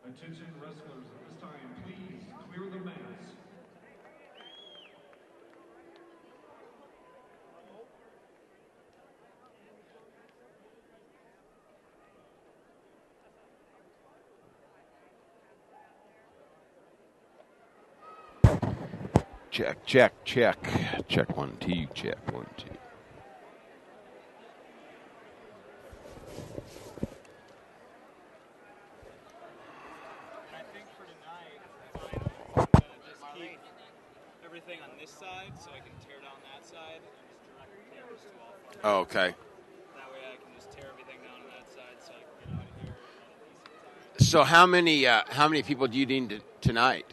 Attention wrestlers, at this time, please clear the mats. Check, check, check. Check 1, 2, check 1, 2. I think for tonight, I'm going to just keep everything on this side so I can tear down that side and just direct the cameras to all four. Oh, okay. That way I can just tear everything down on that side so I can get out of here at a decent time. So how many people do you need tonight?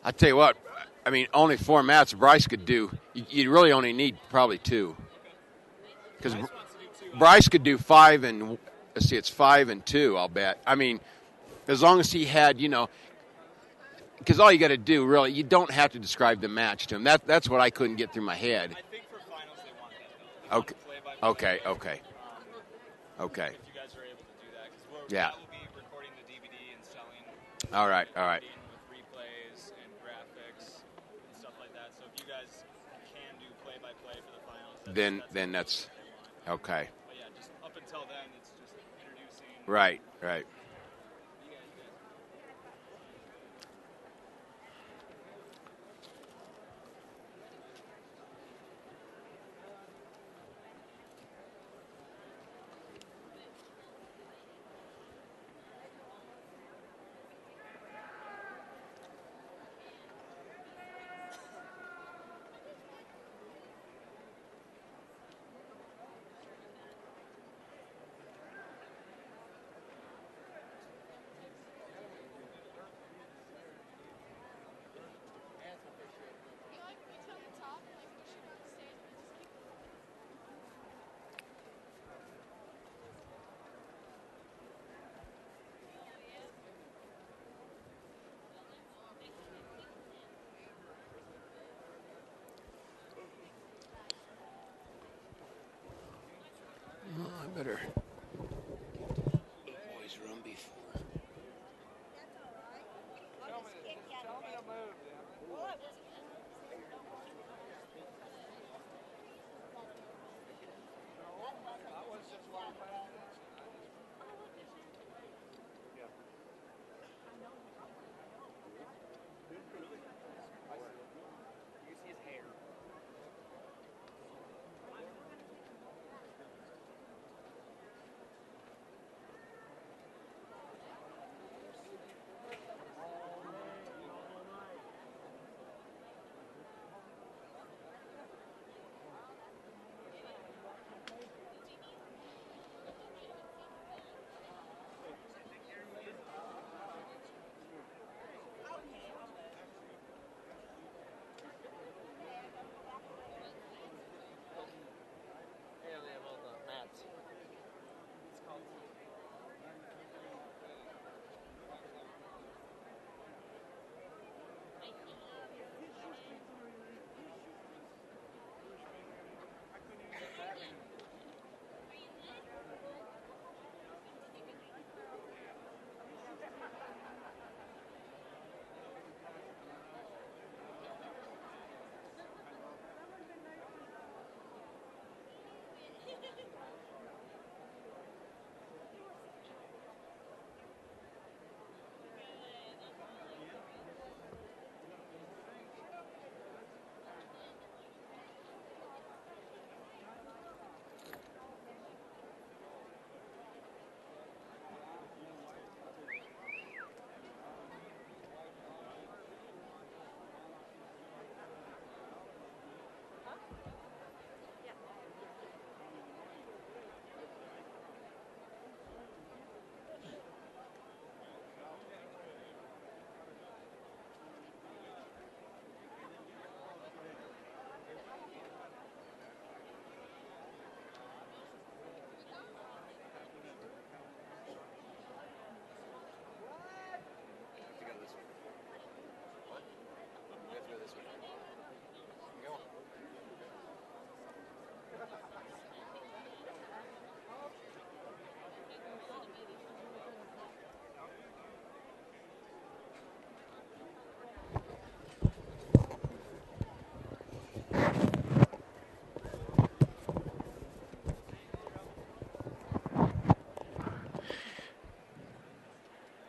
I tell you what, I mean, only 4 mats Bryce could do. You really only need probably 2. Because Bryce could do 5 and, let's see, it's 5 and 2, I'll bet. I mean, as long as he had, because all you got to do, really, you don't have to describe the match to him. That's what I couldn't get through my head. I think for finals they want that, though. Okay. Okay. If you guys are able to do that. Because Yeah. we'll be recording the DVD and selling. All right. With replays and graphics and stuff like that. So if you guys can do play-by-play for the finals, Then that's okay. But yeah, just up until then, it's just introducing. Right. Well, I better get to the boys' room before.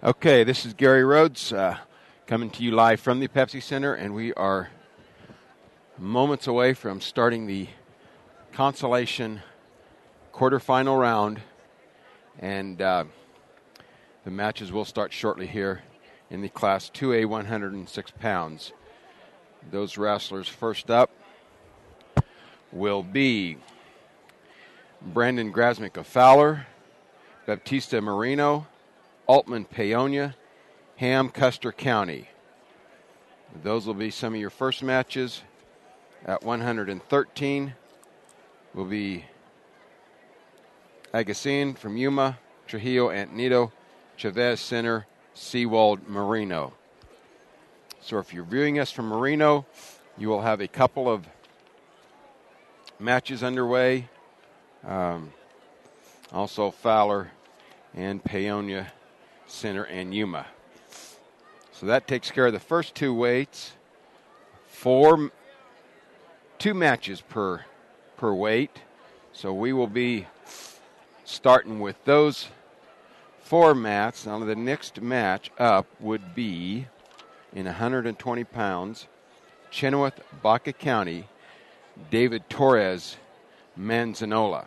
Okay, this is Gary Rhodes coming to you live from the Pepsi Center, and we are moments away from starting the consolation quarterfinal round, and the matches will start shortly here in the Class 2A 106 pounds. Those wrestlers first up will be Brandon Grasmick of Fowler, Baptista Marino, Altman Paonia, Ham Custer County. Those will be some of your first matches. At 113 will be Agassiz from Yuma, Trujillo Antonito, Chavez Center, Seawald Marino. So if you're viewing us from Marino, you will have a couple of matches underway. Also Fowler and Paonia Center and Yuma. So that takes care of the first two weights. Two matches per weight. So we will be starting with those formats. Now the next match up would be in 120 pounds, Chenoweth, Baca County, David Torres, Manzanola.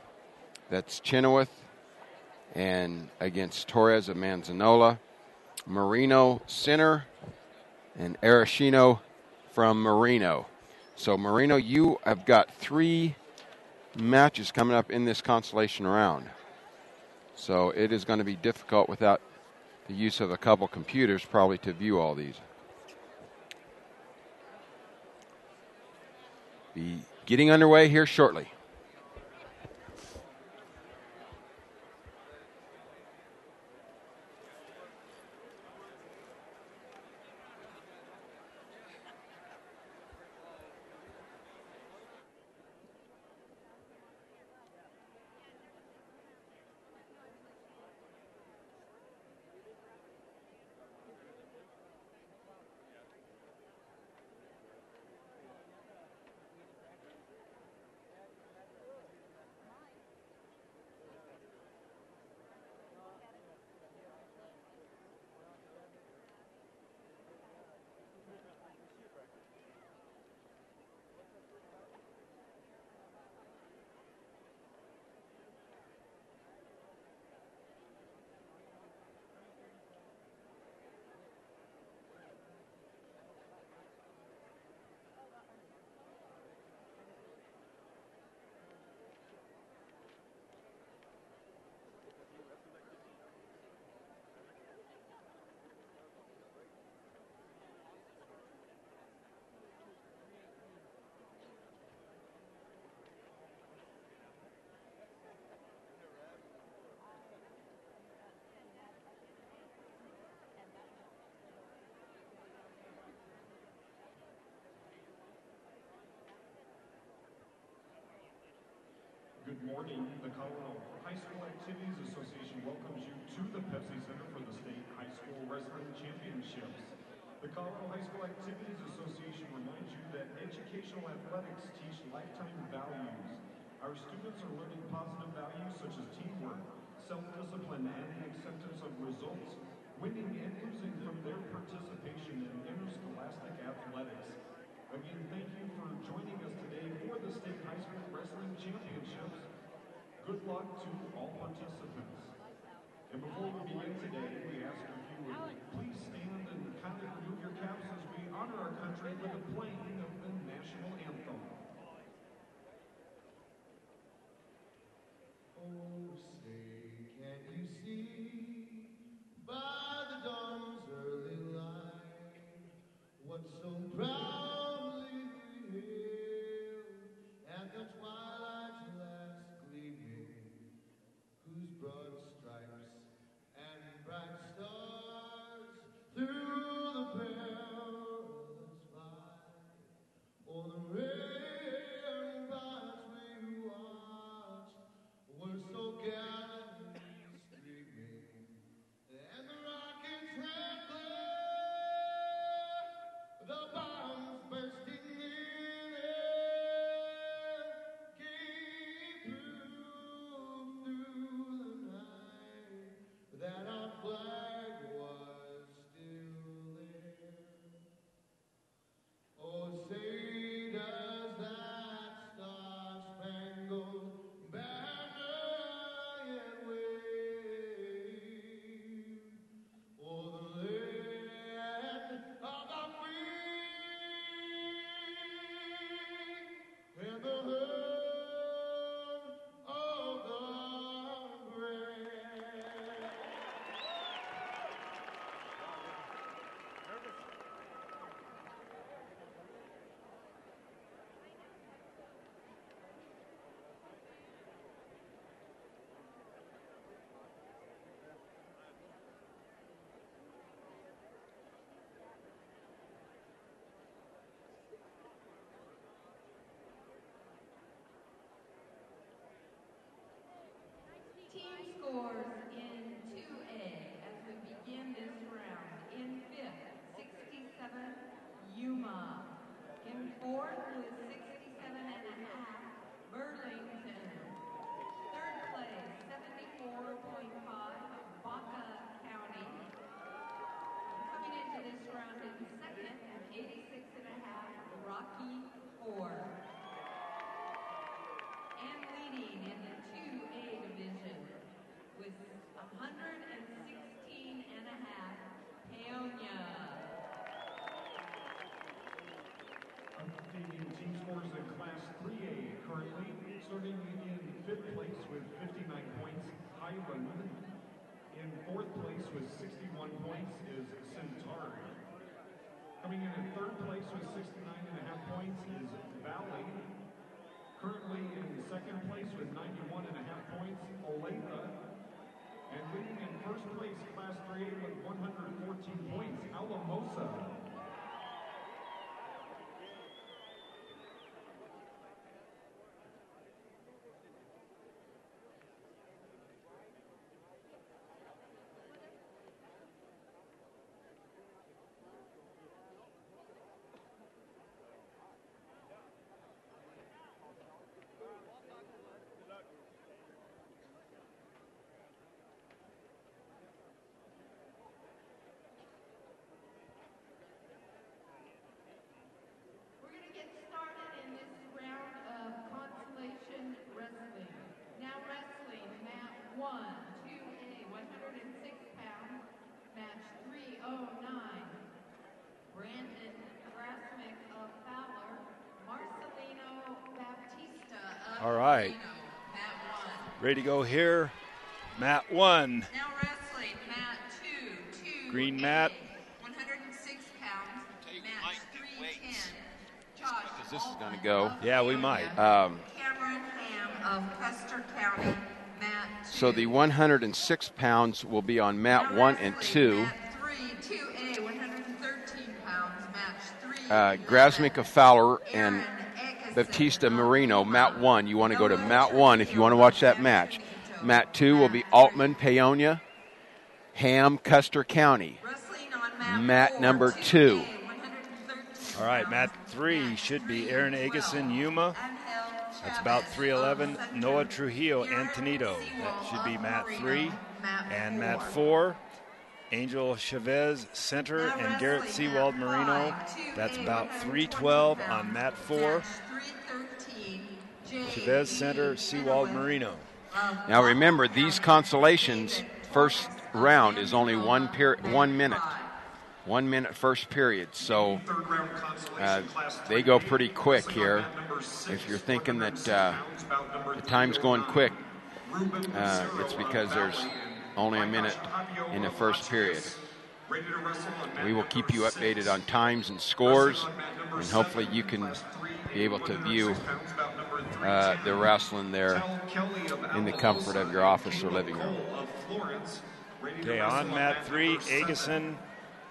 That's Chenoweth and against Torres of Manzanola, Marino Center, and Arashino from Marino. So Marino, you have got 3 matches coming up in this consolation round. So it is going to be difficult without the use of a couple computers probably to view all these. Be getting underway here shortly. Good morning. The Colorado High School Activities Association welcomes you to the Pepsi Center for the State High School Wrestling Championships. The Colorado High School Activities Association reminds you that educational athletics teach lifetime values. Our students are learning positive values such as teamwork, self-discipline, and the acceptance of results, winning and losing from their participation in interscholastic athletics. Again, thank you for joining us today for the State High School Wrestling Championships. Good luck to all participants. And before we begin today, we ask if you would please stand and kindly remove your caps as we honor our country with the playing of the national anthem. Oh, say, can you see by the dawn's early light what so proudly we hailed at the twilight's last gleaming, whose broad stripes and bright stars through the perilous fight o'er the ramparts we watched were so gallantly streaming, and the rockets had glared, the bombs bursting in air gave proof through the night that our flag was scores in 2A as we begin this round. In fifth, 67, Yuma. In fourth with 67.5, Burlington. Third place, 74.5, Baca County. Coming into this round in second, 86.5, Rocky Ford. And leading in the 2A division with 116.5, Peonia. Updating team scores in Class 3A currently. Starting in fifth place with 59 points, Highland. In fourth place with 61 points is Centauri. Coming in at third place with 69.5 points is Valley. Currently in second place with 91.5 points, Olathe. And leading in first place, Class 3A with 114 points, Alamosa. We're going to get started in this round of consolation wrestling. Now wrestling, mat 1, 2A, 106 pounds, match 309. Brandon Grasmick of Fowler, Marcelino Baptista of All right. Reno, mat 1. Ready to go here. Mat 1. Now wrestling, mat 2, 2. Green mat. 106 pounds, match 310. Josh. Because this is going to go. Yeah, we might. Cameron Ham of Custer County, mat 2. So the 106 pounds will be on mat Now 1 and wrestling, 2. mat 3, 2A, 113 pounds, match 3. Grasmick of Fowler and Aaron Eggeson Baptista of Marino, Yuma. mat 1. You want to go to Noah mat 1 if you want to watch that Trujillo, match. San Benito, Mat 2 will be mat Altman, 3. Paonia, Ham, Custer County. Wrestling on Mat 4, number 2A, 2. 113 All right, pounds, mat 3 match should be 3, Aaron 12. Eggeson, Yuma. Angel That's about Chavez 311. of Central. Noah Trujillo, Garrett Antonito. That Sewell should be of mat Marino, 3. mat And 4. mat 4, Angel Chavez, Center, Now and Garrett wrestling, Seawald mat Marino. 5, 2A, That's about 120 312 on pounds, mat 4. match 313. Chavez, Center, Seawald Chenoweth Marino. of Now remember, County, these consolations, David first Torres of round is only Angela, 1 minute. mat 5. 1 minute first period. So Third round consolation class they go 3A, pretty quick wrestling on here. mat number 6, If you're thinking that 106 pounds, bout number the time's going 309. quick, Ruben Lucero it's of because there's Valley and only a Mike minute Octavio in the of first Hotchkiss. period. Ready to wrestle on mat We will number keep you 6. updated on times and scores, Wrestling on mat number and hopefully 7, you can class 3A, be able to 106 view pounds, bout number 310. the wrestling there Tal Kelly of in the Alamosa comfort of your and office or Caleb living room. Cole of Florence. Ready to Okay, wrestle on mat 3, number 7. Eggeson,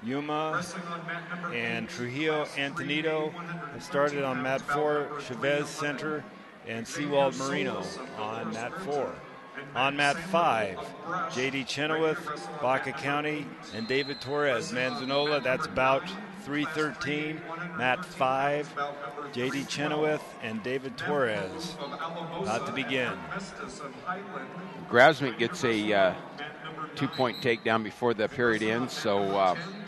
Yuma, Wrestling on mat number and 8, Trujillo, class Antonito 3A, have started on 113 mat pounds, bout 4. number Chavez, 311. Center, and Xavier Seawald Marino Solis of on Dolores mat Verde. 4. And On mat Samuel 5, of Brush, J.D. ready to Chenoweth, wrestle on Baca mat County, number 8. and David Torres, Wrestling on Manzanola. mat That's number about 9, 313. class 3A, Mat 113 5, pounds, bout number J.D. 312. Chenoweth and David Torres. Of Alamosa About to begin. and Festus of Highland. Grasmick gets a Mat number 2-point 9. takedown before the period ends, so 10,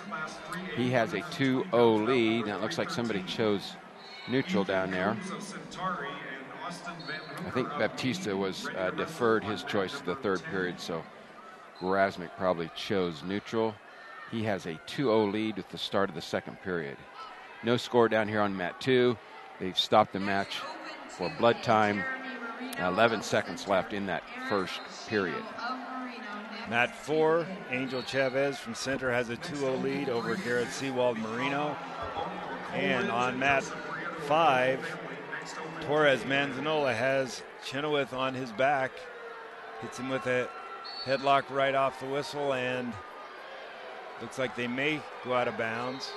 class 3A, he has a 120 2-0 pounds, lead. bout Now it looks like somebody 313. chose neutral down there. Cruz of Centauri and Austin Van Hooker I think of Baptista Maine. was Ready to wrestle deferred on his mat choice to the number third 10. period, so Grasmick probably chose neutral. He has a 2-0 lead with the start of the second period. No score down here on mat 2. They've stopped the match for blood time. 11 seconds left in that first period. Mat 4, Angel Chavez from Center has a 2-0 lead over Garrett Seawald Marino. And on mat 5, Torres Manzanola has Chenoweth on his back. Hits him with a headlock right off the whistle, and looks like they may go out of bounds.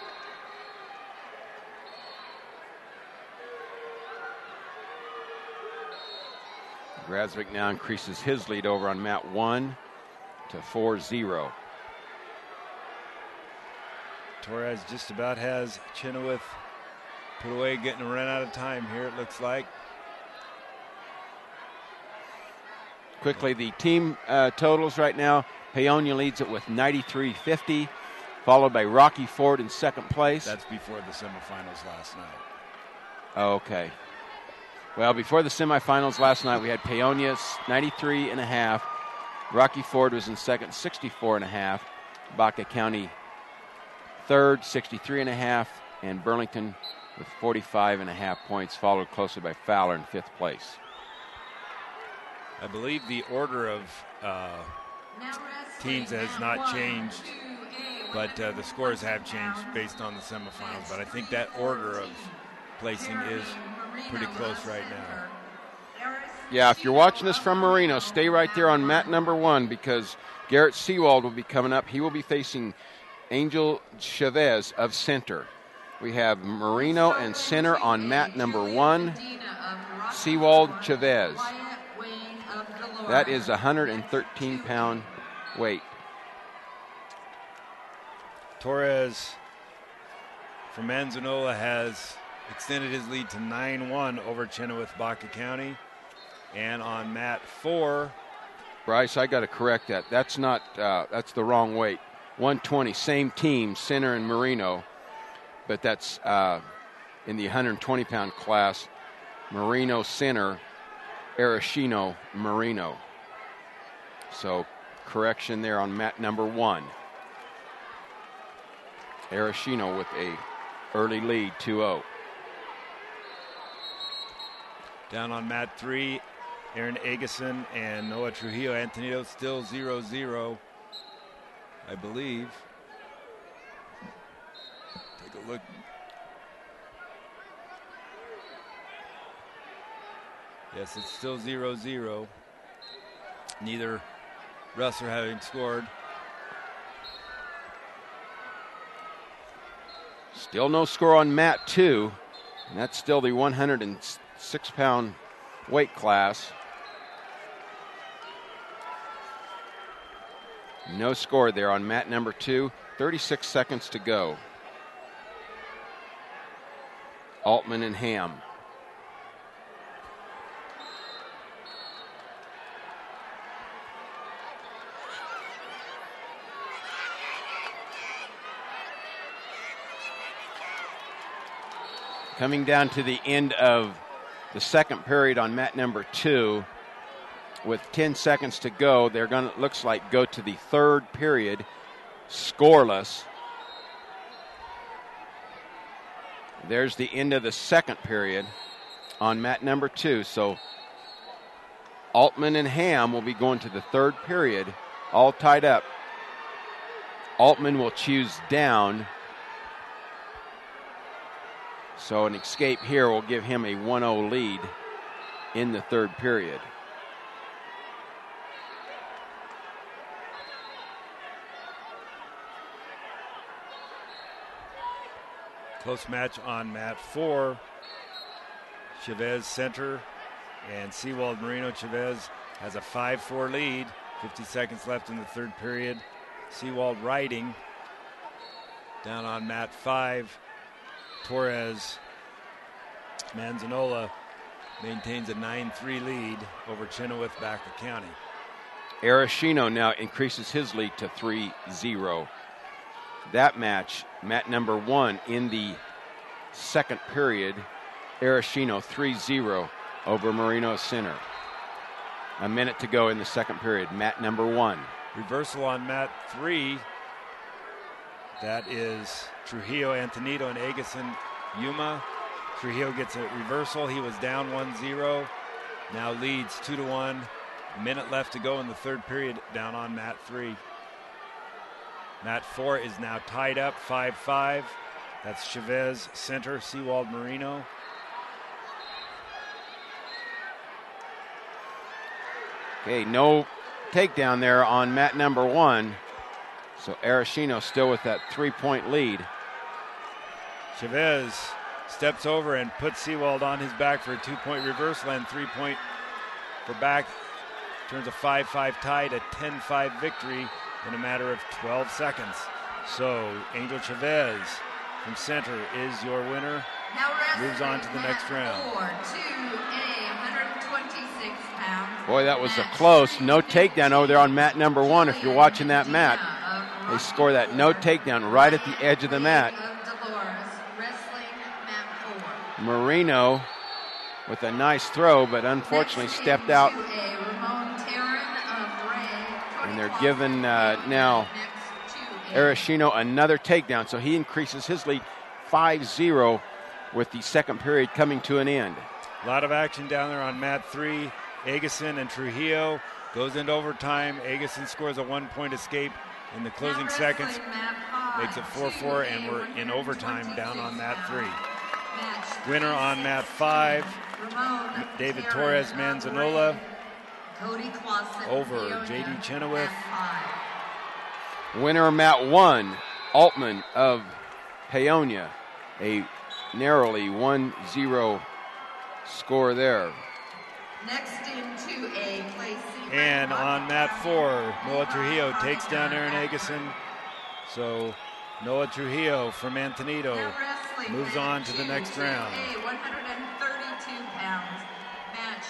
Grasmick now increases his lead over on mat 1. to 4-0. Torres just about has Chenoweth put away, getting run out of time here, it looks like. Quickly, the team totals right now. Paonia leads it with 93.50, followed by Rocky Ford in second place. That's before the semifinals last night. Okay. Well, before the semifinals last night, we had Paonia 93.5. Rocky Ford was in second, 64.5. Baca County third, 63.5. And Burlington with 45.5 points, followed closely by Fowler in fifth place. I believe the order of teams has not changed, but the scores have changed based on the semifinals. But I think that order of placing is pretty close right now. Yeah, if you're watching this from Marino, stay right there on mat number 1 because Garrett Seawald will be coming up. He will be facing Angel Chavez of center. We have Marino and center on mat number 1, Seawald Chavez. That is a 113-pound weight. Torres from Manzanola has extended his lead to 9-1 over Chenoweth Baca County. And on mat 4. Bryce, I got to correct that. That's not, that's the wrong weight. 120, same team, Center and Marino, but that's in the 120-pound class. Marino Center, Arashino Marino. So correction there on mat number 1. Arashino with a early lead, 2-0. Down on mat 3, Aaron Agason and Noah Trujillo Antonito still 0-0, I believe. Take a look. Yes, it's still 0-0. Neither wrestler having scored. Still no score on mat 2, and that's still the 106-pound weight class. No score there on mat number 2. 36 seconds to go. Altman and Ham. Coming down to the end of the second period on mat number 2. With 10 seconds to go, they're going to, looks like, go to the third period scoreless. There's the end of the second period on mat number 2. So Altman and Ham will be going to the third period, all tied up. Altman will choose down. So an escape here will give him a 1-0 lead in the third period. Close match on mat 4. Chavez center and Seawald Marino. Chavez has a 5-4 lead. 50 seconds left in the third period. Seawald riding. Down on mat 5. Torres Manzanola maintains a 9-3 lead over Chenoweth Baca County. Arashino now increases his lead to 3-0. That match, mat number 1 in the second period, Arashino 3-0 over Marino Center. A minute to go in the second period, mat number 1. Reversal on mat 3. That is Trujillo Antonito and Agason Yuma. Trujillo gets a reversal. He was down 1-0. Now leads 2-1. A minute left to go in the third period down on mat 3. Mat 4 is now tied up 5-5. That's Chavez center, Seawald Marino. Okay, no takedown there on mat number 1. So Arashino still with that 3-point lead. Chavez steps over and puts Seawald on his back for a 2-point reversal and 3-point for back turns a 5-5 tie to 10-5 victory in a matter of 12 seconds. So Angel Chavez from center is your winner. Now Moves on to the next round. 4, 2A, 126 pounds. Boy, that was a close no takedown over there on mat number 1. If you're watching that mat, they score that no takedown right at the edge of the mat. Marino with a nice throw, but unfortunately stepped out. And they're giving now Arashino another takedown, so he increases his lead 5-0 with the second period coming to an end. A lot of action down there on mat 3. Agason and Trujillo goes into overtime. Agason scores a 1-point escape in the closing seconds, makes it 4-4, and we're in overtime down on mat 3. Winner on mat 5, David Torres Manzanola over J.D. Chenoweth. Winner mat 1, Altman of Paonia, a narrowly 1-0 score there. Next in 2A, placing. And on mat 4, Noah Trujillo takes down Aaron Agason. So Noah Trujillo from Antonito moves on to the next round. 132 pounds, match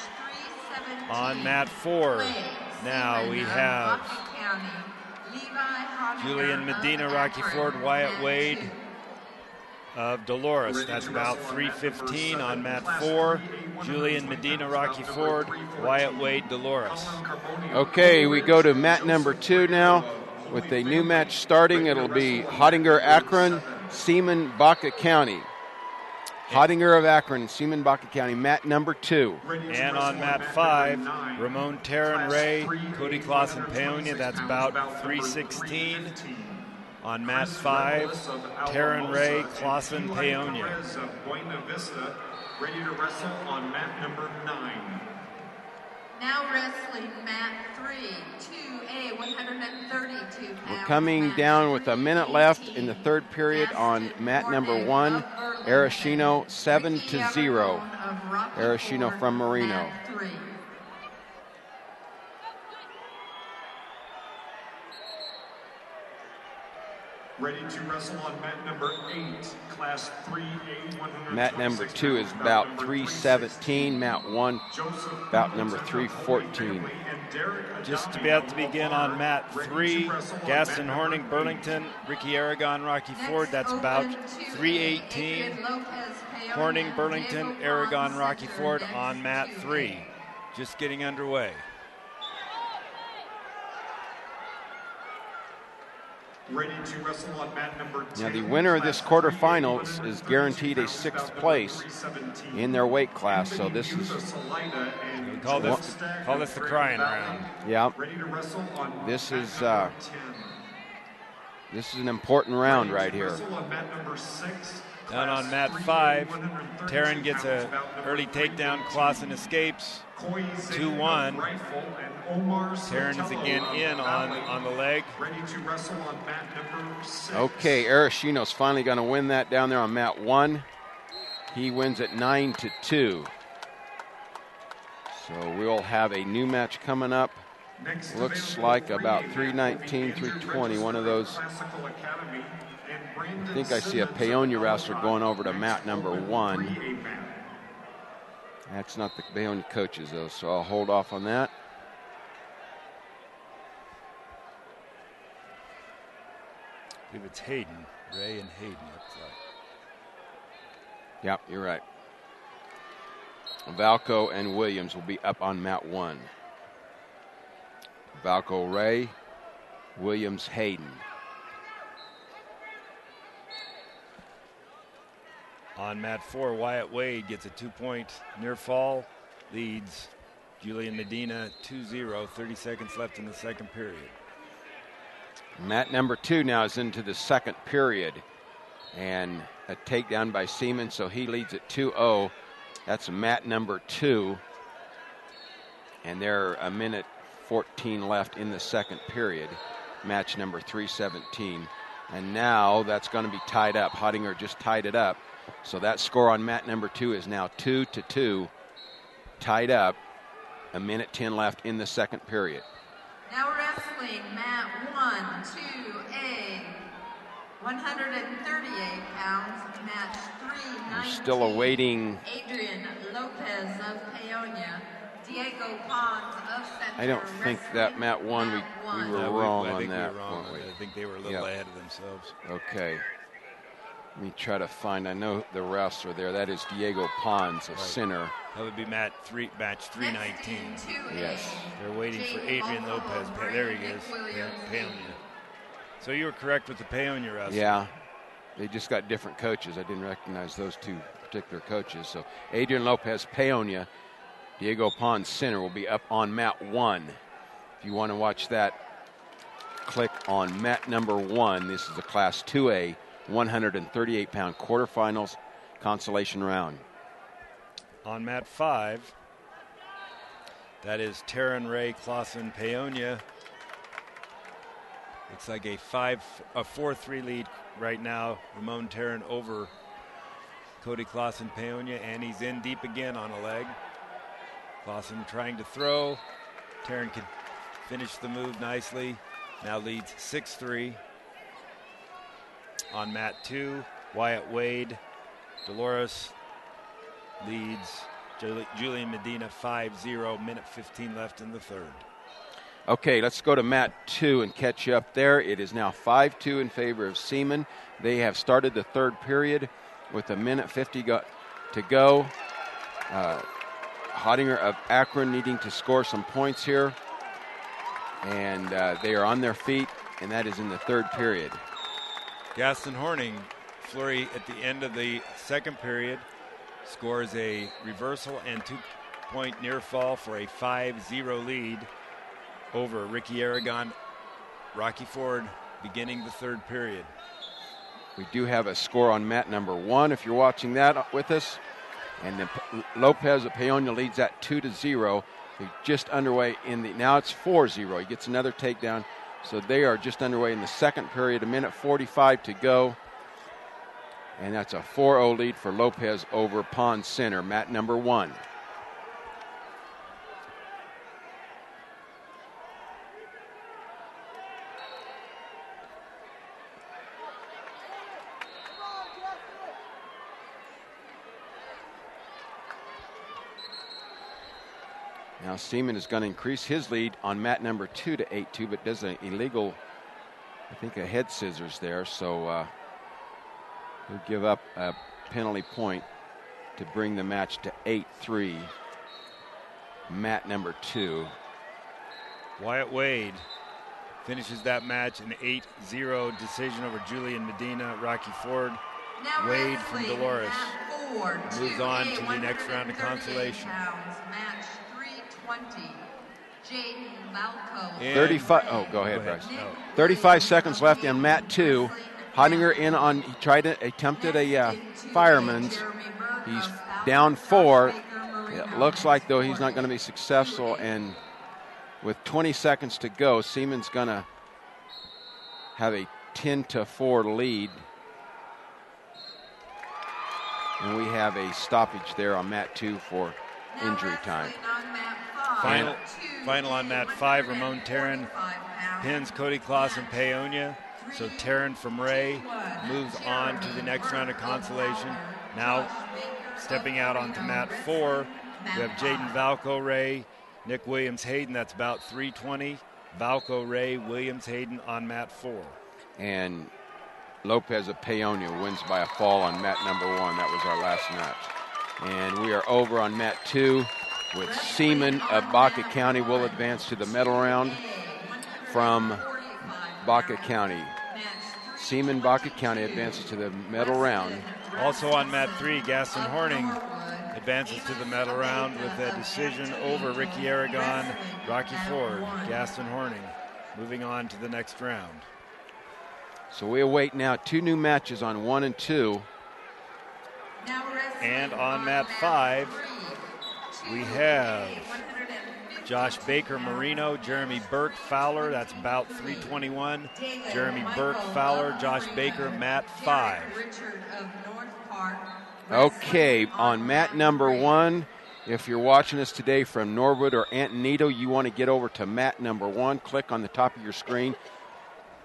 317. On mat 4, now we have Julian Medina, Rocky Ford, Wyatt Wade of Dolores. That's about 3:15 on mat 4. Julian Medina, Rocky Ford, Wyatt Wade, Dolores. Okay, we go to mat number 2 now with a new match starting. It'll be Hottinger Akron, Seaman Baca County. Hottinger of Akron, Seaman Baca County, mat number 2. And on mat 5, Ramon Terran Ray, Cody Clausen Paonia. That's about 3:16. On mat 5, Terran Ray, Clausen Paonia. Buena Vista, ready to wrestle on mat number 9. Now wrestling mat 3, 2A, 132 pounds. We're coming down with a minute left in the third period on mat number 1. Arashino 7-0. Arashino from Marino. Ready to wrestle on mat number 8, class 3A, Mat number 2 is about 3:17. Mat 1 about number 3:14. Just about to begin on mat 3, Gaston Horning, Burlington, Ricky Aragon, Rocky Ford. That's about 3:18. Horning, Burlington, Aragon, Rocky Ford on mat 3. Just getting underway. Ready to wrestle on mat number 10. Now the winner of this quarterfinals is guaranteed a 6th place in their weight class. So this is call this the crying round. Yeah. Ready to wrestle on This is an important round right here. Down on mat 5, Terran gets an early takedown. Clausen escapes. 2-1. Terran is again in on the leg. Ready to wrestle on mat number 6. Okay, Arashino's finally going to win that down there on mat 1. He wins it 9-2. So we'll have a new match coming up. Looks like about 3:19, 3:20. One of those. I think I see a Paonia wrestler going over to mat number 1. That's not the Paonia coaches, though, so I'll hold off on that. I believe it's Hayden. Ray and Hayden looks like. Yep, you're right. Valco and Williams will be up on mat 1. Valco Ray, Williams Hayden. On mat 4, Wyatt Wade gets a 2-point near fall, leads Julian Medina 2-0, 30 seconds left in the second period. Mat number 2 now is into the second period. And a takedown by Seaman, so he leads at 2-0. That's mat number 2. And there are a minute 14 left in the second period. Match number 3:17. And now that's going to be tied up. Hottinger just tied it up. So that score on mat number 2 is now 2-2, tied up. a minute 10 left in the second period. Now wrestling, mat 1, 2A, 138 pounds, match 319. We're still awaiting. Adrian Lopez of Paonia, Diego Pons of Center. I don't think that mat 1, we were wrong I on think that. we were wrong. I think they were a little ahead of themselves. Okay. Let me try to find. I know the refs are there. That is Diego Pons of Center. That would be match 319. Yes. They're waiting for Adrian Lopez. There he is. Yeah, Paonia. So you were correct with the Paonia wrestler. Yeah. They just got different coaches. I didn't recognize those two particular coaches. So Adrian Lopez, Paonia, Diego Pons, Center will be up on mat 1. If you want to watch that, click on mat number 1. This is a Class 2A, 138-pound quarterfinals consolation round. On mat 5, that is Taryn Ray Clausen Paonia. It's like a 4-3 lead right now. Ramon Taryn over Cody Clausen Paonia, and he's in deep again on a leg. Clausen trying to throw. Taryn can finish the move nicely. Now leads 6-3. On mat 2, Wyatt Wade, Dolores leads Julian Medina 5-0, minute 15 left in the third. Okay, let's go to mat 2 and catch you up there. It is now 5-2 in favor of Seaman. They have started the third period with a minute 50 to go. Hottinger of Akron needing to score some points here. And they are on their feet, and that is in the third period. Gaston Horning, flurry at the end of the second period, scores a reversal and 2-point near fall for a 5-0 lead over Ricky Aragon, Rocky Ford, beginning the third period. We do have a score on mat number 1 if you're watching that with us. And then Lopez of Paonia leads that 2-0. They're just underway now it's 4-0. He gets another takedown. So they are just underway in the second period, a minute 45 to go. And that's a 4-0 lead for Lopez over Pond Center, mat number 1. Now Seaman is going to increase his lead on mat number 2 to 8-2, but does an illegal, I think, a head scissors there. So he'll give up a penalty point to bring the match to 8-3. Mat number 2. Wyatt Wade finishes that match an 8-0 decision over Julian Medina, Rocky Ford. Now Wade from Dolores moves on to the 2A, next round of consolation. Match 320. Jaden Valco. 35. Oh, go ahead, Bryce. No. 35 seconds left in mat 2. Hottinger in on. He attempted a fireman's. He's down 4. It looks like though he's not going to be successful. And with 20 seconds to go, Seaman's going to have a 10-4 lead. And we have a stoppage there on mat 2 for injury time. Final on mat 5, Ramon Taryn pins Cody Clausen Paonia. So Taryn from Ray moves on to the next round of consolation. Now stepping out onto mat 4, we have Jaden Valco Ray, Nick Williams Hayden. That's about 320. Valco Ray, Williams Hayden on mat 4. And Lopez of Paonia wins by a fall on mat number 1. That was our last match. And we are over on mat 2 with Seaman of Baca County will advance to the medal round from Baca County. Seaman Baca County advances to the medal round. Also on mat 3, Gaston Horning advances to the medal round with a decision over Ricky Aragon, Rocky Ford. Gaston Horning moving on to the next round. So we await now 2 new matches on 1 and 2. And on mat 5, we have Josh Baker Marino, Jeremy Burke Fowler. That's about 321. Jeremy Burke Fowler, Josh Baker, mat 5. Okay, on mat number 1, If you're watching us today from Norwood or Antonito, you want to get over to mat number 1. Click on the top of your screen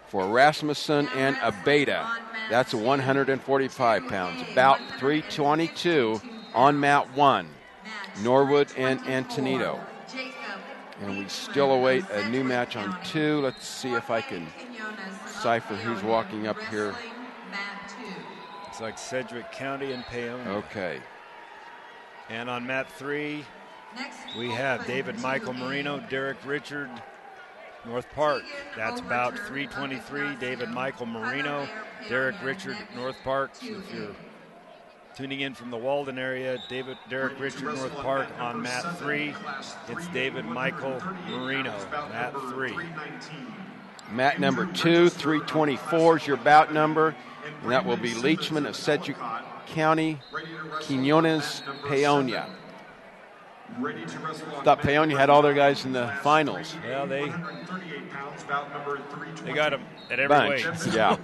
for Rasmussen and Abeta. That's 145 pounds. Bout 322 on mat 1, Norwood and Antonito. And we still await a new match on 2. Let's see if I can decipher who's walking up here. It's like Sedgwick County and Paonia. Okay. And on mat 3, we have David Michael Marino, Derek Richard, North Park. That's about 323. David Michael Marino, Derek Richard, North Park. So if you're tuning in from the Walden area, Derek Richard, North Park on mat 3. It's David Michael Marino, mat 3. Mat number 2, 324 is your bout number, and that will be Leachman of Sedgwick County, Quinones, Paonia. Thought Paonia had all their guys in the finals. Well, they got them at every bunch. weight. Yeah.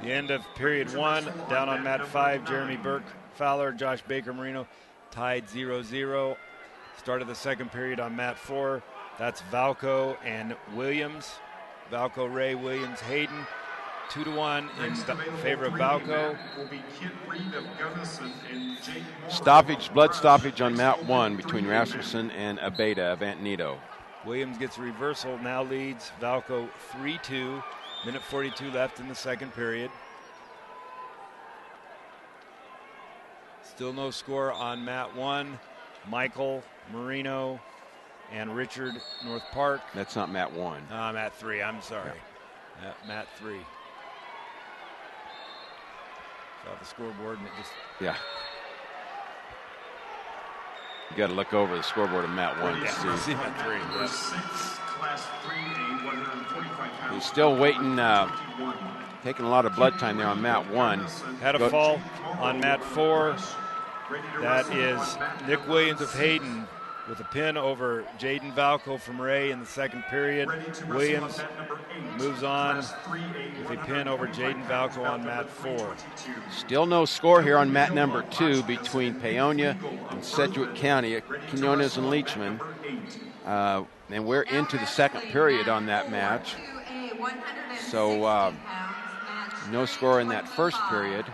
The end of period 1, down on mat 5, Jeremy Burke Fowler, Josh Baker Marino tied 0-0. Start of the second period on mat 4. That's Valco and Williams. Valco, Ray, Williams, Hayden. 2-1 in favor of Valco. Blood stoppage on mat 1 between Rasmussen and Abeta of Antonito. Williams gets a reversal, now leads Valco 3-2. Minute 42 left in the second period. Still no score on mat 1. Michael, Marino, and Richard, North Park. That's not mat 1. Mat 3, I'm sorry. Yeah. Mat 3. Saw the scoreboard and it just... Yeah. You got to look over the scoreboard of mat 1 to see mat 3. Yeah. He's still waiting, taking a lot of blood time there on mat 1. Had a fall on mat 4. That is Nick Williams of Hayden with a pin over Jaden Valco from Ray in the second period. Williams moves on with a pin over Jaden Valco on mat 4. Still no score here on mat number 2 between Paonia and Sedgwick County, Quinones and Leachman. And we're into the second period on that match. So no score in that first period.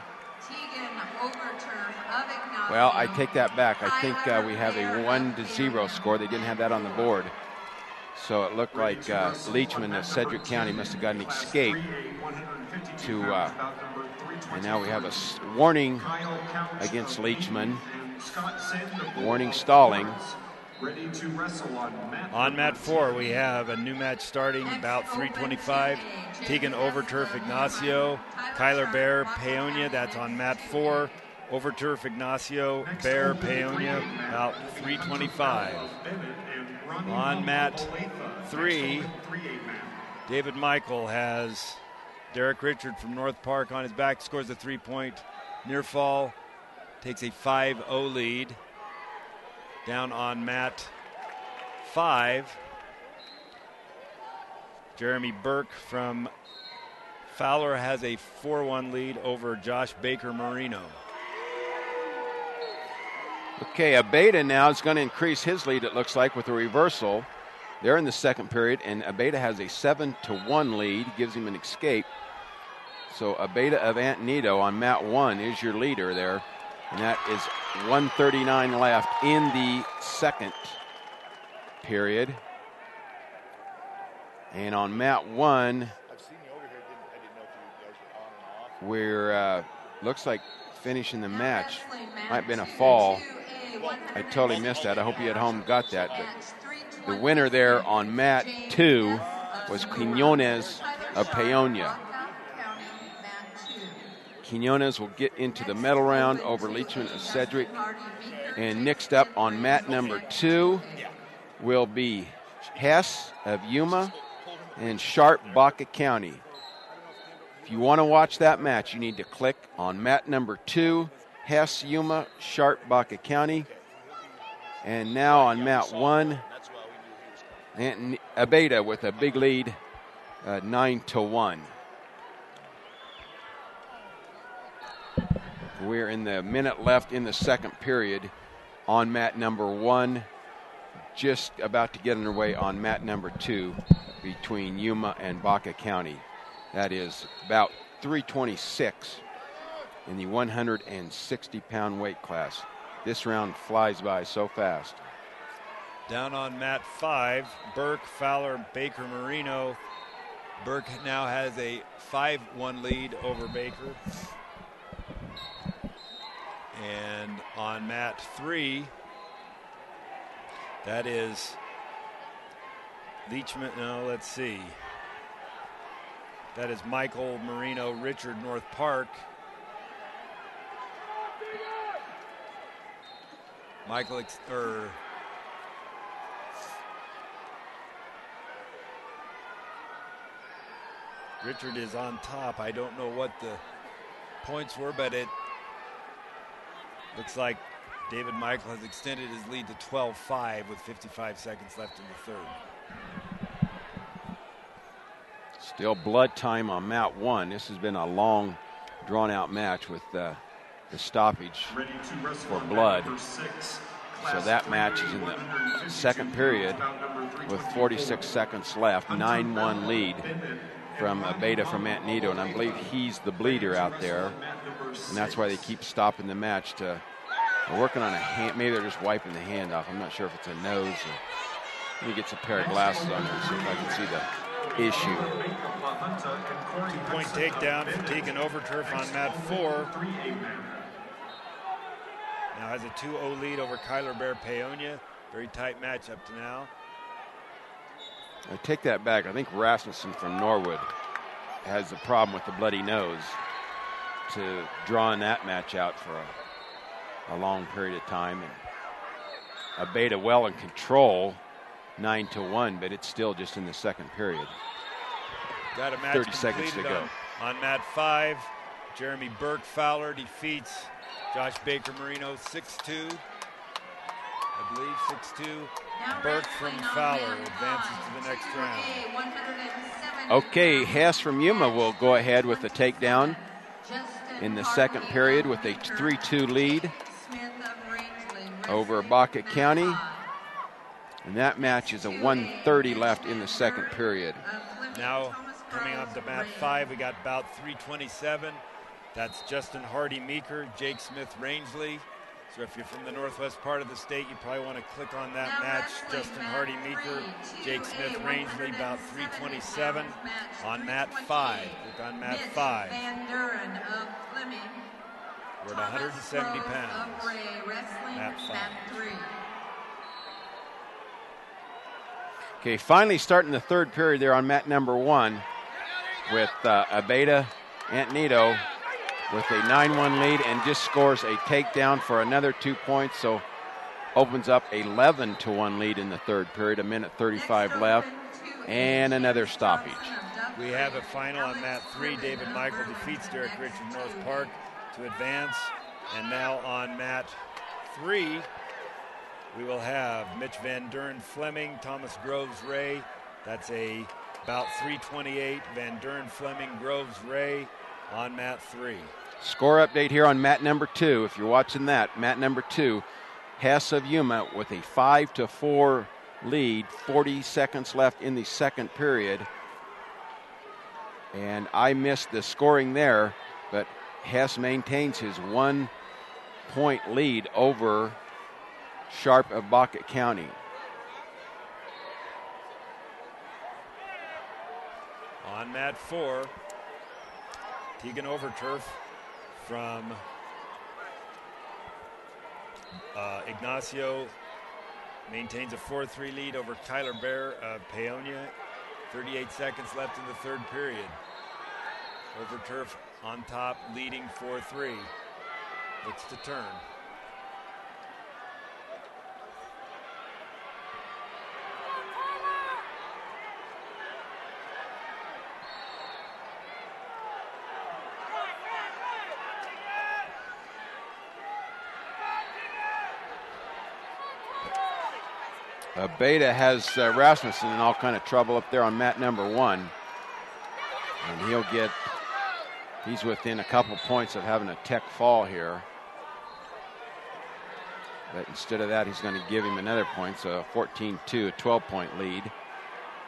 Well, I take that back. I think we have a 1-0 score. They didn't have that on the board. So it looked like Leachman of Sedgwick County must have got an escape to, and now we have a warning against Leachman. Warning stalling. On mat 4, we have a new match starting about 3:25. Tegan Overturf Ignacio, Kyler Bear, Paonia. That's on mat 4. Overturf Ignacio, Bear, Paonia, about 3:25. On mat 3, David Michael has Derek Richard from North Park on his back, scores a 3-point near fall, takes a 5-0 lead. Down on mat 5, Jeremy Burke from Fowler has a 4-1 lead over Josh Baker Marino. Okay, Abeta now is going to increase his lead, it looks like, with a reversal. They're in the second period, and Abeta has a 7-1 lead, gives him an escape. So Abeta of Antonito on mat 1 is your leader there, and that is 1:39 left in the second period. And on mat 1, we're, looks like finishing the match. Might have been a fall. I totally missed that. I hope you at home got that. But the winner there on mat 2 was Quinones of Paonia. Quinones will get into the medal round over Leachman of Sedgwick. And next up on mat number 2 will be Hess of Yuma and Sharp, Baca County. If you want to watch that match, you need to click on mat number 2, Hess, Yuma, Sharp, Baca County. And now on mat 1, Abeta with a big lead, 9-1. We're in the minute left in the second period on mat number 1. Just about to get underway on mat number 2 between Yuma and Baca County. That is about 326 in the 160-pound weight class. This round flies by so fast. Down on mat 5, Burke, Fowler, Baker, Marino. Burke now has a 5-1 lead over Baker. And on mat 3, that is Leachman. No, let's see. That is Michael, Marino, Richard, North Park. Richard is on top. I don't know what the points were, but it looks like David Michael has extended his lead to 12-5 with 55 seconds left in the third. Still blood time on mat 1. This has been a long, drawn-out match with the stoppage for blood. So that match is in the second period with 46 seconds left. 9-1 lead from Beta from Antonito, and I believe he's the bleeder out there. And that's why they keep stopping the match to working on a hand. Maybe they're just wiping the hand off. I'm not sure if it's a nose. Let me get a pair of glasses on there and see if I can see the issue. 2-point takedown for Tegan Overturf on mat 4. Now has a 2-0 lead over Kyler Bear Paonia. Very tight match up to now. I take that back. I think Rasmussen from Norwood has a problem with the bloody nose to drawing that match out for a long period of time. And Beta well in control, 9-1, but it's still just in the second period. Got a match 30 seconds to go. On mat 5, Jeremy Burke Fowler defeats Josh Baker Marino 6-2. I believe 6-2. Burke from Fowler advances to the next round. Okay, Hess from Yuma will go ahead with the takedown in the second period with a 3-2 lead over Baca County. And that match is a 1:30 left in the second period. Now coming up to mat 5, we got bout 327. That's Justin Hardy Meeker, Jake Smith Rangeley. So if you're from the northwest part of the state, you probably want to click on that match. Justin Hardy Meeker, Jake Smith Rangeley, about 327 on mat 5. Click on mat 5. We're at 170 pounds. Mat 5. Okay, finally starting the third period there on mat number 1 with Abeda Antonito with a 9-1 lead and just scores a takedown for another 2 points, so opens up 11-1 lead in the third period, 1:35 left, and another stoppage. We have a final on mat 3. David Michael defeats Derek Richard North Park to advance. And now on mat 3, we will have Mitch Van Duren Fleming, Thomas Groves Ray. That's about 328. Van Duren Fleming, Groves Ray on mat 3. Score update here on mat number 2. If you're watching that, mat number 2, Hess of Yuma with a 5-4 lead, 40 seconds left in the second period. And I missed the scoring there, but Hess maintains his 1-point lead over Sharp of Baca County. On mat 4, Tegan Overturf from Ignacio maintains a 4-3 lead over Kyler Bear of Paonia. 38 seconds left in the third period. Overturf on top, leading 4-3. Looks to turn. Beta has Rasmussen in all kind of trouble up there on mat number 1. And He's within a couple points of having a tech fall here. But instead of that, he's going to give him another point. So 14-2, a 12-point lead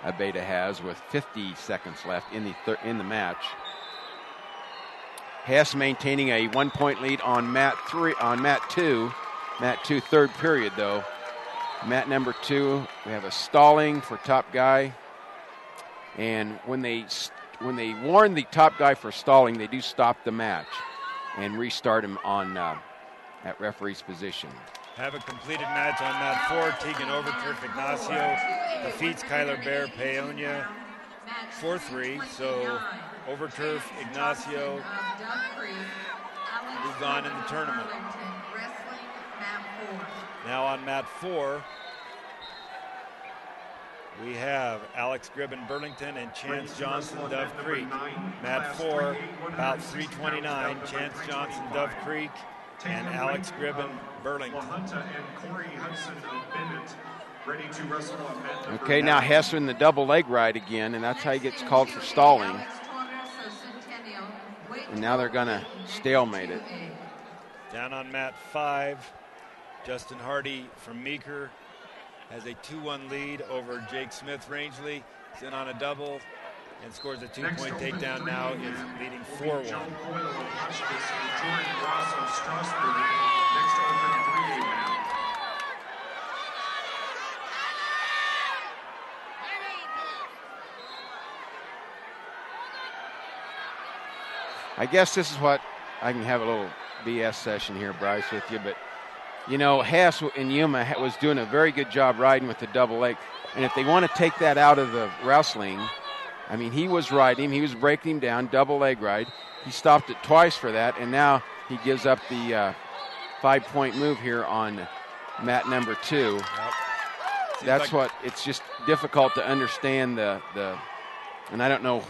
Abeda has with 50 seconds left in the match. Hess maintaining a 1-point lead on mat 2. Mat 2, third period though. Mat number 2, we have a stalling for top guy. And when they warn the top guy for stalling, they do stop the match and restart him on at referee's position. Have a completed match on mat 4. Tegan Overturf Ignacio defeats Kyler Bear Paonia 4-3. So Overturf Ignacio moves on in the tournament. Now on mat 4, we have Alex Gribben Burlington and Chance Johnson Dove Creek. Mat 4, about 3:29. Chance Johnson Dove Creek and Alex Gribben Burlington. Okay, now Hess in the double leg ride again, and that's how he gets called for stalling. And now they're going to stalemate it. Down on mat 5, Justin Hardy from Meeker has a 2-1 lead over Jake Smith Rangeley. He's in on a double and scores a 2-point takedown. Now is leading 4-1. I guess this is what I can have a little BS session here, Bryce, with you, but you know, Hess in Yuma was doing a very good job riding with the double leg. And if they want to take that out of the wrestling, I mean, he was riding, he was breaking him down, double leg ride. He stopped it twice for that, and now he gives up the 5-point move here on mat number 2. Yep. That's what, it's just difficult to understand the and I don't know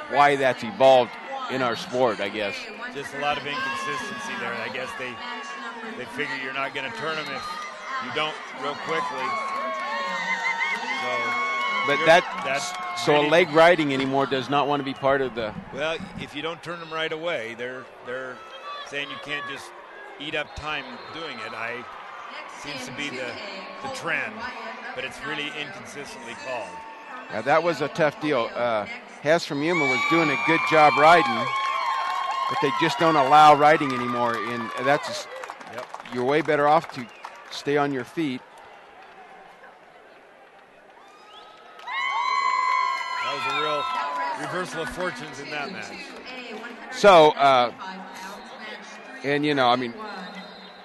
why that's evolved in our sport, I guess. Just a lot of inconsistency there. I guess they figure you're not going to turn them if you don't real quickly. So a leg riding anymore does not want to be part of the. Well, if you don't turn them right away, they're saying you can't just eat up time doing it. Seems to be the trend, but it's really inconsistently called. Yeah, that was a tough deal. Hess from Yuma was doing a good job riding, but they just don't allow riding anymore. And that's you're way better off to stay on your feet. That was a real reversal of fortunes in that match. So, and you know, I mean,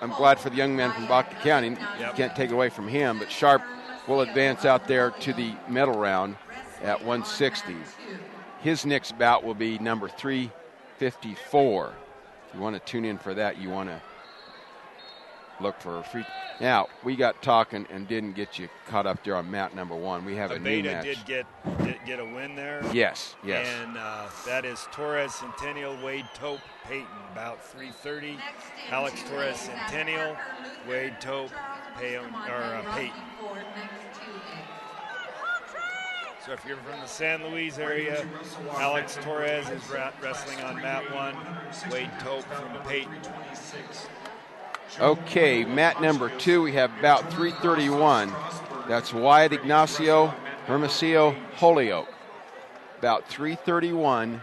I'm glad for the young man from Baca County. You can't take it away from him, but Sharp will advance out there to the medal round at 160. His next bout will be number 354. If you want to tune in for that, you want to look for a free. Now, we got talking and didn't get you caught up there on mat number 1. We have a new match. did get a win there. Yes. And that is Torres Centennial, Wade Tope, Peyton, about 3:30. Alex Torres Centennial, Wade Tope, Peyton. So if you're from the San Luis area, Alex Torres is wrestling on mat 1, Wade Tope from Peyton. Okay, mat number 2, we have about 331. That's Wyatt Ignacio, Hermosillo, Holyoke. About 331,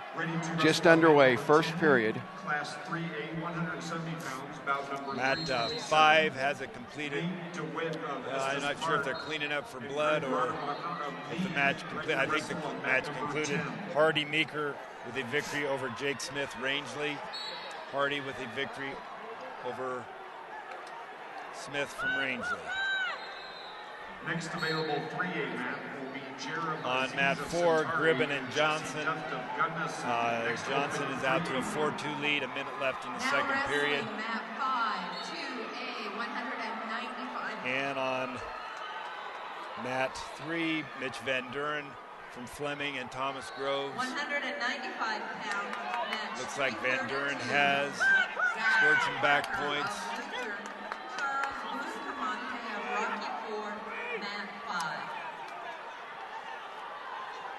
just underway, first period. Mat 5 has it completed. I'm not sure if they're cleaning up for blood or if the match completed. I think the match concluded. Hardy Meeker with a victory over Jake Smith Rangeley. Hardy with a victory over Smith from Rangeley. Next available 3A mat will be Jeremiah. On mat 4, Gribben and Johnson. Johnson is out to a 4-2 lead, a minute left in the second period. Mat 5, 2A, 195. And on mat 3, Mitch Van Duren from Fleming and Thomas Groves. 195 pounds match. Looks like Van Duren has scored some back points.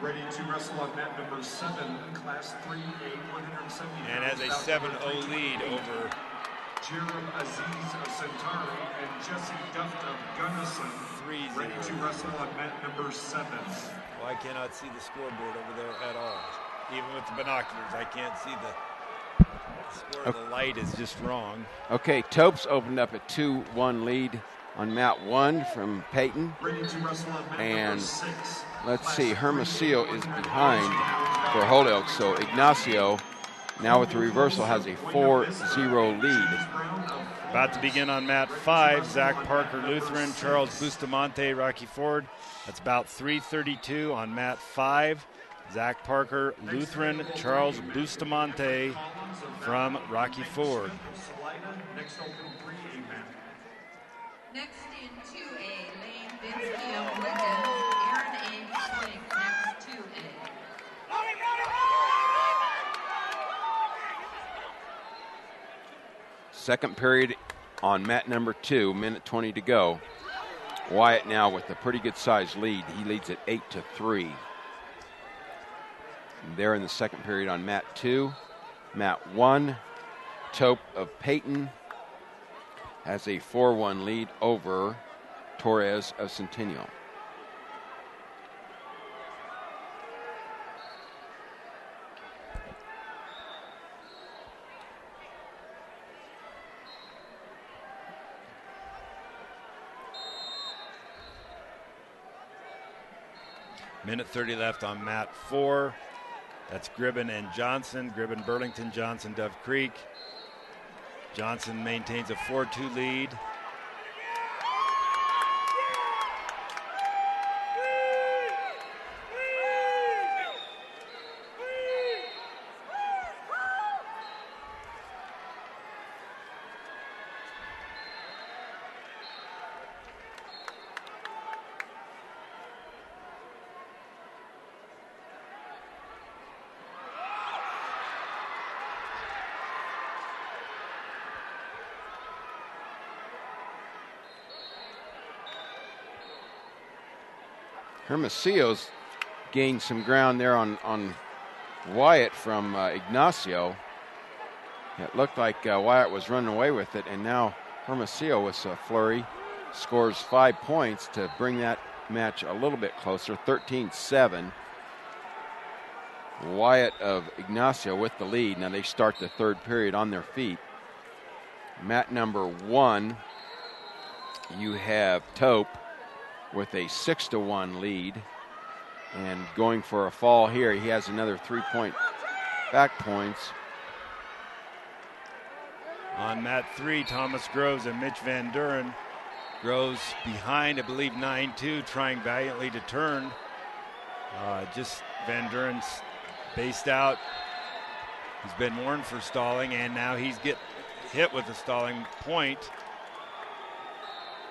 Ready to wrestle on mat number 7, Class 3A, 170 And has a 7-0 lead over Jerem Aziz of Centauri and Jesse Duff of Gunnison. 3-0. Ready to wrestle on mat number 7. Well, I cannot see the scoreboard over there at all. Even with the binoculars, I can't see the score. Okay. The light is just wrong. Okay, Topes opened up a 2-1 lead on mat 1 from Peyton. Ready to wrestle on mat And number 6. let's see, Hermosillo is behind for Holyoke. So Ignacio, now with the reversal, has a 4-0 lead. About to begin on mat 5, Zach Parker Lutheran, Charles Bustamante, Rocky Ford. That's about 3:32 on mat 5. Zach Parker Lutheran, Charles Bustamante from Rocky Ford. Next in 2A, Lane Binsky of Wiggins, Aaron Ames Swing, next 2A. Second period on mat number 2, minute 20 to go. Wyatt now with a pretty good sized lead. He leads at 8-3. There in the second period on mat 2. Mat 1, Tope of Peyton has a 4-1 lead over Torres of Centennial. Minute 30 left on mat 4. That's Gribben and Johnson. Gribben, Burlington, Johnson, Dove Creek. Johnson maintains a 4-2 lead. Hermosillo's gained some ground there on Wyatt from Ignacio. It looked like Wyatt was running away with it, and now Hermosillo with a flurry scores 5 points to bring that match a little bit closer, 13-7. Wyatt of Ignacio with the lead. Now they start the third period on their feet. Mat number 1, you have Tope with a 6-1 lead, and going for a fall here. He has another 3-point back points. On mat 3, Thomas Groves and Mitch Van Duren. Groves behind, I believe, 9-2, trying valiantly to turn. Just Van Duren's based out. He's been warned for stalling, and now he's get hit with a stalling point.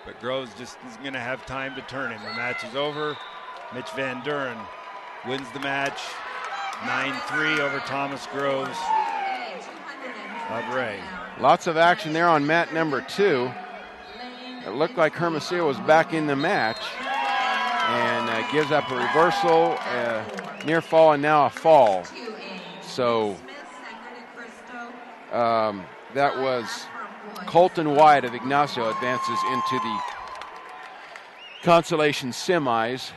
But Groves just isn't going to have time to turn him. The match is over. Mitch Van Duren wins the match 9-3 over Thomas Groves of Ray. Lots of action there on mat number 2. It looked like Hermosillo was back in the match and gives up a reversal, near fall, and now a fall. So that was Colton Wyatt of Ignacio advances into the consolation semis.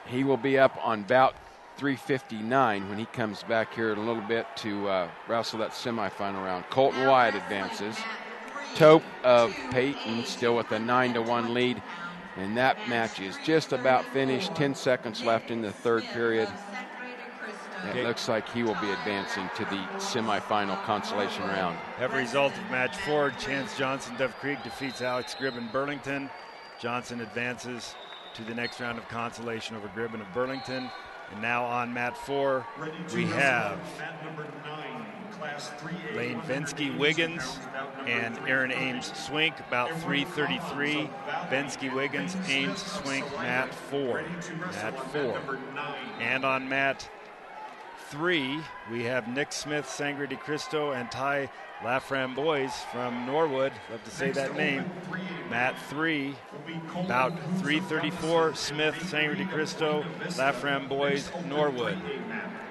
He will be up on bout 359 when he comes back here in a little bit to wrestle that semifinal round. Colton Wyatt advances. Tope of Peyton still with a 9-1 lead, and that match is just about finished. 10 seconds left in the third period. It looks like he will be advancing to the semifinal consolation round. Have result of match 4. Chance Johnson, Dove Creek defeats Alex Gribben, Burlington. Johnson advances to the next round of consolation over Gribben of Burlington. And now on mat 4, we have Lane Bensky Wiggins and Aaron Ames Swink, about 3:33. Bensky Wiggins, Ames Swink, mat 4. Mat 4. And on mat 3, we have Nick Smith, Sangre de Cristo, and Ty Laframboise from Norwood. Love to say that name. Mat 3, about 3:34, Smith, Sangre de Cristo, Laframboise, Norwood.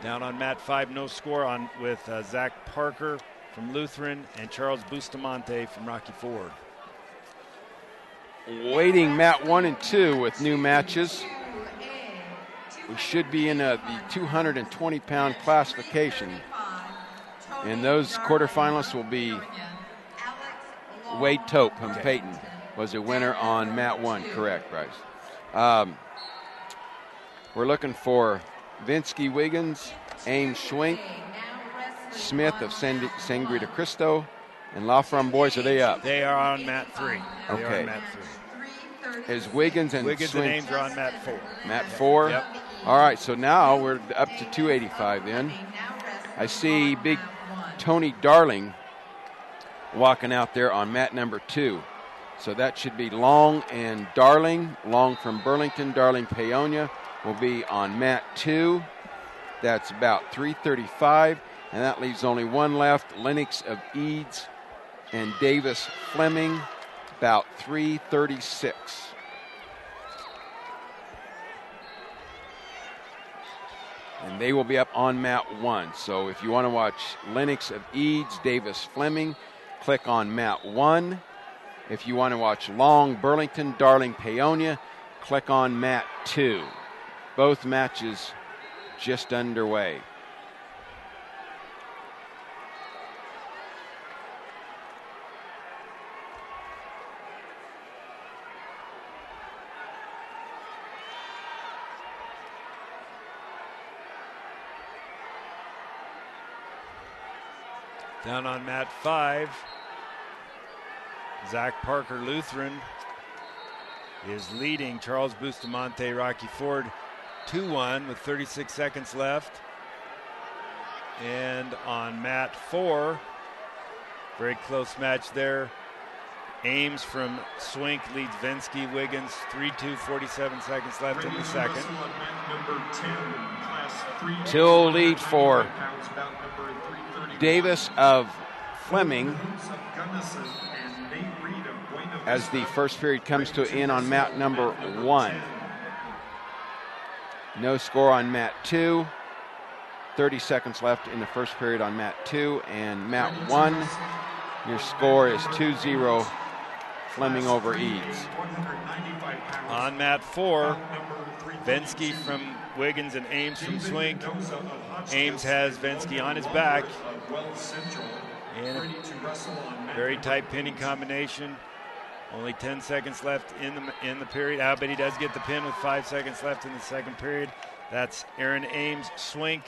Down on mat 5, no score on with Zach Parker from Lutheran and Charles Bustamante from Rocky Ford. Waiting mat 1 and 2 with new matches. We should be in the 220-pound classification. And those quarterfinalists will be Wade Tope from Peyton was a winner on mat 1, correct, Bryce? We're looking for Vinsky Wiggins, Ames Schwink, Smith of Sangre de Cristo, and Laframboise. Are they up? They are on mat 3. Okay. They are on mat 3. Is Wiggins and Wiggins Schwink and Ames are on mat 4. Mat 4? Yep. All right, so now we're up to 285 then. I see big Tony Darling walking out there on mat number 2. So that should be Long and Darling. Long from Burlington, Darling Paonia will be on mat 2. That's about 3:35, and that leaves only one left, Lennox of Eads and Davis Fleming, about 3:36. And they will be up on mat 1. So if you want to watch Lennox of Eads, Davis Fleming, click on mat 1. If you want to watch Long, Burlington, Darling, Paonia, click on mat 2. Both matches just underway. Down on mat 5, Zach Parker Lutheran is leading Charles Bustamante Rocky Ford 2-1 with 36 seconds left. And on mat 4, very close match there. Ames from Swink leads Vinsky Wiggins 3-2, 47 seconds left in the second. Till lead for Davis of Fleming as the first period comes to an end on mat number 1. No score on mat 2. 30 seconds left in the first period on mat 2. And mat 1, your score is 2-0 Fleming over Eads. On mat 4, Vinsky from Wiggins and Ames from Swink. Ames has Vinsky on his back. And a very tight pinning combination. Only 10 seconds left in the period. But he does get the pin with 5 seconds left in the second period. That's Aaron Ames Swink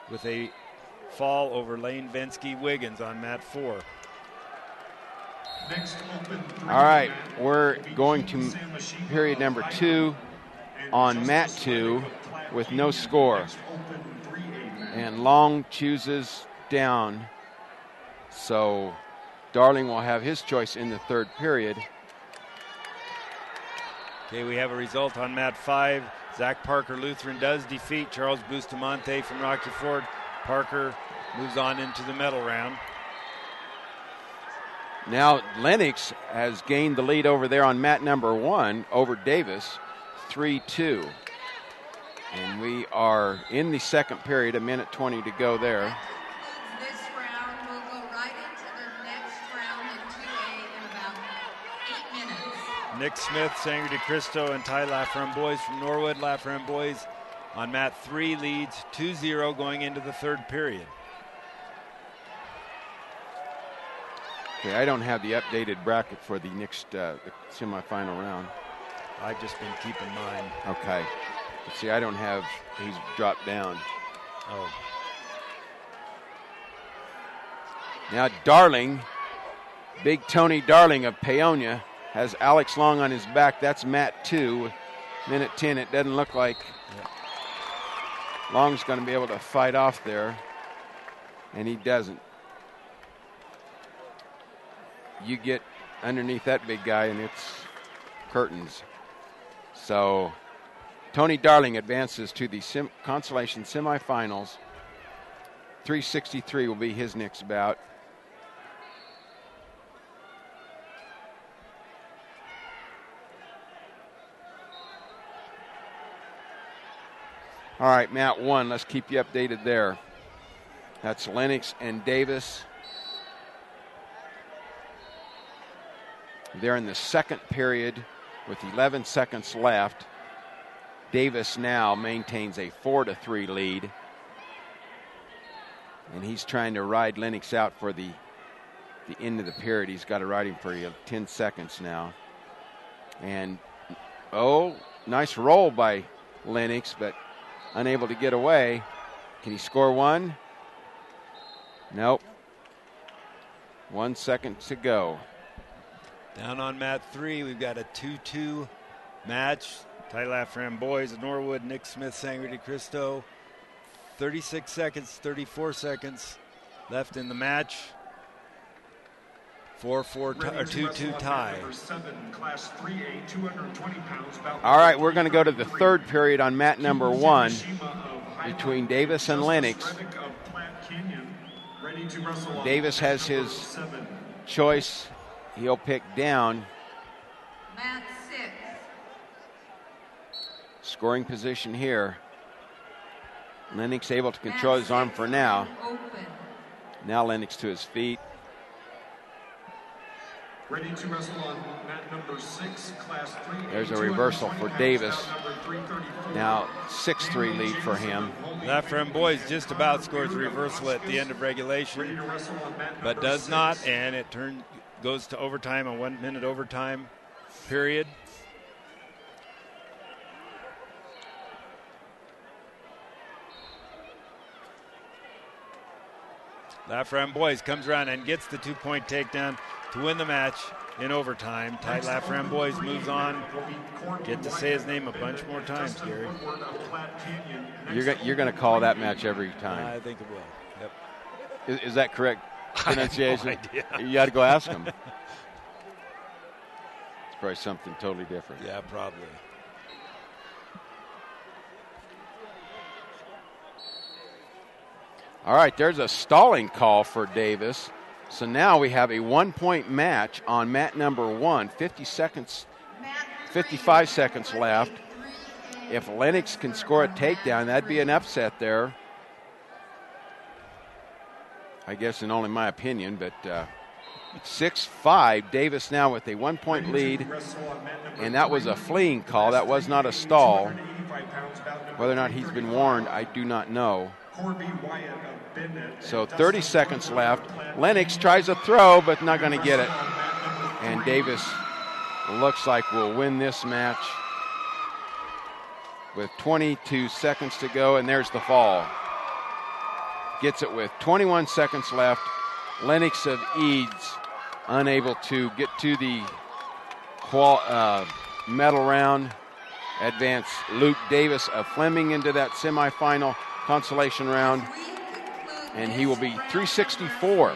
with a fall over Lane Vinsky Wiggins on mat 4. All right, we're going to period number 2 on mat 2 with no score. And Long chooses down. So Darling will have his choice in the third period. Okay, we have a result on mat 5. Zach Parker Lutheran does defeat Charles Bustamante from Rocky Ford. Parker moves on into the medal round. Now Lennox has gained the lead over there on mat number 1 over Davis, 3-2. And we are in the second period, a minute 20 to go there. This round will go right into the next round in 2A in about 8 minutes. Nick Smith, Sangre de Cristo, and Ty Laframboise from Norwood. Laframboise on mat 3 leads 2-0 going into the third period. Okay, I don't have the updated bracket for the next the semifinal round. I've just been keeping mine. Okay. But see, I don't have, he's dropped down. Oh. Now Darling, big Tony Darling of Paonia, has Alex Long on his back. That's mat 2. Minute 10, it doesn't look like Long's going to be able to fight off there. And he doesn't. You get underneath that big guy and it's curtains. So Tony Darling advances to the consolation semifinals. 363 will be his next bout. All right, Mat 1, let's keep you updated there. That's Lennox and Davis. They're in the second period with 11 seconds left. Davis now maintains a 4-3 lead. And he's trying to ride Lennox out for the end of the period. He's got to ride him for 10 seconds now. And, nice roll by Lennox, but unable to get away. Can he score one? Nope. 1 second to go. Down on mat 3, we've got a 2-2 match. Tyler Framboise of Norwood, Nick Smith, Sangre de Cristo. 36 seconds, 34 seconds left in the match. 2-2 tie. All right, we're going to go to the third period on mat number 1 between Davis and Lennox. Davis has his choice. He'll pick down. Mat 6. Scoring position here. Lennox able to control his arm for now. Now Lennox to his feet. Ready to wrestle on mat number 6, class 3. There's a reversal for Davis. Now 6-3 lead for him. That Framboise just about scores a reversal at the end of regulation, but does not, and it goes to overtime, a 1 minute overtime period. Laframboise comes around and gets the 2-point takedown to win the match in overtime. Ty Laframboise moves on. Get to say his name a bunch more times, Gary. You're going to call that match every time. I think it will. Yep. Is that correct pronunciation? I have no idea. You got to go ask him. It's probably something totally different. Yeah, probably. All right, there's a stalling call for Davis. So now we have a 1-point match on mat number 1. 55 seconds left. If Lennox can score a takedown, that'd be an upset there. I guess in only my opinion, but 6-5. Davis now with a 1-point lead. And that was a fleeing call. That was not a stall. Whether or not he's been warned, I do not know. So 30 seconds left. Lennox tries a throw, but not going to get it. And Davis looks like will win this match with 22 seconds to go, and there's the fall. Gets it with 21 seconds left. Lennox of Eads unable to get to the medal round. Advance Luke Davis of Fleming into that semifinal consolation round, and he will be 364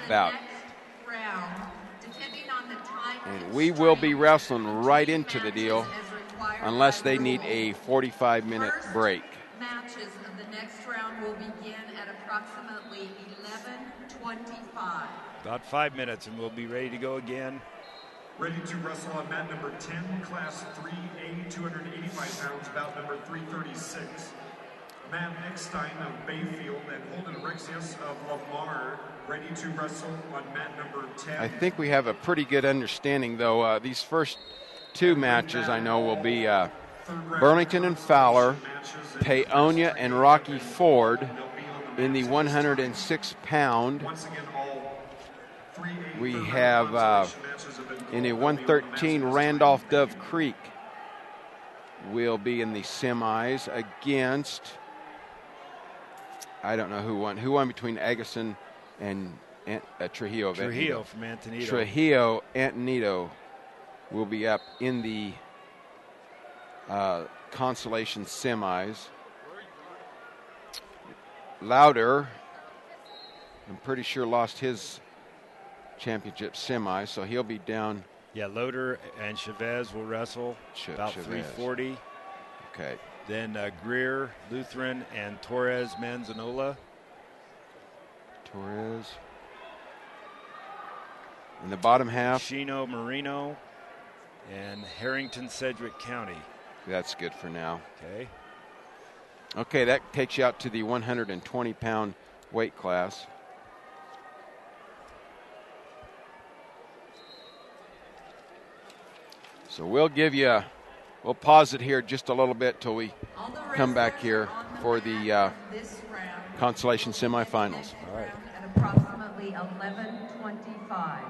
about. And we will be wrestling right into the deal unless they need a 45-minute break. Matches of the next round will begin at approximately 11:25. About 5 minutes and we'll be ready to go again. Ready to wrestle on mat number 10, class 3A, 285 pounds, bout number 336. Matt Eckstein of Bayfield and Holden Rexius of Lamar, ready to wrestle on mat number 10. I think we have a pretty good understanding, though. These first two matches I know will be Burlington and Fowler, Paonia and Rocky Ford in the 106-pound. We have in a 113 Randolph Dove Creek will be in the semis against, I don't know who won. Who won between Agassiz and Trujillo? Trujillo from Antonito. Trujillo, Antonito will be up in the consolation semis. Lauder, I'm pretty sure, lost his championship semi, so he'll be down Yeah, Loader and Chavez will wrestle about Chavez. 340. Okay. Then Greer, Lutheran, and Torres Manzanola. Torres. In the bottom half. Chino Marino and Harrington Sedgwick County. That's good for now. Okay. Okay, that takes you out to the 120-pound weight class. So we'll pause it here just a little bit till we come back here for the consolation semifinals. All right. At approximately 11:25.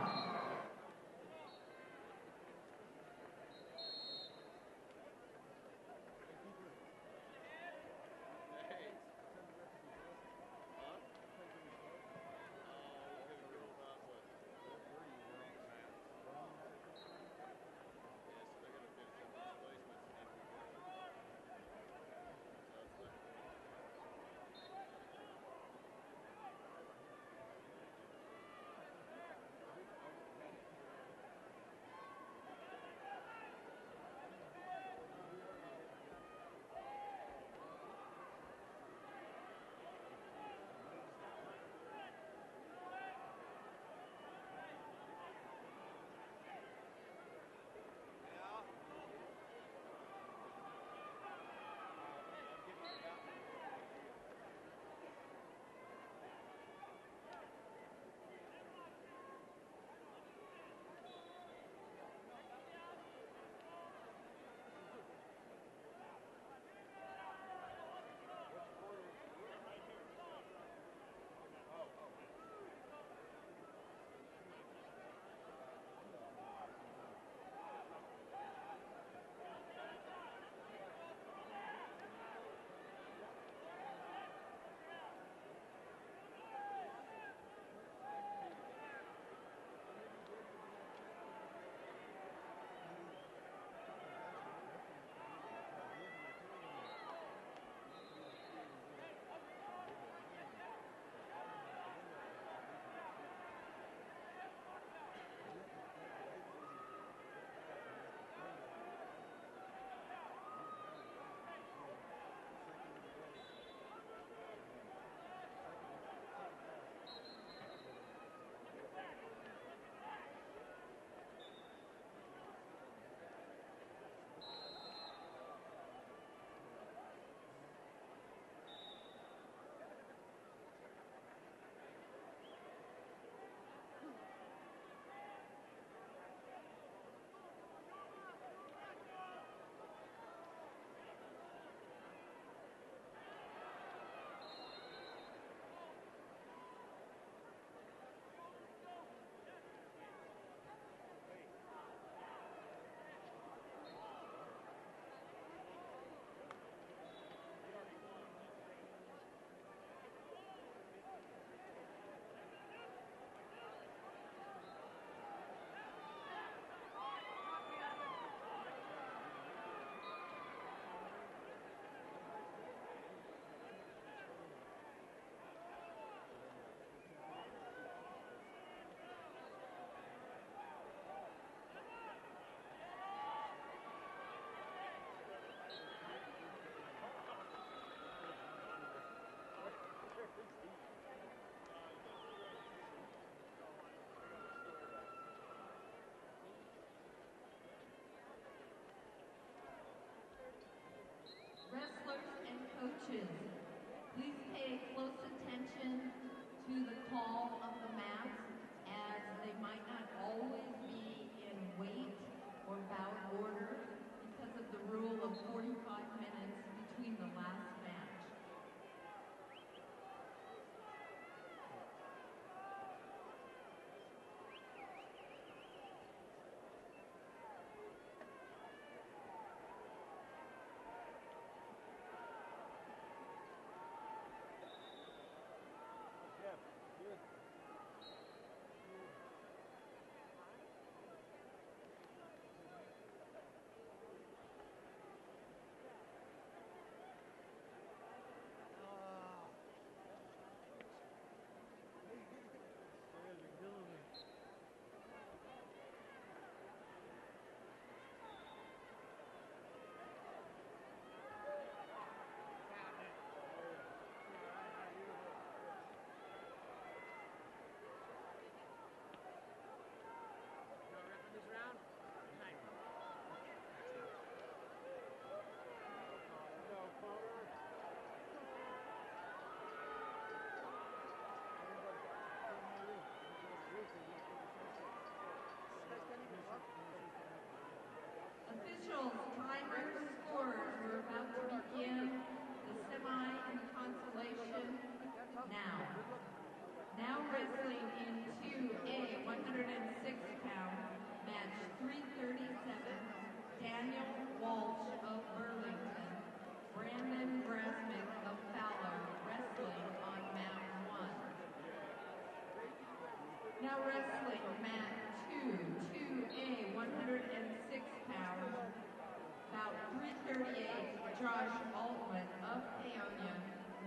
Brush Altman of Peonia,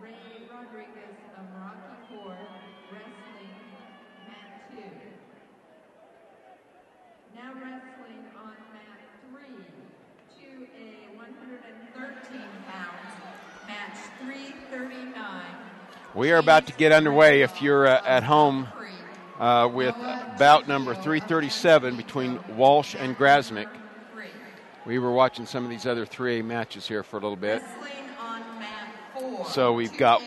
Ray Rodriguez of Rocky Ford, wrestling mat 2. Now wrestling on mat 3, 2A, 113 pounds, match 339. We are about to get underway. If you're at home with bout number 337 between Walsh and Grasmick. We were watching some of these other 3A matches here for a little bit. So we've got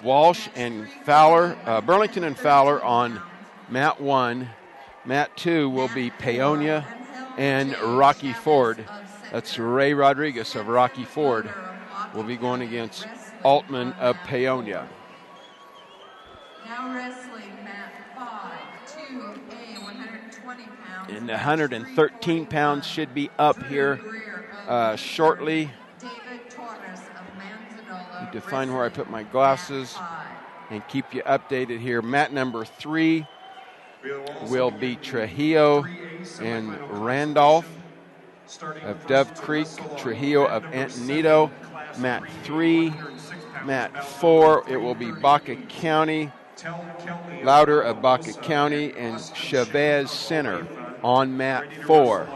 Walsh and Fowler, Burlington and Fowler on mat 1. Mat 2 will be Peonia and Rocky Ford. That's Ray Rodriguez of Rocky Ford will be going against Altman of Peonia. Now wrestling mat 5, 2A, 120 pounds. And the 113 pounds should be up here shortly. David Torres of Manzanola. Need to find where I put my glasses and keep you updated here. Mat number 3 will be Trujillo and Randolph of Dove Creek, Trujillo of Antonito. Mat 3, mat 4, it will be Baca County, Louder of Baca County, and Chavez Center on mat 4.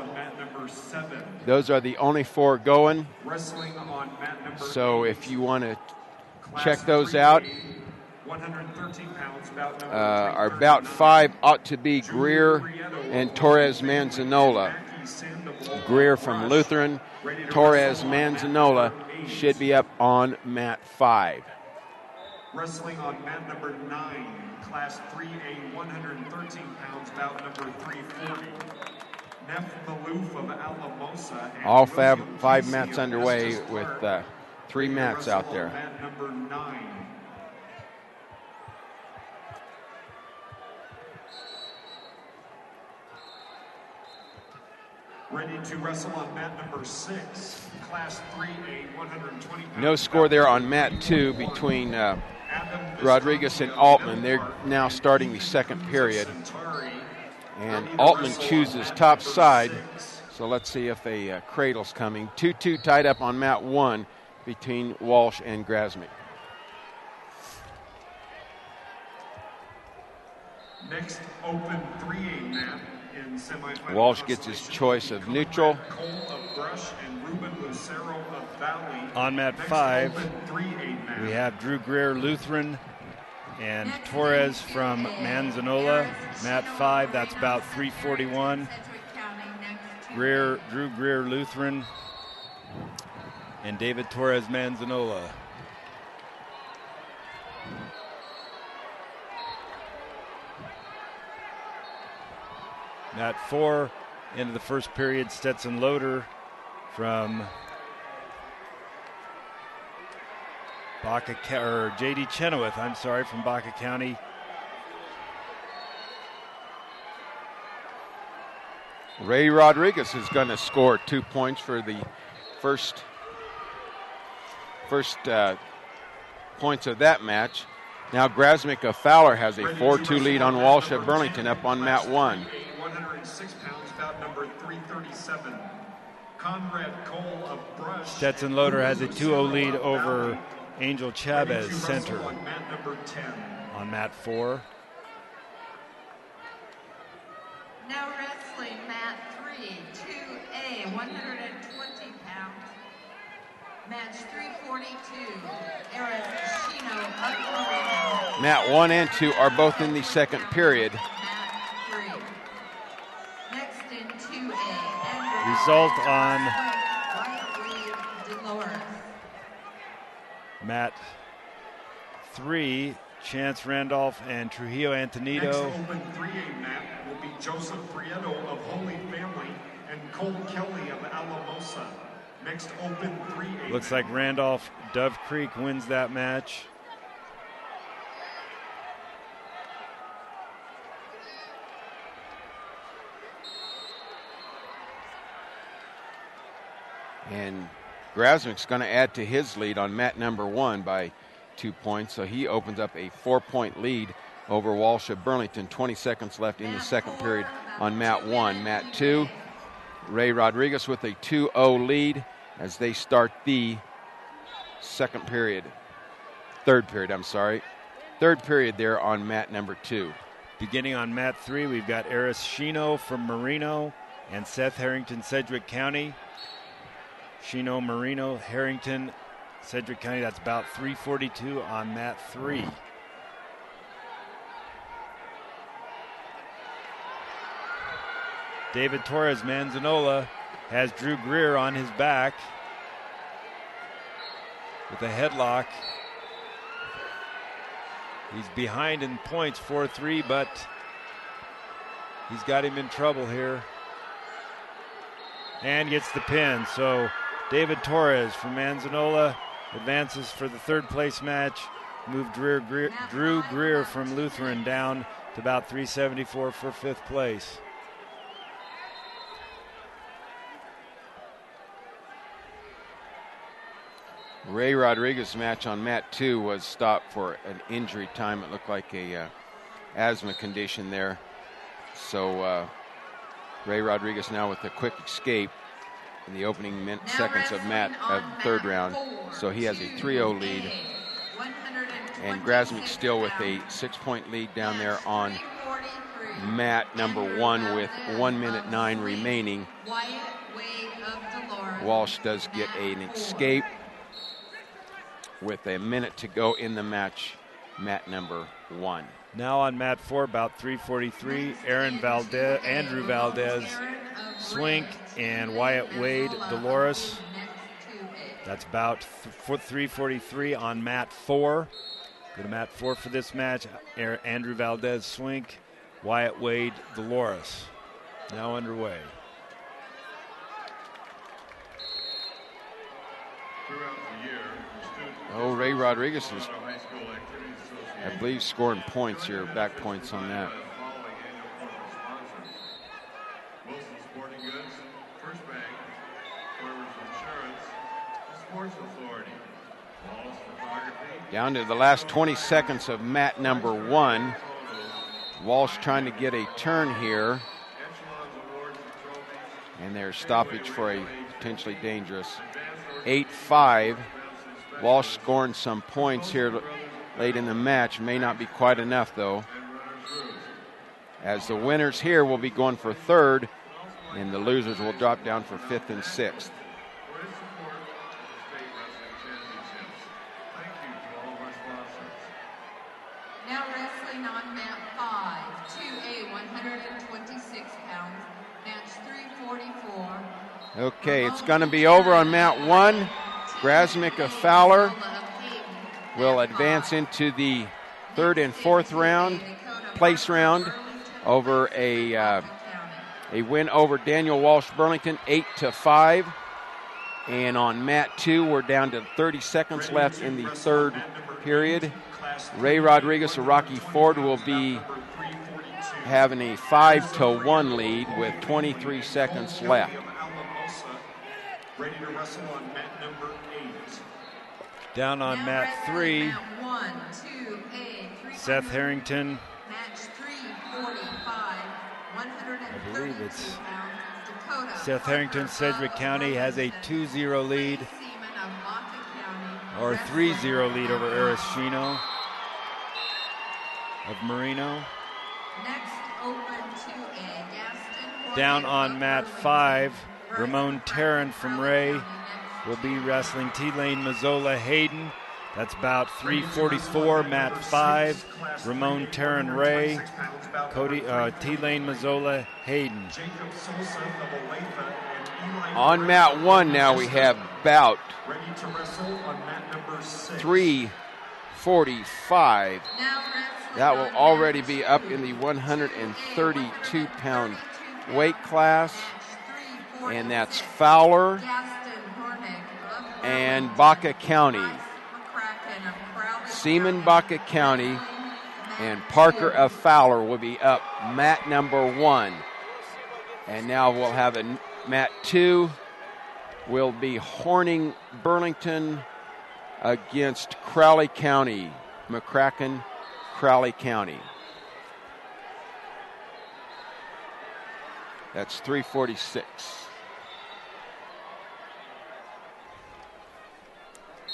Those are the only 4 going. So if you want to check those out, our bout 5 ought to be Greer and Torres Manzanola. Greer from Lutheran, Torres Manzanola should be up on mat 5. Wrestling on mat number 9, class 3A, 113 pounds, bout number 340. Neff Malouf of Alamosa. All 5 mats underway with 3 mats out there. Mat number 9. Ready to wrestle on mat number 6, class 3A, 120 pounds. No score there on mat 2 between Rodriguez and Altman. They're now starting the second period. And Altman chooses top side. So let's see if a cradle's coming. 2-2 tied up on mat 1 between Walsh and Grasmick. Next open 3A mat in semifinal. Walsh gets his choice of neutral. Cole of Brush and Ruben Lucero of Valley. On mat 5, we have Drew Greer, Lutheran, and Torres from Manzanola. Mat 5, that's about 341. Drew Greer, Lutheran, and David Torres, Manzanola. Mat 4, into the first period, Stetson Loader from J.D. Chenoweth, from Baca County. Ray Rodriguez is going to score 2 points for the first points of that match. Now Grasmick of Fowler has a 4-2 lead on Walsh of Burlington up on mat 1. 106 pounds, bout number 337. Conrad Cole of Brush. Stetson Loader has a 2-0 lead over Angel Chavez, center, on mat number 10. On mat 4. Now wrestling mat 3, 2A, 120 pounds. Match 342, Eric Shino of Marino. Mat 1 and 2 are both in the second period. Mat 3. Next in 2A. Result on Dolores. Mat 3, Chance Randolph and Trujillo Antonito. Next open 3A mat will be Joseph Prieto of Holy Family and Cole Kelly of Alamosa. Next open 3A. Looks like Randolph Dove Creek wins that match. And Grasmick's going to add to his lead on mat number 1 by 2 points. So he opens up a 4-point lead over Walsh of Burlington. 20 seconds left in the second period on mat 1. Mat 2, Ray Rodriguez with a 2-0 lead as they start the third period, I'm sorry. Third period there on mat number 2. Beginning on mat 3, we've got Arashino from Marino and Seth Harrington, Sedgwick County. Shino, Marino, Harrington, Sedgwick County. That's about 3:42 on mat 3. David Torres Manzanola has Drew Greer on his back with a headlock. He's behind in points, 4-3, but he's got him in trouble here. And gets the pin. So David Torres from Manzanola advances for the third place match. Moved Drew Greer from Lutheran down to about 374 for fifth place. Ray Rodriguez's match on mat 2 was stopped for an injury time. It looked like a asthma condition there. So Ray Rodriguez now with a quick escape in the opening seconds of the third round. So he has a 3-0 lead. And Grasmick still with a 6-point lead down there on mat number 1 with 1:09 remaining. Walsh does get an escape with a minute to go in the match, mat number 1. Now on mat 4, about 3:43, Andrew Valdez, Swink, and Wyatt Wade, Dolores. That's about 3:43 on mat 4. Go to mat 4 for this match. Andrew Valdez, Swink, Wyatt Wade, Dolores. Now underway. Oh, Ray Rodriguez is, I believe, scoring points here, back points on that. Wilson Sporting Goods, First Bank, Farmers Insurance, Sports Authority, Wallace Photography. Down to the last 20 seconds of mat number 1. Walsh trying to get a turn here. And there's stoppage for a potentially dangerous 8-5. Walsh scoring some points here late in the match. May not be quite enough, though, as the winners here will be going for third, and the losers will drop down for fifth and sixth. Now wrestling on mat 5, 2A, 126 pounds, match 344. Okay, it's going to be over on mat 1. Grasmick of Fowler will advance into the third and fourth place round over a win over Daniel Walsh Burlington, 8-5. And on mat 2, we're down to 30 seconds left in the third period. Ray Rodriguez of Rocky Ford will be having a 5-1 lead with 23 seconds left. Ready to wrestle on mat number 8. Down on mat 3, Seth Harrington. Match 345, 132 I believe it's pounds. Seth Harrington, Sedgwick County has a 2-0 lead, or 3-0 lead over Arashino of Marino. Next open 2A, Gaston. Down on mat 5, Ramon Tarrant from Ray will be wrestling T-Lane Mazzola Hayden. That's about 3:44, mat 5. Ramon Tarrant Ray, T-Lane Mazzola Hayden. On mat 1 now we have bout 3:45. That will already be up in the 132-pound weight class. And that's Fowler and Baca County. Seaman Baca County and Parker of Fowler will be up mat number 1. And now we'll have a mat 2 will be Horning Burlington against Crowley County, McCracken, Crowley County. That's 3:46.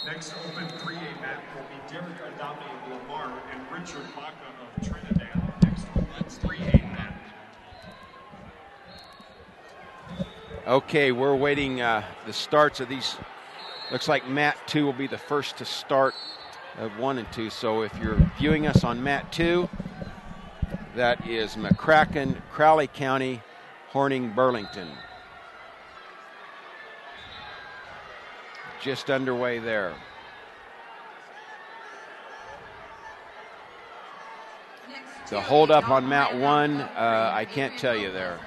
Next open 3A mat will be Derek Adame of Lamar and Richard Baca of Trinidad. Next open 3A mat. Okay, we're waiting the starts of these. Looks like mat 2 will be the first to start of 1 and 2. So if you're viewing us on mat 2, that is McCracken, Crowley County, Horning, Burlington. Just underway there. The hold up on mat 1, I can't tell you there.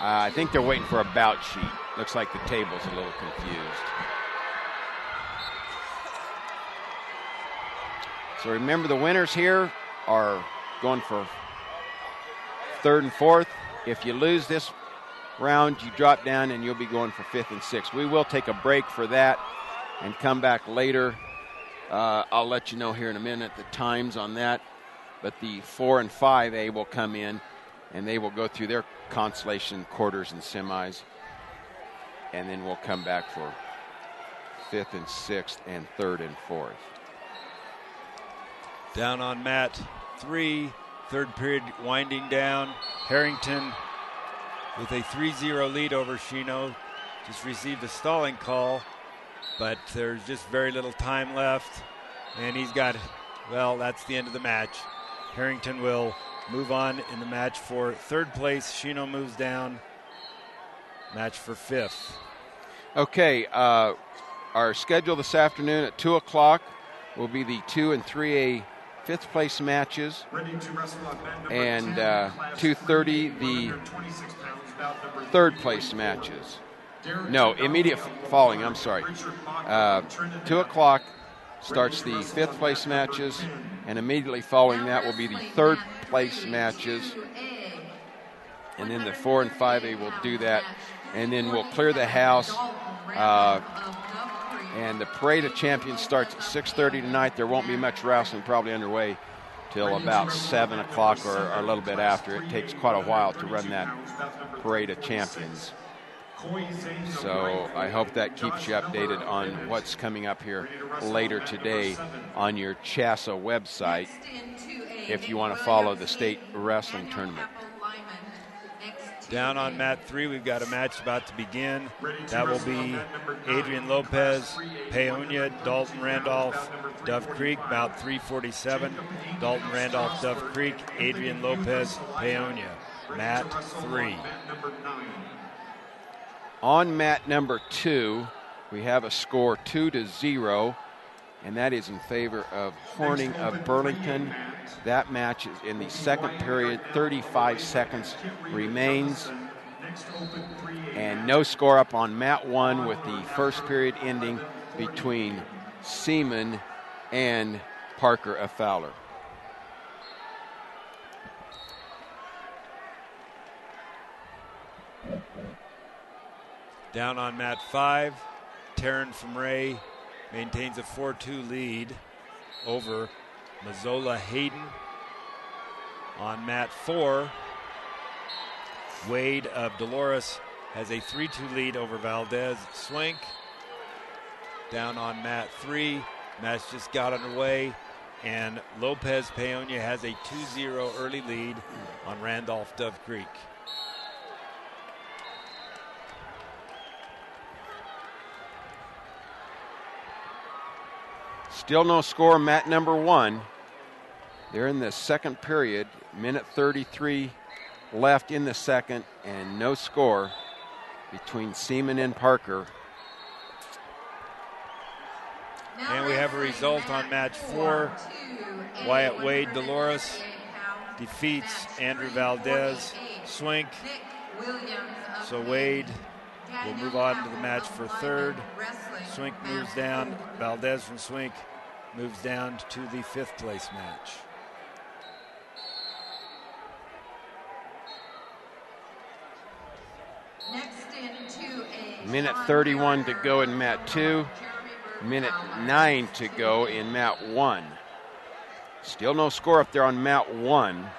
I think they're waiting for a bout sheet. Looks like the table's a little confused. So remember, the winners here are going for 3rd and 4th. If you lose this round, you drop down and you'll be going for 5th and 6th. We will take a break for that and come back later. I'll let you know here in a minute the times on that. But the 4 and 5A will come in and they will go through their consolation, quarters, and semis. And then we'll come back for 5th and 6th and 3rd and 4th. Down on mat 3, 3rd period winding down. Harrington with a 3-0 lead over Chino. Just received a stalling call, but there's just very little time left. And he's got, well, that's the end of the match. Harrington will move on in the match for 3rd place. Chino moves down. Match for 5th. Okay, our schedule this afternoon at 2 o'clock will be the 2 and 3A 5th place matches, and 2:30 the 3rd place matches. No, immediate following, I'm sorry. 2 o'clock starts the 5th place matches, and immediately following that will be the 3rd place matches, and then the 4 and 5A will do that, and then we'll clear the house. And the Parade of Champions starts at 6:30 tonight. There won't be much wrestling probably underway till about 7 o'clock or a little bit after. It takes quite a while to run that Parade of Champions. So I hope that keeps you updated on what's coming up here later today on your CHSAA website if you want to follow the state wrestling tournament. Down on mat 3, we've got a match about to begin. That will be Adrian Lopez, Paonia, Dalton Randolph, Dove Creek, about 3:47. Dalton Randolph, Dove Creek, Adrian Lopez, Paonia. Mat 3. On mat number 2, we have a score 2-0, and that is in favor of Horning of Burlington. That match is in the 2nd period. 35 seconds remains. And no score up on mat 1 with the 1st period ending between Seaman and Parker of Fowler. Down on mat 5, Taryn from Ray maintains a 4-2 lead over Mazzola Hayden. On mat 4, Wade of Dolores has a 3-2 lead over Valdez Swink. Down on mat 3, match just got underway, and Lopez Paonia has a 2-0 early lead on Randolph Dove Creek. Still no score, mat number 1. They're in the 2nd period, minute 33 left in the 2nd, and no score between Seaman and Parker. And we have a result on match 4. Wyatt Wade Dolores defeats Andrew Valdez Swink. So Wade will move on to the match for 3rd. Swink moves down. Valdez from Swink moves down to the 5th place match. Minute 31 to go in mat 2. Minute 9 to go in mat 1. Still no score up there on mat 1.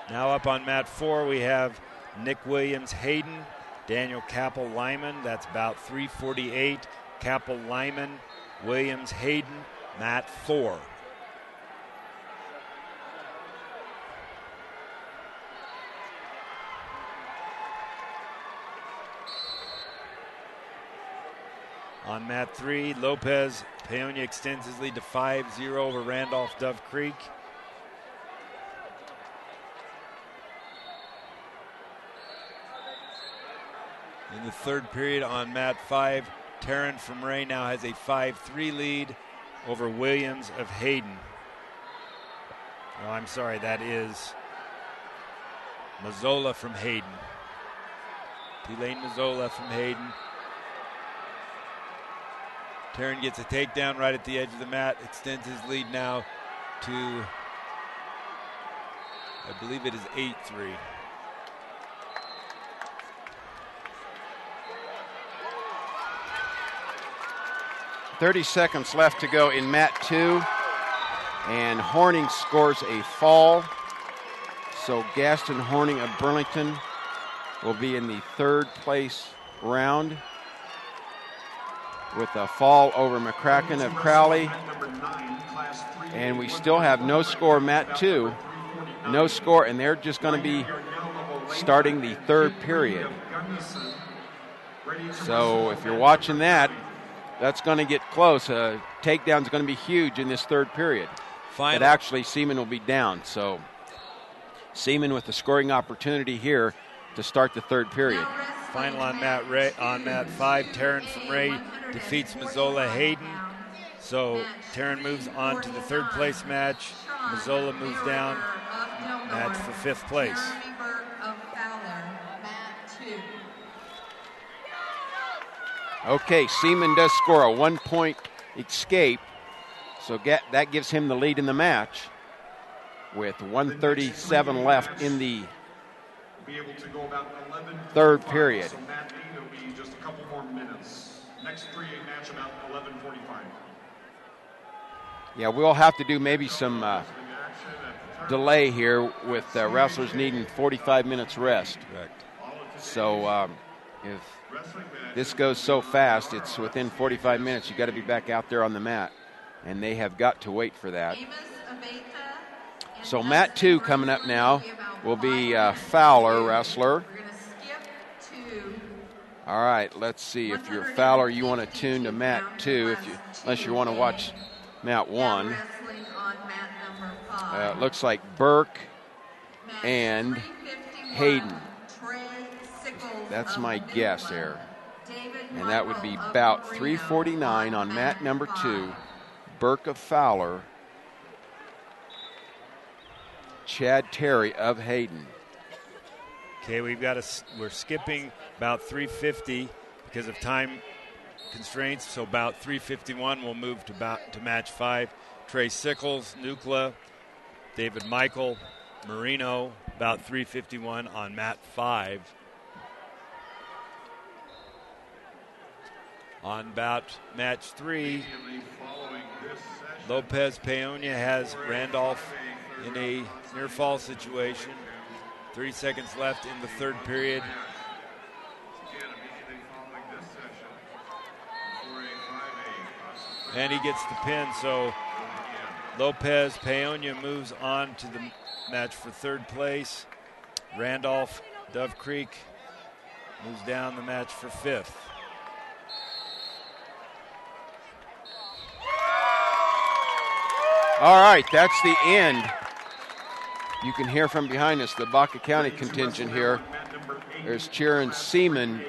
Now up on mat 4, we have Nick Williams Hayden Daniel Capel Lyman. That's about 3:48. Capel Lyman, Williams Hayden, mat 4. On mat 3, Lopez Peonia extends his lead to 5-0 over Randolph Dove Creek. In the third period on mat 5, Taryn from Ray now has a 5-3 lead over Williams of Hayden. Oh, I'm sorry, that is Mazzola from Hayden. Delane Mazzola from Hayden. Taryn gets a takedown right at the edge of the mat, extends his lead now to, I believe it is 8-3. .30 seconds left to go in mat 2, and Horning scores a fall. So Gaston Horning of Burlington will be in the third place round with a fall over McCracken of Crowley. And we still have no score, mat 2. No score, and they're just going to be starting the third period. So if you're watching that, that's going to get close. Takedown's going to be huge in this third period. But actually, Seaman will be down. So Seaman with the scoring opportunity here to start the third period. Final on mat 5, Taryn from Ray defeats Mazzola Hayden. So Taryn moves on to the third place match. Mazzola moves down. Match for fifth place. Okay, Seaman does score a 1-point escape. So that gives him the lead in the match with 1:37 left in the third period. So mat 8 will be just a couple more minutes. Next 3A match about 11:45. Yeah, we'll have to do maybe some delay here with wrestlers needing 45 minutes rest. Correct. So if this goes so fast, it's within 45 minutes. You got to be back out there on the mat, and they have got to wait for that. So mat 2 coming up now will be Fowler wrestler. All right, let's see. If you're Fowler, you want to tune to mat 2, unless you want to watch mat 1. It looks like Burke and Hayden. That's my guess there. And that would be about 3:49 on mat number 2. Burke of Fowler. Chad Terry of Hayden. Okay, we're skipping about 3:50 because of time constraints. So about 3:51 we'll move to match 5. Trey Sickles, Nucla, David Michael, Marino, about 3:51 on mat 5. On about match 3, Lopez Peonia has Randolph in a near fall situation. 3 seconds left in the third period. And he gets the pin, so Lopez Peonia moves on to the match for third place. Randolph Dove Creek moves down the match for fifth. All right, that's the end. You can hear from behind us the Baca County contingent here. There's cheering Seaman,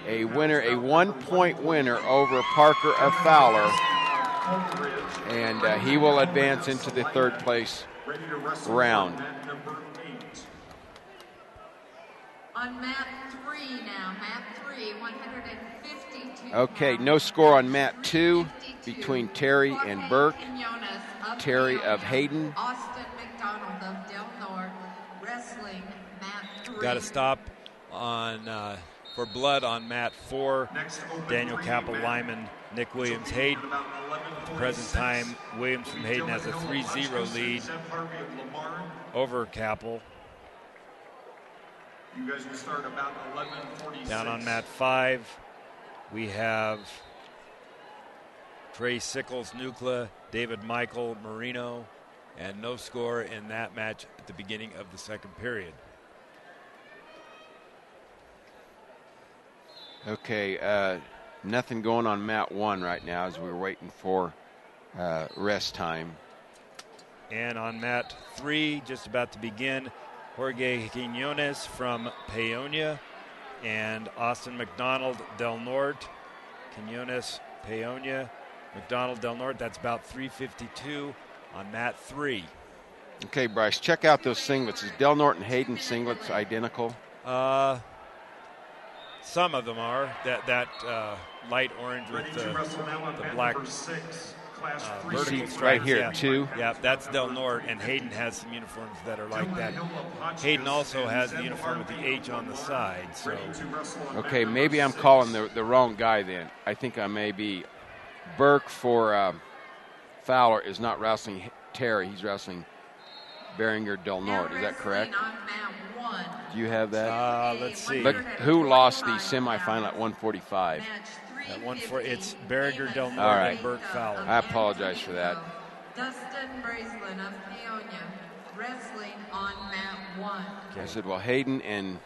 a winner, a 1-point winner over Parker of Fowler. And he will advance into the third place round. On mat 3 now, mat 3, 152. Okay, no score on mat 2 between Terry and Burke. Terry of Hayden. Austin McDonald of Del Norte, wrestling mat 3. Got to stop on for blood on mat 4. Daniel Capel Lyman, Nick Williams Hayden. At the present time, Williams from Hayden has a 3-0 lead over Capel. You guys will start about 11:46. Down on mat 5, we have Trey Sickles, Nucla, David Michael, Marino, and no score in that match at the beginning of the second period. Okay, nothing going on mat 1 right now as we're waiting for rest time. And on mat 3, just about to begin, Jorge Quinones from Paonia and Austin McDonald Del Norte. Quinones, Paonia, McDonald Del Norte. That's about 3:52 on mat 3. Okay, Bryce, check out those singlets. Is Del Norte and Hayden singlets identical? Some of them are. That light orange with the black vertical stripes. Right here, yeah. 2. Yeah, that's Del Norte, and Hayden has some uniforms that are like that. Hayden also has the uniform with the H on the side. So, okay, maybe I'm calling the wrong guy then. I think I may be. Burke for Fowler is not wrestling Terry. He's wrestling Beringer Del Norte. Is that correct? Do you have that? Let's see. But who lost the semifinal at 145? It's Beringer Del Norte All right. and Burke Fowler. I apologize for that. Dustin Braceland of Paonia, wrestling on mat 1. I said, well, Hayden and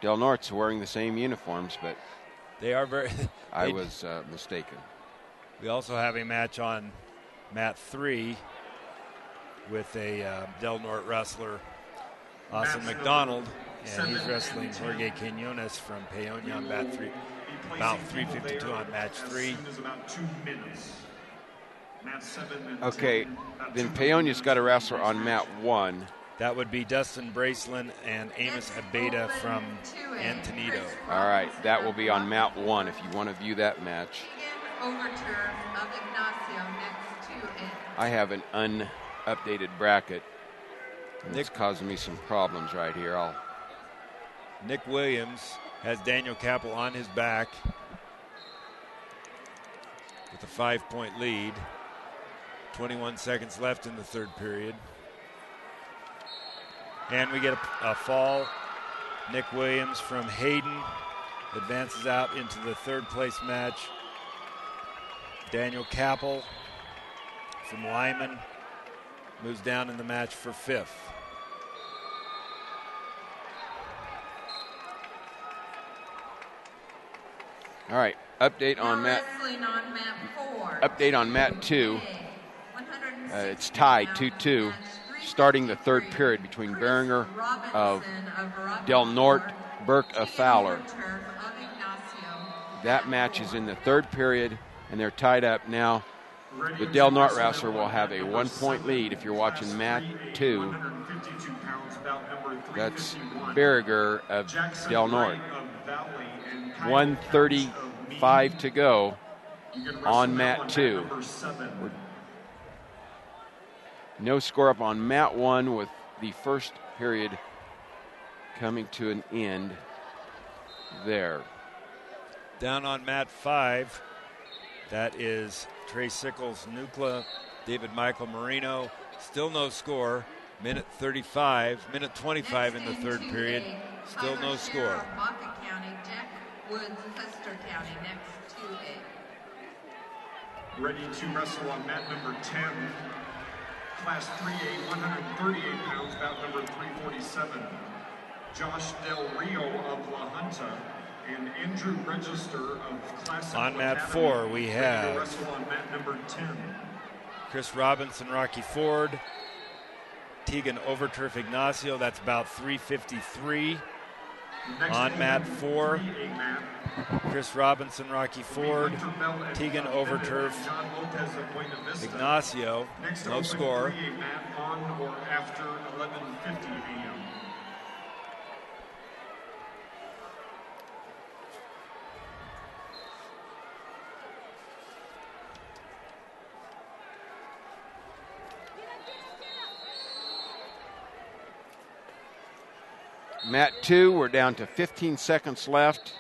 Del Norte's wearing the same uniforms, but they are very. I was mistaken. We also have a match on mat 3 with a Del Norte wrestler, Austin McDonald, and he's wrestling Jorge Quinones from Paonia on mat 3. About 3:52 on match 3. Okay, then Paonia's got a wrestler on mat 1. That would be Dustin Braceland and Amos Abeda from Antonito. All right, that will be on mat 1 if you want to view that match. I have an unupdated bracket. And it's causing me some problems right here. Nick Williams has Daniel Capel on his back with a 5-point lead. 21 seconds left in the third period. And we get a fall. Nick Williams from Hayden advances out into the third place match. Daniel Capel from Lyman moves down in the match for 5th. All right, update on mat 2. It's tied 2-2, starting the third period between Beringer of Del Norte, Burke of Fowler. That match is in the third period, and they're tied up now. The Del Norte wrestler will have a 1-point lead if you're watching mat 2. That's Beringer of Del Norte. 1:35 to go on mat 2. No score up on mat 1 with the first period coming to an end there. Down on mat 5, that is Trey Sickles, Nucla, David Michael Marino. Still no score. Minute 25 in the third period. Still no score. Ready to wrestle on mat number 10. Class 3A, 138 pounds, bout number 347. Josh Del Rio of La Junta and Andrew Register of Classic on mat Academy. 4, we Ready have to wrestle on mat number 10. Chris Robinson, Rocky Ford, Tegan Overturf Ignacio. That's about 3:53 on mat 4. Chris Robinson, Rocky Ford, Tegan Overturf Ignacio. No score. On or after 11:50 a.m. Mat 2, we're down to 15 seconds left.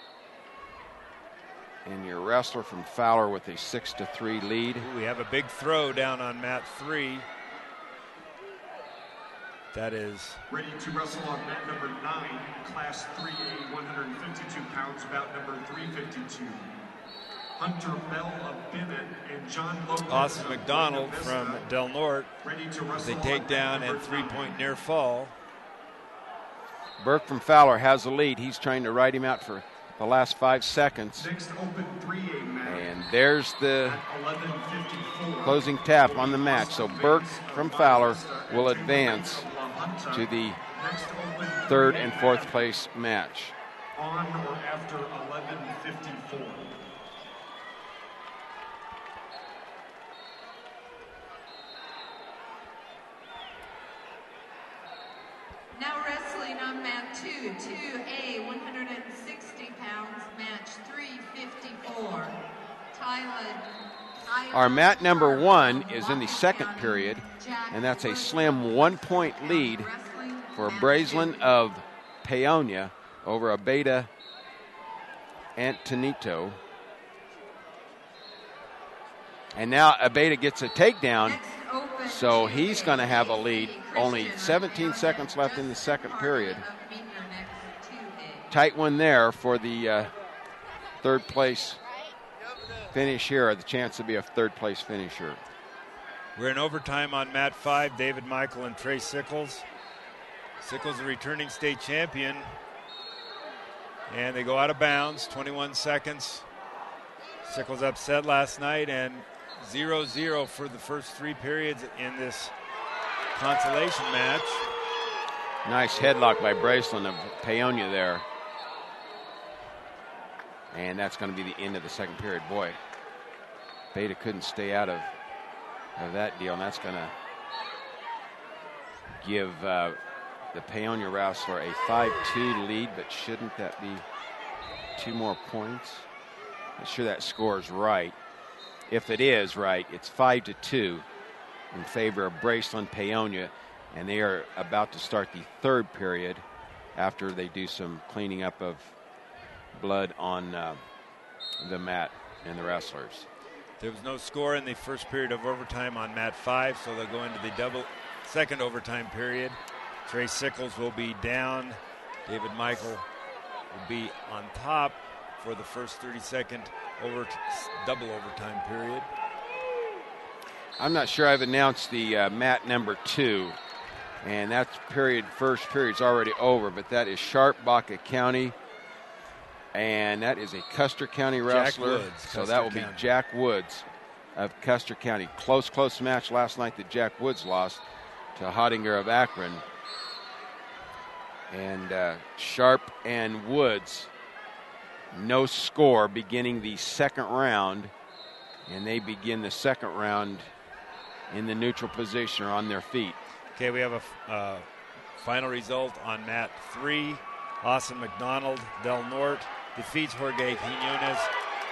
And your wrestler from Fowler with a 6-3 lead. We have a big throw down on mat 3. That is Ready to wrestle on mat number 9, Class 3A, 152 pounds, bout number 352. Hunter Bell of Bennett and John Lopez Austin of McDonald Buena from Vista. Del Norte. Ready to wrestle They on take mat down number and 9. 3-point near fall. Burke from Fowler has the lead. He's trying to ride him out for the last 5 seconds. Next open 3A match. And there's the At 11:54. closing tap on the match. So Burke from Fowler will advance to the Next open 3rd 3A and 4th match place match. on or after 11:54. Now wrestling on mat 2, 2A, 160 pounds, match 354. Our mat number 1 is in the 2nd period, and that's a slim 1-point lead for Braceland of Paonia over Abeda Antonito. And now Abeda gets a takedown, so he's going to have a lead. Only 17 seconds left in the 2nd period. Tight one there for the 3rd place finish here, the chance to be a 3rd place finisher. We're in overtime on mat 5, David Michael and Trey Sickles. Sickles, the returning state champion. And they go out of bounds, 21 seconds. Sickles upset last night, and 0-0 for the first 3 periods in this consolation match. Nice headlock by Braceland of Paonia there. And that's going to be the end of the 2nd period. Boy, Beta couldn't stay out of that deal, and that's going to give the Paonia wrestler a 5-2 lead, but shouldn't that be 2 more points? Not sure that score is right. If it is right, it's 5-2 in favor of Braceland Paonia, and they are about to start the 3rd period after they do some cleaning up of blood on the mat and the wrestlers. There was no score in the first period of overtime on mat 5, so they'll go into the 2nd overtime period. Trey Sickles will be down. David Michael will be on top for the first 32nd double overtime period. I'm not sure I've announced the mat number 2, and that's first period's already over, but that is Sharp, Baca County, and that is a Custer County wrestler. So that will be Jack Woods of Custer County. Close match last night that Jack Woods lost to Hottinger of Akron. And Sharp and Woods, no score beginning the 2nd round, and they begin the 2nd round in the neutral position or on their feet. Okay, we have a final result on mat 3. Austin McDonald, Del Norte, defeats Jorge Quinones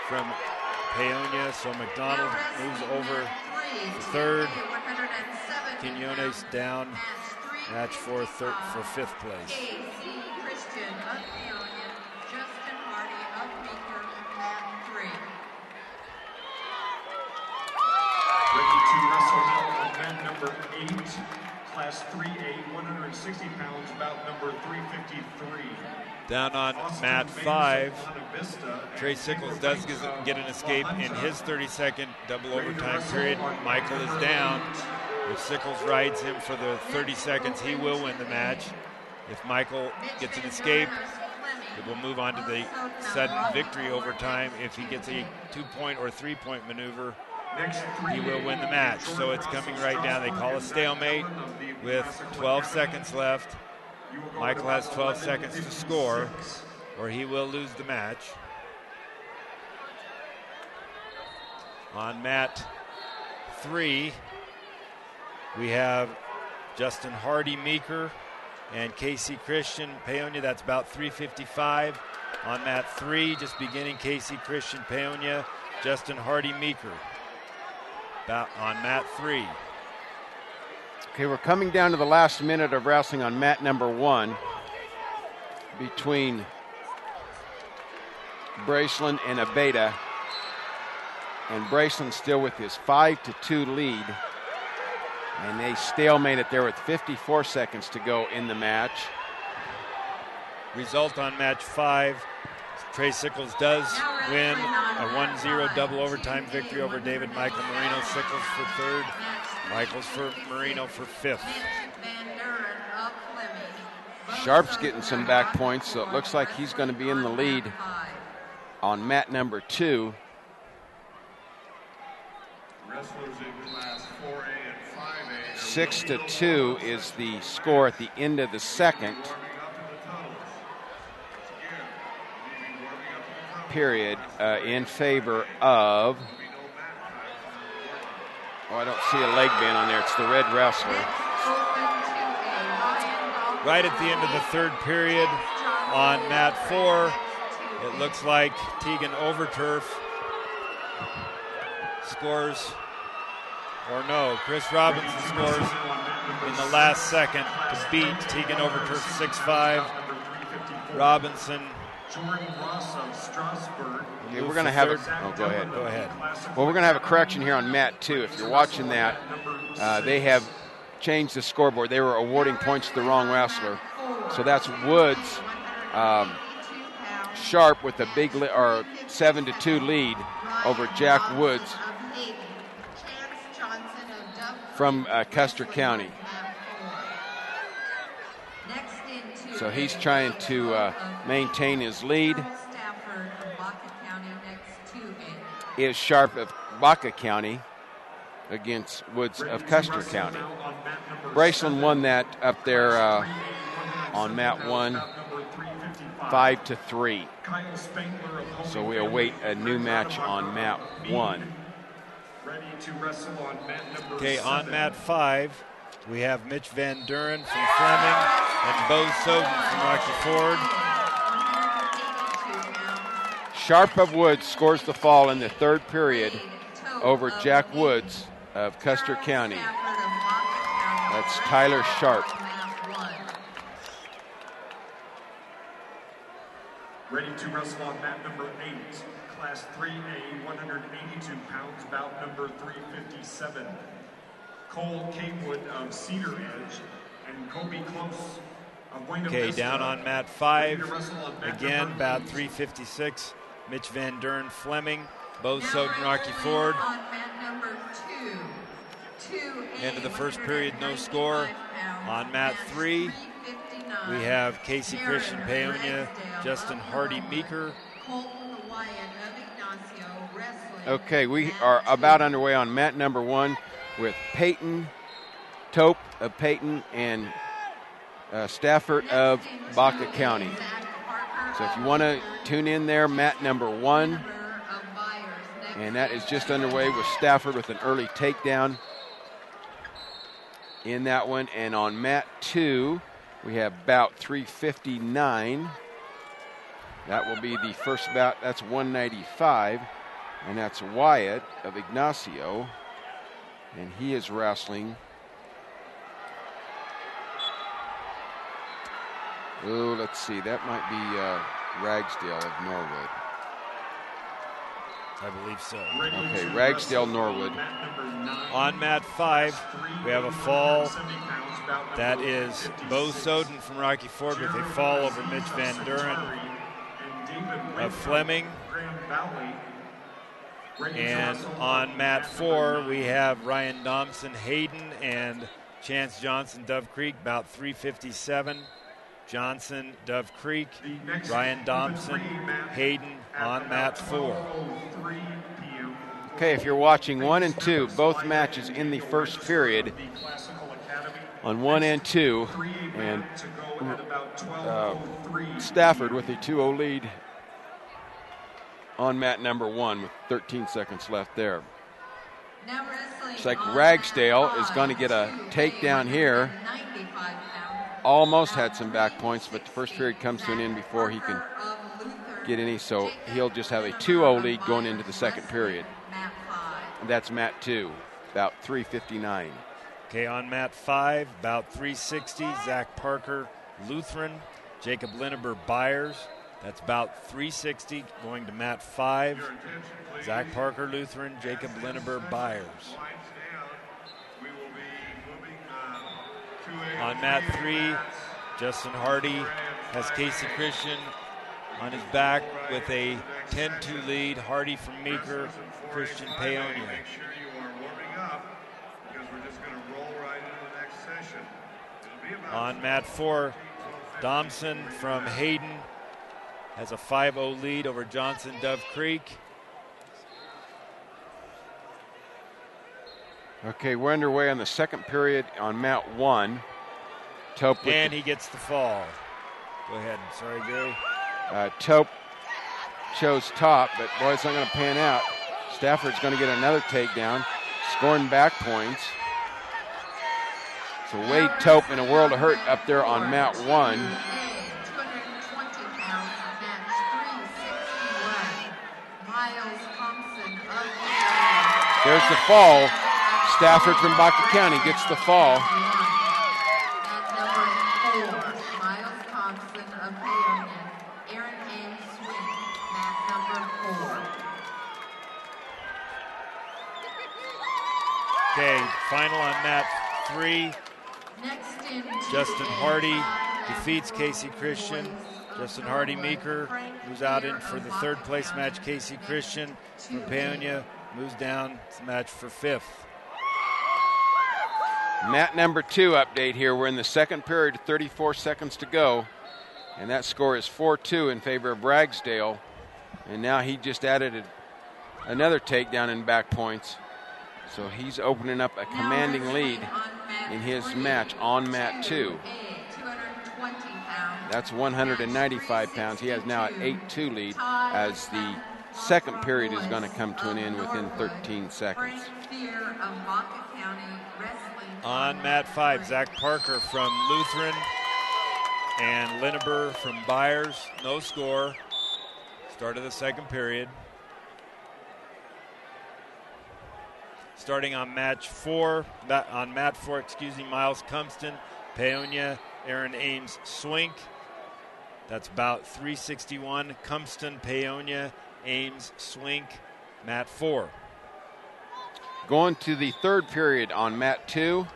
from Paonia, so McDonald moves over to 3rd. Quinones down, match for 5th place. KC Christian of Paonia, Justin Hardy of Meeker, mat 3. Ready to wrestle now on mat number 8, Class 3A, 160 pounds, bout number 353. Down on mat 5, Trey Sickles does get an escape in his 32nd double overtime period. Michael is down. If Sickles rides him for the 30 seconds, he will win the match. If Michael gets an escape, it will move on to the sudden victory overtime. If he gets a 2-point or 3-point maneuver, he will win the match. So it's coming right now. They call a stalemate with 12 seconds left. Michael has 12 seconds to score, or he will lose the match. On mat 3, we have Justin Hardy Meeker and KC Christian Paonia. That's about 355. On mat 3, just beginning, KC Christian Paonia, Justin Hardy Meeker. About on mat 3. Okay, we're coming down to the last minute of wrestling on mat number 1 between Braceland and Abeda. And Braceland still with his 5-2 lead. And they stalemate it there with 54 seconds to go in the match. Result on match 5. Trey Sickles does win a 1-0 double overtime victory over David Michael Marino. Sickles for third, Michaels for Marino for fifth. Sharp's getting some back points, so it looks like he's going to be in the lead on mat number 2. Wrestlers in class 4A and 5A. 6-2 is the score at the end of the second period in favor of, I don't see a leg band on there. It's the red wrestler. Right at the end of the third period on mat 4, it looks like Tegan Overturf scores, or no, Chris Robinson scores in the last second to beat Tegan Overturf 6-5. Robinson. Jordan Ross of Strasbourg. Okay, we're going to have a, go ahead. Go ahead. Well, we're going to have a correction here on mat 2. If you're watching that, they have changed the scoreboard. They were awarding points to the wrong wrestler. So that's Woods, Sharp with a big 7-2 lead over Jack Woods from Custer County. So he's trying to maintain his lead. Is Sharp of Baca County against Woods of Custer County. Braceland won that up there on mat 1, 5-3. So we await a new match on mat 1. Okay, on mat 5, we have Mitch Van Duren from Fleming and Bo Soden from Rocky Ford. Sharp of Woods scores the fall in the third period over Jack Woods of Custer County. That's Tyler Sharp. Ready to wrestle on mat number 8, Class 3A, 182 pounds, bout number 357. Cole Capewood of Cedar Edge and Kobe Close of Buena Vista. Okay, down on mat 5, again, bout 356. Mitch Van Duren Fleming, Bo Soden Rocky Ford. End of the first period, no score. On mat 3, we have Casey Christian Peonia, Justin Hardy Meeker. Okay, we are about underway on mat number 1 with Peyton Tope of Peyton and Stafford of Baca County. So if you want to tune in there, mat number 1, and that is just underway with Stafford with an early takedown in that one. And on mat 2, we have bout 359. That will be the first bout. That's 195, and that's Wyatt of Ignacio, and he is wrestling. Oh, let's see. That might be Ragsdale of Norwood. I believe so. Okay, Ragsdale, Norwood. On mat 5, we have a fall. That is Bo Soden from Rocky Ford with a fall over Mitch Van Duren of Fleming. And on mat 4, we have Ryan Thompson, Hayden, and Chance Johnson, Dove Creek, about 357. Johnson, Dove Creek, Ryan Thompson, Hayden on mat 4. Okay, if you're watching 1 and 2, both matches in the first period on 1 and 2, and Stafford with a 2-0 lead on mat number 1 with 13 seconds left there. Looks like Ragsdale is going to get a takedown here. Almost had some back points, but the first period comes to an end before he can get any, so he'll just have a 2-0 lead going into the second period. And that's mat 2, about 359. Okay, on mat 5, about 360, Zach Parker, Lutheran, Jacob Lineber, Byers. That's about 360 going to mat 5. Zach Parker, Lutheran, Jacob Lineber, Byers. On mat 3, Justin Hardy has Casey Christian on his back with a 10-2 lead. Hardy from Meeker, Christian Paonia. Make sure you are warming up because we're just going to roll right into the next session. It'll be about On mat 4, Domson from Hayden has a 5-0 lead over Johnson Dove Creek. Okay, we're underway on the second period on mat 1. Tope with And he gets the fall. Go ahead. Sorry, Gary. Tope chose top, but boy, it's not going to pan out. Stafford's going to get another takedown, scoring back points. So Wade Tope in a world of hurt up there on mat 1. 220 pounds, match 361. Miles Thompson of Peonia. There's the fall. Stafford from Baca County gets the fall. At number 4, Miles Thompson of Peonia. Aaron Ames Swing, mat number 4. Okay, final on mat 3. Next in Justin Hardy defeats Casey Christian. Justin Hardy Meeker moves out in for the third place match. Casey Christian from Paonia moves down to match for 5th. Mat number 2 update here. We're in the second period, 34 seconds to go. And that score is 4-2 in favor of Ragsdale. And now he just added another takedown in back points. So he's opening up a commanding lead in his match on mat 2. That's 195 pounds. He has now an 8-2 lead as the second period is going to come to an end within 13 seconds. On mat 5, Zach Parker from Lutheran and Linneber from Byers. No score. Start of the second period. Starting on mat 4, Miles Cumston, Paonia, Aaron Ames Swink. That's about 361. Cumston, Paonia, Ames Swink, mat 4. Going to the third period on mat 2.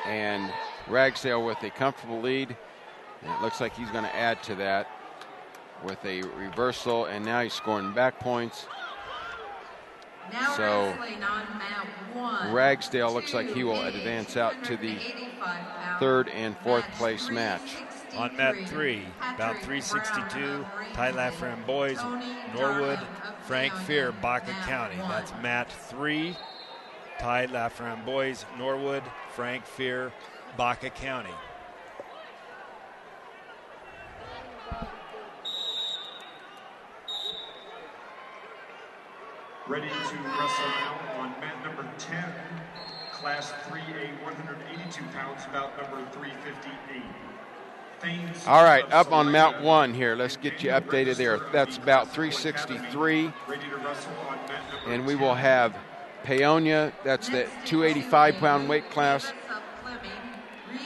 And Ragsdale with a comfortable lead. And it looks like he's going to add to that with a reversal, and now he's scoring back points. Now So wrestling on mat 1. Ragsdale looks like he will advance out to the third and fourth place match. On mat 3, about 362, Ty Lafram Boys, Norwood, Frank Fear, Baca County. That's mat 3, Ty Lafram Boys, Norwood, Frank Fear, Baca County. Ready to wrestle now on mat number 10, Class 3A, 182 pounds, bout number 358. All right, up on mat 1 here. Let's get you updated there. That's about 363. And we will have Paonia, that's the 285-pound weight class.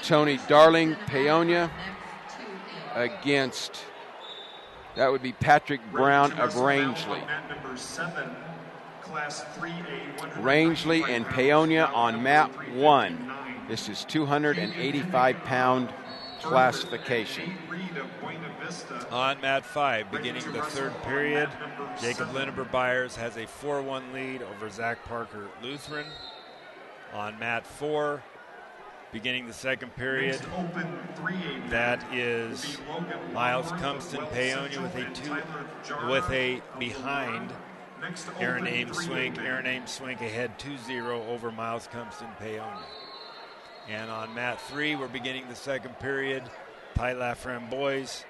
Tony Darling, Paonia, against, that would be Patrick Brown of Rangeley. Rangeley and Paonia on mat 1. This is 285-pound classification. On mat 5, beginning the third period, Jacob Linneber Byers has a 4-1 lead over Zach Parker Lutheran. On mat 4, beginning the second period, that is Miles Cumston Paonia with a behind Aaron Ames Swink. Aaron Ames Swink ahead 2-0 over Miles Cumston Paonia. And on mat 3, we're beginning the second period. Ty Lafram Boys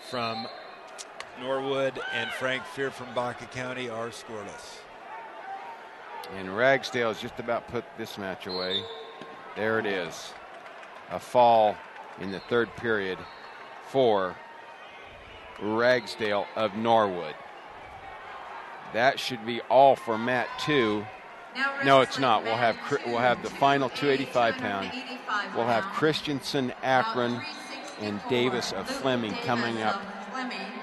from Norwood and Frank Fear from Baca County are scoreless. And Ragsdale has just about put this match away. There it is. A fall in the third period for Ragsdale of Norwood. That should be all for mat 2. No, it's not. We'll have the final 285-pound. We'll have Christensen, Akron, and Davis of Fleming coming up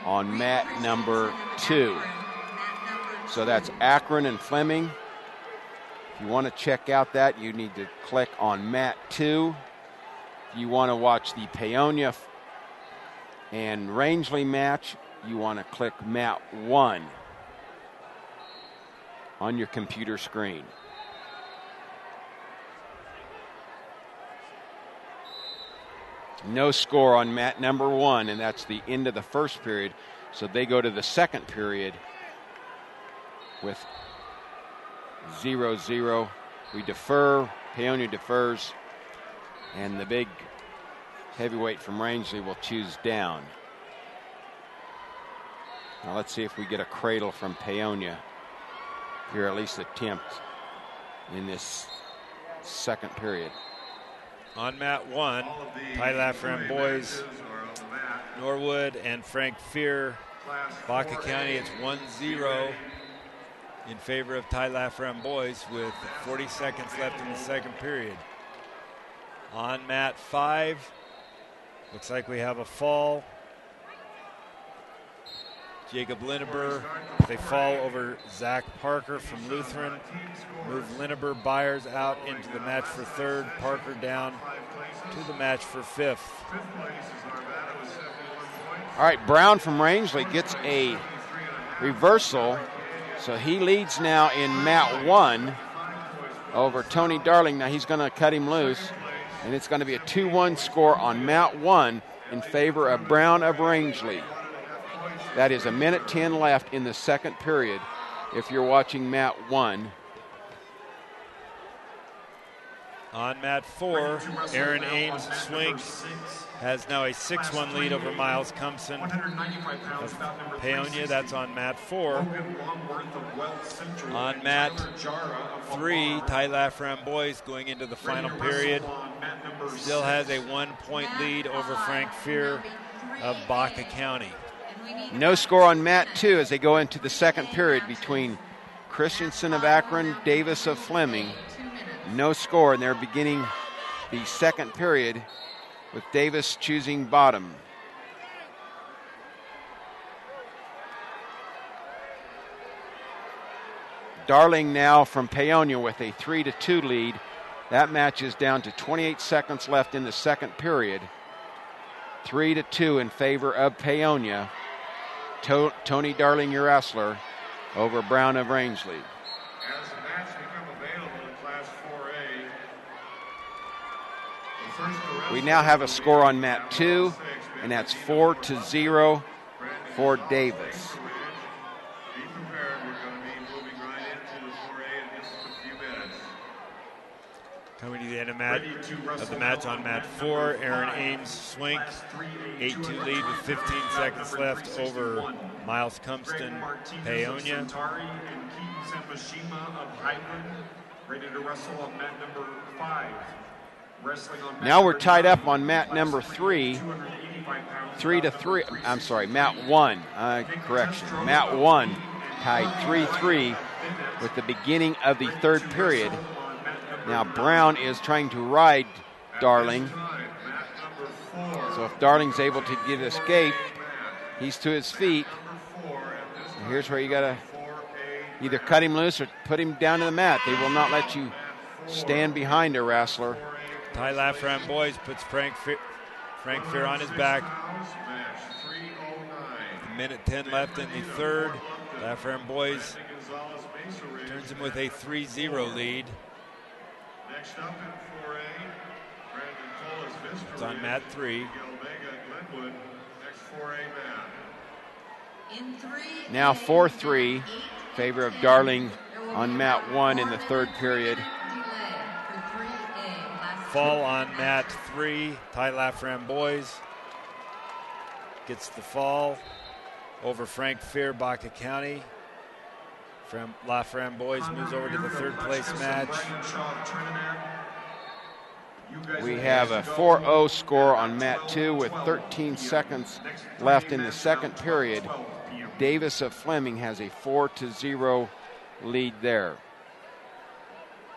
on mat number 2. So that's Akron and Fleming. If you want to check out that, you need to click on mat 2. If you want to watch the Paonia and Rangeley match, you want to click mat 1 on your computer screen. No score on mat number 1, and that's the end of the first period. So they go to the second period with 0-0. We defer. Paonia defers. And the big heavyweight from Rangeley will choose down. Now let's see if we get a cradle from Paonia here, at least attempt in this second period. On mat 1, Ty Lafram boys, Norwood and Frank Fear. Baca County, it's 1-0 in favor of Ty Lafram boys with 40 seconds left in the second period. On mat 5, looks like we have a fall. Jacob Linneber, they fall over Zach Parker from Lutheran. Move Linneber, Byers out into the match for third. Parker down to the match for fifth. All right, Brown from Rangeley gets a reversal. So he leads now in mat 1 over Tony Darling. Now he's going to cut him loose. And it's going to be a 2-1 score on mat 1 in favor of Brown of Rangeley. That is 1:10 left in the second period if you're watching mat 1. On mat 4, Aaron Ames swings, has now a 6-1 lead over Miles Cumpson of Paonia. That's on mat 4. On mat 3, Ty Lafram boys going into the final period. Still has a 1-point lead over Frank Fear of Baca County. No score on mat 2 as they go into the second period between Christensen of Akron, Davis of Fleming. No score, and they're beginning the second period with Davis choosing bottom. Darling now from Paonia with a 3-2 lead. That match is down to 28 seconds left in the second period. 3-2 in favor of Paonia. Tony Darling, your wrestler, over Brown of Rangeley. As the match become available in Class 4A, We now have a score on mat 2, and that's 4-0 for Davis. be prepared. We're going to be moving right into the 4A in just a few minutes. Coming to the end of the match on mat 4, Aaron Ames swings, 8-2 lead with 15 seconds left over Miles Cumpston, Paonia. Now we're tied up on mat number 3, 3-3. I'm sorry, mat 1. Correction, mat 1 tied 3-3 with the beginning of the third period. Now Brown is trying to ride Darling. So if Darling's able to get escape, he's to his feet. And here's where you got to either cut him loose or put him down to the mat. They will not let you stand behind a wrestler. Ty Lafram boys puts Frank Fear on his back. 1:10 left in the third. Lafram boys turns him with a 3-0 lead. Next up in 4A, Brandon Cole is It's on mat 3. Glenwood, next 4A man. Now 4-3, favor of Darling on mat 1 in the third period. Fall on mat 3, Ty Lafram boys gets the fall over Frank Fear, Baca County. Lafram boys moves over to the third place match. We have a 4-0 score on mat 2 with 13 seconds left in the second period. Davis of Fleming has a 4-0 lead there.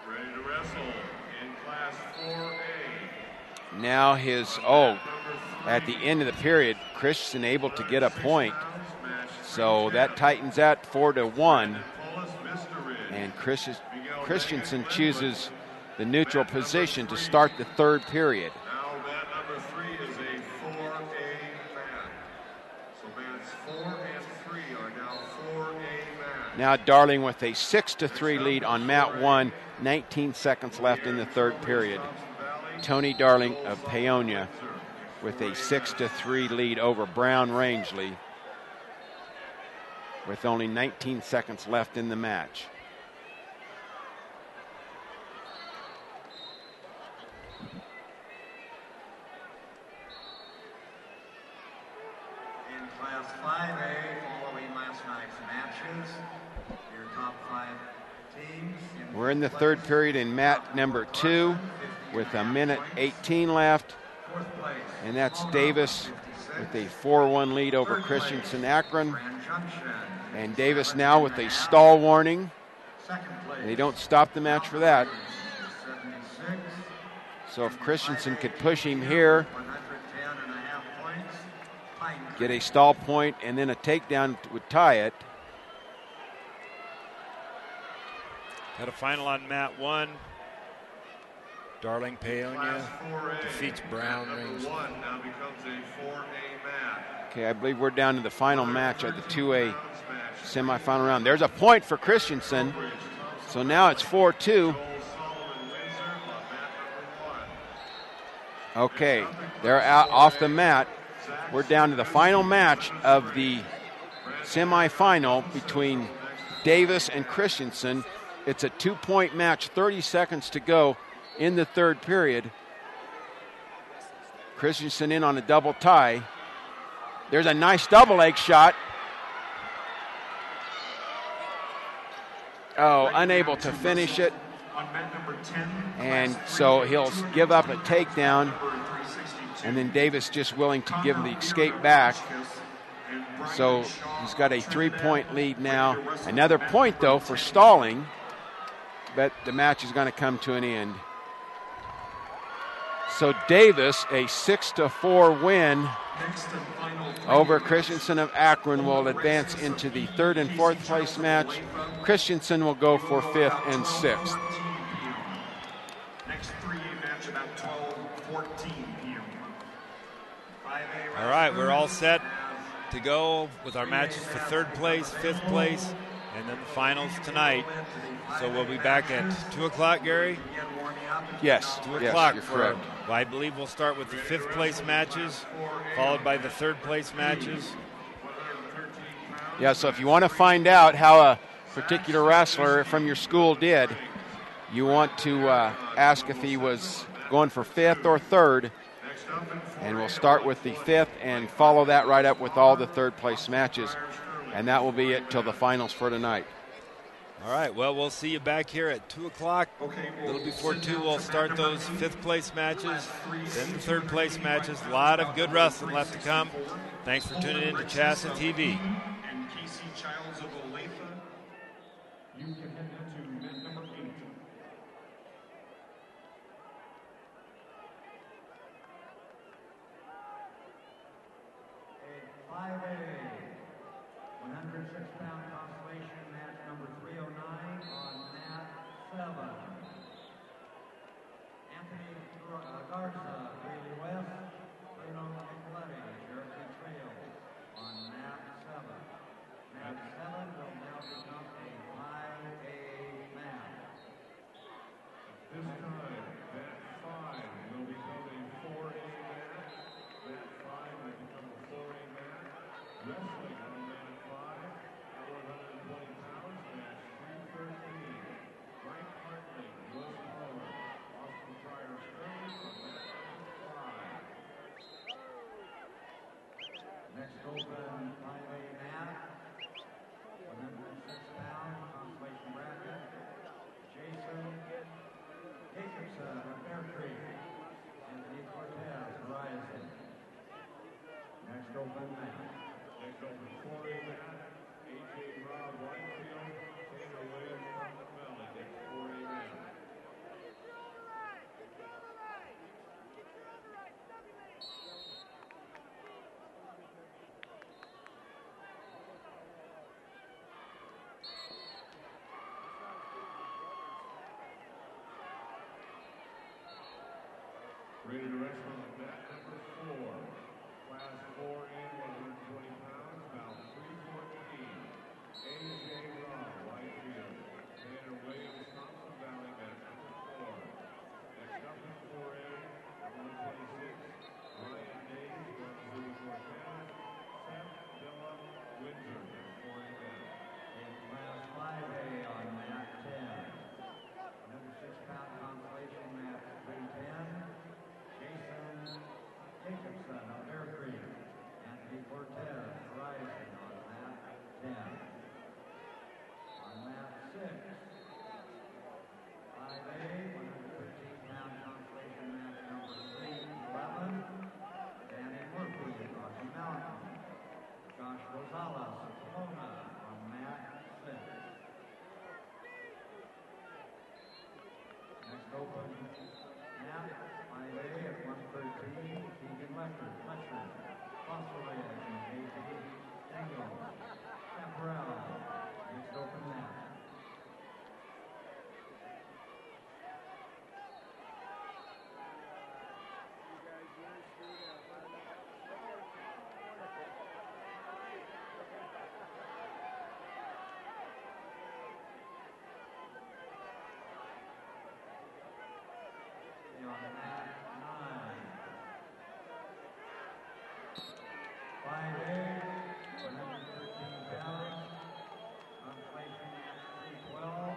Ready to wrestle in Class 4A. Now at the end of the period, Christensen able to get a point. So that tightens that 4-1. And Christensen chooses the neutral position to start the third period. Now mat number 3 is a 4A mat. So mats 4 and 3 are now 4A mats. Now Darling with a 6-3 lead on mat 1, 19 seconds left in the third period. Tony Darling of Paonia with a 6-3 lead over Brown Rangeley with only 19 seconds left in the match. In Class 5A, following last night's matches, your top 5 teams. We're in the third period in mat number 2 with a minute 18 left. And that's Davis with a 4-1 lead over Christensen Akron. And Davis now with a stall warning. They don't stop the match for that. So if Christensen could push him here, get a stall point, and then a takedown would tie it. Got a final on mat 1. Darling Paonia defeats Brown Rangeley. Now becomes a 4A mat. Okay, I believe we're down to the final match of the 2A semifinal round. There's a point for Christensen. So now it's 4-2. Okay, they're out off the mat. We're down to the final match of the semifinal between Davis and Christensen. It's a 2-point match, 30 seconds to go in the third period. Christensen in on a double tie. There's a nice double leg shot. Oh, unable to finish it. And so he'll give up a takedown. And then Davis just willing to give the escape back. So he's got a 3-point lead now. Another point, though, for stalling. But the match is going to come to an end. So Davis, a 6-4 win over Christensen of Akron, will advance into the third and fourth place match. Christensen will go for 5th and 6th. Next 3A match about 12:14 p.m. All right, we're all set to go with our matches for third place, 5th place, and then the finals tonight. So we'll be back at 2 o'clock, Gary? Yes. 2 yes, o'clock. you're correct. I believe we'll start with the 5th place matches, followed by the 3rd place matches. Yeah, so if you want to find out how a particular wrestler from your school did, you want to ask if he was going for 5th or 3rd. And we'll start with the 5th and follow that right up with all the 3rd place matches. And that will be it till the finals for tonight. All right, well, we'll see you back here at 2 o'clock. A little before 2, we'll start those 5th place matches, then the 3rd place matches. A lot of good wrestling left to come. Thanks for tuning in to CHSAA TV. And Casey Childs of Olathe, you can head into mat number 8. A 5A, 106-pound consolation match number 309 on mat 7. Anthony Garza, Greeley West, Bruno Nicoletti, Cherokee Trail on mat 7. Mat 7 will now become a 5A match. This time, mat 5 will become a 4A match. Mat 5 will become a 4A match. Wrestling on mat 5 at 120 pounds, match 313. Frank Hartley, Will Power, Austin Pryor Sterling on mat number 5. Next open 5A match, 106-pound consolation bracket, Jason Jacobson of Bear Creek, Anthony Cortez, Horizon. Next open match. Next open 4A match, A.J. Rob Whitefield, Taylor Williams from the Valley, next 4A match. Ready to wrestle on mat number 4. Class 4A, 120 pounds, about 314. AJ Raw, right field. Tanner Williams, Thompson Valley, mat number 4. Next up in 4A, at 126, Ryan Days, Montezuma Cortez, Seth Villa, Windsor, 4A mat. In class 5A on mat 10. 106-pound consolation mat 310. Jason Jacobson of Bear Creek. Anthony Cortez, Horizon on mat 10. On mat 6. 5A, 113-pound consolation mat number 311. Danny Murphy of Rocky Mountain. Josh Rosales of Pomona on mat 6. Next open mat 5A at 113, Keegan Fletcher, Fossil Ridge, and A.J. Tango, Chaparral. Next open mat. On mat 9. 5A, 113 pounds. Consolation mat 312.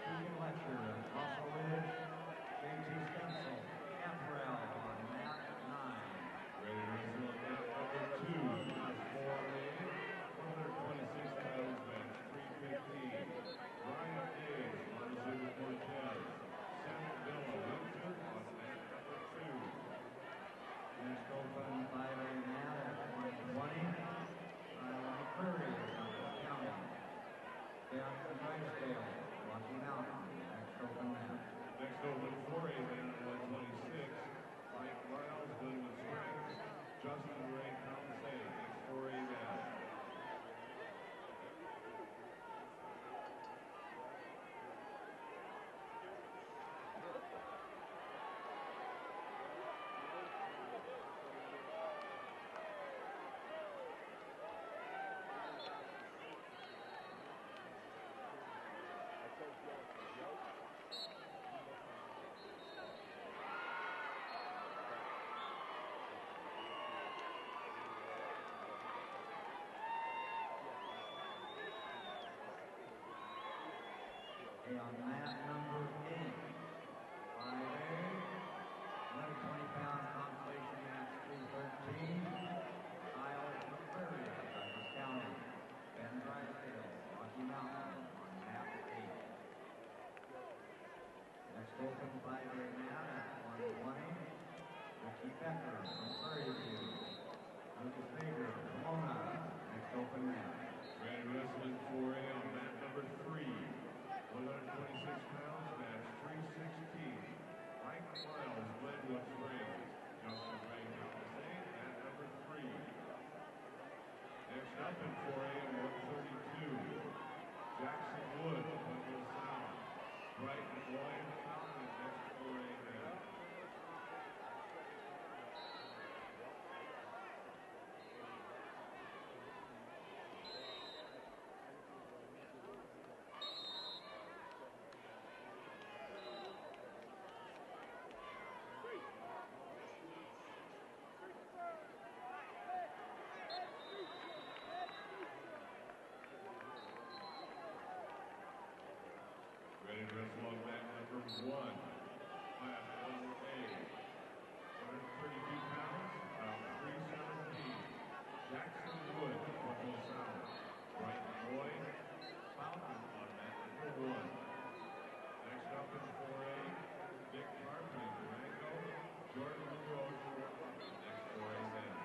Keegan Fletcher, Fossil Ridge, J.T. Stencil, Chaparral on mat 9. Ready to wrestle on mat number 2. Class 4A, 126 pounds, mat 315. Ryan Days, Montezuma Cortez, Seth Villa, Windsor, on mat number 2. Next open 5A mat at 120. Island Prairie, Douglas County. Ben Drysdale, Rocky Mountain. Next open mat. Next open 4A mat at 126. Mike Riles, Goodman Springs, Justin Ray Palisade, next 4A mat. On mat number 8. 5A, 120-pound consolation mat 313. Isles Prairie, Douglas County. Ben Drysdale, Rocky Mountain on mat 8. Next open 5A mat at 120. Ricky Becker from Prairie View. Lucas Baker, Pomona. Next open mat. Ready to wrestle in 4A on mat number 3. 126 pounds, match 316. Mike Miles, Glenwood Springs. Justin Ray Palisade, mat number 3. Next up in 4A at 132. Jackson Wood, Pueblo South. Brighton Williams Mountain, next 4A mat. Ready to wrestle on mat number 1. Class 1A. 132 pounds, about 317. Jackson Wood, Pueblo South. Brighton Boyd, Fountain on mat number 1. Next up in 4A, Dick Carpenter, Durango. Jordan Monroe, next 4A mat.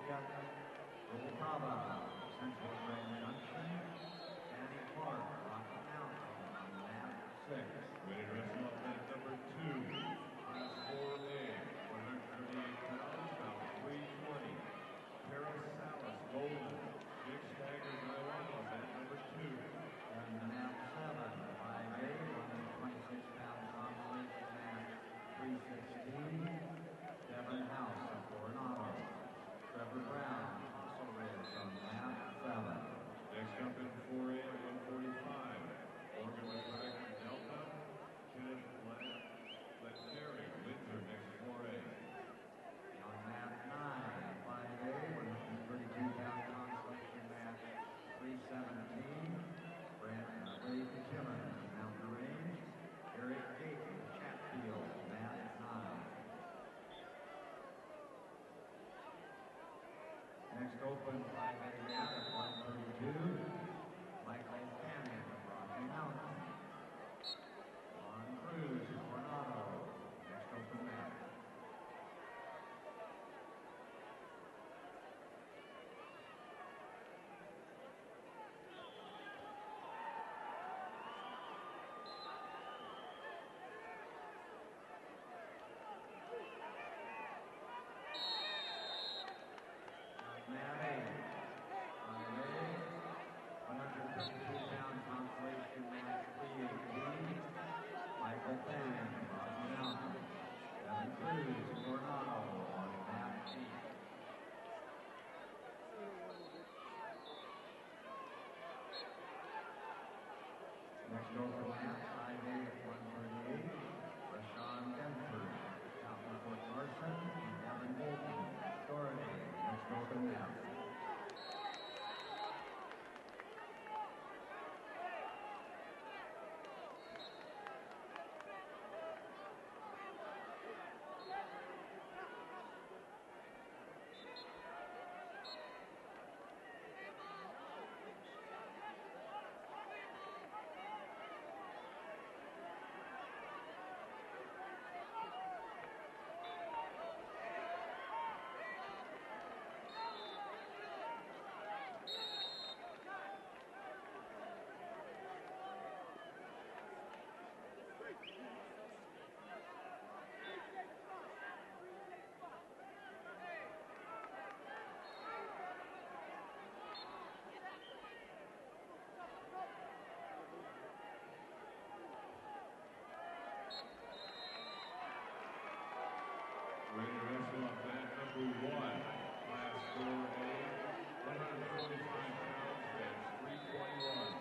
Elliott Rubalcaba, Central Grand Junction. Danny Clark, Rocky Mountain, on mat 6. Ready to wrestle up mat number 2. Class 4A, 138 pounds, about 320. Paris Salas, Golden, Big Staggers Iowa on mat number 2. And mat 7, 5A, 126-pound consolation match 316. Devon House of Coronado. Trevor Brown, Muscle Ridge on mat 7. Next up in 4A at 145, Oregon McCracken Delta, Kenneth Lecterry, Windsor, next 4A. On mat 9, 5A, 132-pound consolation match 317. Ray Kitchillan, Mountain Range. Eric Dayton, Chatfield, mat 9. Next open 5A mat at 132. Michael Cannon of Rocky Mountain. Juan Cruz, Coronado. Next open mat. Mat 8. 5A, 152-pound consolation match 318. Michael Fanning, Rocky Mountain. Evan Cruz, Coronado on mat 8. Next open mat, 5A at 138. Rashawn Denford, Calvin Fort Larson, and Evan Bolton, Doherty. Next open mat. Ready to wrestle up mat number 1, Class 4A, 145 pounds, that's 321.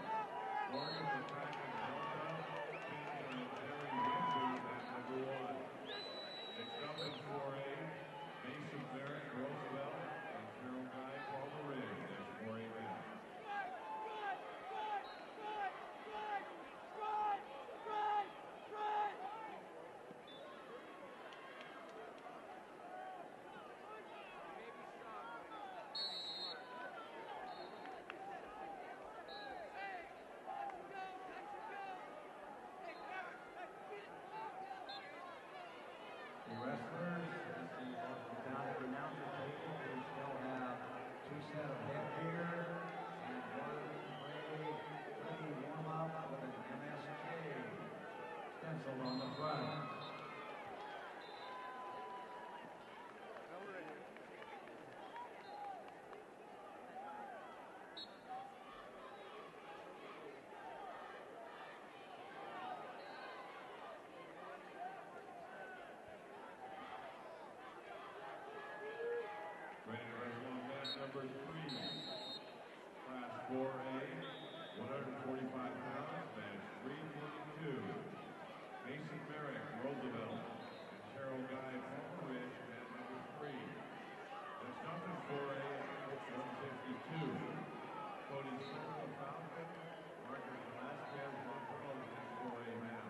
Oregon McCracken Delta, King Terry Windsor, mat number 1. Next up in 4A, Mason Barrett Roosevelt and Carroll Guy Palmer Ridge, next 4A mat. The wrestlers, as we look down at the announcer table, we still have 2 set of headgear and 1 warm-up with an MSK stenciled on the front. Ready to wrestle on mat number 3, Class 4A, 145 pounds, match 322. Mason Merrick, Roosevelt, and Carroll Guy Palmer Ridge, mat number 3. Next up in 4A at 152. Cody Silva, Falcon, Marcus Velasquez, Montreal, next 4A mat.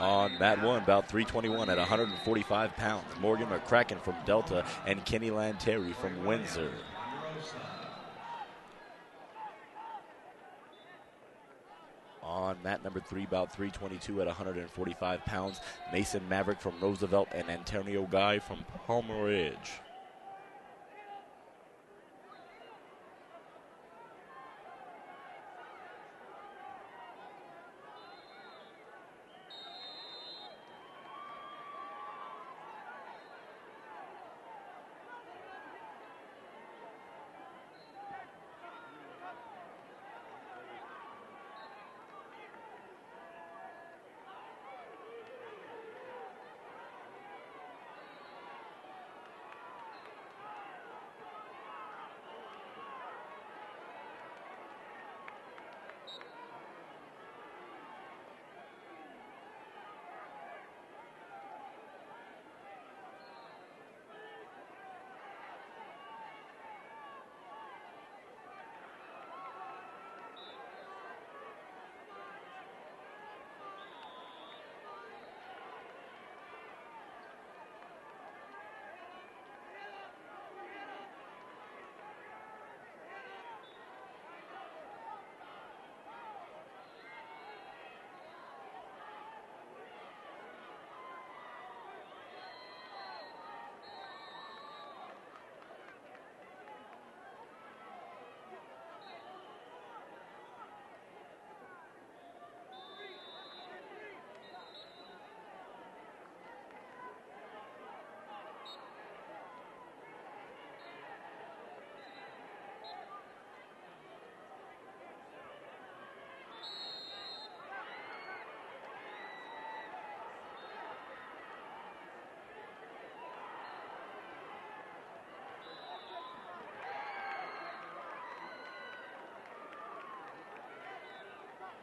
On mat 1, about 321 at 145 pounds. Morgan McCracken from Delta and Kenny Lanteri from Windsor. On mat number 3, about 322 at 145 pounds. Mason Maverick from Roosevelt and Antonio Guy from Palmer Ridge.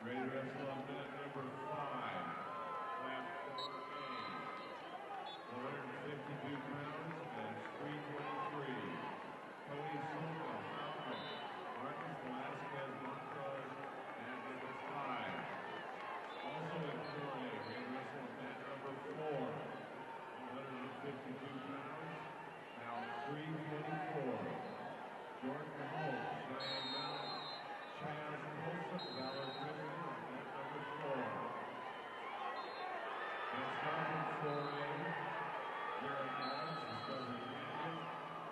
Ready to wrestle on minute number 5. Class 4A. 152 pounds, match 323. Tony Silva, Marcus Velasquez Montrez, and number 5. Also in 4A, ready to wrestle on mat number 4. 152 pounds, now 324. Jordan Holt, Cheyenne Mountain, Chaz Wilson, Valor Griffin, at number 4. And starting 4A, Garrett Adams, Discovery Canyon,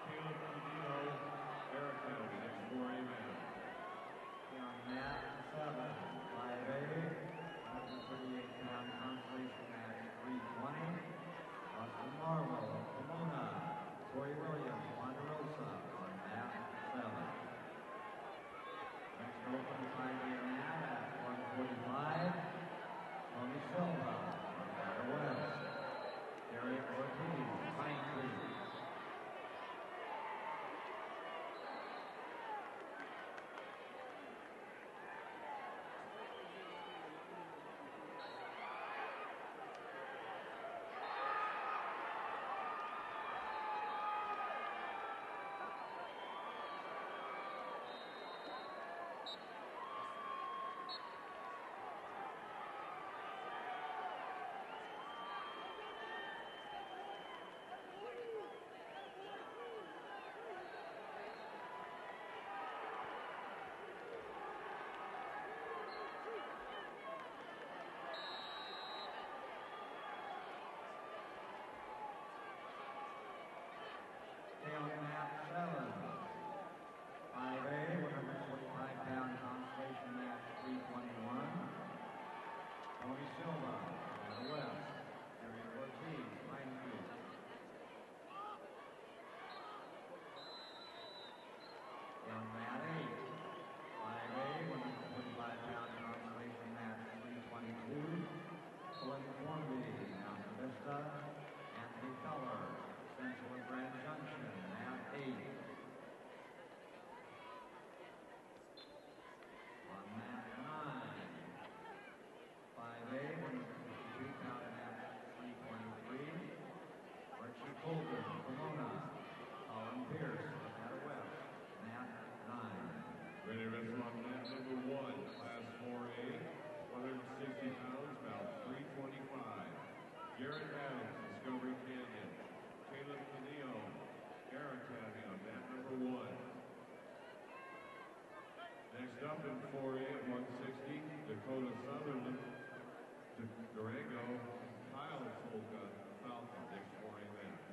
Caleb Cudino, Eric County, next 4A man. On mat 7, 5A, 138-pound consolation match 320. Austin Marlowe of Pomona, Corey Williams, Ponderosa on mat 7. Next open 5A mat at 145. Tony Silva on Battle West. Derek Ortiz, Pine Creek. On mat 7, 5A, 145-pound consolation match 321. Tony Silva, Battle West. Derek Ortiz, Pine Creek. On mat 8, 5A, 145-pound consolation match 322. Pulling Formby, Mountain Vista, Anthony Feller, Central and Grand Junction, mat 8. On mat 9, 5A, 152-pound match 323. Archie Colgan, Pomona, Colin Pierce, Nevada West, mat 9. Ready to wrestle on mat number 1, class 4A. 160 pounds, about 325. up in 4A at 160, Dakota Sutherland, Durango, Kyle Solka, Falcon, next 4A match.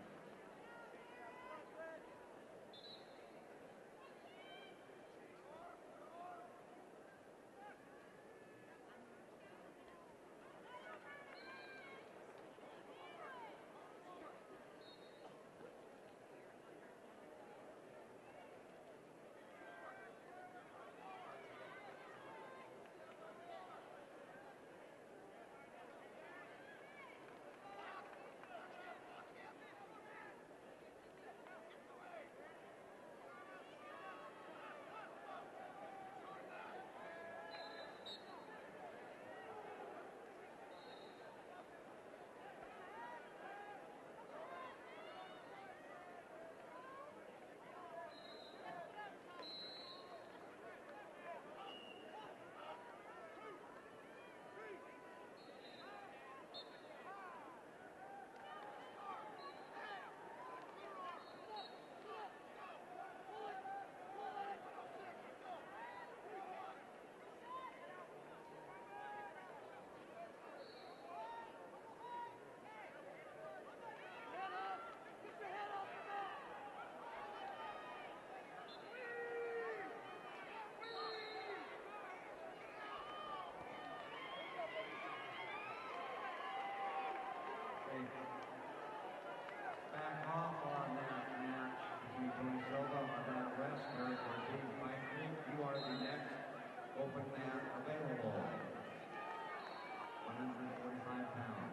Back off on that match between Tony Silva on that rest. Eric Ortiz, Pine Creek, you are the next open mat available. 145 pounds.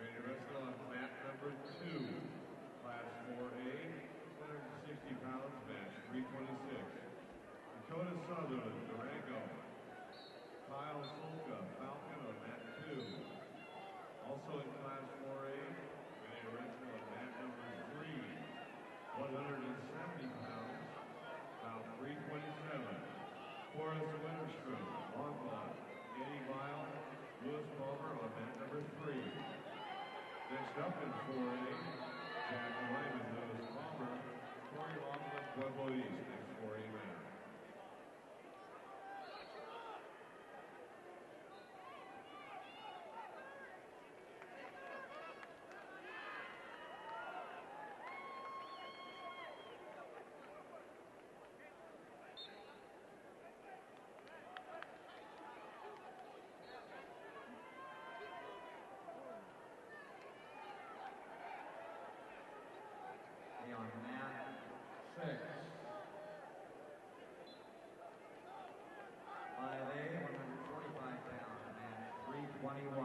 Ready to wrestle on mat number 2, Class 4A, 160 pounds, match 326. Dakota Sutherland, Durango. Kyle Solka, Falcon on mat 2. Also in Class 4A, ready to wrestle on mat number 3, 170 pounds, about 327. Forrest Winterstrom, Longmont, Eddie Vile, Lewis Palmer on mat number 3. Next up in 4A, Jack Lyman, Lewis Palmer, Corey Laughlin, Pueblo East, next 4A match. On mat 6. 5A, 145 pounds, match 321.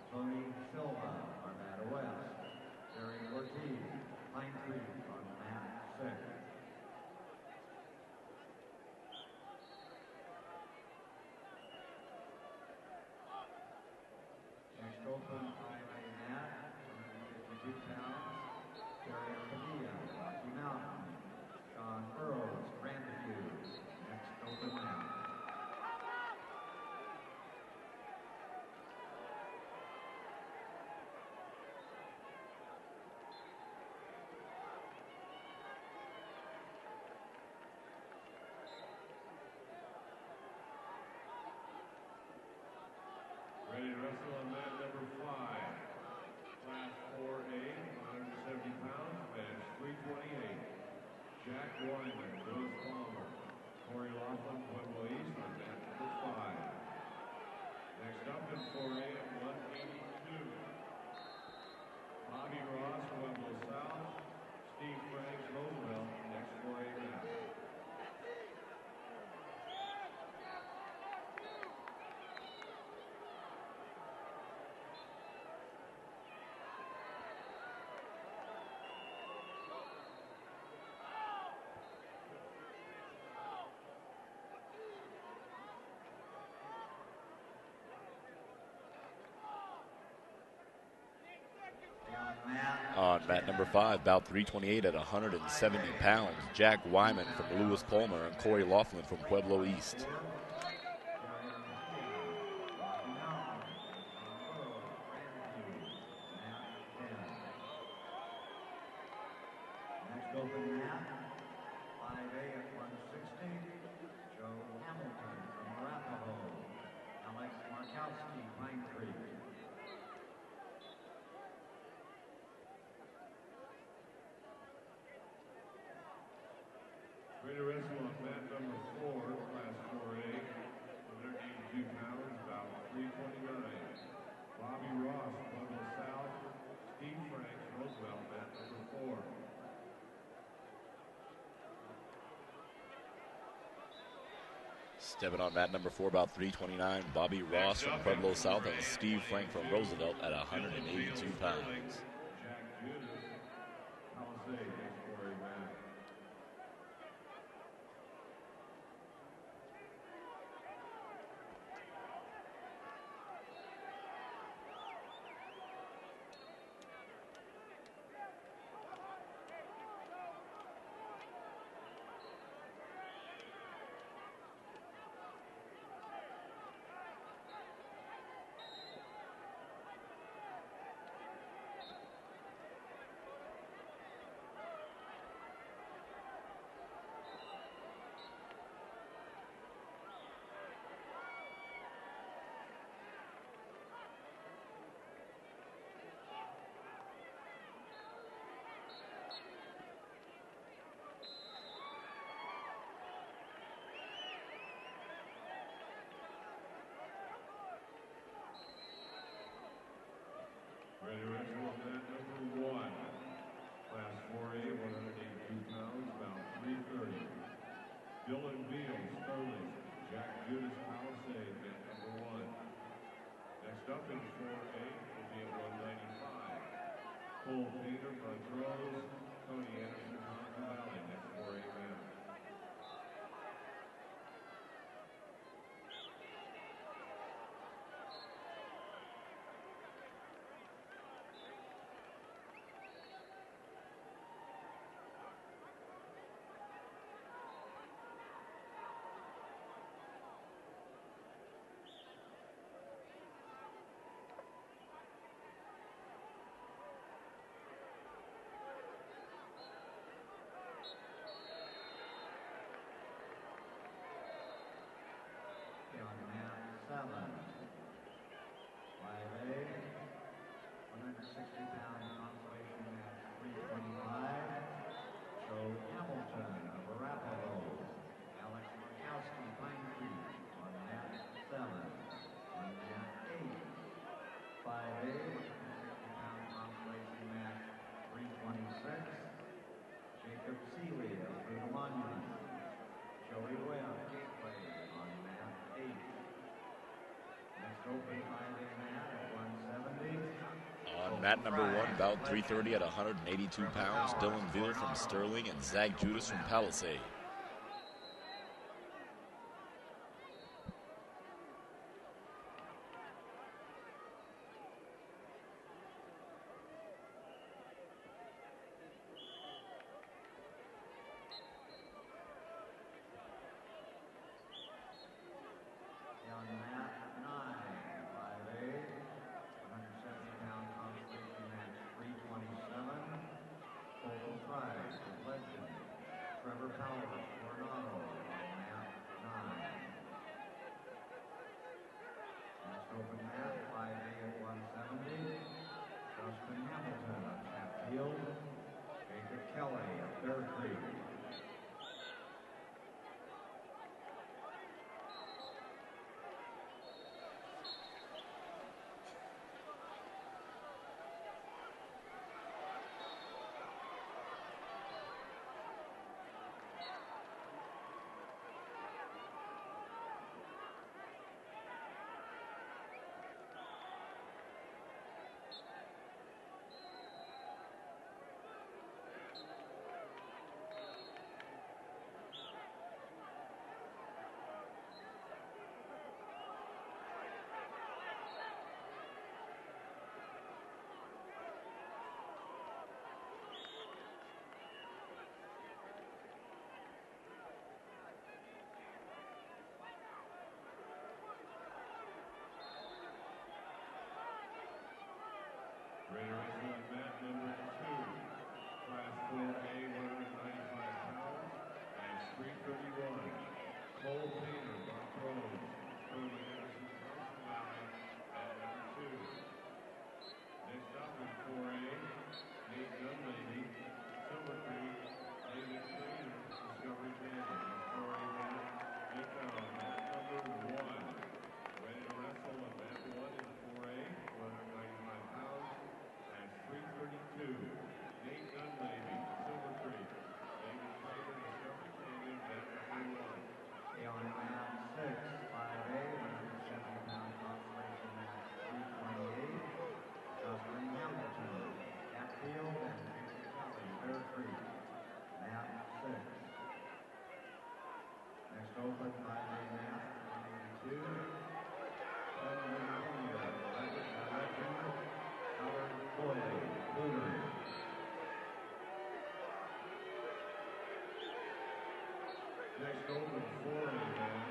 Tony Silva on mat west. Eric Ortiz, Pine Creek on mat 6. Next open 5A mat, 152 pounds. Terry Padilla, Rocky Mountain. Sean Earls, Grandview. Next open mat. Ready to wrestle on mat number 5. Class 4A, 170 pounds, match 328. Jack Wyman, Lewis Palmer, Corey Laughlin, Pueblo East on mat number 5. 4A at 182. Bobby Ross, Pueblo South. Steve Franks, Roosevelt, next 4A match. On mat number 5, bout 328 at 170 pounds, Jack Wyman from Lewis Palmer and Corey Laughlin from Pueblo East. Next open mat, 5A at 160, Joe Hamilton from Arapahoe, Alex Markowski, Pine Creek. Ready to wrestle on mat number 4, class 4A, 182 pounds, about 329. Bobby Ross, Pueblo South. Steve Franks, Roosevelt, mat number 4. Stepping on mat number 4, about 329, Bobby Ross from Pueblo South and Steve Frank from Roosevelt at 182 pounds. Jack Judas, Palisade, next 4A match. Ready to wrestle on mat number 1. Class 4A, 182 pounds, about 330. Dylan Beal, Sterling. Jack Judas, Palisade, mat number 1. Next up in 4A will be at 195. Cole Painter, front rows. Tony Anderson, Mountain Valley, next 4A match. On mat 7, 5A, 160-pound consolation match 325, Joe Hamilton of Arapahoe, Alex Markowski, Pine Creek on mat 7. On mat 8, 5A, 160-pound consolation match 326, Jacob Seeley of Fruita Monument, Joey Webb, Gateway on mat 8. Next open 5A mat at 170. On mat number 1, bout 330 at 182 pounds, Dylan Veal from Sterling and Zach Judas from Palisade. On mat 9, 5A, 170-pound consolation match 327, Total Prize of Legend, Trevor Powell next open 4A man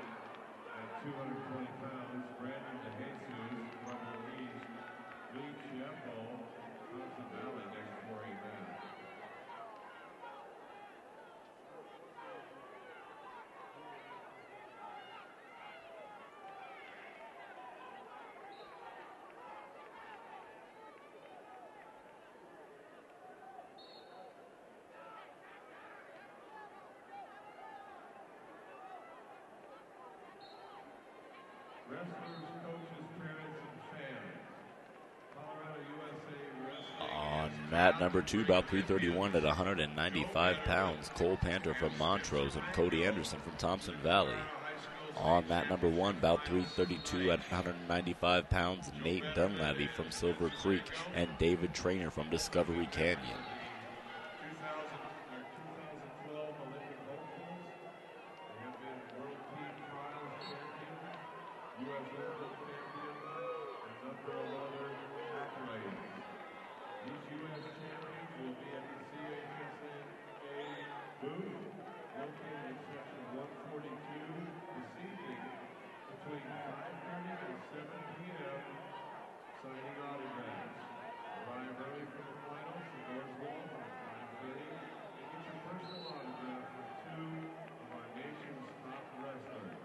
at 220 pounds, Brandon DeJesus, Pueblo East. Lee Chiappo, Thompson Valley, next 4A man. Wrestlers, coaches, parents, and fans. Colorado USA Wrestling. On mat number 2, about 331 at 195 pounds, Cole Panther from Montrose and Cody Anderson from Thompson Valley. On mat number 1, about 332 at 195 pounds, Nate Dunlavey from Silver Creek and David Trainer from Discovery Canyon. 2012 Olympic hopefuls. They have been World Team Trials champion, U.S. Open champion, and a number of other accolades. These U.S. champions will be at the CHSAA booth located in section 142 this evening between 5:30 and 7 p.m. signing autographs. Arrive early for the finals. The doors will open at 5:30 and get your personal autograph with two of our nation's top wrestlers.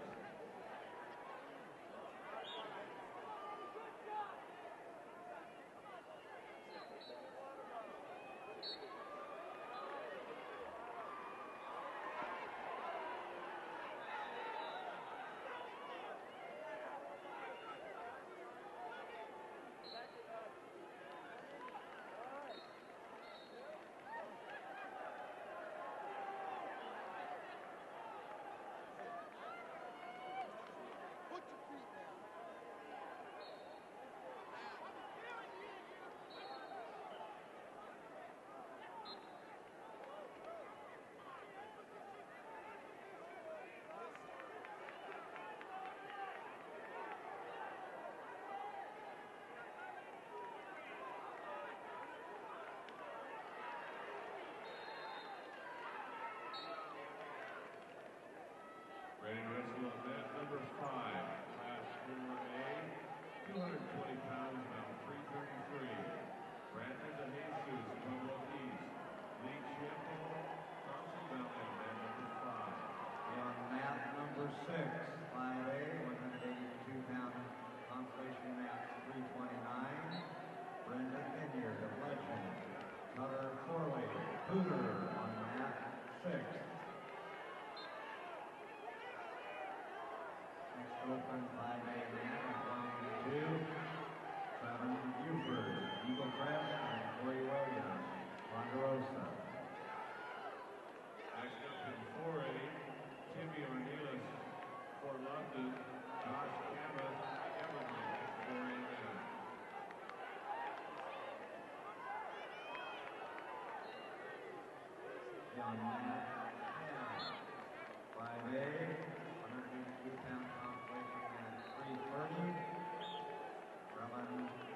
Ready to wrestle on mat number 5, class 4A, 220 pounds, about 333. Brandon DeJesus, Pueblo East. Lee Chiappo, Thompson Valley, mat number 5. On mat number 6, 5A, 182-pound consolation match 329. Brendan Vineyard of Legend. Cutter Corley, Hooter on mat 6. Next open 5A man at 182. Trevor Buford, Eagle Crest, and Corey Williams, Ponderosa. Next up in 4A, Timmy Ornelas, Fort London. Josh Cammett, Evergreen, 4A man. On mat 10, 5A, 182-pound consolation match 330. Trevor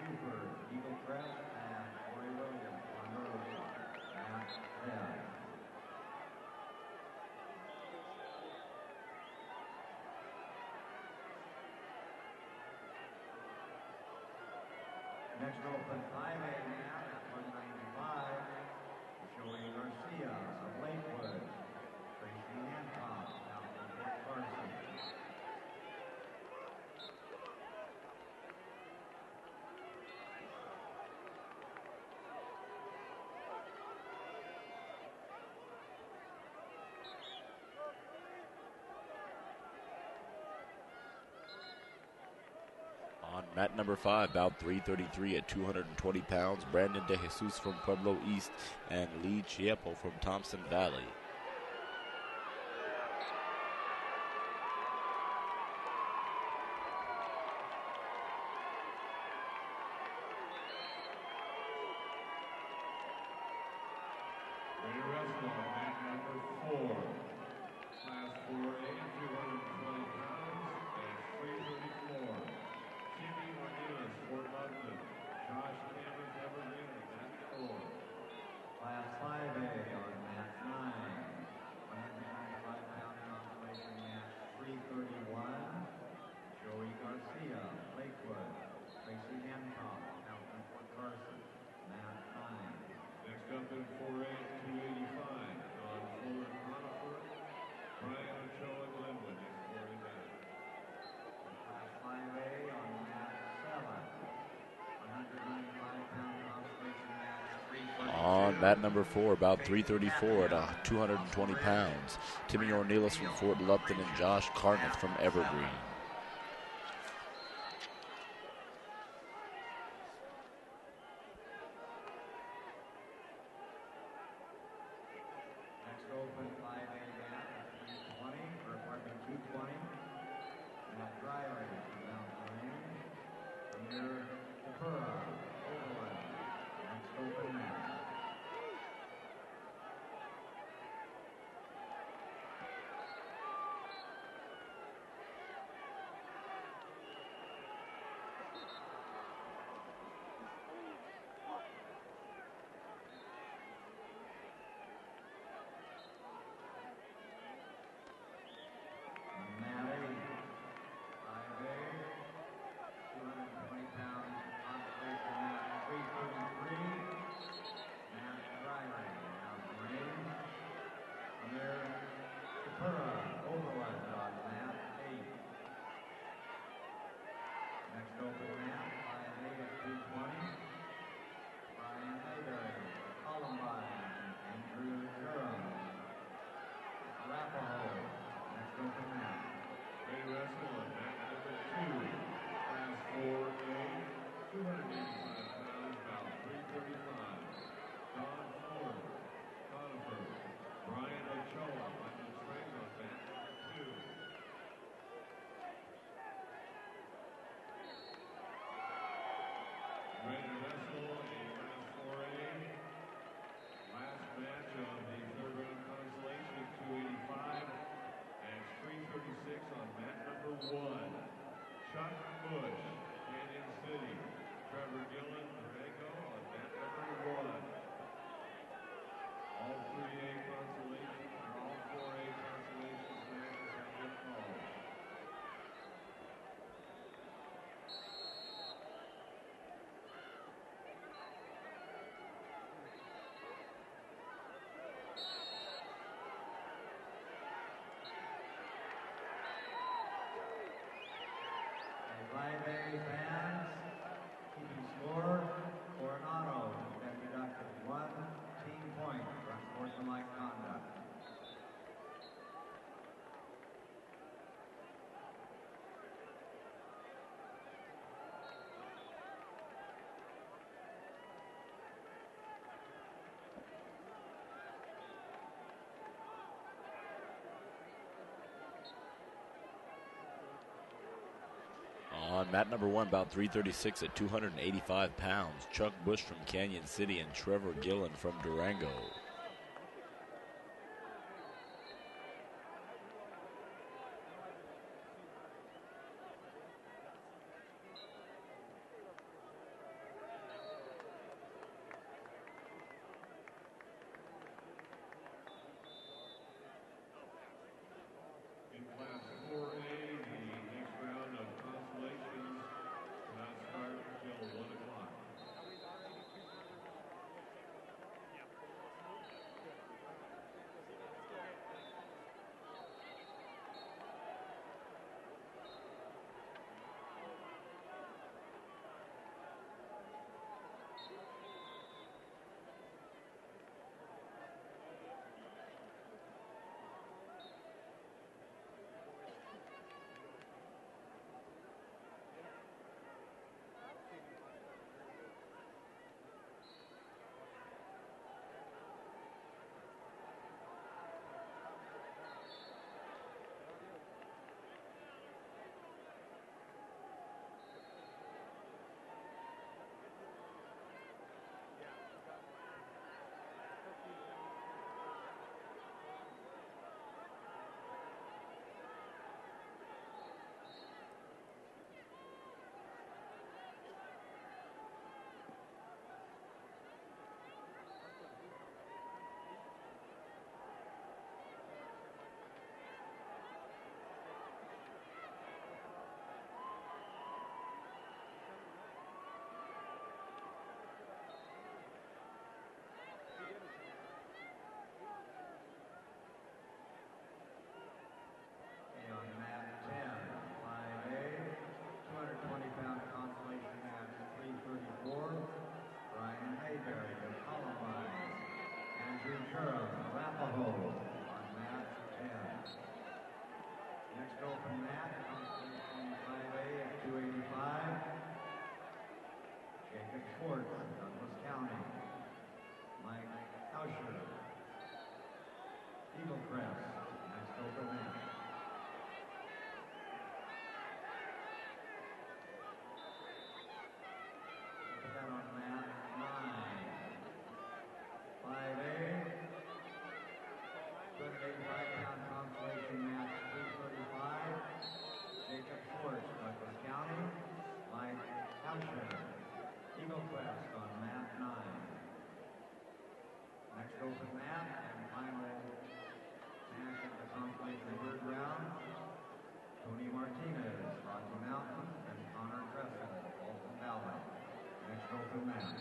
Buford, Eagle Crest, and Corey Williams, Ponderosa, mat 10. Next open 5A man at 195, Joey Garcia of Lakewood, Tracy Hancock out from Fort Carson. On mat number 5, about 333 at 220 pounds, Brandon DeJesus from Pueblo East and Lee Chiappo from Thompson Valley. Ready to wrestle on mat number 4. Class 4A, 220 pounds, and 334. Timmy Ornelas, Fort London. Josh Cammett, Evergreen, and mat 4. Class 5A on mat 9, 195-pound consolation in 4A, 285. Don Fuller, Conifer. Brian Ochoa, Glenwood, next 4A back. Class 5A on mat 7. 195-pound consolation match 332. On mat number 4, about 334 at 220 pounds. Timmy Ornelas from Fort Lupton and Josh Carneth from Evergreen. Next open 5A mat at 220. Matt Riley from Mountain Range. Amir Kapura, Overland. Next open mat. Mat 8, 5A, 220 pounds, consolation mat 333. Matt Riley, Mountain Range. Amir Kapura, Overland on mat 8. Next open mat, 5A at 220. Brian Mayberry, Columbine, Andrew Durham, Arapahoe. Next open mat. Ray Russell on mat number 2. Class 4A, 285 pounds, about 335. Don Fuller, Conifer. Brian Ochoa, Michael Springs on mat number 2. Brandon Russell in Class 4A. Last match of the third round consolation at 285. That's 336 on mat number 1. Chuck Bush, Canyon City. Trevor Gillen, Durango on mat number 1. All 3A consolations or all 4A consolations matches have been called. And 5A fans, keeping score, Coronado has been deducted 1 team point for unsportsmanlike conduct. On mat number 1, about 336 at 285 pounds. Chuck Bush from Canyon City and Trevor Gillen from Durango. In Class 4A, the next round of consolations cannot start until 1 o'clock. Ventura, Arapaho on mat 10. Next open mat, competition 5A at 285. Jacob Schwartz, Douglas County. Mike Hauscher, Eagle Crest, next open mat. Put that on mat 9. 5A, 285-pound consolation match 335. Jacob Schwartz, Douglas County. Mike Hauscher, Eagle Crest on mat 9. Next open mat and final match of the consolation third round. Tony Martinez, Rocky Mountain, and Connor Dressel, Walton Valley. Next open mat.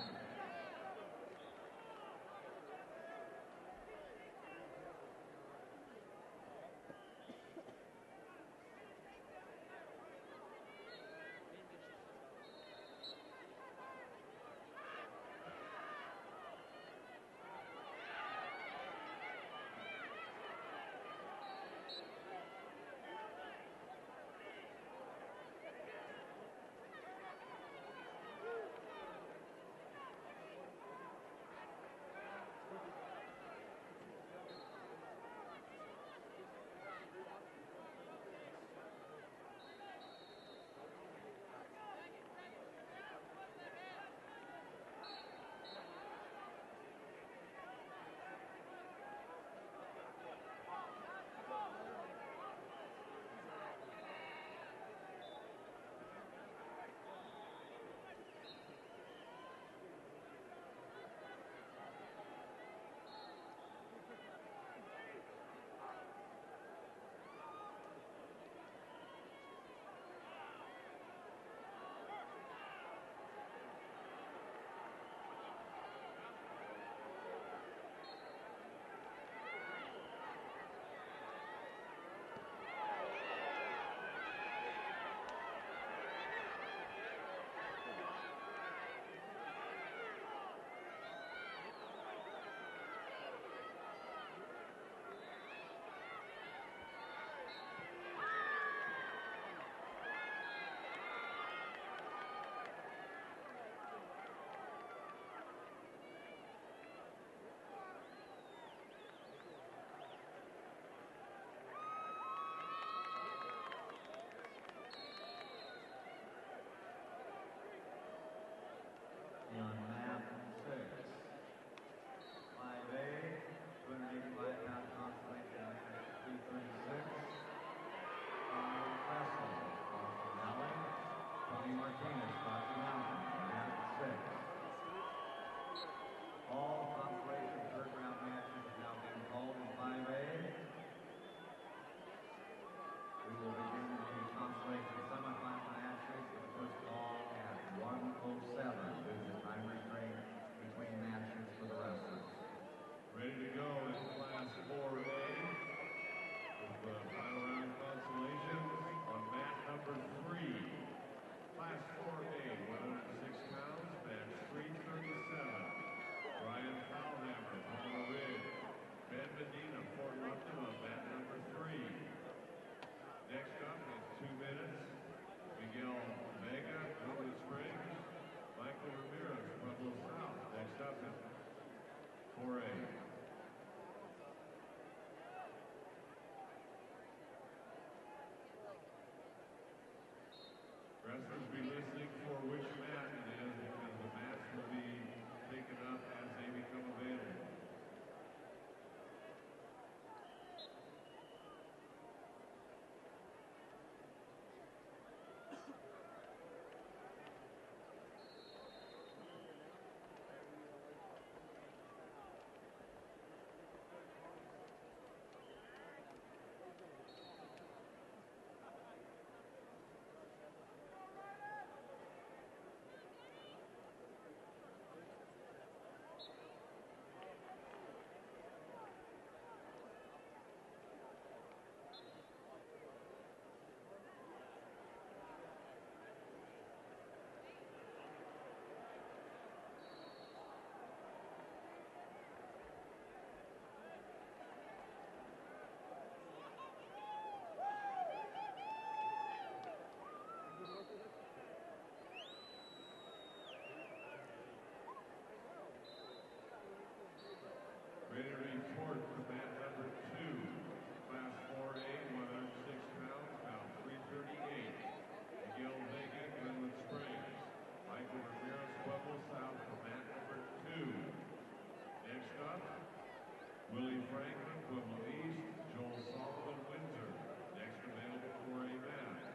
Willie Franklin, Pueblo East. Joel Sullivan, Windsor. Next available for a match.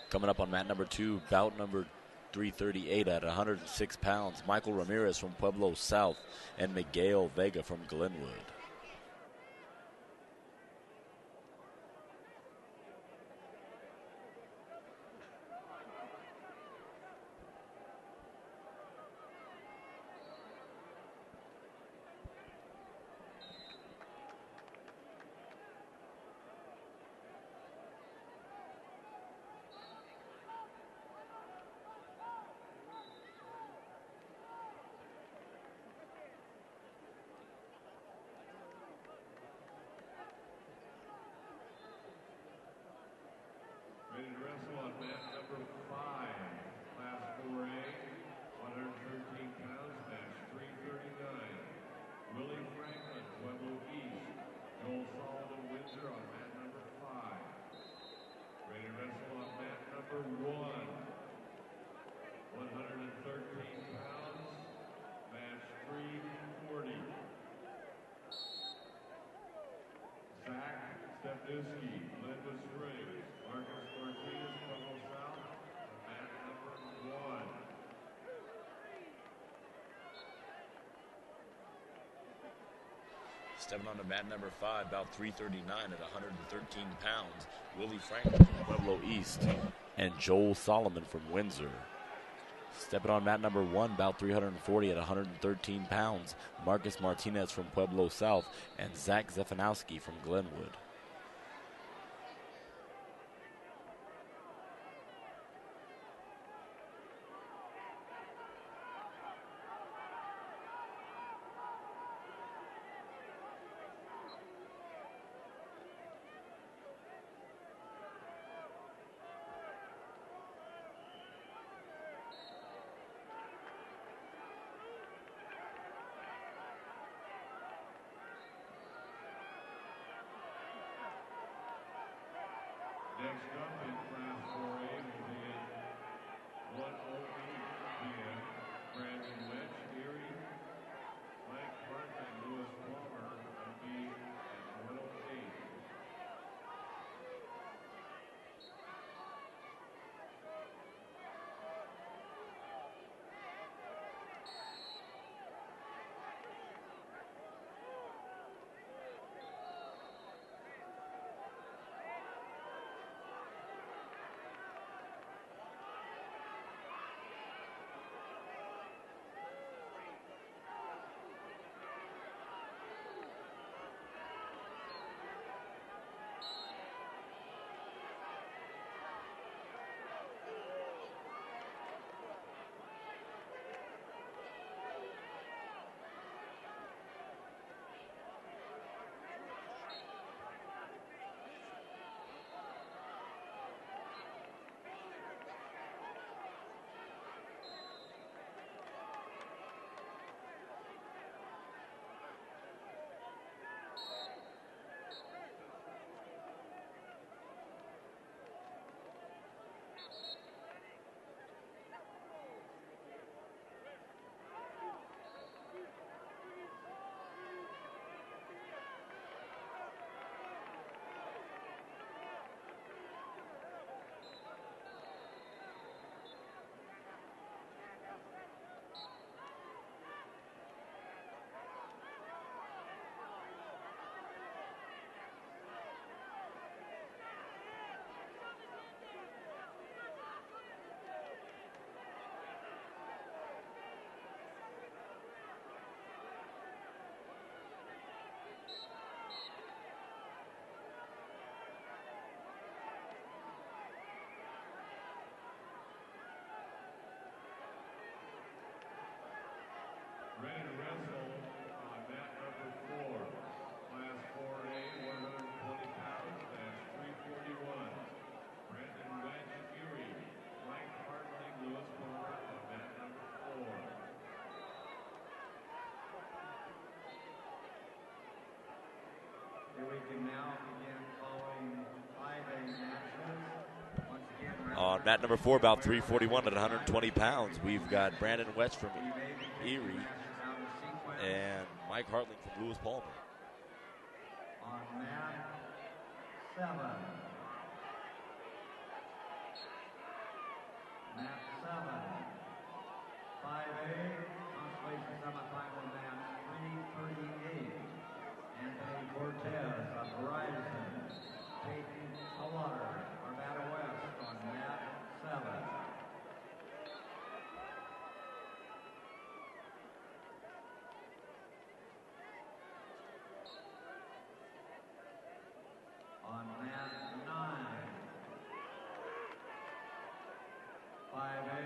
Coming up on mat number 2, bout number 338 at 106 pounds. Michael Ramirez from Pueblo South and Miguel Vega from Glenwood. Ready to wrestle on mat number 5, Class 4A, 113 pounds, match 339. Willie Franklin, Pueblo East. Joel Sullivan, Windsor on mat number 5. Ready to wrestle on mat number 1, 113 pounds, match 340. Zach Stepniewski, Glenwood Springs. Marcus Martinez, Pueblo South, mat number 1. Stepping on to mat number 5, about 339 at 113 pounds. Willie Franklin from Pueblo East and Joel Solomon from Windsor. Stepping on mat number 1, about 340 at 113 pounds. Marcus Martinez from Pueblo South and Zach Zefanowski from Glenwood. Next up in Class 4A will be at 1:08 p.m. Brandon Wedge, Erie, Mike Clark, and Lewis Palmer will be at 1:08. Ready to wrestle on mat number 4, Class 4A, 120 pounds, that's 341. Brandon Wedge, Erie, Mike Hartling, Lewis Palmer on mat number 4. Here we can now begin following 5A matches. Once again, On mat number 4, about 341 at 120 pounds, we've got Brandon West from Erie and Mike Hartling from Lewis Palmer. On mat 7. Mat 7. 5A, consolation semifinal match 338. Anthony Cortez of Verizon, Peyton Slaughter, Arvada West on mat 7. On mat 9. 5A,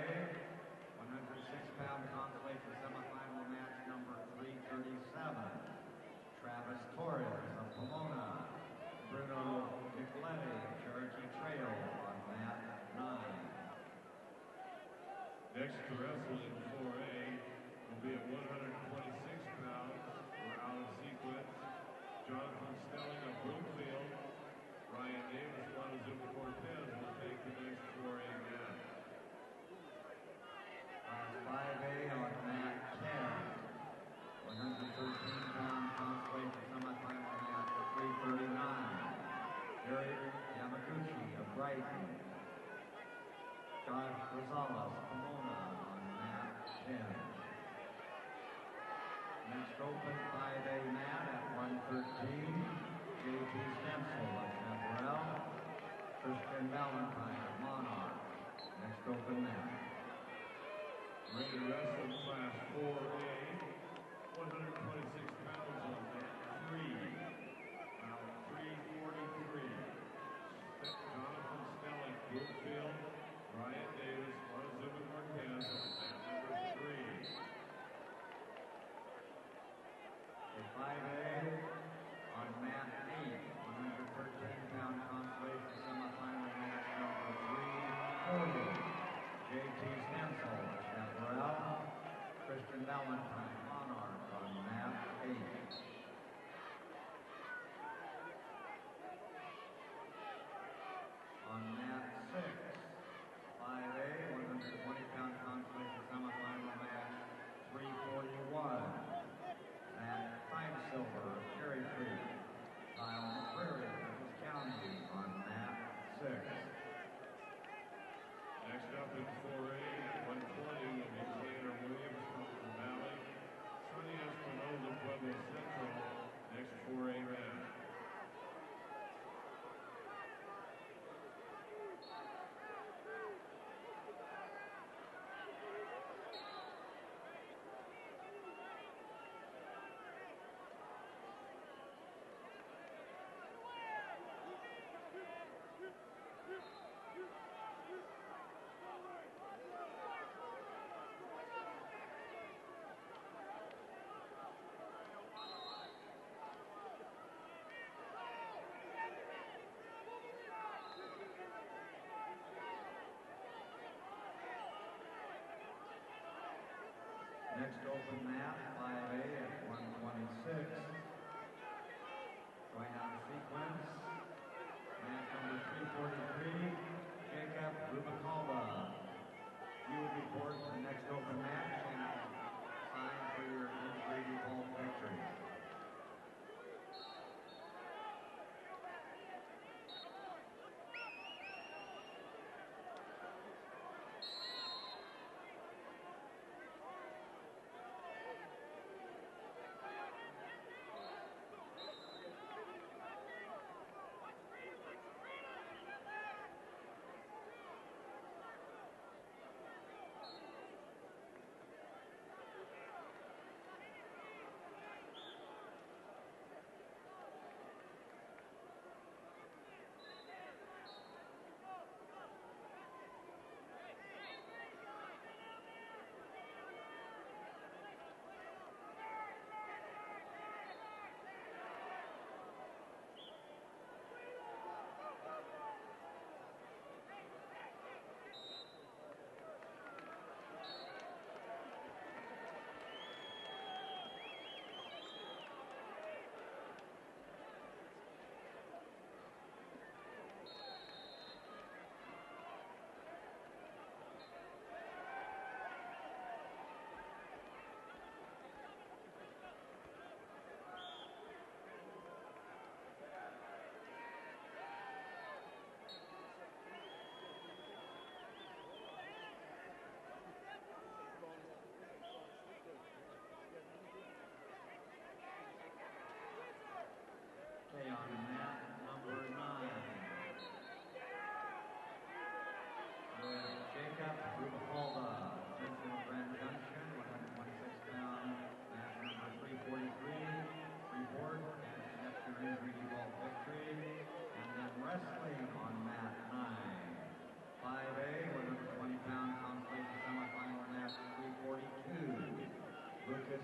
106-pound consolation semifinal match number 337. Travis Torres of Pomona, Bruno Nicoletti of Cherokee Trail on mat 9. Next to wrestle in 4A will be at 126 pounds for out of sequence. Jonathan Stelling of Broomfield. Ryan Davis, Montezuma Cortez will take the next 4A match. Class 5A on mat 10. 113-pound consolation semifinal match 339. Eric Yamaguchi of Brighton. Josh Rosales, Pomona on mat 10. Next open 5A mat at 113. JT Stencil of Chaparral. Christian Valentine of Monarch. Next open mat. Ready to wrestle class 4A, 126 pounds on mat 3. Now 343. Jonathan Stelling, Brookfield. Ryan Davis, Montezuma Cortez on mat number 3. For 5A on mat 8, 113-pound consolation semifinal match number 340. JT Stencil of Chaparral. Christian Valentine, Monarch on mat 8. On mat 6, 5A, 120-pound consolation semifinal match 341. At 5 silver, Cherry Creek. Kyle McCreary, Dutchess County on mat 6. Next up in 4A, 120 will be Tanner Williams from the Valley. Sonny Espinoza, Pueblo Central. Next 4A match. Next open mat, 5A at 126. Going out of sequence. Match number 343, Jacob Rubicalba. You will report the next open match and sign for your injury default victory.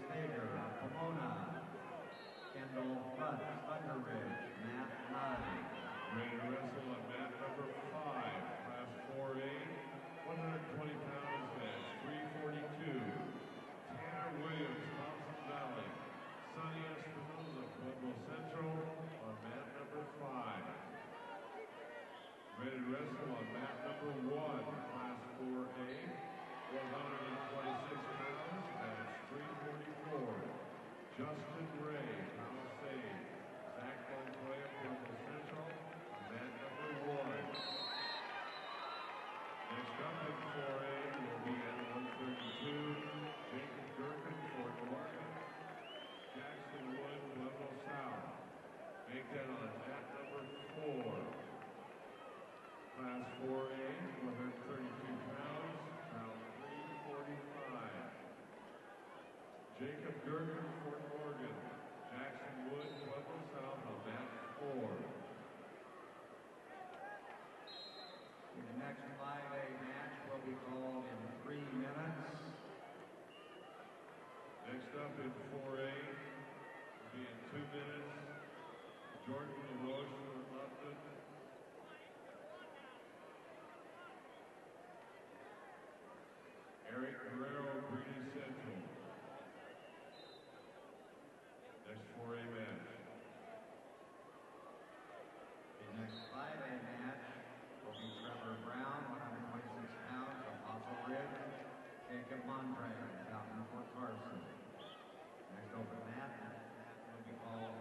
Hager, Pomona. Kendall Fudd, Thunder Ridge, mat 9. Ready to wrestle on mat number 5, class 4A, 120 pounds, match 342. Tanner Williams, Thompson Valley. Sonny Espinoza, Pueblo Central, on mat number 5. Ready to wrestle on mat number 1, class 4A, 126 pounds, match 344. Justin Ray, Palisade. Zach Montoya, Pueblo Central, on mat number 1. Next up in 4A will be at 132, Jacob Durkin, Fort Morgan. Jackson Wood, Pueblo South. Make that on mat number 4. Class 4A, 132 pounds, round 345. Jacob Durkin, Fort Morgan. Jackson Wood, Pueblo South on mat 4. The next 5A match will be called in 3 minutes. Next up in 4A will be in 2 minutes. Jordan LaRoche from London. Eric Guerrero, Greeley Central. Next 4A match. The next 5A match will be Trevor Brown, 126 pounds, of Fossil Ridge. Jacob Montre, Fountain Fort Carson. Next open match will be called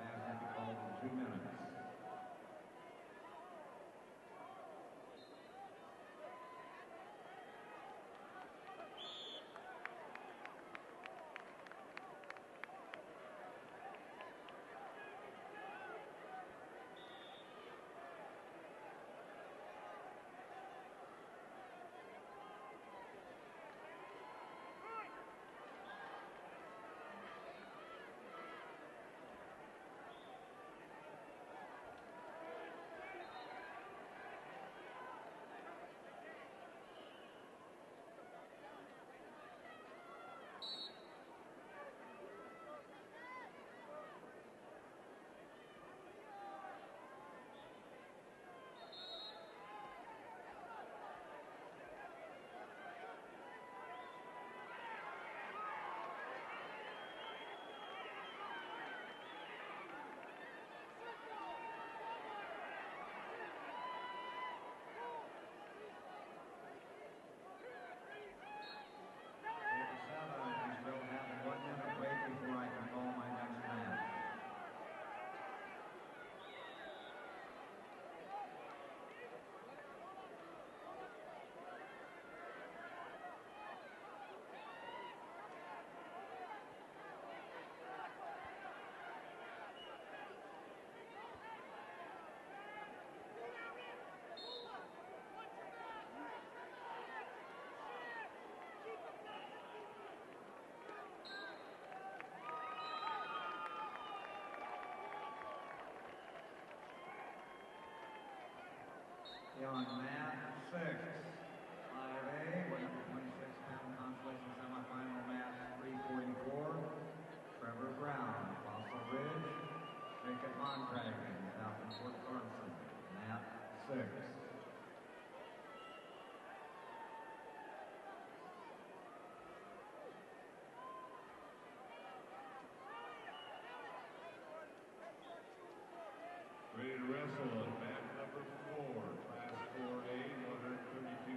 in 2 minutes. On mat 6, 5A, 126-pound consolation semifinal match 344. Trevor Brown, Fossil Ridge. Jacob Mondragon, Fountain Fort Carson. Mat 6. Ready to wrestle on mat number 4, class 4A, 132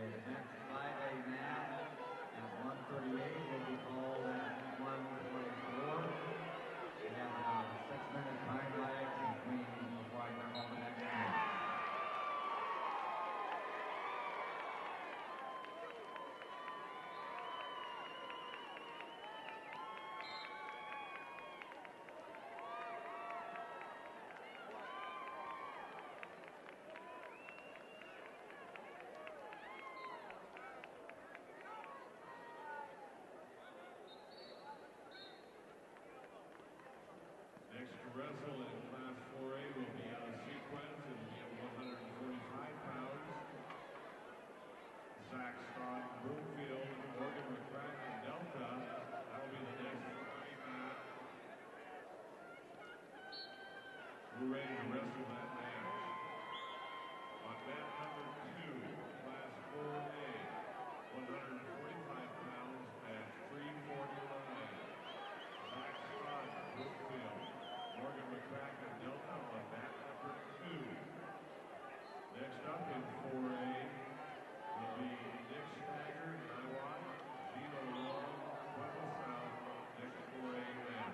The next 5A man at 138 will be called at 124. We have about a 6-minute time lag between before I can call the next man. Next to wrestle in Class 4A will be out of sequence. It will be at 145 pounds. Zach Stott, Broomfield, Morgan McCracken, and Delta. That will be the next fight mat. We're ready to wrestle that match. On mat number 2, Class 4A, 145 pounds, match 349. Zach Stott, Broomfield, Morgan McCracken, Delta on mat number 2. Next up in 4A will be Nick Stagger, Taiwan, Gino Long, Pueblo South, next 4A man.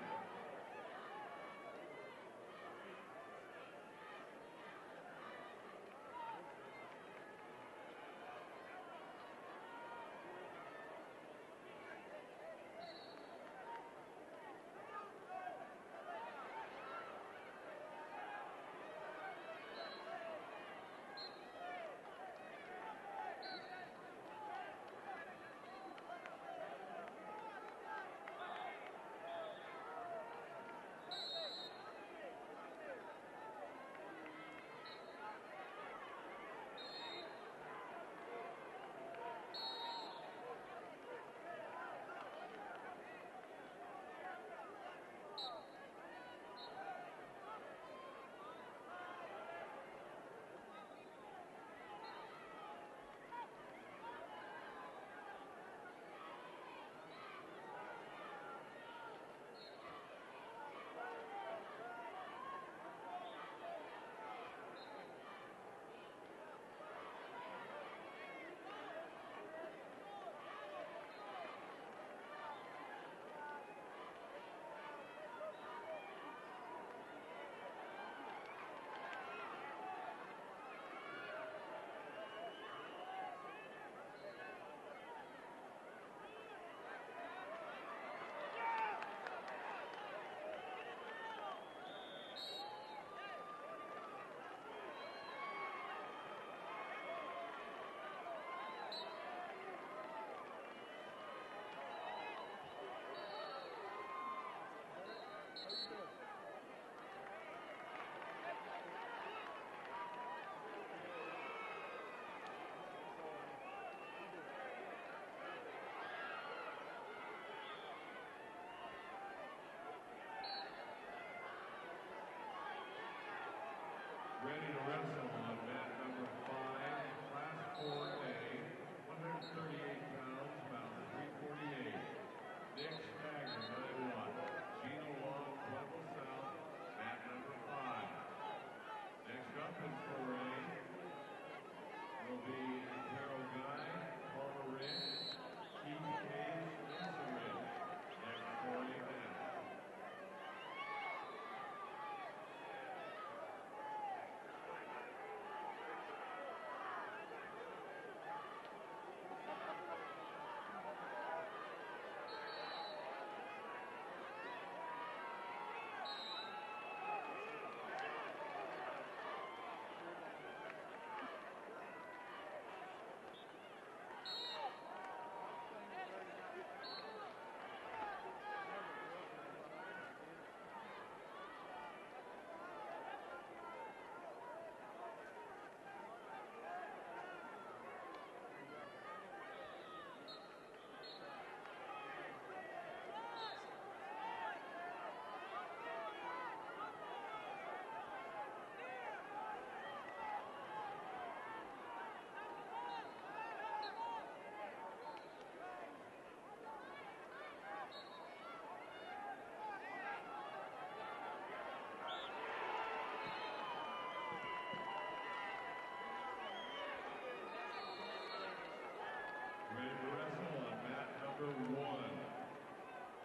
Ready to wrestle on mat number 1.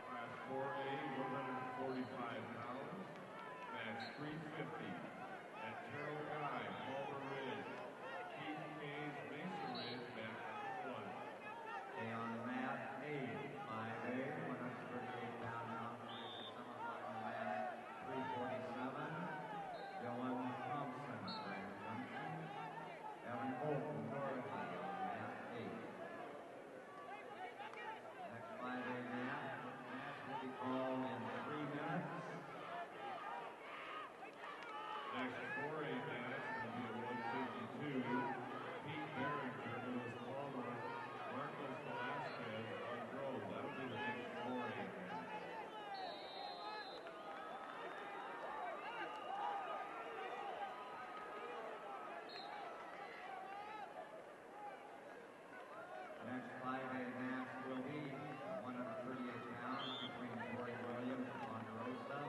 Class 4A, 145 pounds. Match 350. At Terrell Guy, Palmer Ridge. Keith Mays, Mason Ridge, mat number 1. Okay, on mat 8, 5A, 138-pound consolation semifinal match 347. Dylan Thompson, Grand Junction. Evan Bolton, Dorothy, on mat 8. Next 5A match will be called in 3 minutes. Next 4A match will be at 152. Pete Barringer, Lewis Palmer, Marcos Velasquez, on Grove. That'll be the next 4A match. Next 5A match will be 138 pounds between Tori Williams of Ponderosa,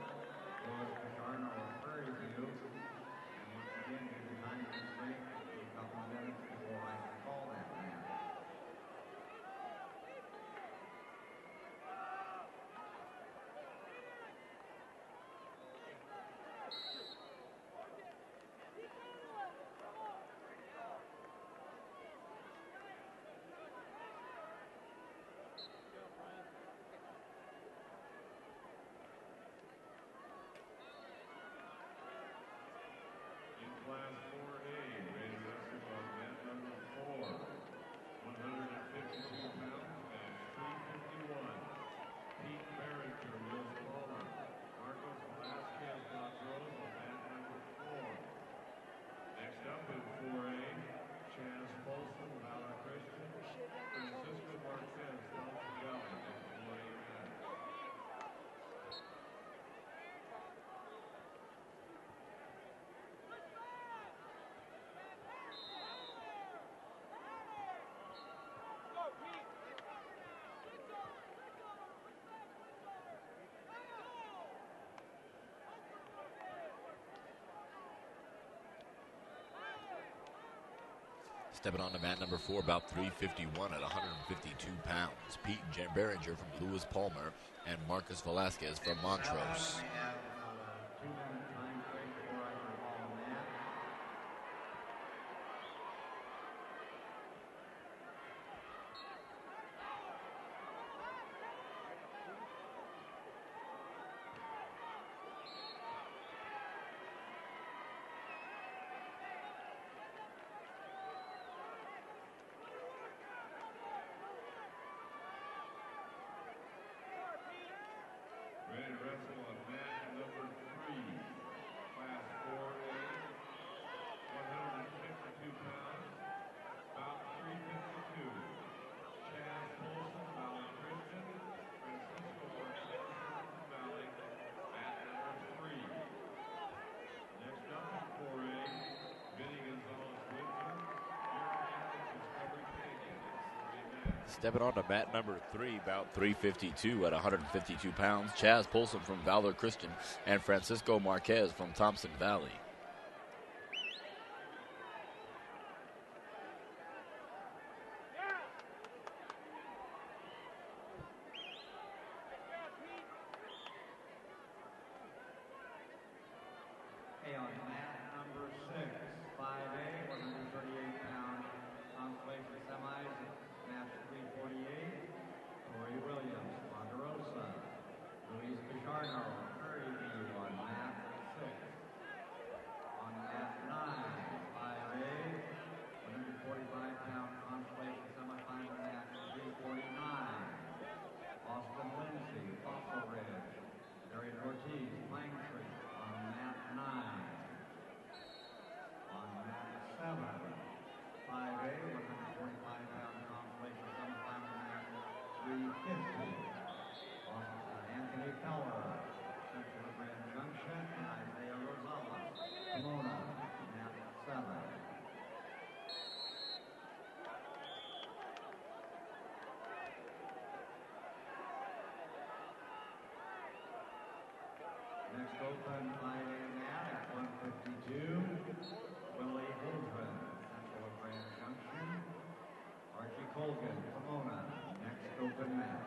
Louis Pichardo of Prairie View. And once again, due to time constraint, it'll be a couple of minutes before I can call that match. In Class 4A, ready to wrestle on mat number 4. 152 pounds, match 351. Pete Barringer, Lewis Palmer, Marcos Velasquez, Montrose, on mat number 4. Next up in 4A, Chaz Folsom, Valor Christian, Francisco Marquez, Thompson Valley, next 4A match. Stepping on to mat number 4, about 351 at 152 pounds. Pete Barringer from Lewis Palmer and Marcus Velasquez from Montrose. We have a 2-minute time break before I can call the match. Ready to wrestle on mat number 3. Class 4A, 152 pounds, about 352. Chaz Folsom, Valley Christian, Francisco Marquez, Thompson Valley, mat number 3. Next up in 4A, Vinny Gonzalez Winter, Aaron Discovery Canyon, next 3 match. Stepping on to mat number 3, about 352 at 152 pounds. Chaz Polson from Valor Christian and Francisco Marquez from Thompson Valley. Okay, on mat number 6, 5A, 138-pound consolation semis, match 348. Tori Williams, Ponderosa. Luis Pichardo, Prairie View on mat 6. Hogan, Pomona, next open mat.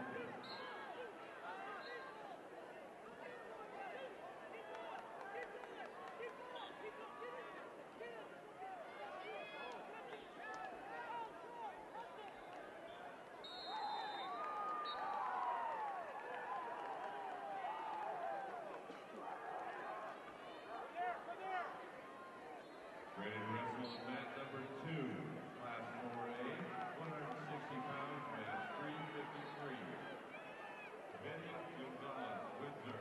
Ready to wrestle on mat number 2, Class 4A, 160 pounds, match 353. Vinny Gonzalez, Windsor,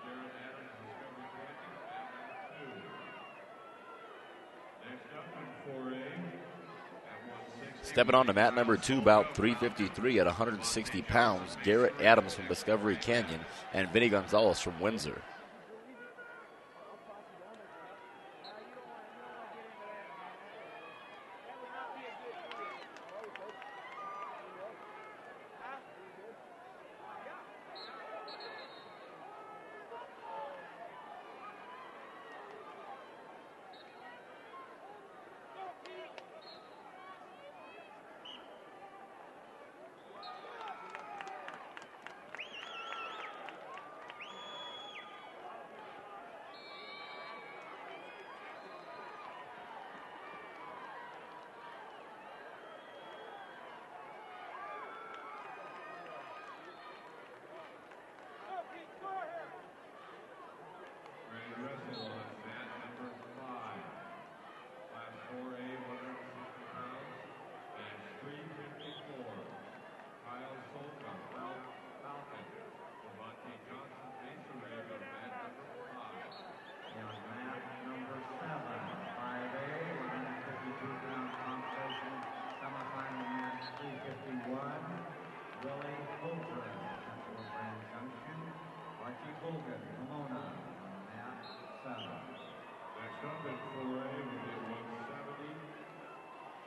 Jared Adams, Discovery Canyon, mat number 2. Next up in 4A, at 160. Stepping on to mat number 2, about 353 at 160 pounds, Garrett Adams from Discovery Canyon and Vinny Gonzalez from Windsor. Ready to wrestle on mat number 5, Class 4A, 160 pounds, match 354. Kyle Solka, Falcon, Devontae Johnson, Mesa Rig on mat number 5. And mat number 7, 5A, 152-pound competition, semifinal match 351. Willie Holbrook, Central Grand Junction. Archie Hogan, Pomona, on mat 7. Next up in 4A, we get 170.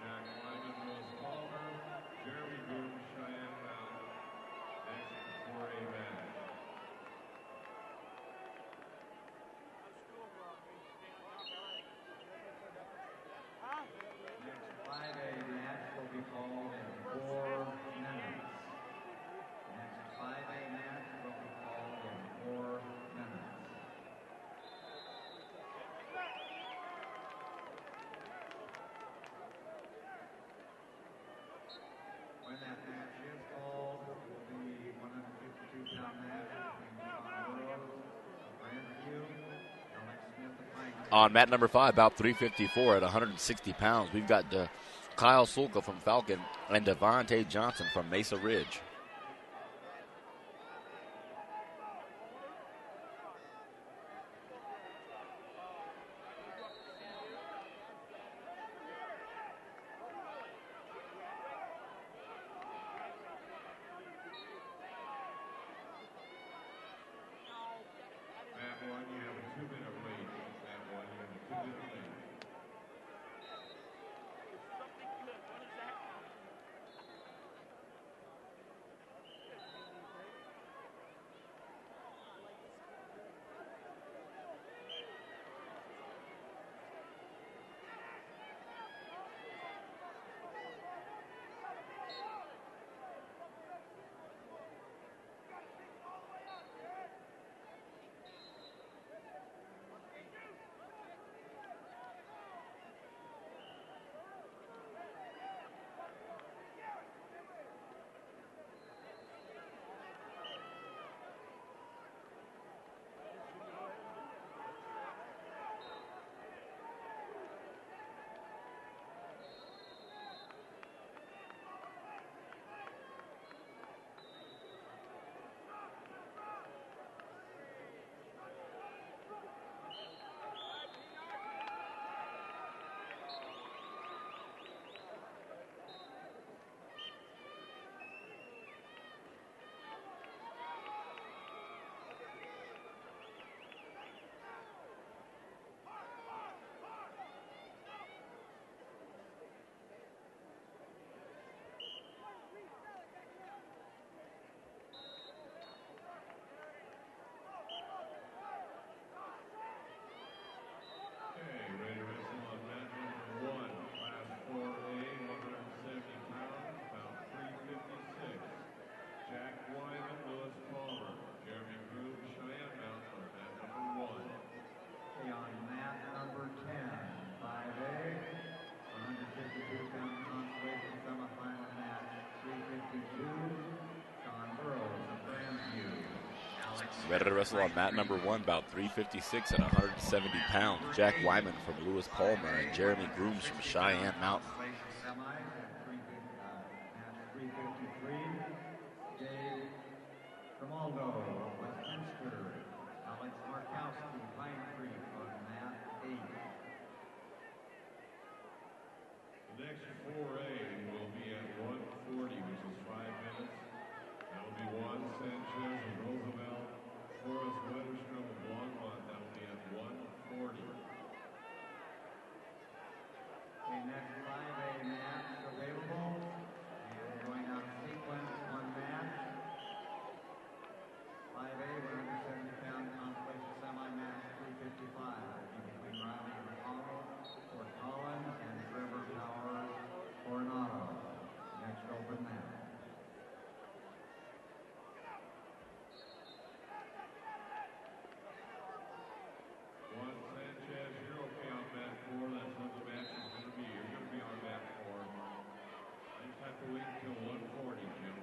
Jack Lyman, Rose Palmer, Jeremy Boone, Cheyenne Mountain. Next 4A match. Next 5A match will be called in 4 minutes. Next 5A match will be called in 4 minutes. When that match is called, it will be 152-pound match between Sean Rose of Grandview, Alex Smith of Pine. On mat number 5, about 354 at 160 pounds, we've got Kyle Sulka from Falcon and Devontae Johnson from Mesa Ridge. Mat 1, you have a 2-minute wait. Mat 1, you have a 2-minute wait. Ready to wrestle on mat number 1, about 356 at 170 pounds. Jack Wyman from Lewis Palmer and Jeremy Grooms from Cheyenne Mountain. Semis at match 353. Dave Grimaldo, Westminster. Alex Markowski, Pine Creek on mat 8. The next 4A will be at 140, which is 5 minutes. That'll be Juan Sanchez of Roosevelt, Forrest Wetterstrom of Longmont. That'll be at 140. Okay, next 5A match available. And going out of sequence, one match. 5A, 170-pound consolation semi-match 355. Between Riley McConnell, Fort Collins, and Trevor Powers, Coronado. Next open match. Juan Sanchez, you're okay on mat 4. That's what the match is going to be. You're going to be on mat 4. You just have to wait until 140, Jim.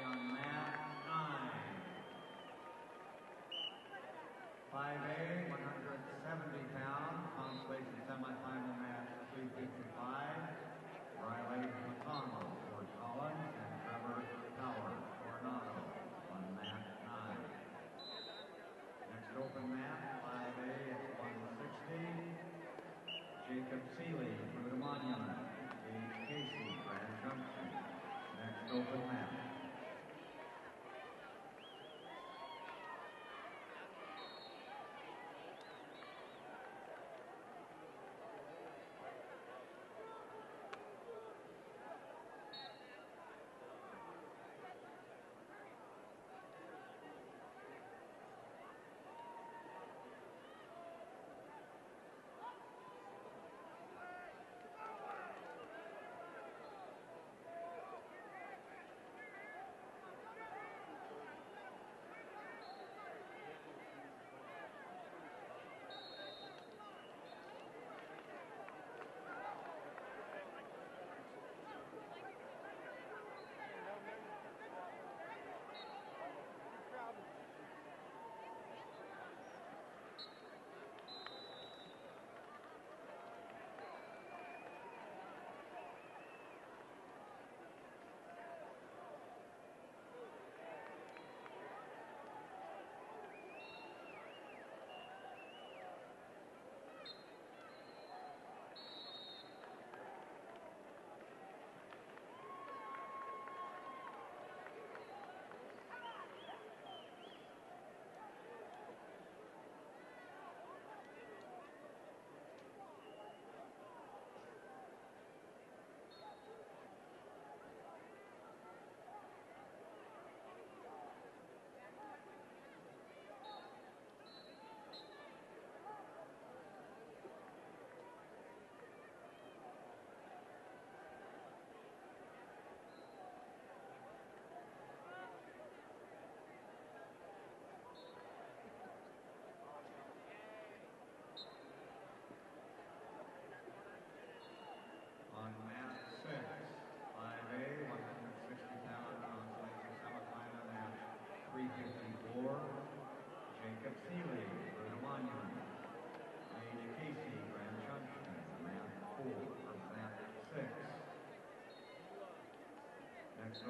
On mat 9. 5A, 170-pound consolation semifinal match 355. Riley McConnell, Fort Collins, and Trevor Powers, Coronado on mat 9. Next open mat, 5A at 160. Jacob Seeley, Fruita Monument. James Casey, Grand Junction. Next open mat.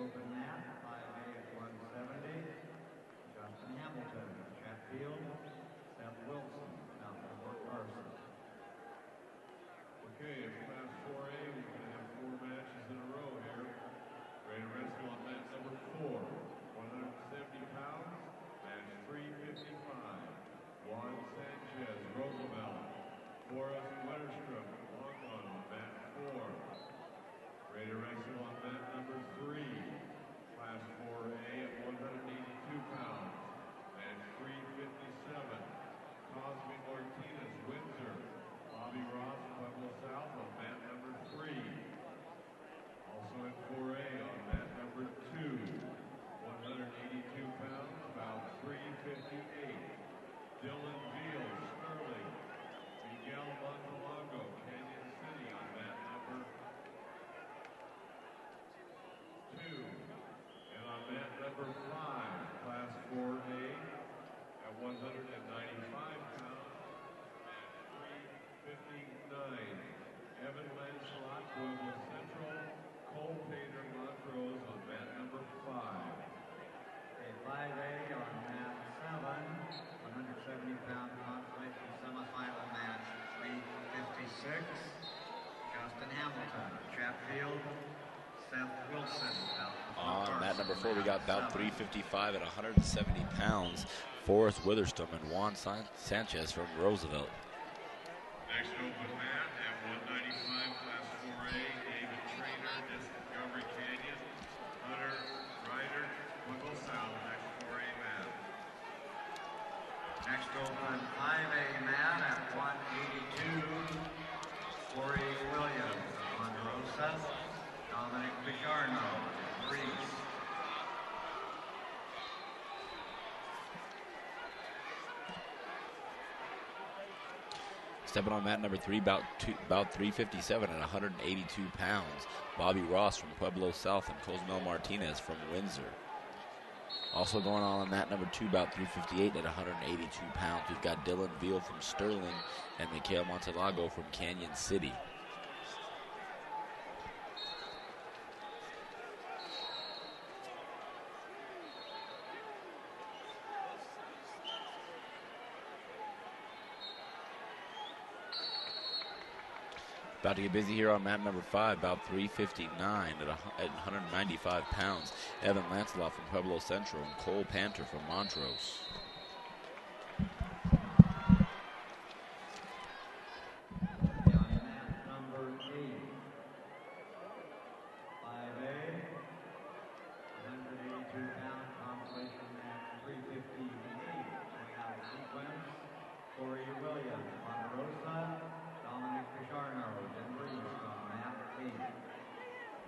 open mat, 5A at 170. Justin Hamilton, Chatfield. Seth Wilson, out of Fort Carson. Okay, in Class 4A, we're going to have 4 matches in a row here. Ready to wrestle on mat number 4, 170 pounds, match 355. Juan Sanchez, Roosevelt. Forrest Wetterstrom, Longmont on mat 4. Ready to wrestle on mat number 3, Class 4A at 182 pounds, match 357. Cosme Martinez, Windsor. Bobby Ross, Pueblo South on mat number 3. Also in 4A on mat number 2, 182 pounds, about 358. Dylan Veal, Sterling. Miguel Montalago, Canyon City on mat number 2. And on mat number 5, Class 4A at 195 pounds, match 359. Evan Lancelot, Pueblo Central. Cole Pater, Montrose on mat number 5. A 5A on mat 7, 170-pound consolation semifinal match, 356. Justin Hamilton, Chatfield. Seth Wilson, out of Fort On mat Carson, number 4, we got bout 7. 355 at 170 pounds. Forrest Witherspoon and Juan Sanchez from Roosevelt. Next open mat at 195, Class 4A, David Trainer, Discovery Canyon. Hunter Ryder, Pueblo South, next 4A mat. Next open 5A mat at 182. Corey Williams, Ponderosa. Dominic Pichardo, Greece. Stepping on mat number 3, about 357 at 182 pounds. Bobby Ross from Pueblo South and Cosmel Martinez from Windsor. Also going on mat number 2, about 358 at 182 pounds. We've got Dylan Veal from Sterling and Miguel Montalago from Canyon City. About to get busy here on mat number 5, about 359 at 195 pounds. Evan Lancelot from Pueblo Central and Cole Panter from Montrose. On mat number 8, 5A, 182-pound consolation match, 358. Going out of sequence, Corey Williams, Ponderosa. Dominic Pichardo, Denver East on mat 8.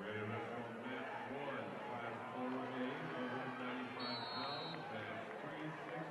Ready to wrestle on mat 1, Class 4A, 195 pounds, match 360.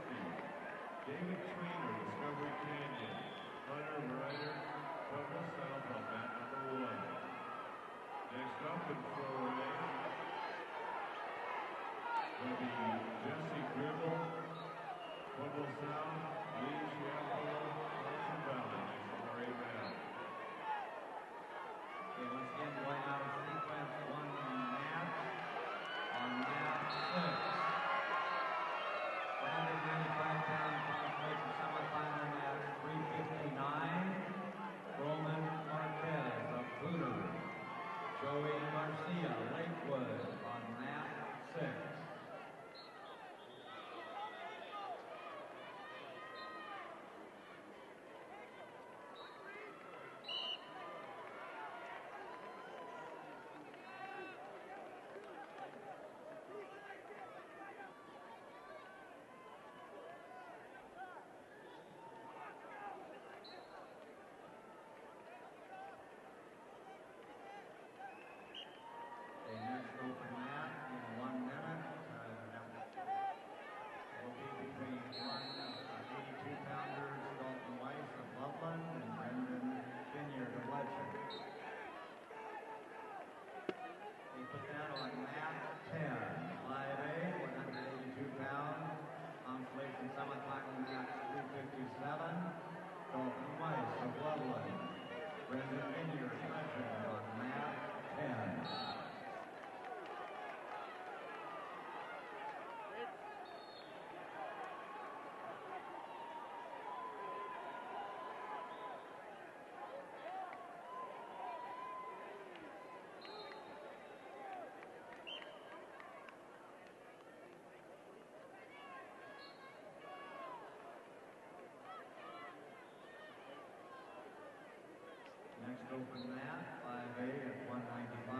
Next open mat, 5A at 195.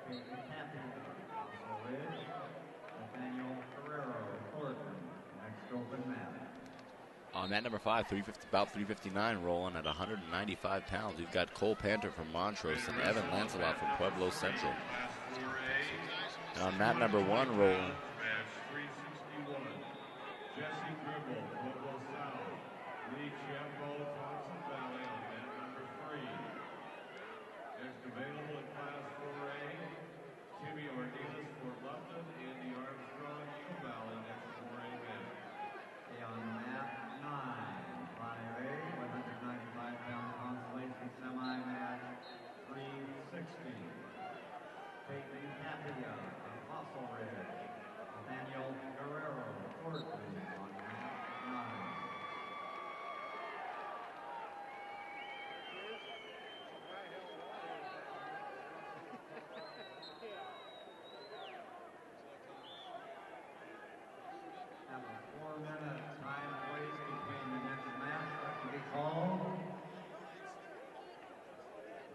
Peyton Tapia, Fossil Ridge. Nathaniel Guerrero, Thornton. Next open mat. On mat number 5, about 359, rolling at 195 pounds. We've got Cole Panther from Montrose and Evan Lancelot from Pueblo Central. And on mat number 1, rolling. Jesse Gribble, Pueblo South. Lee Chiambo, Thompson Valley on mat number 3. Next available in Class 4A, Timmy Ornelas, Fort Lupton, Andy Armstrong, Eagle Valley, next 4A mat. Okay, on mat 9, 5A, 195-pound consolation semi-match, 360. Peyton Tapia, Fossil Ridge. Nathaniel Guerrero, Thornton on mat 9. Have a 4-minute time waste between the next match to be called.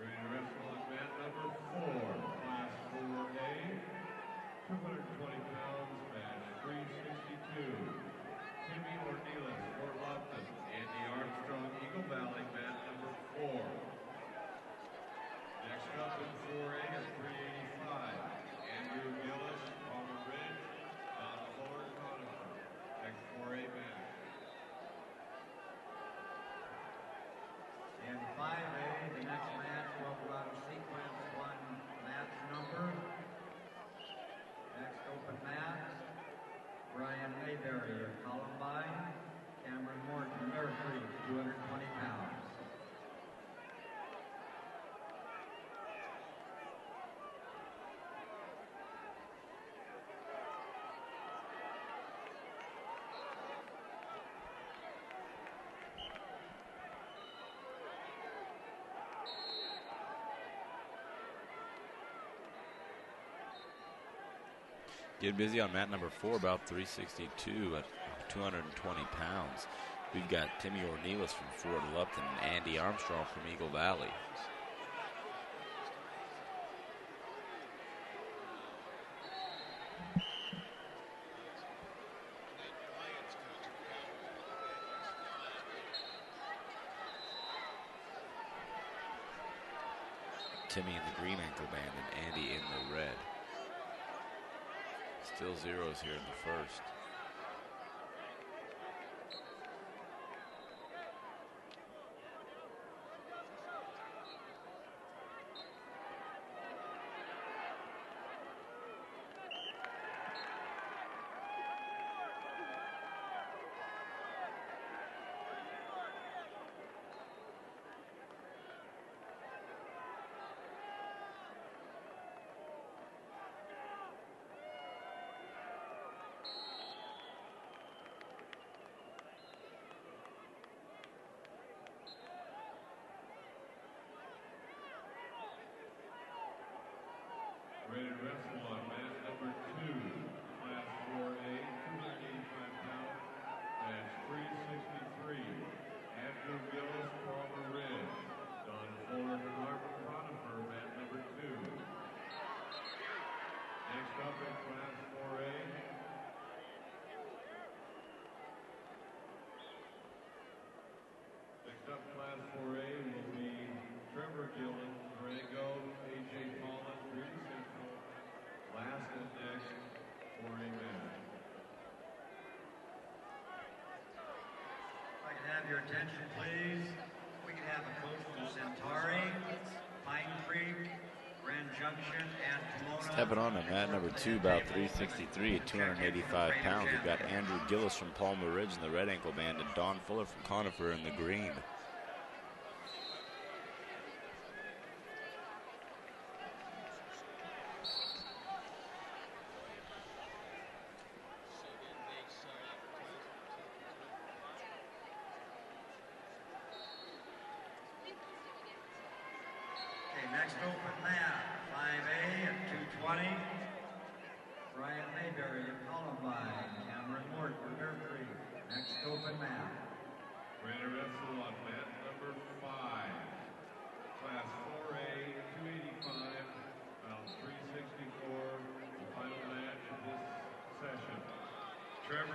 Ready to wrestle on mat number 4, Class 4A, 220 pounds, match 362. Timmy Ornelas, Fort Lupton, Andy Armstrong, Eagle Valley, mat number 4. Next up in 4A is 385. Andrew Gillis, Palmer Ridge, Don Fuller, Conifer. Next 4A match. In 5A, the next match will go out of sequence 1 match number. Next open mat, Brian Mayberry of Columbine, Cameron Morton, Bear Creek, 220 pounds. Get busy on mat number 4, about 362 at 220 pounds. We've got Timmy Ornelas from Fort Lupton and Andy Armstrong from Eagle Valley. Timmy in the green ankle band and Andy in the red. Still zeros here in the first. Ready to wrestle on mat number 2, Class 4A, 285 pounds, match 363. Andrew Gillis, Palmer Ridge. Don Fuller, Harbor Conifer, mat number 2. Next up in Class 4A. Next up, Class 4A will be Trevor Gillen, Durango, AJ Paulin, Greeley Central. Last and next, 4A match. If I could have your attention, please. We can have a coach from Centauri, Pine Creek, Grand Junction, and Pomona. Stepping on to mat number 2, about 363 at 285 pounds. We've got Andrew Gillis from Palmer Ridge in the red ankle band and Don Fuller from Conifer in the green. Next open mat, 5A at 220. Brian Mayberry of Columbine, Cameron Morton, Bear Creek. Next open mat. Ready to wrestle on mat number 5.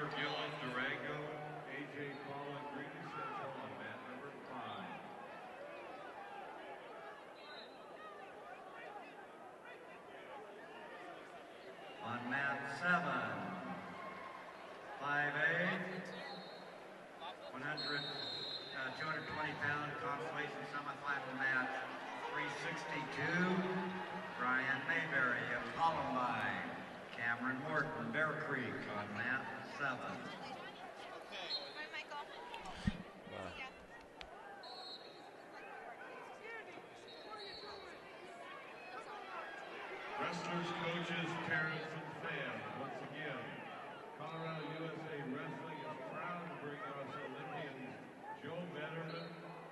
Trevor Gillen, Durango, AJ Paul and Greeley Central on mat number 5. On mat 7, 5A, 220-pound consolation semifinal match, 362. Brian Mayberry of Columbine, Cameron Morton, Bear Creek on mat 7. Wrestlers, coaches, parents, and fans, once again, Colorado USA Wrestling is proud to bring us Olympians Joe Betterman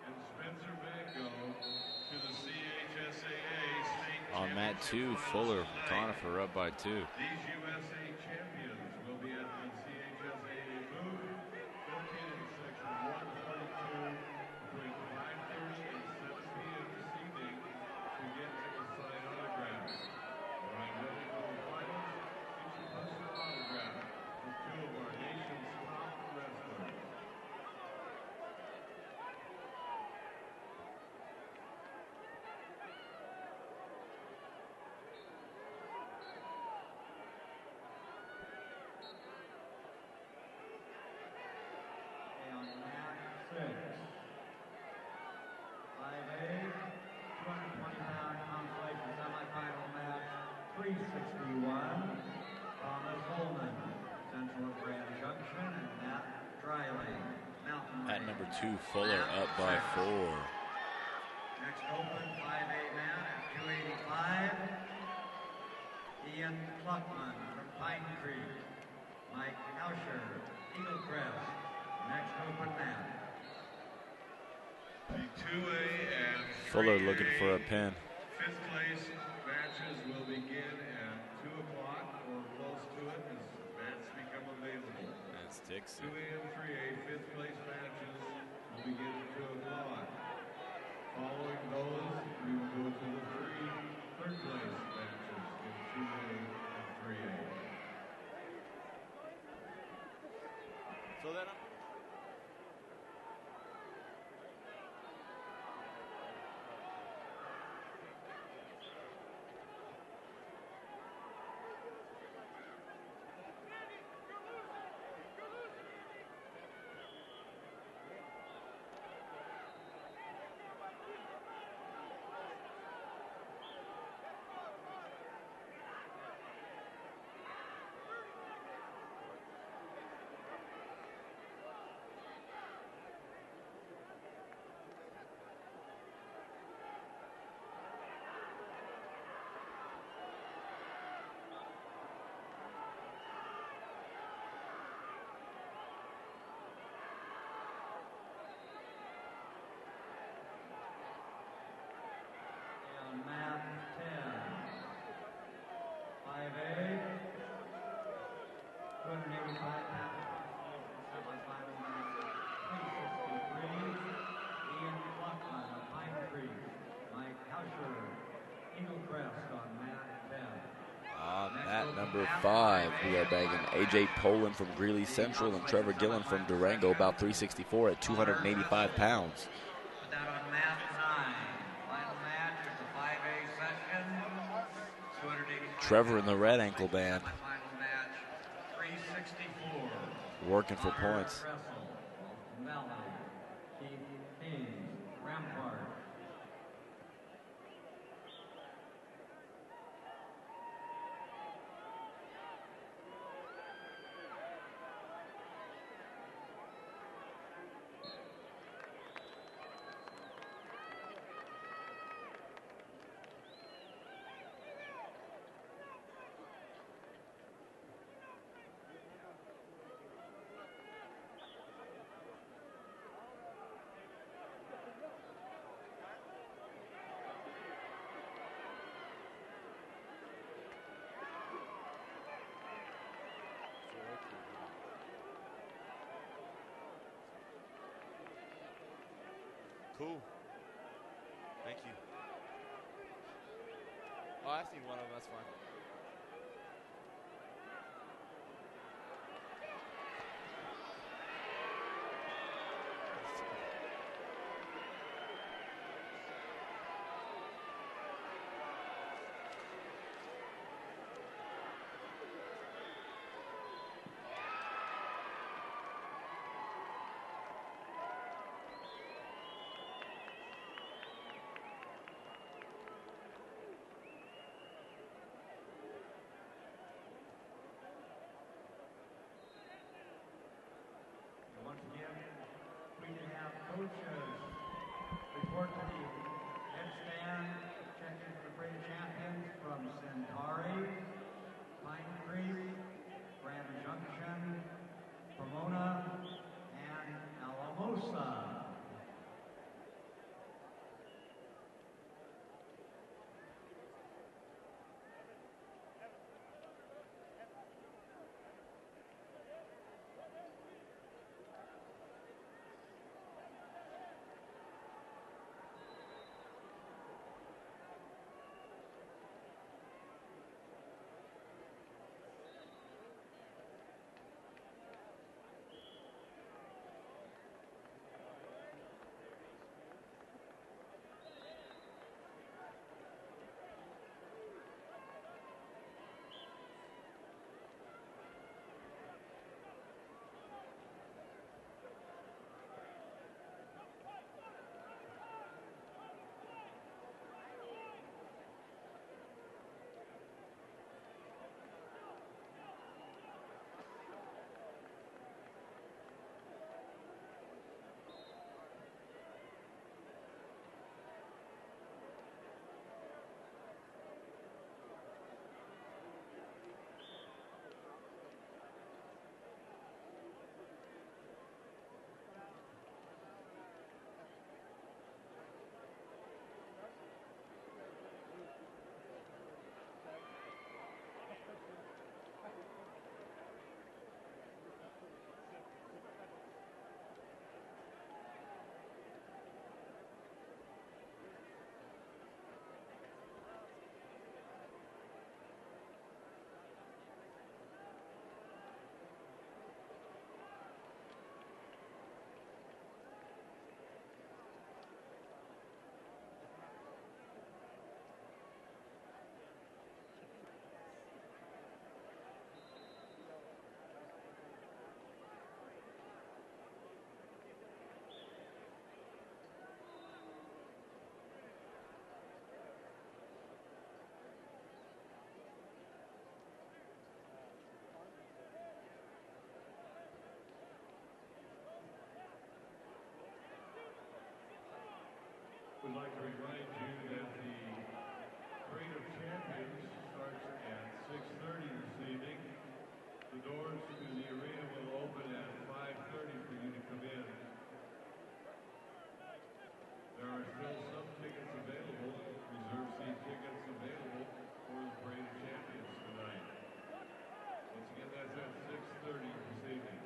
and Spencer Mango to the CHSAA State On mat 2, Fuller, Conifer up by 2. These USA champions will be at the CHSAA booth located in section 142 between 5:30 and 7 p.m. this evening to get to sign autographs. Arrive ready for the finals, get your personal autograph with 2 of our nation's top wrestlers. On mat 6, 5A, 220-pound consolation semifinal match, 361. Thomas Holman, Central of Grand Junction, and Matt Driley, Mountain At Lake. number 2, Fuller up by 4. Next open, 5A man at 285. Ian Pluckman from Pine Creek. Mike Hauscher, Eagle Crest. Next open man. The 2A and Fuller 3A looking for a pin. 5th place matches will begin at 2 o'clock or close to it as mats become available. That's Dixon. 2A and 3A 5th place matches will begin at 2 o'clock. Following those, we will go to the 3rd place matches in 2A and 3A. So then On mat 10, 5A, 285-pound semifinal match, 363. Ian Pluckman of Pine Creek. Mike Hauscher, Eagle Crest on mat 10. On mat number 5, we are bagging AJ Poland from Greeley Central and Trevor Gillen from Durango, about 364 at 285 pounds. Put that on mat 9. Final match is the 5A session. 285. Trevor in the red ankle band, Final match, 364. working for points. Russell, Austin Valley, Keith Haynes, Rampart. Cool. Thank you. Oh, I've seen one of them. That's fine. report to the headstand, checking for the parade of champions from Centauri, Pine Creek, Grand Junction, Pomona, and Alamosa. We'd like to remind you that the Parade of Champions starts at 6:30 this evening. The doors to the arena will open at 5:30 for you to come in. There are still some tickets available, reserve seat tickets available for the Parade of Champions tonight. Once again, that's at 6:30 this evening.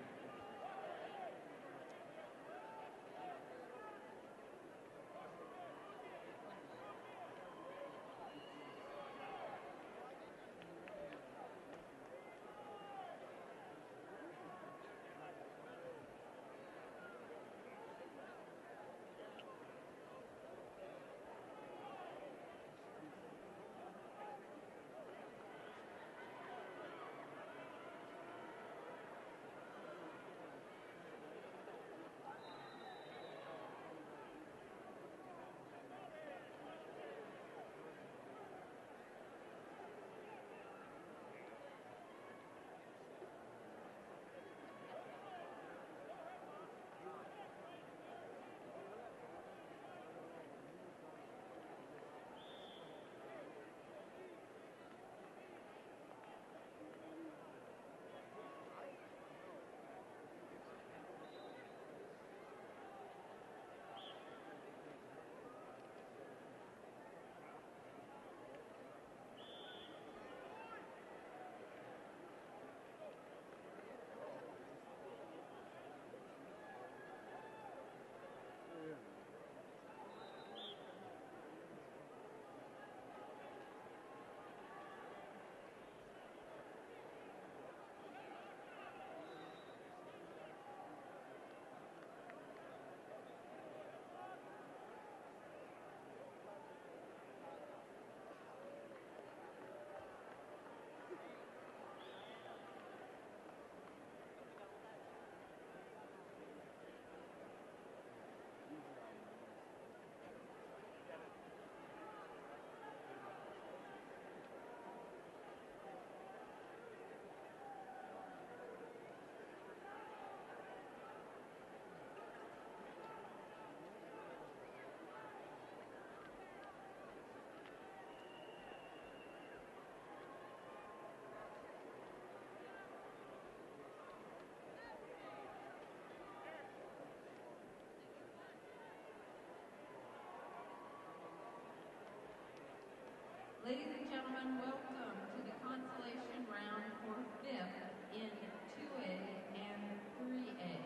Ladies and gentlemen, welcome to the consolation round for 5th in 2A and 3A.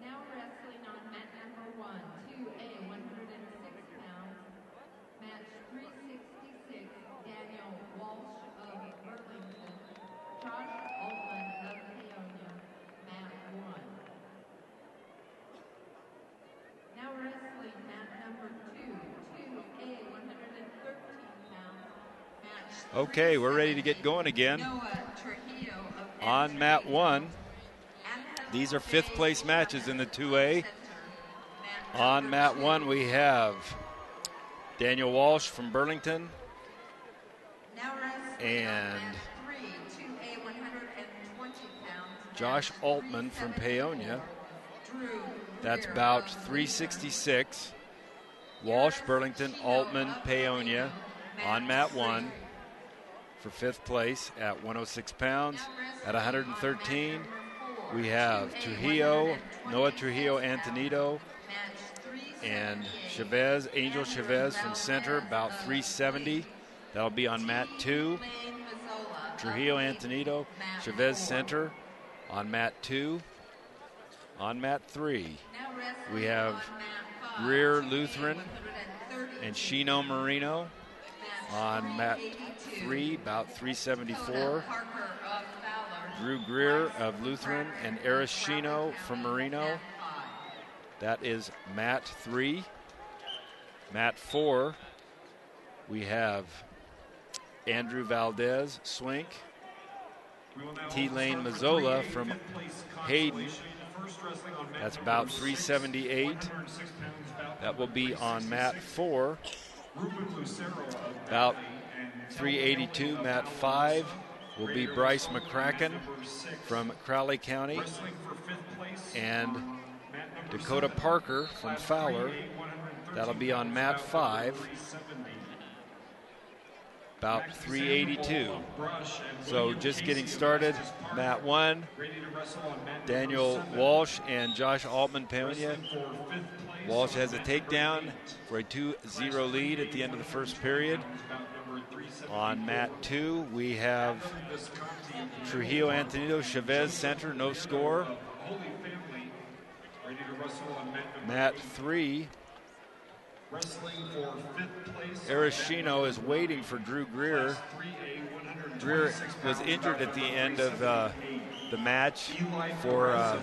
Now wrestling on mat number 1, 2A, 106 pounds, match 366, Daniel Walsh of Burlington, Josh Altman of Peonia, mat 1. Now wrestling mat number 2, 2A, 113 pounds, match Okay, we're ready to get going again. On mat 1, these are 5th place matches in the 2A. On mat 1, we have Daniel Walsh from Burlington and Josh Altman from Peonia. That's bout 366. Walsh, Burlington, Altman, Peonia on mat 1 for 5th place at 106 pounds. At 113, we have Trujillo, Noah Trujillo Antonito, and Chavez, Angel Chavez from center, about 370. That'll be on mat 2. Trujillo Antonito, Chavez center on mat 2. On mat 3, we have Greer Lutheran and Shino Marino on mat 3, about 374. Drew Greer of Lutheran and Eris Shino from Marino. That is mat 3. Mat 4, we have Andrew Valdez, Swink, T-Lane Mazzola from Hayden. That's about 378. That will be on mat 4. About 382, mat 5 will be Bryce McCracken from Crowley County. And Dakota Parker from Fowler. That'll be on mat 5. About 382. So just getting started. Mat 1, Daniel Walsh and Josh Altman Peonia. Walsh has a takedown for a 2-0 lead at the end of the first period. On mat 2, we have Trujillo Antonito Chavez center, no score. Mat 3, Arashino is waiting for Drew Greer. Greer was injured at the end of the match for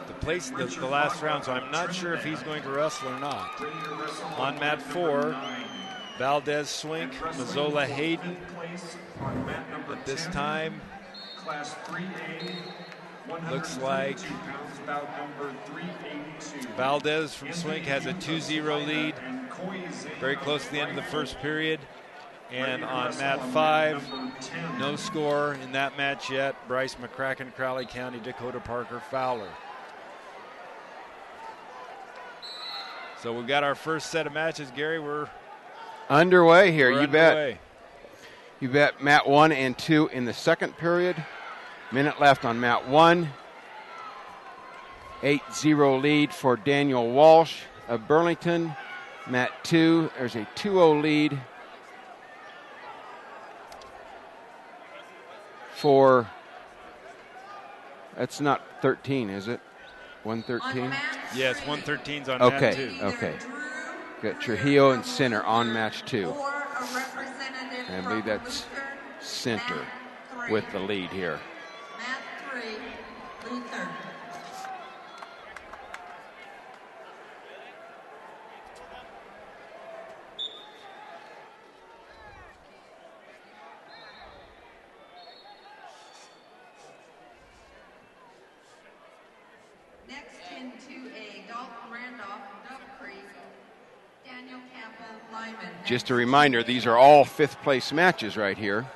the last round, so I'm not sure if he's going to wrestle or not. On mat 4, Valdez Swink, Mazzola Hayden. At this time, looks like Valdez from Swink has a 2-0 lead, very close to the end of the first period. And on mat 5, no score in that match yet. Bryce McCracken, Crowley County, Dakota Parker, Fowler. So we've got our first set of matches, Gary. We're underway here. You underway. bet. You bet. Mat 1 and 2 in the second period. Minute left on mat 1. 8-0 lead for Daniel Walsh of Burlington. Mat 2, there's a 2-0 lead for, that's not 13, is it? 113? Yes, 113's on mat 2. Okay. Got Trujillo and center on match 2. I believe that's center with the lead here. Mat 3, Luther. Next in 2A, Dalton Randolph, Dove Creek, Daniel Campbell, Lyman. Just a reminder, these are all 5th place matches right here.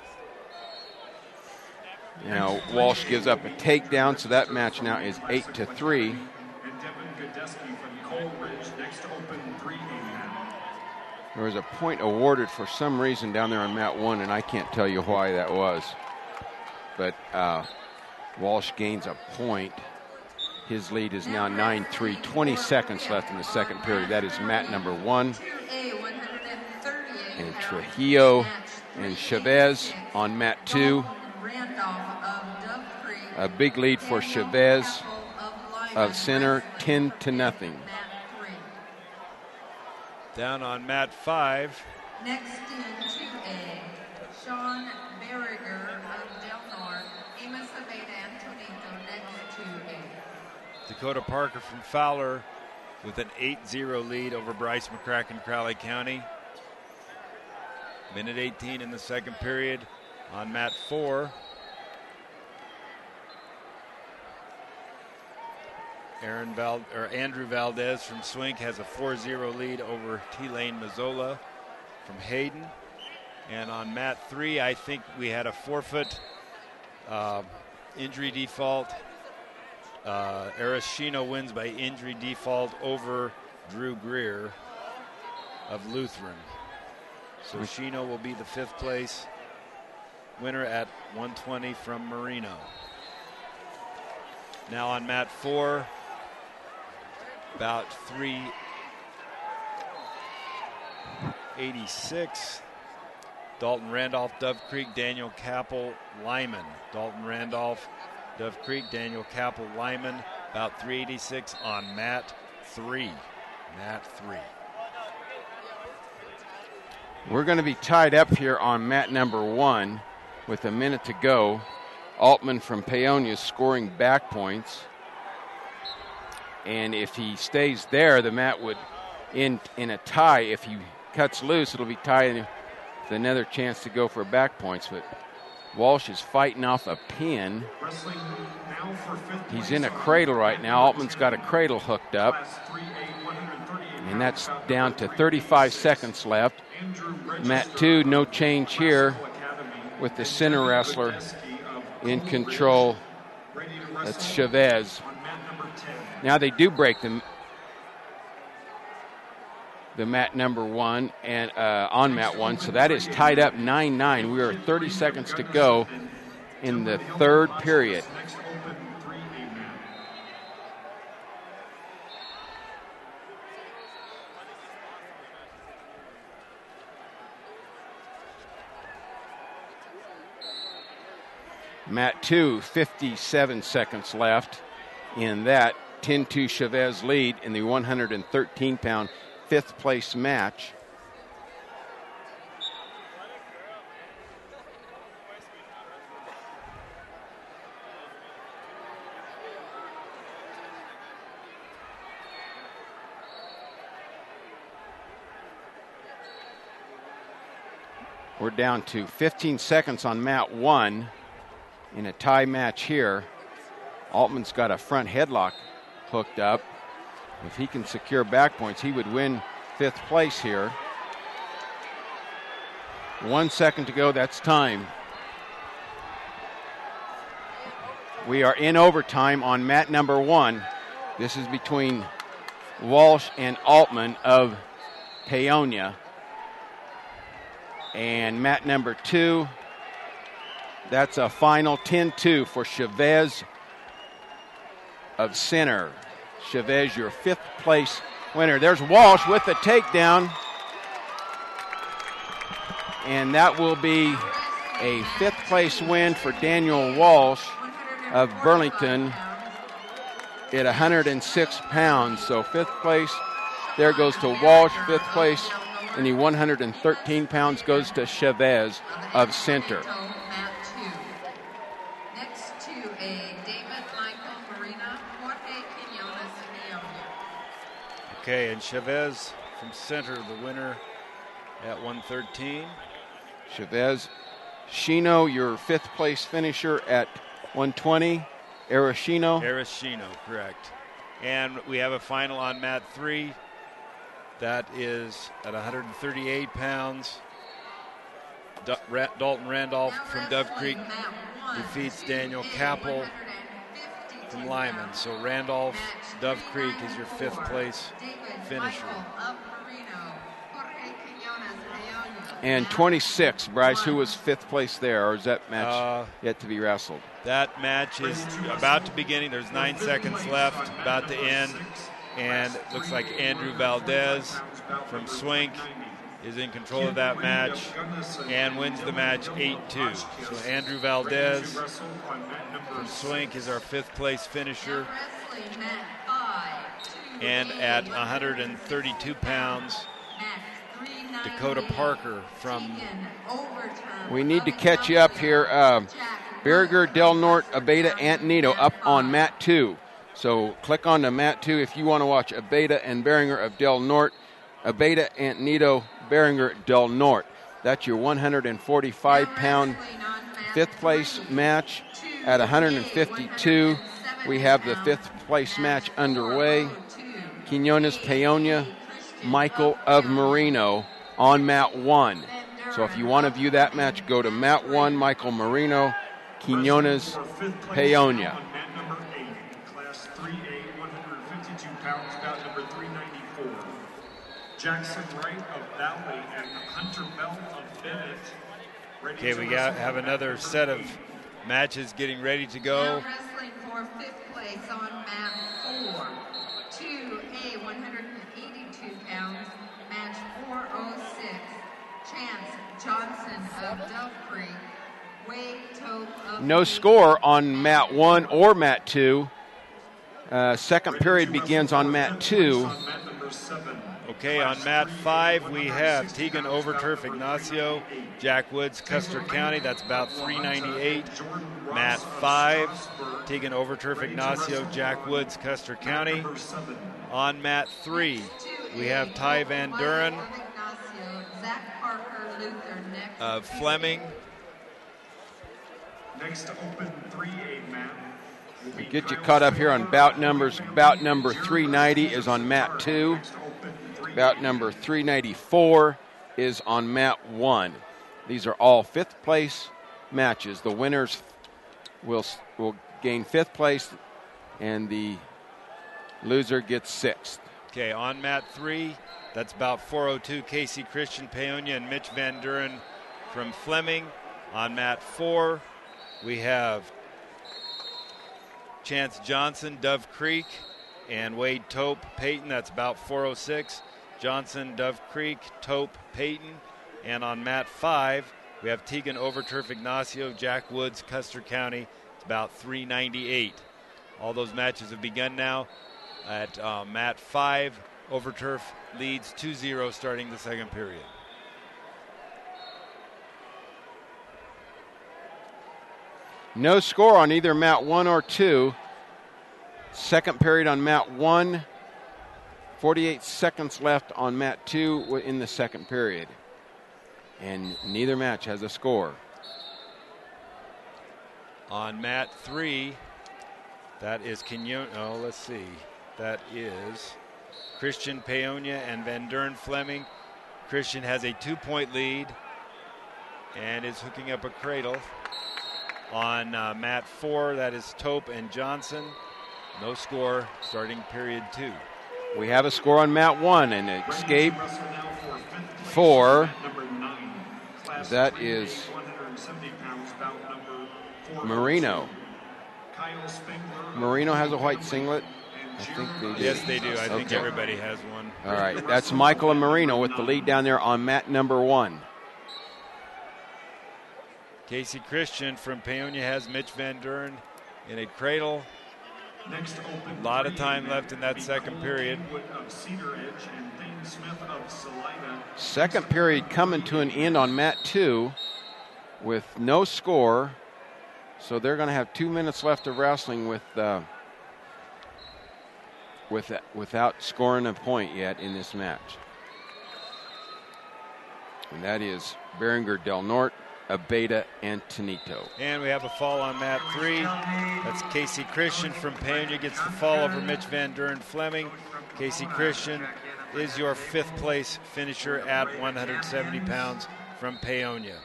Now, Walsh gives up a takedown, so that match now is 8-3. There was a point awarded for some reason down there on mat 1, and I can't tell you why that was. But Walsh gains a point. His lead is now 9-3. 20 seconds left in the second period. That is mat number 1. 2A, 138 and Trujillo and Chavez on mat 2. A big lead for Chavez of Center, 10-0. Down on mat 5. Next in 2A, Sean Berriger of Del Norte, Amos Aveda Antonito, next 2A. Dakota Parker from Fowler with an 8-0 lead over Bryce McCracken, Crowley County. Minute 18 in the second period on mat 4. Andrew Valdez from Swink has a 4-0 lead over T-Lane Mazzola from Hayden. And on mat 3, I think we had a forfeit injury default. Arashino wins by injury default over Drew Greer of Lutheran. So Shino will be the 5th place winner at 120 from Marino. Now on mat 4, about 386. Dalton Randolph, Dove Creek, Daniel Capel, Lyman. Dalton Randolph, Dove Creek, Daniel Capel, Lyman, about 386 on mat 3. Mat 3. We're going to be tied up here on mat number 1 with a minute to go. Altman from Paonia scoring back points. And if he stays there, the mat would end in a tie. If he cuts loose, it'll be tied with another chance to go for back points. But Walsh is fighting off a pin. He's in a cradle right now. Altman's got a cradle hooked up. And that's down to 35 seconds left. Mat 2, no change here with the center wrestler in control. That's Chavez. Now they do break the mat number 1 and on mat 1, so that is tied up 9-9. We are 30 seconds to go in the third period. Mat 2, 57 seconds left in that 10-2 Chavez lead in the 113-pound 5th place match. We're down to 15 seconds on mat 1 in a tie match here. Altman's got a front headlock hooked up. If he can secure back points, he would win 5th place here. 1 second to go, that's time. We are in overtime on mat number 1. This is between Walsh and Altman of Paonia. And mat number 2, that's a final 10-2 for Chavez of Center. Chavez, your 5th place winner. There's Walsh with the takedown. And that will be a 5th place win for Daniel Walsh of Burlington at 106 pounds. So 5th place, there goes to Walsh. 5th place in the 113 pounds goes to Chavez of Center. Okay, and Chavez from Center, the winner at 113. Chavez. Shino, your 5th place finisher at 120. Arashino. Arashino, correct. And we have a final on mat 3. That is at 138 pounds. Dalton Randolph from Dove Creek defeats Daniel Capel from Lyman. So Randolph, Dove Creek is your 5th place finisher. And 26, Bryce, who was 5th place there, or is that match yet to be wrestled? That match is about to begin. There's 9 seconds left, about to end. And it looks like Andrew Valdez from Swink is in control of that match and wins the match 8-2. So Andrew Valdez from Swink is our 5th place finisher. And at 132 pounds, Dakota Parker from... We need to catch you up here. Berger, Del Norte, Abeta, Antonito up on mat 2. So click on the mat 2 if you want to watch Abeta and Beringer of Del Norte. Abeta, Antonito, Beringer, Del Norte. That's your 145-pound 5th place match. At 152, we have the 5th place match underway. Quinones, Peonia, Michael of Marino on mat 1. So if you want to view that match, go to mat 1, Michael Marino, Quinones, Peonia. Mat number 8, Class 3A, 152 pounds, bout number 394. Jackson Wright of Valley and Hunter Bell of Bennett. Okay, we have another set of matches getting ready to go. Now wrestling for 5th place on mat 4. 2A, 182 pounds, match 406. Chance Johnson of Dove Creek. Wade Tope of... No score on mat 1 or mat 2. Second period begins on mat 2. Okay, on mat 5 we have Tegan Overturf Ignacio, Jack Woods, Custer County. That's about 398. Mat 5, Tegan Overturf Ignacio, Jack Woods, Custer County. On mat 3 we have Ty Van Duren of Fleming. Next to open 3A mat. We get you caught up here on bout numbers. Bout number 390 is on mat 2. Bout number 394 is on mat 1. These are all 5th place matches. The winners will gain 5th place, and the loser gets 6th. Okay, on mat 3, that's about 402, Casey Christian, Peonia, and Mitch Van Duren from Fleming. On mat 4, we have Chance Johnson, Dove Creek, and Wade Tope, Peyton. That's about 406. Johnson, Dove Creek, Tope, Peyton. And on mat 5, we have Tegan Overturf Ignacio, Jack Woods, Custer County. It's about 398. All those matches have begun now. At mat 5, Overturf leads 2-0 starting the second period. No score on either mat 1 or 2. Second period on mat 1. 48 seconds left on mat 2 in the second period. And neither match has a score. On mat 3, that is let's see. That is Christian Peonia and Van Duren Fleming. Christian has a 2-point lead and is hooking up a cradle. On mat 4, that is Tope and Johnson. No score starting period 2. We have a score on mat 1, and escape for, that is Marino. Marino has a white singlet. I think they do. Yes, they do. I think everybody has one. All right, that's Michael and Marino with the lead down there on mat number 1. Casey Christian from Peonia has Mitch Van Duren in a cradle. A lot of time left in that second period. Second period coming to an end on mat 2 with no score. So they're going to have 2 minutes left of wrestling without scoring a point yet in this match. And that is Beringer Del Norte, Abeta, Antonito. And we have a fall on mat 3. That's Casey Christian from Peonia gets the fall over Mitch Van Duren Fleming. Casey Christian is your 5th place finisher at 170 pounds from Peonia.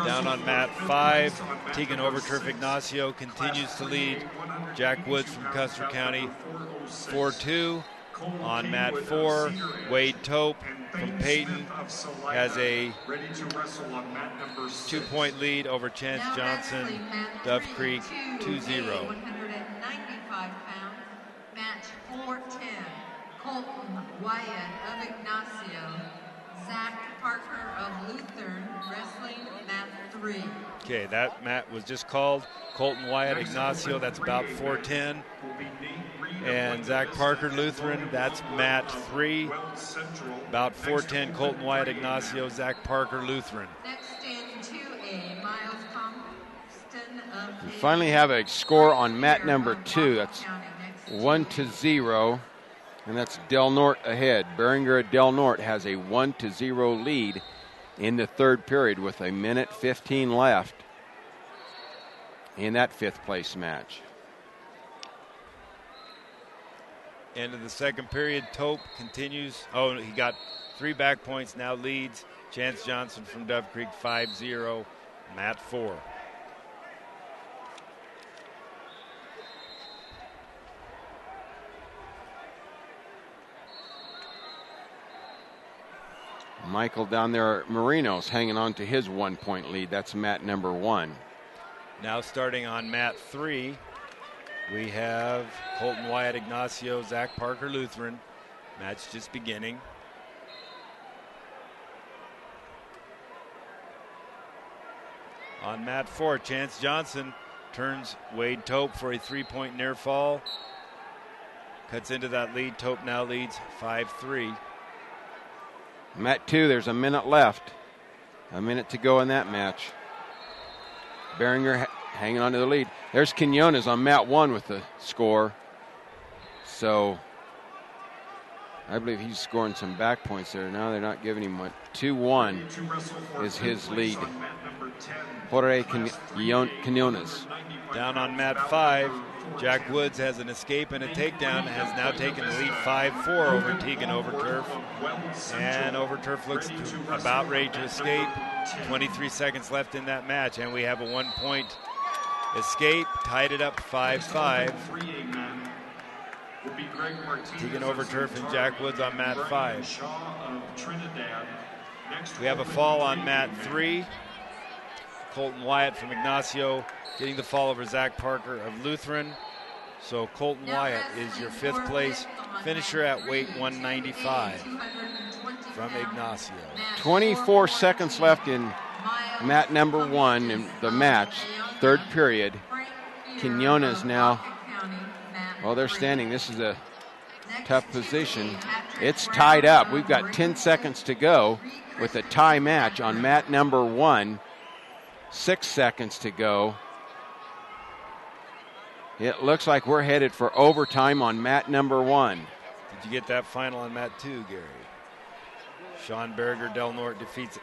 Down on mat 5, Tegan Overturf Ignacio continues to lead Jack Woods from Custer County 4-2. On mat 4, Wade Tope from Peyton has a 2-point lead over Chance Johnson, Dove Creek 2-0. 195 pounds, match 410. Colt Wyatt of Ignacio, Zach Parker of Lutheran, wrestling mat 3. Okay, that mat was just called Colton Wyatt Ignacio. That's about 410. And Zach Parker Lutheran, that's mat 3. About 410 Colton Wyatt Ignacio, Zach Parker Lutheran. Next in 2A, Miles Compton of We finally have a score on mat number 2. That's 1-0, and that's Del Norte ahead. Beringer at Del Norte has a 1-0 lead in the third period with a minute 15 left in that fifth place match. End of the second period. Tope continues. Oh, he got 3 back points, now leads. Chance Johnson from Dove Creek 5-0, mat 4. Michael down there at Marino's hanging on to his 1-point lead. That's mat number 1. Now starting on mat 3, we have Colton Wyatt Ignacio, Zach Parker Lutheran. Match just beginning. On mat 4, Chance Johnson turns Wade Tope for a 3-point near fall. Cuts into that lead. Tope now leads 5-3. Mat 2, there's a minute left. A minute to go in that match. Beringer hanging on to the lead. There's Quinones on mat 1 with the score. So I believe he's scoring some back points there. Now they're not giving him what. 2-1 is his lead. Jorge Quinones. Down on mat 5, Jack Woods has an escape and a takedown, has now taken the lead 5-4 over Tegan Overturf. And Overturf looks about ready to escape. 23 seconds left in that match, and we have a 1-point escape, tied it up 5-5. Tegan Overturf and Jack Woods on mat 5. We have a fall on mat 3. Colton Wyatt from Ignacio getting the fall over Zach Parker of Lutheran. So Colton Wyatt is your 5th place finisher at weight 195 from Ignacio. 24 seconds left in mat number 1 in the match, third period. Quinones now, well, they're standing. This is a tough position. It's tied up. We've got 10 seconds to go with a tie match on mat number 1. 6 seconds to go. It looks like we're headed for overtime on mat number 1. Did you get that final on mat 2, Gary? Sean Berger, Del Norte defeats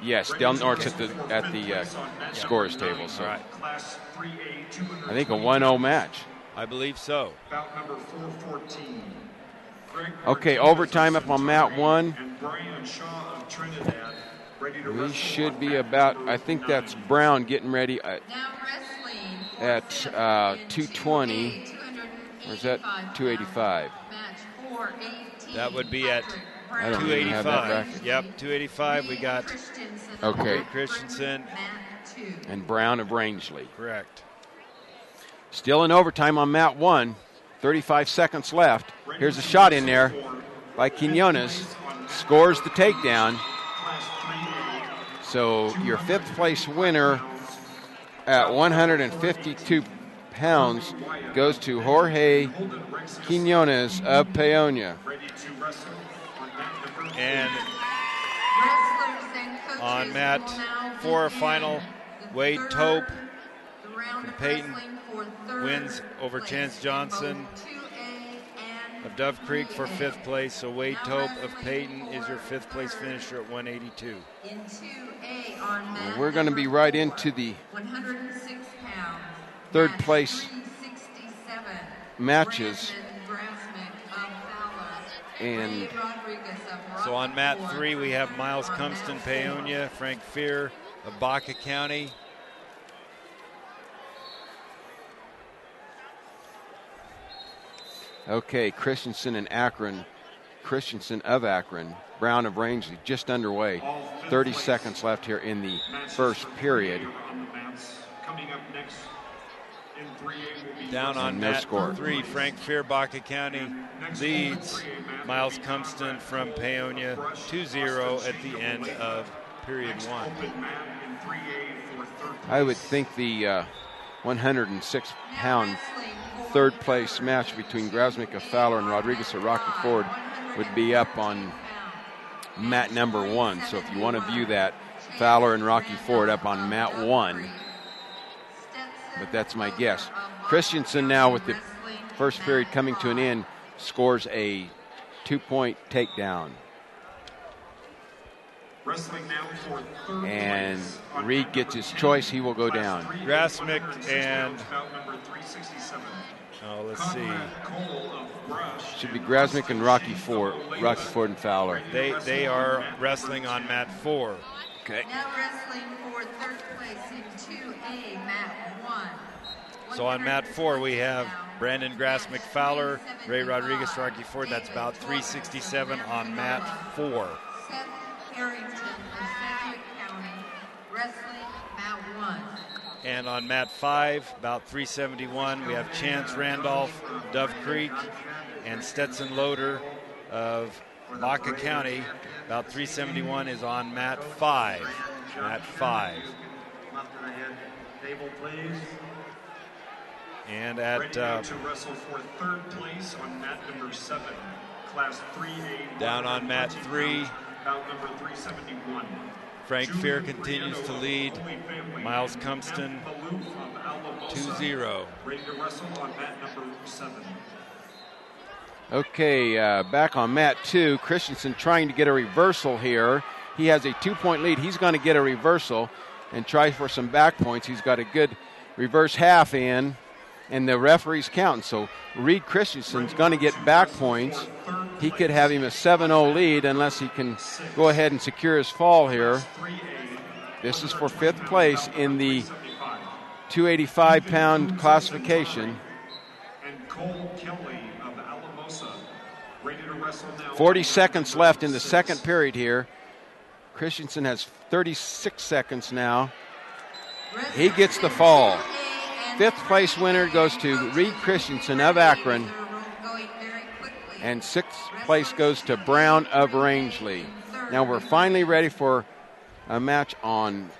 yes, Del Norte's at the scores table. So right. I think a 1-0 match. I believe so. Okay, overtime up on mat 1. We should be about, I think that's Brown getting ready at 220. Or is that 285? That would be at I don't even have that 285. bracket. Yep, 285. We got Okay. Christensen And Brown of Rangeley. Correct. Still in overtime on mat 1. 35 seconds left. Here's a shot in there by Quinones. Scores the takedown. So your 5th place winner at 152 pounds goes to Jorge Quinones of Paonia. And on mat 4 final, Wade Tope from Peyton wins over Chance Johnson of Dove Creek for 5th place. So Wade Tope of Peyton is your 5th place finisher at 182. And we're going to be right into the 3rd place matches. And so on mat 3 we have Miles Cumston, Paonia, Frank Fear of Baca County. Okay, Christensen and Akron. Christensen of Akron, Brown of Rangeley, just underway. 30 seconds left here in the first period. Coming up next In 3A will be Down on no mat score. 3, Frank Fearbach County leads Miles Cumston from Paonia 2-0 at the end of period 1. open mat in 3A for third place. I would think the 106-pound third place match between Grasmick of Fowler and Rodriguez of Rocky Ford would be up on mat number 1. So if you want to view that, Fowler and Rocky Ford up on mat 1. But that's my guess. Christensen now, with the first period coming to an end, scores a 2-point takedown. Wrestling now for third And place on Reed mat gets number his 10, choice. He will go class down. 3A, Grasmick 106 and- pounds, bout number 367. Oh, let's see. Conrad Cole of Brush Should be and Grasmick and Rocky Shane Ford, of Olathe. Rocky Ford and Fowler. They are wrestling on mat 4. Okay. Now wrestling for third place in 2A, mat 1. So on mat 4 we have Brandon Grasmick Fowler, Ray Rodriguez, Rocky Ford. That's about 367 on mat 4. Seth Harrington of Sedgwick County, wrestling mat 1. And on mat 5, about 371, we have Chance Randolph, Dove Creek, and Stetson Loader of Baca County. About 371 is on mat 5. Mat 5. Left of the head table, please. And Ready at now to wrestle for third place on mat number 7, class 3A. Down on mat 120 3. pounds, bout number 371. Frank Julian Fear continues Briano to of lead. Holy Family Miles and Cumston, Matt Balouf of Alamosa, 2-0. ready to wrestle on mat number 7. Okay, back on mat 2, Christensen trying to get a reversal here. He has a 2-point lead. He's going to get a reversal and try for some back points. He's got a good reverse half in, and the referee's counting. So Reed Christensen's going to get back points. He could have him a 7-0 lead unless he can go ahead and secure his fall here. This is for 5th place in the 285-pound classification. And Cole Kelly of Alamosa, ready to wrestle now. 40 seconds left in the second period here. Christensen has 36 seconds now. He gets the fall. 5th place winner goes to Reed Christensen of Akron. And 6th place goes to Brown of Rangeley. Now we're finally ready for a match on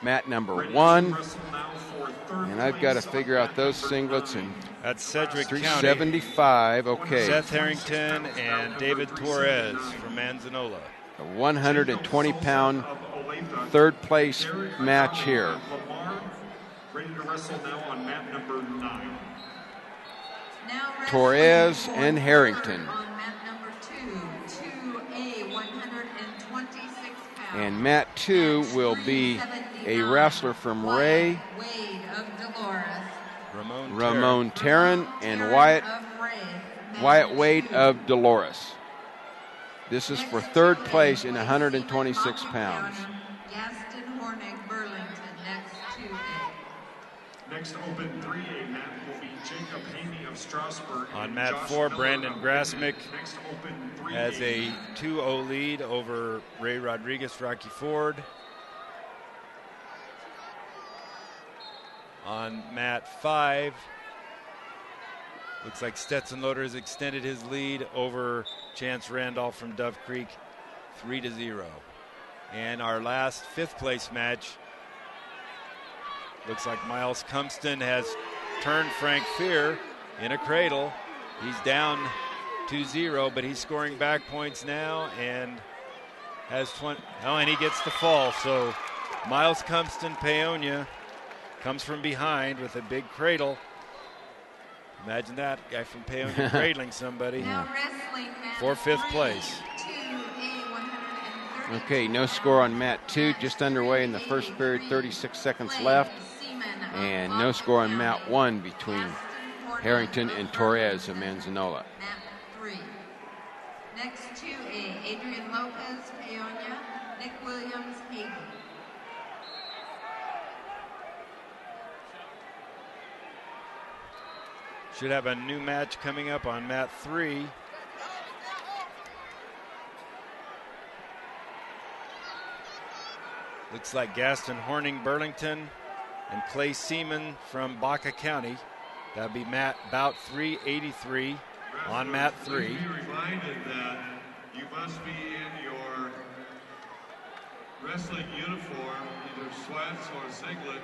mat number 1. And I've got to figure out those singlets. And That's Sedgwick County. 375, okay. Seth Harrington and David Torres from Manzanola. A 120-pound third place match here. Ready to wrestle now on mat number 9. Torres and Harrington. On mat number 2, 2A, 126 pounds. And mat 2 will be a wrestler from Ray, Wade of Dolores. Ramon Tarrant, and Wyatt Wyatt Wade of Dolores. This is for third place in 126 pounds. Gaston Hornig, Burlington, next 2A. Next open 3A mat will be Jacob Haney of Strasburg. On and mat Josh 4, Miller Brandon of Grasmick Next open 3A has a 2-0 lead over Ray Rodriguez, Rocky Ford. On mat 5, looks like Stetson Loader has extended his lead over Chance Randolph from Dove Creek, 3-0. And our last 5th place match, looks like Miles Cumston has turned Frank Fear in a cradle. He's down 2-0, but he's scoring back points now and has 20. Oh, and he gets the fall. So Miles Cumston, Paonia, comes from behind with a big cradle. Imagine that, guy from Paonia cradling somebody for 5th place. Okay, no score on mat 2, just underway in the first period, 36 seconds left. And no score on mat 1 between Harrington and Torres of Manzanola. Mat 3. Next 2A, Adrian Lopez, Paonia, Nick Williams, Hayden. Should have a new match coming up on mat 3. Looks like Gaston Horning, Burlington, and Clay Seaman from Baca County. That would be bout 383 on mat 3. Please be reminded that you must be in your wrestling uniform, either sweats or singlet,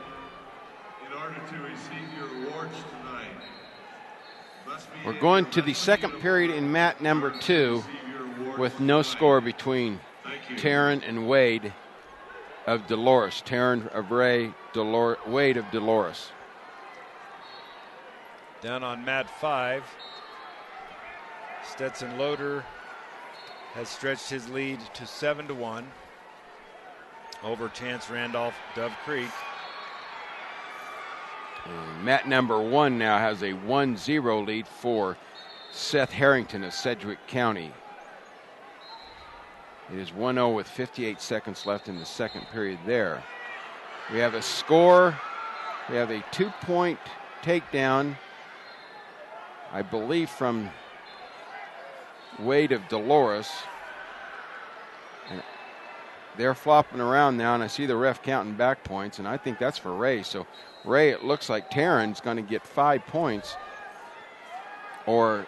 in order to receive your awards tonight. We're going to the second period in mat number 2 with no score between Taryn and Wade of Dolores. Taryn of Ray, Wade of Dolores. Down on mat 5, Stetson Loader has stretched his lead to 7-1 over Chance Randolph, Dove Creek. And mat number 1 now has a 1-0 lead for Seth Harrington of Sedgwick County. It is 1-0 with 58 seconds left in the second period there. We have a score. We have a 2-point takedown, I believe, from Wade of Dolores. And they're flopping around now, and I see the ref counting back points, and I think that's for Ray. So Ray, it looks like Taryn's going to get 5 points, or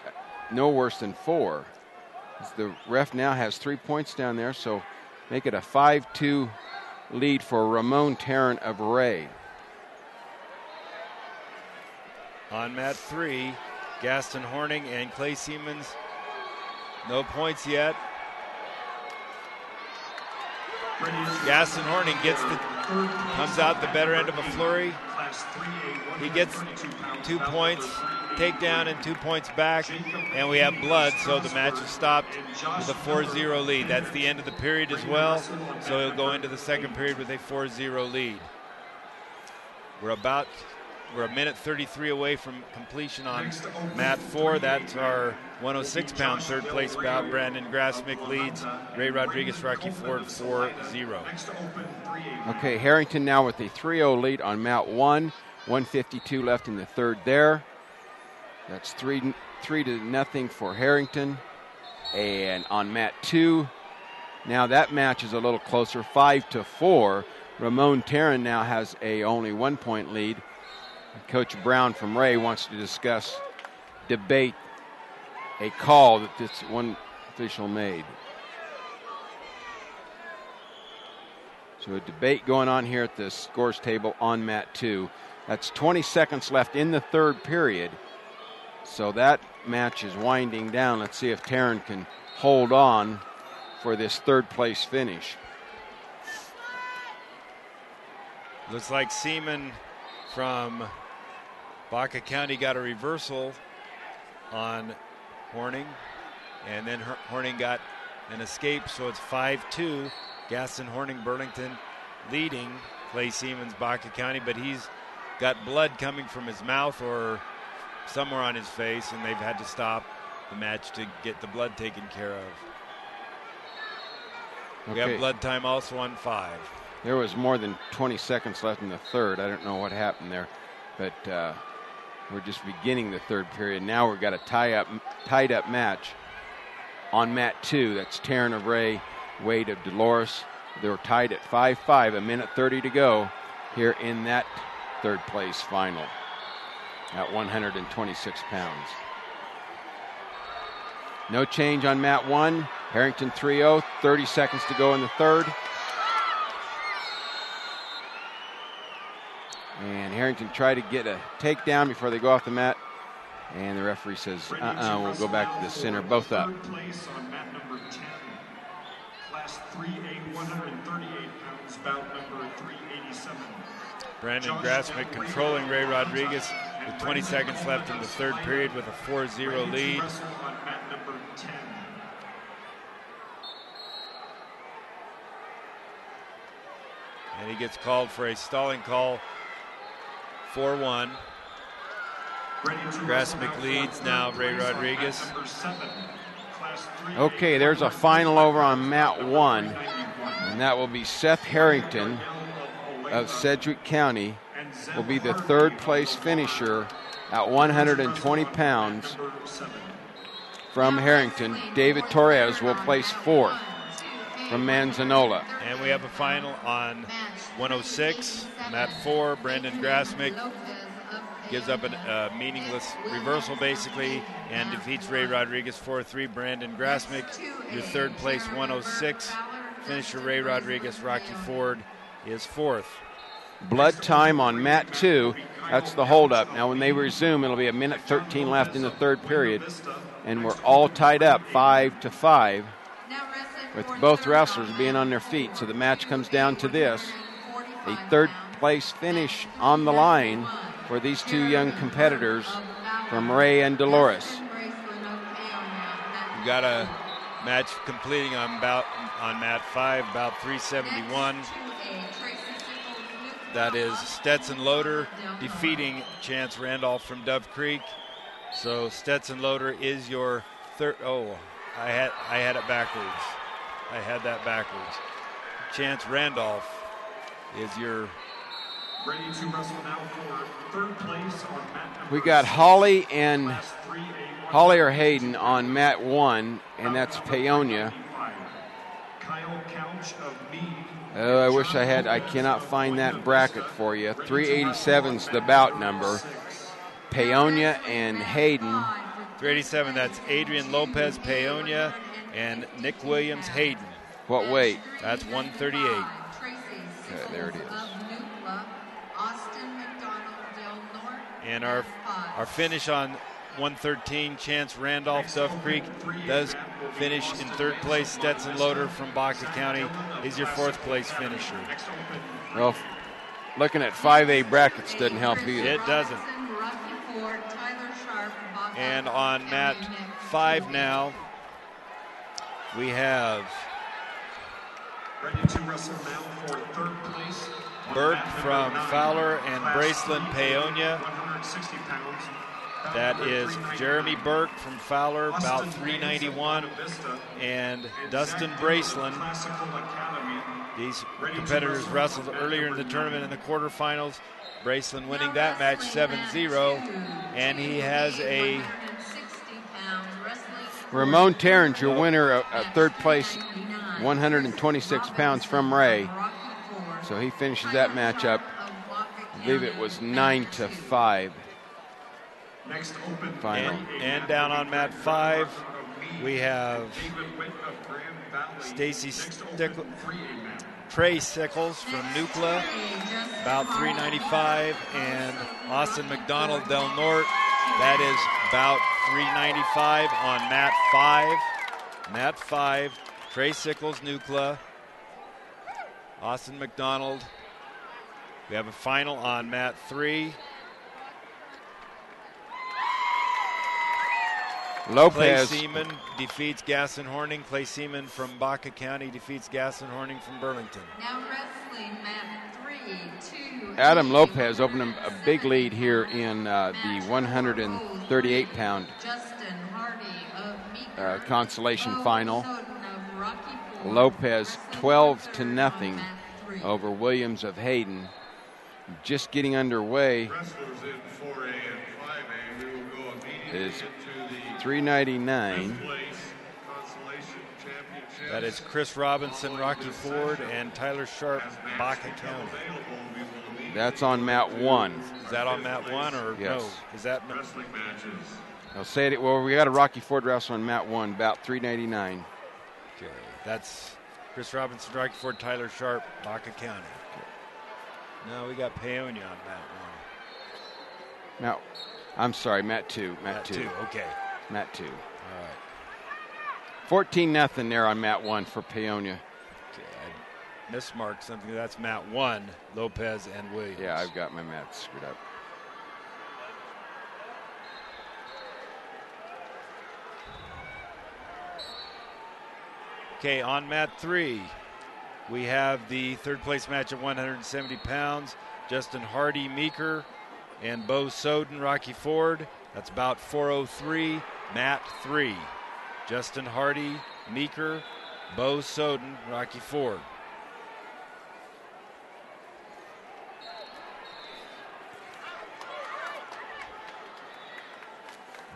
no worse than 4. The ref now has 3 points down there, so make it a 5-2 lead for Ramon Taryn of Ray. On mat 3, Gaston Horning and Clay Siemens. No points yet. Gaston Horning comes out the better end of a flurry. He gets 2 points, takedown and 2 points back, and we have blood, so the match is stopped with a 4-0 lead. That's the end of the period as well, so he'll go into the second period with a 4-0 lead. We're a minute 33 away from completion on mat 4. That's our 106-pound third place bout. Brandon Grassmick leads Ray Rodriguez, Rocky Ford 4-0. Okay, Harrington now with a 3-0 lead on mat 1. 1:52 left in the third there. That's 3-0 for Harrington. And on mat 2, now that match is a little closer, 5-4. Ramon Taryn now has a only 1 point lead. Coach Brown from Ray wants to debate a call that this one official made. So a debate going on here at the scores table on mat 2. That's 20 seconds left in the third period. So that match is winding down. Let's see if Taryn can hold on for this third place finish. Looks like Seaman from Baca County got a reversal on Horning, and then Horning got an escape, so it's 5-2. Gaston Horning Burlington leading Clay Siemens Baca County, but he's got blood coming from his mouth or somewhere on his face, and they've had to stop the match to get the blood taken care of. Okay. We have blood time also on 5. There was more than 20 seconds left in the third. I don't know what happened there, but we're just beginning the third period. Now we've got a tied up match on mat 2. That's Taryn of Ray, Wade of Dolores. They were tied at 5-5, a minute 30 to go here in that third place final at 126 pounds. No change on mat 1. Harrington 3-0, 30 seconds to go in the third. And Harrington tried to get a takedown before they go off the mat. And the referee says, we'll go back to the center, both up. Third place on mat number 10. Class 3A, 138 pounds, bout number 387. Brandon Grassmick controlling Ray Rodriguez with 20 seconds left in the third period with a 4-0 lead. On mat number 10. And he gets called for a stalling call, 4-1. Grassmick leads now Ray Rodriguez. Okay, there's a final over on mat 1, and that will be Seth Harrington of Sedgwick County will be the third place finisher at 120 pounds from Harrington. David Torres will place fourth. from Manzanola. And we have a final on 106. Mat 4, Brandon Grasmick gives up a meaningless reversal basically and defeats Ray Rodriguez 4-3. Brandon Grasmick, your third place 106. Finisher Ray Rodriguez, Rocky Ford is fourth. Blood time on mat 2. That's the holdup. Now when they resume, it'll be a minute 13 left in the third period. And we're all tied up 5-5 with both wrestlers being on their feet. So the match comes down to this. A third place finish on the line for these two young competitors from Ray and Dolores. You got a match completing on mat 5, about 371. That is Stetson Loader defeating Chance Randolph from Dove Creek. So Stetson Loader is your third. Oh, I had it backwards. I had that backwards. Chance Randolph is your. Ready to wrestle now for third place on mat number We got 6. Holly or Hayden 3A, on mat 1, and that's Paonia. Kyle Couch of Meade. Oh, I wish I had. I cannot find that bracket for you. 387's the bout number. Paonia and Hayden. 387, that's Adrian Lopez Paonia and Nick Williams Hayden. What weight? That's 138. Okay, there it is. And our finish on 113, Chance Randolph, Dove Creek, does finish in third place. Stetson Loader from Baca County is your fourth place finisher. Well, looking at 5A brackets doesn't help either. It doesn't. And on mat 5 now, we have Ready to wrestle now for third place. Burke from Fowler and Braceland Paonia. 160 pounds. That is Jeremy Burke from Fowler, about 391, and Dustin Braceland. These competitors wrestled earlier in the tournament in the quarterfinals. Braceland winning that match 7-0, and he has a... Ramon Terrence, your winner, a third place, 126 pounds from Ray. So he finishes that match up. I believe it was 9-5. Next open Final. And down on mat 5, we have Trey Sickles from Nucla, about 395, and Austin McDonald Del Norte, that is about 395 on mat 5. Mat 5, Trey Sickles, Nucla, Austin McDonald. We have a final on mat 3. Lopez. Clay Seaman defeats Gaston Horning. Clay Seaman from Baca County defeats Gaston Horning from Burlington. Now wrestling mat 3, 2. Adam Lopez opened a big lead here in the 138-pound consolation final. Lopez 12-0 over Williams of Hayden. Just getting underway is 399. That is Chris Robinson, Rocky Ford, and Tyler Sharp, Baca County. That's on mat 1. Is that on mat 1 or yes. no? Is that I'll say it. Well, we got a Rocky Ford wrestle on mat 1, about 399. Okay, that's Chris Robinson, Rocky Ford, Tyler Sharp, Baca County. Okay. No, we got Paonia on mat 1. Now, I'm sorry, mat 2. Mat 2, okay. Mat 2. All right. 14-0 there on mat 1 for Paonia. Okay, I mismarked something. That's mat 1, Lopez and Williams. Yeah, I've got my mats screwed up. Okay, on mat 3, we have the third place match at 170 pounds. Justin Hardy Meeker and Bo Soden Rocky Ford. That's about 403. Mat 3. Justin Hardy Meeker, Bo Soden Rocky Ford.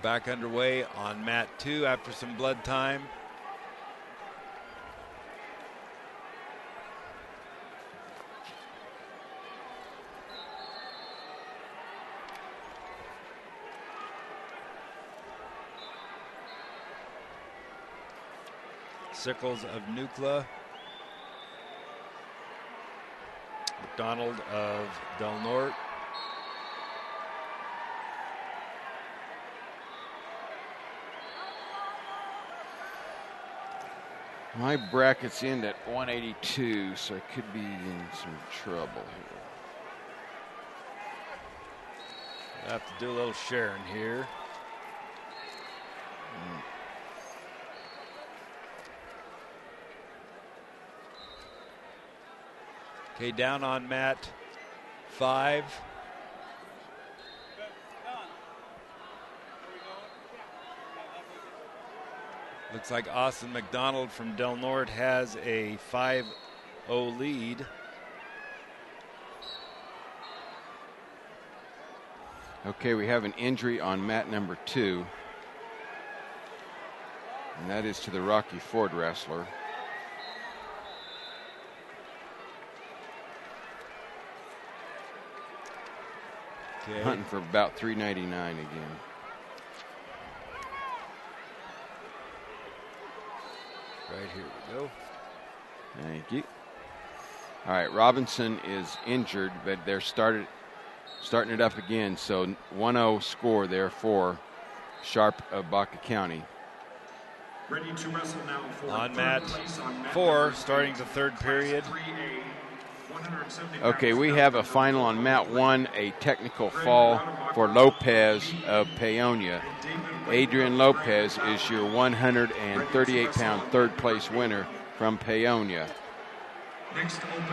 Back underway on mat 2 after some blood time. Sickles of Nucla. McDonald of Del Norte. My bracket's in at 182, so I could be in some trouble here. I have to do a little sharing here. Okay, down on mat 5. Looks like Austin McDonald from Del Norte has a 5-0 lead. Okay, we have an injury on mat number 2. And that is to the Rocky Ford wrestler. Okay. Hunting for about $3.99 again. Right, here we go. Thank you. All right, Robinson is injured, but they're starting it up again. So 1-0 score there for Sharp of Baca County. Ready to wrestle now for On third mat place on mat 4, number starting the third period. 3A, 170 Okay, pounds, we bout have a number final on 4. mat 1, a technical fall for Lopez of Paonia. Adrian Lopez is your 138-pound third-place winner from Paonia. Next open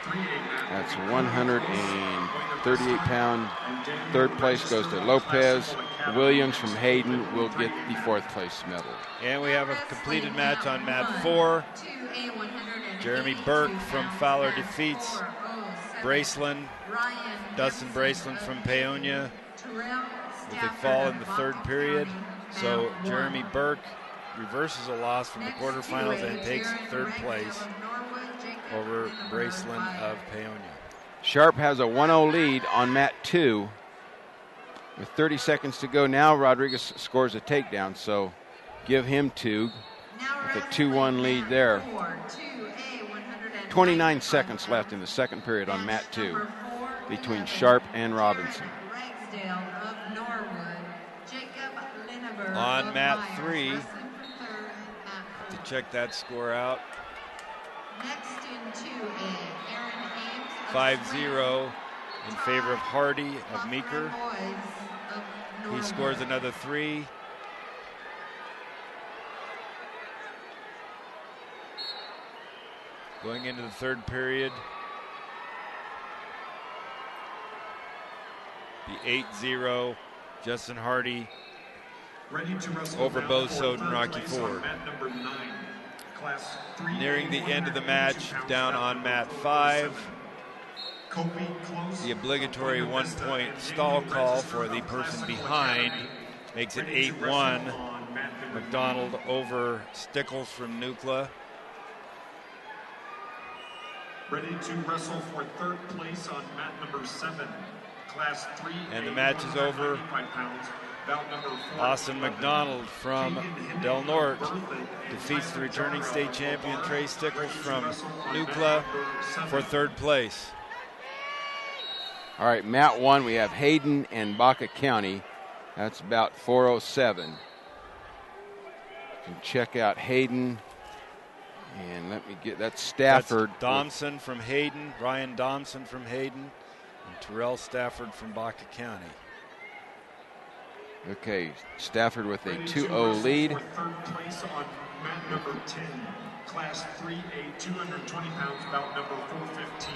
3A mat. That's 138-pound. Third place goes to Lopez. Williams from Hayden will get the fourth-place medal. And we have a completed match on mat 4. Jeremy Burke from Fowler defeats Braceland, Dustin Braceland from Paonia with a fall in the third period. So Jeremy Burke reverses a loss from the quarterfinals and takes third place over Braceland of Paonia. Sharp has a 1-0 lead on mat 2. With 30 seconds to go now, Rodriguez scores a takedown, so give him 2 with a 2-1 lead there. 29 seconds left in the second period on mat 2 between Sharp and Robinson. On mat 3, to check that score out, 5-0 in favor of Hardy of Meeker. He scores another 3. Going into the third period, the 8-0 Justin Hardy over Bo Soden, Rocky Ford. Nearing the end of the match, down on mat 5. The obligatory 1-point stall call for the person behind makes it 8-1. McDonald over Stickles from Nucla. Ready to wrestle for third place on mat number 7, class 3. And the match is over. Pounds, bout number 4. Austin McDonald from Del Norte defeats the returning state champion Trey Stickles from Nucla for third place. All right, mat 1, we have Hayden and Baca County. That's about 407. You can check out Hayden. And let me get that Stafford. That's Domson from Hayden, Ryan Domson from Hayden, and Terrell Stafford from Baca County. Okay, Stafford with a 2-0 lead. For third place on mat number 10, class 3A, 220 pounds, bout number 415.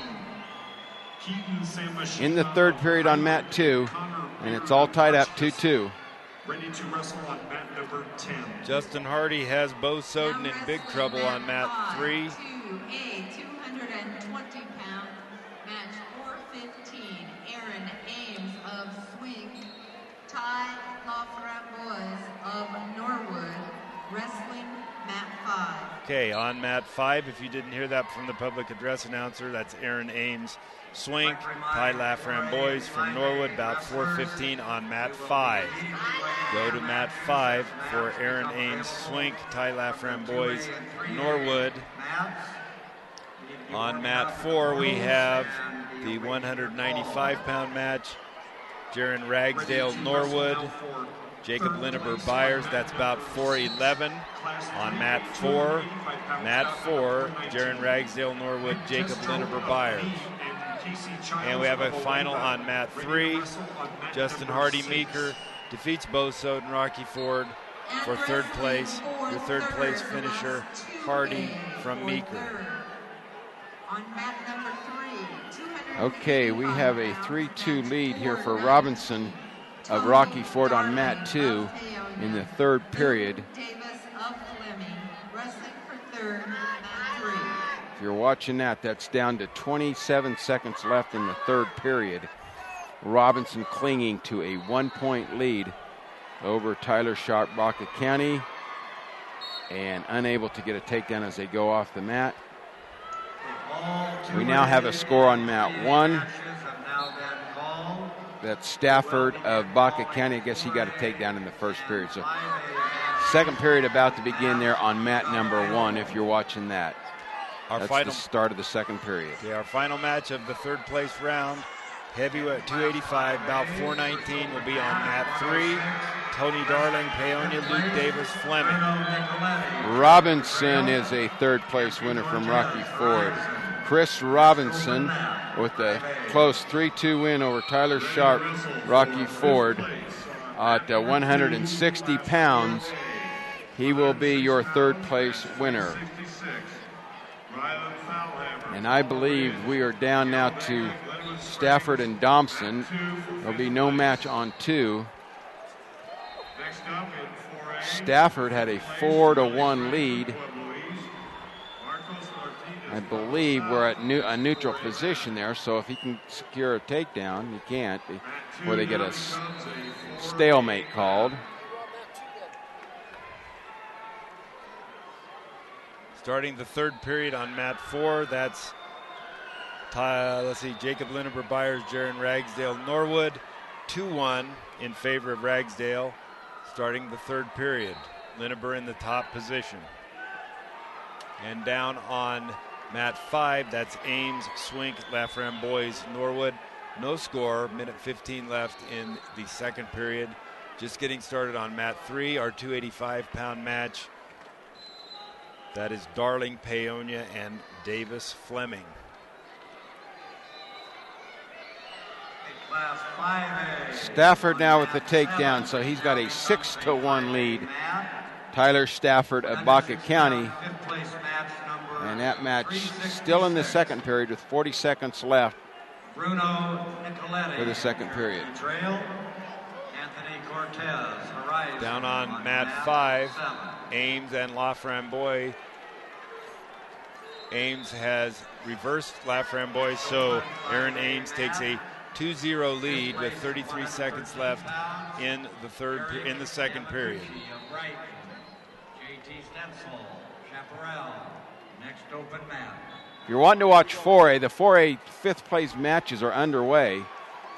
In the third period on mat 2, and it's all tied up 2-2. Ready to wrestle on mat number 10. Justin Hardy has Bo Soden in big trouble on mat 3. 2A, 220-pound, match 415. Aaron Ames of Swing, Ty LaFramboise of Norwood, wrestling mat 5. Okay, on mat 5, if you didn't hear that from the public address announcer, that's Aaron Ames Swink, Ty Laframboise from Norwood, about 4:15 on mat 5. Go to mat 5 for Aaron Ames Swink, Ty Laframboise, Norwood. On mat 4, we have the 195-pound match, Jaron Ragsdale, Norwood, Jacob Linneber Byers, that's about 4:11 on mat 4. Mat 4, Jaron Ragsdale, Norwood, Jacob Linneber Byers. And we have a final on mat 3. Justin Hardy Meeker defeats Bo Soden, Rocky Ford for third place. Your third place finisher, Hardy from Meeker. On mat number 3, Okay, we have a 3-2 lead here for Robinson of Rocky Ford on mat 2 in the third period. Davis of Fleming, wrestling for third, mat 3. If you're watching that, that's down to 27 seconds left in the third period. Robinson clinging to a 1-point lead over Tyler Sharp, Baca County, and unable to get a takedown as they go off the mat. We now have a score on mat 1. That's Stafford of Baca County. I guess he got a takedown in the first period. So second period about to begin there on mat number 1 if you're watching that. That's the start of the second period. Okay, our final match of the third place round, heavyweight 285, about 4:19, will be on mat 3. Tony Darling, Paonia, Luke Davis, Fleming. Robinson is a third place winner from Rocky Ford. Chris Robinson with a close 3-2 win over Tyler Sharp, Rocky Ford at 160 pounds. He will be your third place winner. And I believe we are down now to Stafford and Thompson. There'll be no match on 2. Stafford had a 4-1 lead. I believe we're at a neutral position there, so if he can secure a takedown, he can't, where they get a stalemate called. Starting the third period on mat 4, that's Jacob Linneber Byers, Jaron Ragsdale, Norwood, 2-1 in favor of Ragsdale. Starting the third period, Linneber in the top position. And down on mat 5, that's Ames, Swink, Laframboise, Norwood. No score, minute 15 left in the second period. Just getting started on mat 3, our 285-pound match. That is Darling, Paonia, and Davis Fleming. Stafford now with the takedown, so he's got a 6-1 lead. Tyler Stafford of Baca County. And that match still in the second period with 40 seconds left for the second period. Down on mat 5, Ames and Laframboise. Ames has reversed Laframboise, so Aaron Ames takes a 2-0 lead with 33 seconds left in the second period. If you're wanting to watch 4A, the 4A fifth place matches are underway,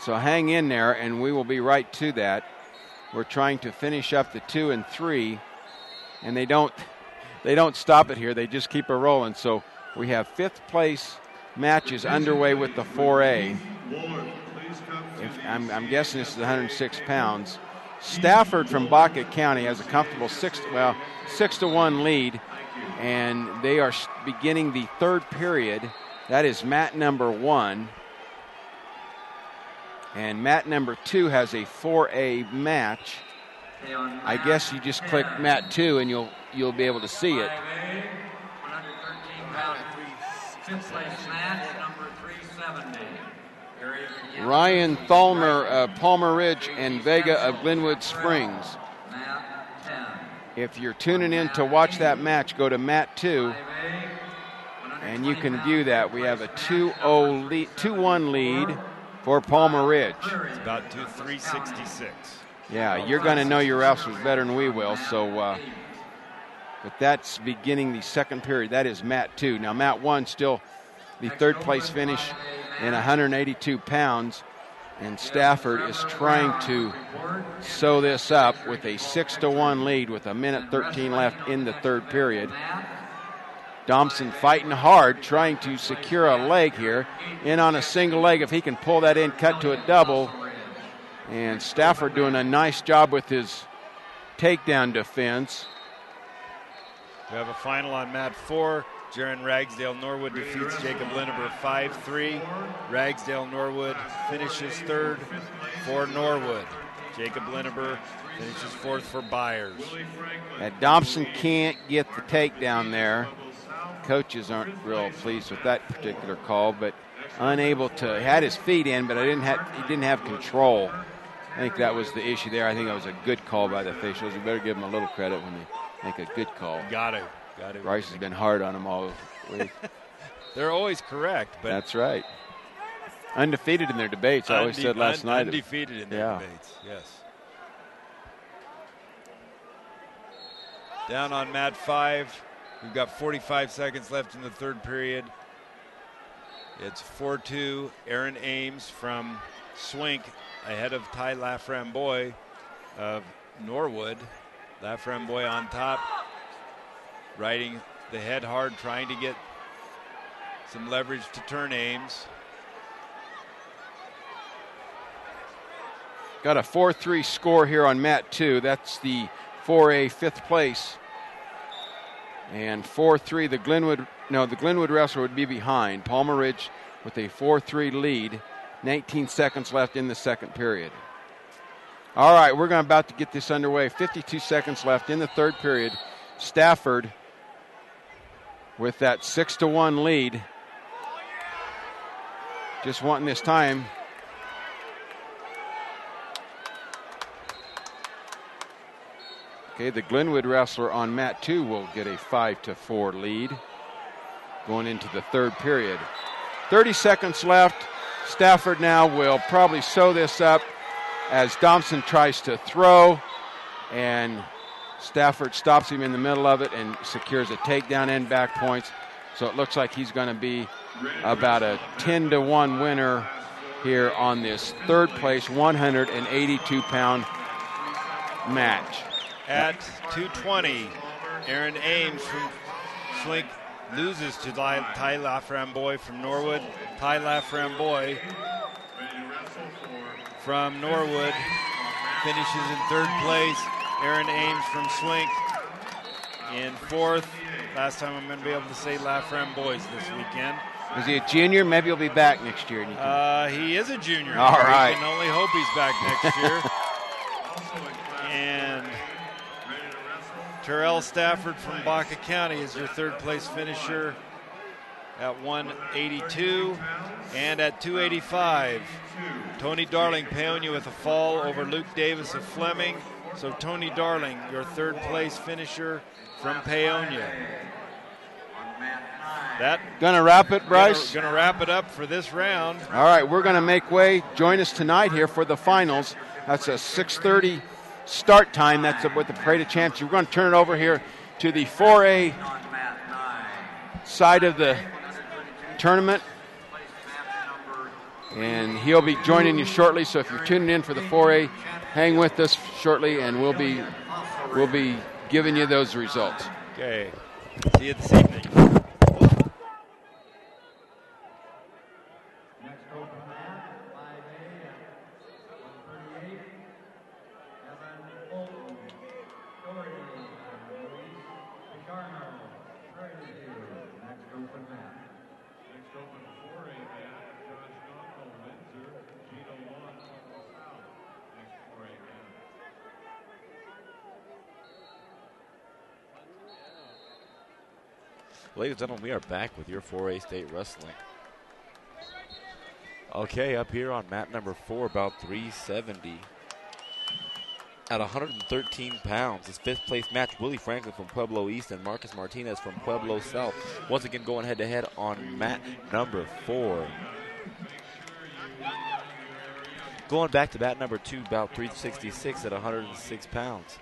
so hang in there and we will be right to that. We're trying to finish up the 2 and 3, and they don't stop it here. They just keep it rolling. So we have fifth place matches underway with the 4A. I'm guessing this is 106 pounds. Stafford from Baca County has a comfortable 6-1 lead, and they are beginning the third period. That is mat number 1. And mat number 2 has a 4A match. I guess you just click mat 2 and you'll be able to see it. Fifth place match, number 370. Ryan Thalmer of Palmer Ridge and Vega of Glenwood Springs. If you're tuning in to watch that match, go to mat 2, and you can view that. We have a 2-1 lead for Palmer Ridge. It's about 366. Yeah, you're going to know your wrestlers better than we will, so But that's beginning the second period. That is mat 2. Now, mat 1 still the third place finish in 182 pounds. And Stafford is trying to sew this up with a 6-1 lead with 1:13 left in the third period. Thompson fighting hard, trying to secure a leg here. In on a single leg. If he can pull that in, cut to a double. And Stafford doing a nice job with his takedown defense. We have a final on mat 4. Jaron Ragsdale Norwood defeats Jacob Linneber 5-3. Ragsdale Norwood finishes third for Norwood. Jacob Linneber finishes fourth for Byers. And Thompson can't get the takedown there. Coaches aren't real pleased with that particular call, but unable to, had his feet in, but he didn't have control. I think that was the issue there. I think it was a good call by the officials. You better give them a little credit when they make a good call. Got it. Bryce has been hard on them all week. They're always correct, but that's right. Undefeated in their debates. I always said last night. Undefeated in their debates. Yes. Down on mat 5. We've got 45 seconds left in the third period. It's 4-2. Aaron Ames from Swink ahead of Ty Laframboy of Norwood. Laframboy on top, riding the head hard, trying to get some leverage to turn Ames. Got a 4-3 score here on mat 2. That's the 4A fifth place. And 4-3, the Glenwood wrestler would be behind. Palmer Ridge with a 4-3 lead. 19 seconds left in the second period. All right, we're about to get this underway. 52 seconds left in the third period. Stafford with that 6-1 lead. Just wanting this time. Okay, the Glenwood wrestler on mat 2 will get a 5-4 lead going into the third period. 30 seconds left. Stafford now will probably sew this up as Thompson tries to throw, and Stafford stops him in the middle of it and secures a takedown and back points. So it looks like he's going to be about a 10-1 winner here on this third place 182-pound match. At 2:20, Aaron Ames from Swink loses to Ty Laframboy from Norwood. Ty Laframboy from Norwood finishes in third place. Aaron Ames from Swink in fourth. Last time I'm going to be able to say Laframboy's this weekend. Is he a junior? Maybe he'll be back next year. He is a junior. All right. We can only hope he's back next year. And Terrell Stafford from Baca County is your third place finisher at 182. And at 285, Tony Darling, Paonia with a fall over Luke Davis of Fleming. So Tony Darling, your third place finisher from Paonia. That gonna wrap it, Bryce? Gonna wrap it up for this round. All right, we're gonna make way. Join us tonight here for the finals. That's a 6:30 start time. That's with the Parade of Champs. We're going to turn it over here to the 4A side of the tournament, and he'll be joining you shortly. So if you're tuning in for the 4A, hang with us shortly, and we'll be giving you those results. Okay. See you this evening. Ladies and gentlemen, we are back with your 4A State Wrestling. Okay, up here on mat number 4, about 370. At 113 pounds, this fifth place match, Willie Franklin from Pueblo East and Marcus Martinez from Pueblo South. Once again, going head-to-head on mat number 4. Going back to mat number 2, about 366 at 106 pounds.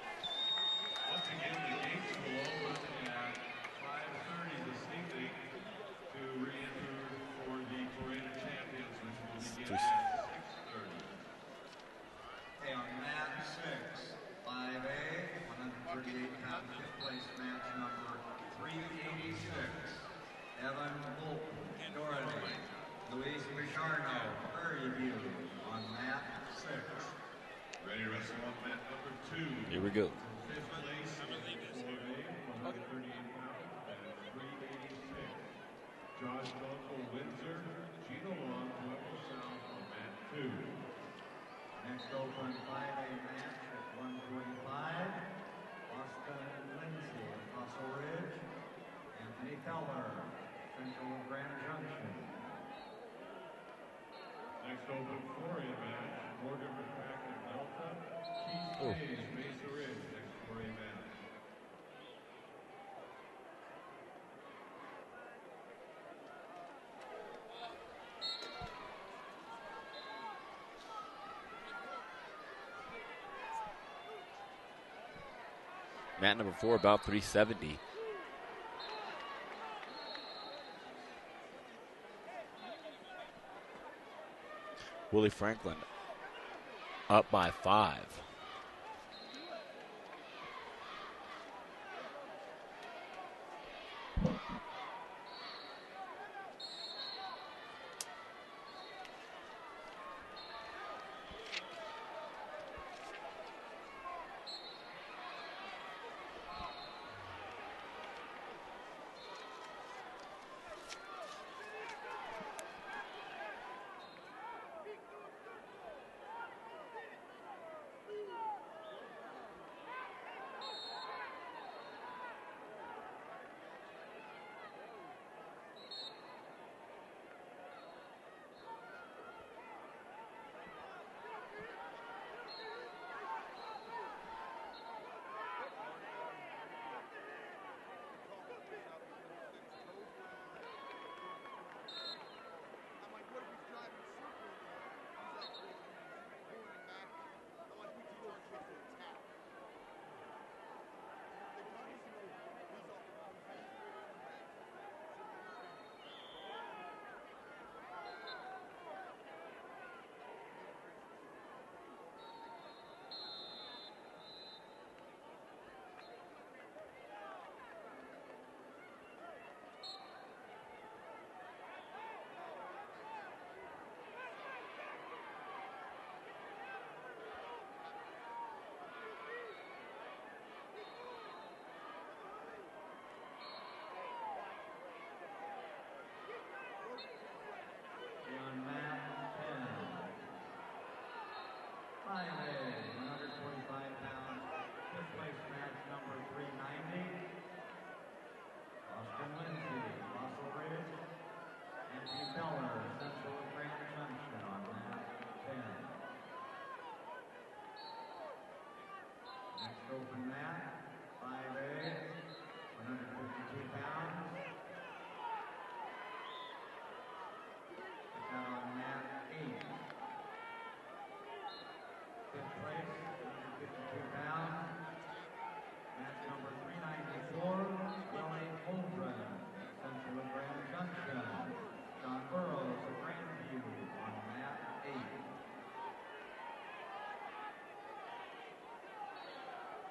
fifth place match number 386. Evan Holt, Doherty. Luis Pichardo, Prairie View, on mat 6. Ready to wrestle on mat number 2. Here we go. Fifth place, 4A, 138 pounds, and 386. Josh Uncle Windsor, Gino Long, Pueblo South on mat 2. Next open 5A match at 145. Austin Lindsay of Fossil Ridge. Anthony Feller, Central Grand Junction. Next open 4A match, Morgan McCracken Delta, Keith Hayes, Mesa Ridge, next 4A match. Mat number 4, about 370. Willie Franklin up by 5. On mat 10. 5A, 145 pounds, fifth place match number 390. Austin Lindsay, Fossil Ridge. Anthony Feller, Central Grand Junction, on mat 10. Next open mat, 5A, 152 pounds. On mat 8. Fifth place, 152 pounds. Match number 394, Willie Holbrook, Central Grand Junction. John Burrows of Grandview on mat 8.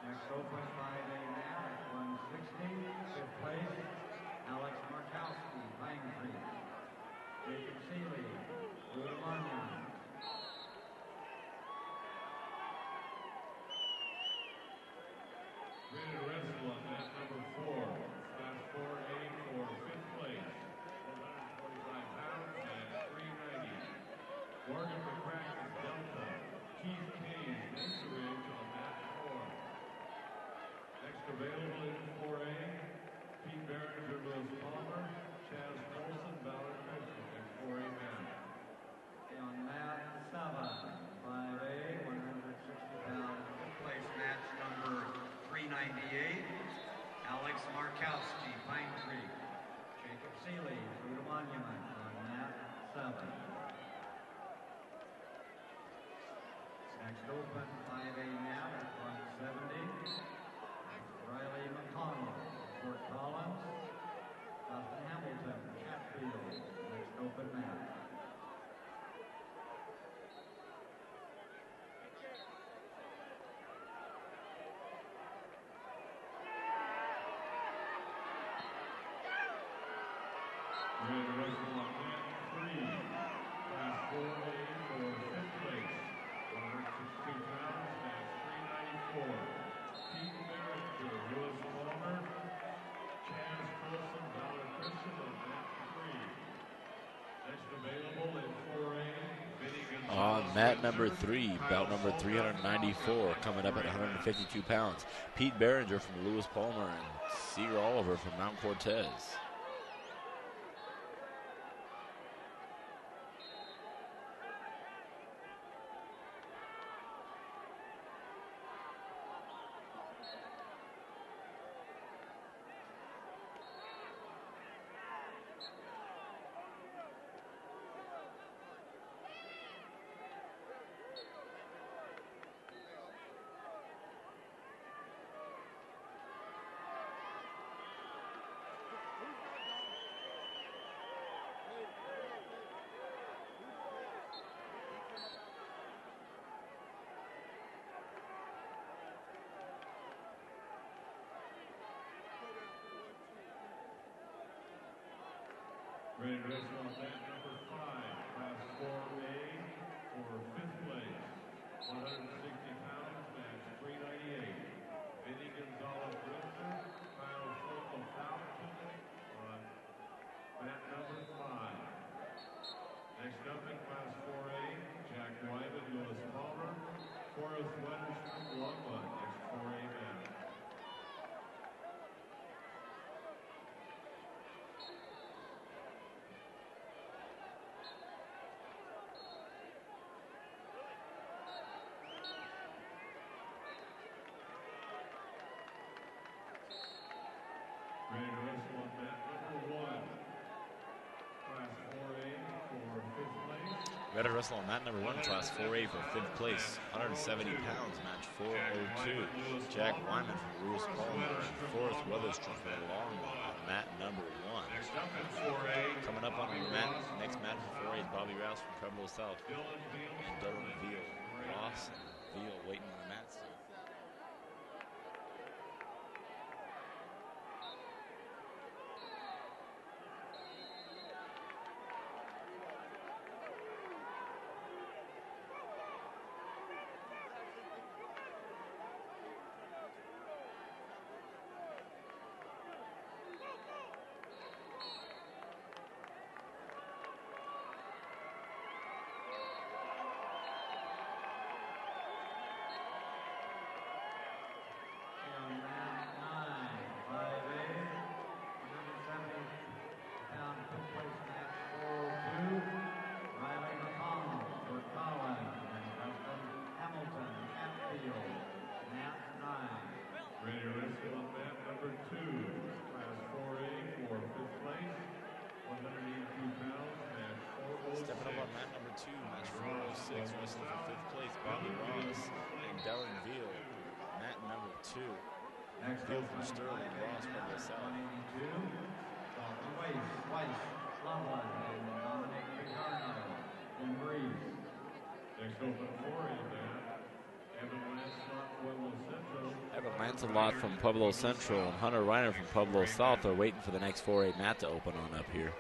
Next open 5A mat at 160. Fifth place, Alex Markowski, Pine Creek. Jacob Seeley, Blue Monument. Ready to wrestle on mat number 4. Class 4A for fifth place, 145 pounds and 390. Morgan McCracken Delta, Keith Hayes, Mesa Ridge on mat 4. Next available in 4A, Pete Barringer, Lewis Palmer, Chaz Colson, Ballard Christian, next 4A match. On mat 7, 5A, 160 pounds, fifth place match number 398. Alex Markowski, Pine Creek. Jacob Seeley, Blue Monument, on mat 7. Next open 5A mat at 170. Riley McConnell, Fort Collins. Dustin Hamilton, Chatfield, next open mat. Ready to wrestle on mat 3. Class 4A for 5th place. 162 pounds, match 394. Pete Barringer, Lewis Palmer, Chaz Carlson, Valor Christian on mat 3. Next available at 4A, Vinny Gonzalez. On mat number 3, bout number 394, coming up at 152 pounds. Pete Barringer from Lewis Palmer and Seager Oliver from Mount Cortez. Ready to wrestle on mat number 5, class 4A for 5th place. 160 pounds, match 398. Vinny Gonzalez Richter, Kyle Fogle Fountain on mat number 5. Next up in class 4A, Jack Wyman, Lewis Palmer, Forrest Wetterstrom, Longmont, next 4A match. Ready to wrestle on mat number 1. Class 4A for 5th place. Ready to wrestle on mat number 1, class 4A for 5th place. 170 pounds, match 402. Jack Wyman from Lewis Palmer and Forrest Weatherstrom from Longmont on mat number 1. Next up in 4A. Coming up on our next match for 4A is Bobby Rouse from Pueblo South and Dylan Veal. Ross and Veal waiting on the mat still. On mat 9, 5A, 170-pound 5th place match 402. Riley McConnell for Collins and Dustin Hamilton, Hatfield, mat 9. Ready to wrestle on mat number 2. Class 4A for 5th place. 182 pounds, match 406. Stepping up on mat number 2, match 406, wrestling for 5th place, Bobby Ross and Dylan Veal. Mat number 2. Next Veal up from Sterling, Ross from the South. 182, Dalton Weiss, Loveland, and Dominic Picarno from Breeze. Next open 4A mat, Evan Lancelot, Pueblo Central. Evan Lancelot from Pueblo Central and Hunter Reiner from Pueblo South are waiting for the next 4A mat to open on up here.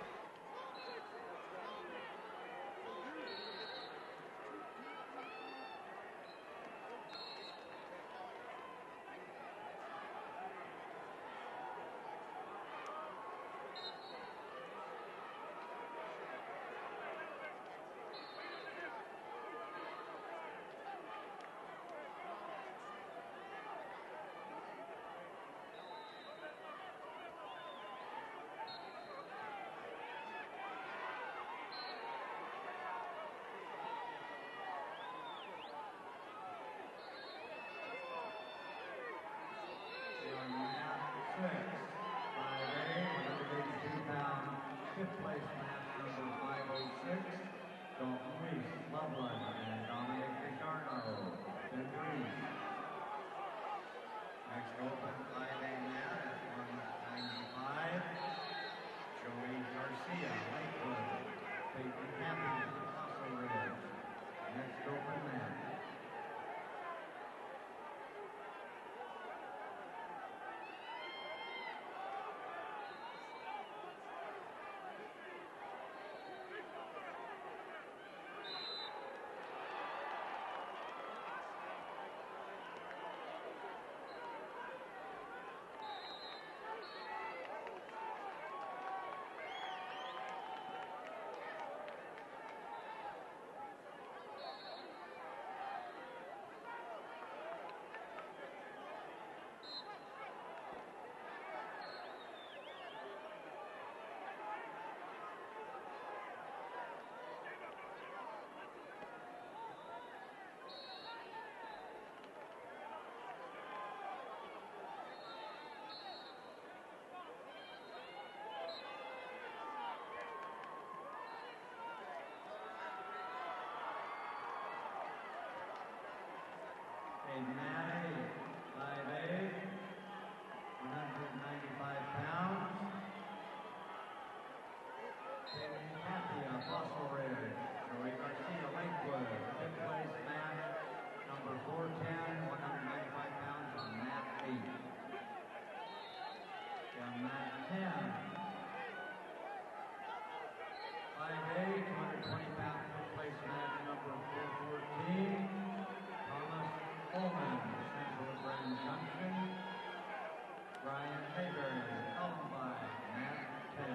Mayberry, followed by Matt 10.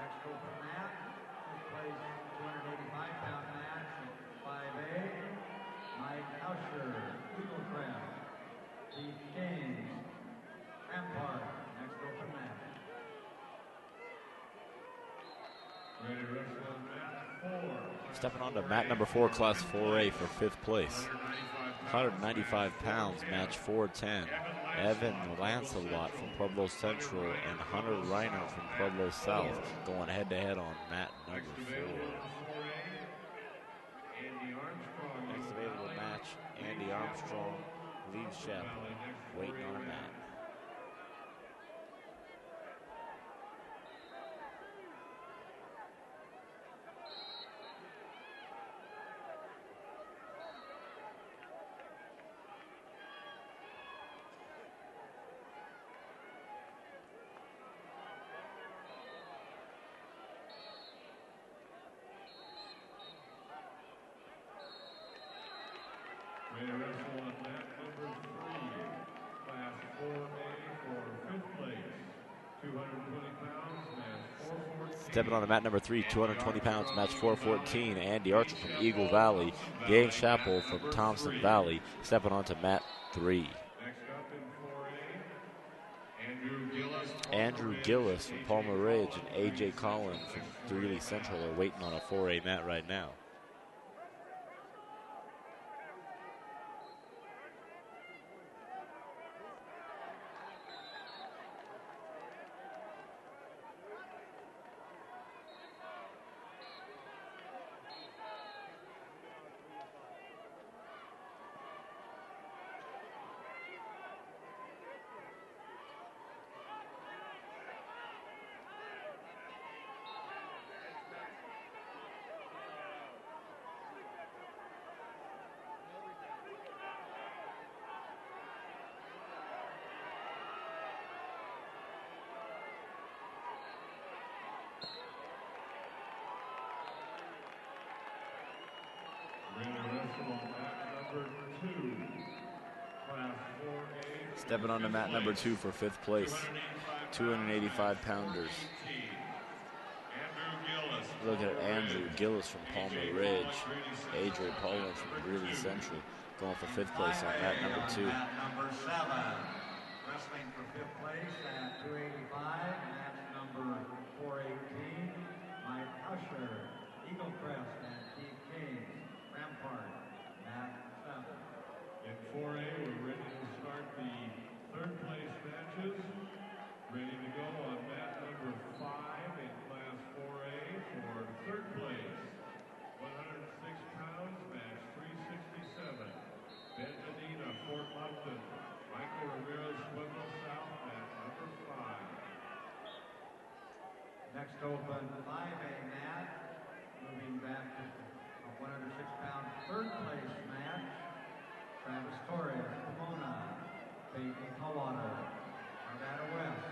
Next open mat, first place 285-pound match at 5A, Mike Hauscher, Eagle Crest, Keith James, Rampart, next open mat. Ready to wrestle on mat 4. Stepping on to mat number 4, Class 4A for 5th place. 195 pounds, match 410. Evan Lancelot from Pueblo Central and Hunter Reiner from Pueblo South going head-to-head on mat number 4. Next available match, Andy Armstrong leaves Chapel, waiting on a mat. Ready to wrestle on mat number 3. Class 4A for 5th place. 220 pounds, match 414. Stepping on to mat number 3, 220 pounds, match 414. Andy Archer from Eagle Valley. Gang Chappell from Thompson Valley stepping on to mat 3. Next up in 4A, Andrew Gillis from Palmer Ridge and A.J. Collin from Greeley Central are waiting on a 4A mat right now. Stepping on to mat number 2 for 5th place, 285-pounders. Looking at Andrew Gillis from Palmer Ridge, Adrian Pollard from Greeley Central, going for 5th place on mat number 2. Mat number 7, wrestling for 5th place at 285, match number 418, Mike Usher, Eagle Crest, and Keith James, Rampart, mat 7. In 4A, we're ready to start the 3rd place matches. Ready to go on mat number 5 in Class 4A for 3rd place. 106 pounds, match 367. Ben Medina, Fort Lupton. Michael Ramirez, Pueblo South, mat number 5. Next open 5A mat, moving back to a 106-pound 3rd place match. Travis Torres, Pomona, Peyton Tallwater, Arvada West.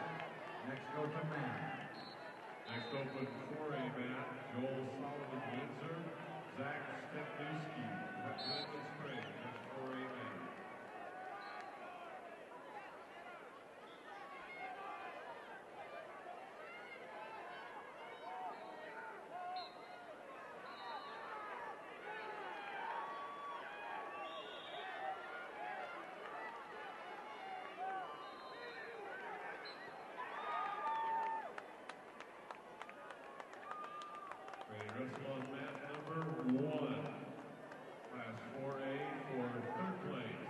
Next go to mat. Next open 4A mat, Joel Solomon Windsor, Zach Stepnewski, Pleasant Springs. Next 4A mat. Wrestle on mat number 1. Class 4A for 3rd place.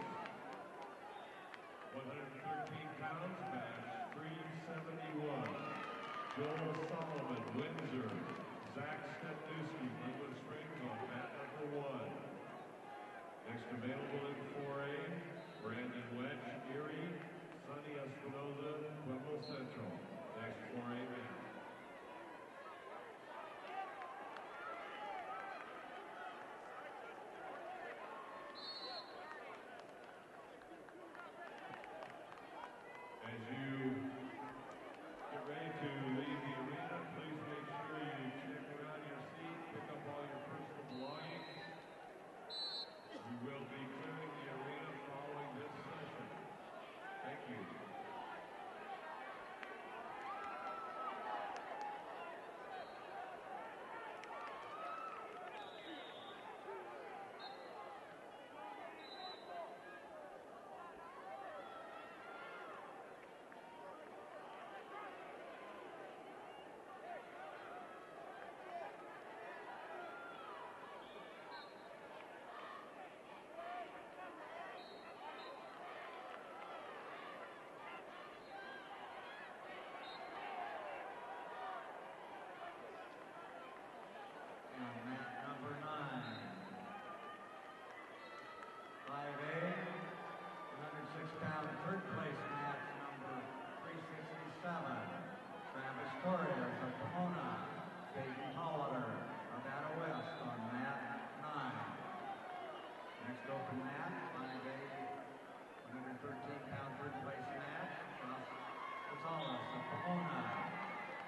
113 pounds, match 371. Joel Solomon, Windsor. Zach Stepnewski, Woodland Springs on mat number 1. Next available in 4A, Brandon Wedge, Erie. Sonny Espinoza, Pueblo Central. Next 4A mat. As you get ready to leave the arena, please make sure you check around your seat, pick up all your personal belongings. Next open mat, 5A, 113-pound third place match. Josh Gonzalez of Pomona.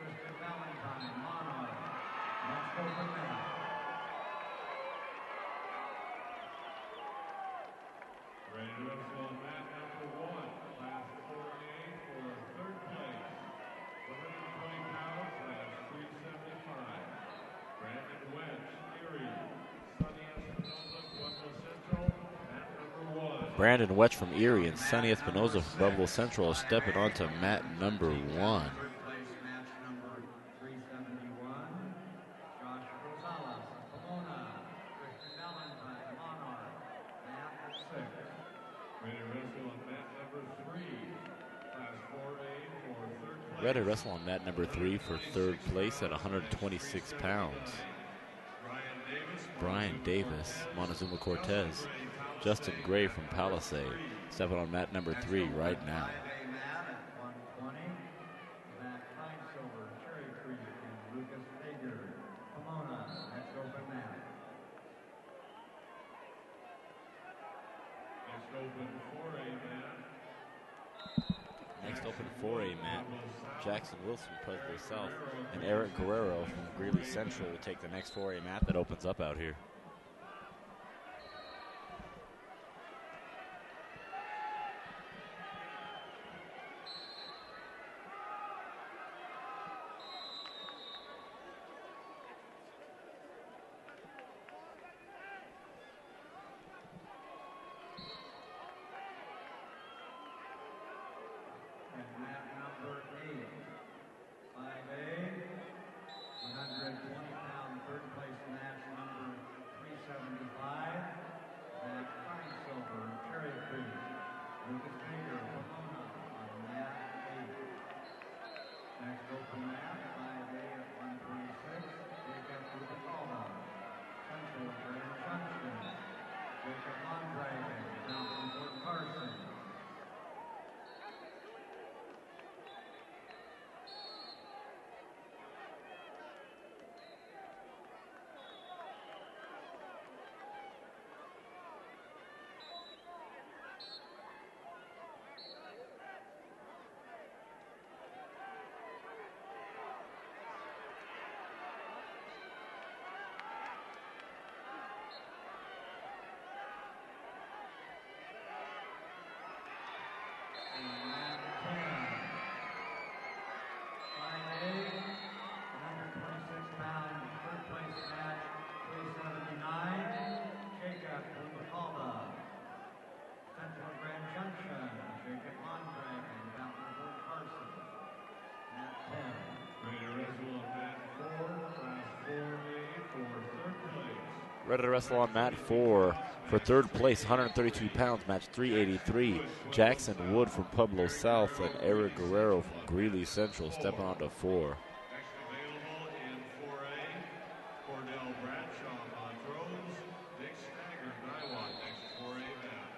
Kristen Valentine, Monarch. Next open mat. Ready to wrestle on mat number 1, class 4A for third place. 120 pounds, that's 375. Brandon Wedge, Erie. Sunny Espinoza, Pueblo Central, mat number 1. Brandon Wetch from Erie and Sonny Espinoza from Pueblo Central are stepping onto mat number 1. Third place match number 371. Josh Rosales of Pomona. Kristen Valentine, Monarch. Mat 6. Ready to wrestle on mat number 3, class 4A for third place. Ready to wrestle on mat number 3 for third place at 126 pounds. Brian Davis, Montezuma Cortez. Justin Gray from Palisade, stepping on mat number 3 right now. 5A mat at 120. Zach Feinsilver, Cherry Creek, and Lucas Fager, Pomona. Next open mat. Next open 4A mat. Next open 4A mat, Jackson Wilson from Pueblo South and Eric Guerrero from Greeley Central will take the next 4A mat that opens up out here. And mat number 8. 5A, 120-pound third place match number 375. Zach Feinsilver, Cherry Creek. Lucas Fager, Pomona on mat 8. Next open mat, 5A at 126. Jacob Rubicalda, Central Grand Junction. Jacob Mondragon, down from Fort Carson. Ready to wrestle on mat 4 for third place, 132 pounds, match 383. Jackson Wood from Pueblo South and Eric Guerrero from Greeley Central stepping onto 4. Next available in 4A, Cordell Bradshaw, Montrose, Dick Staggert, Niwot, next 4A mat.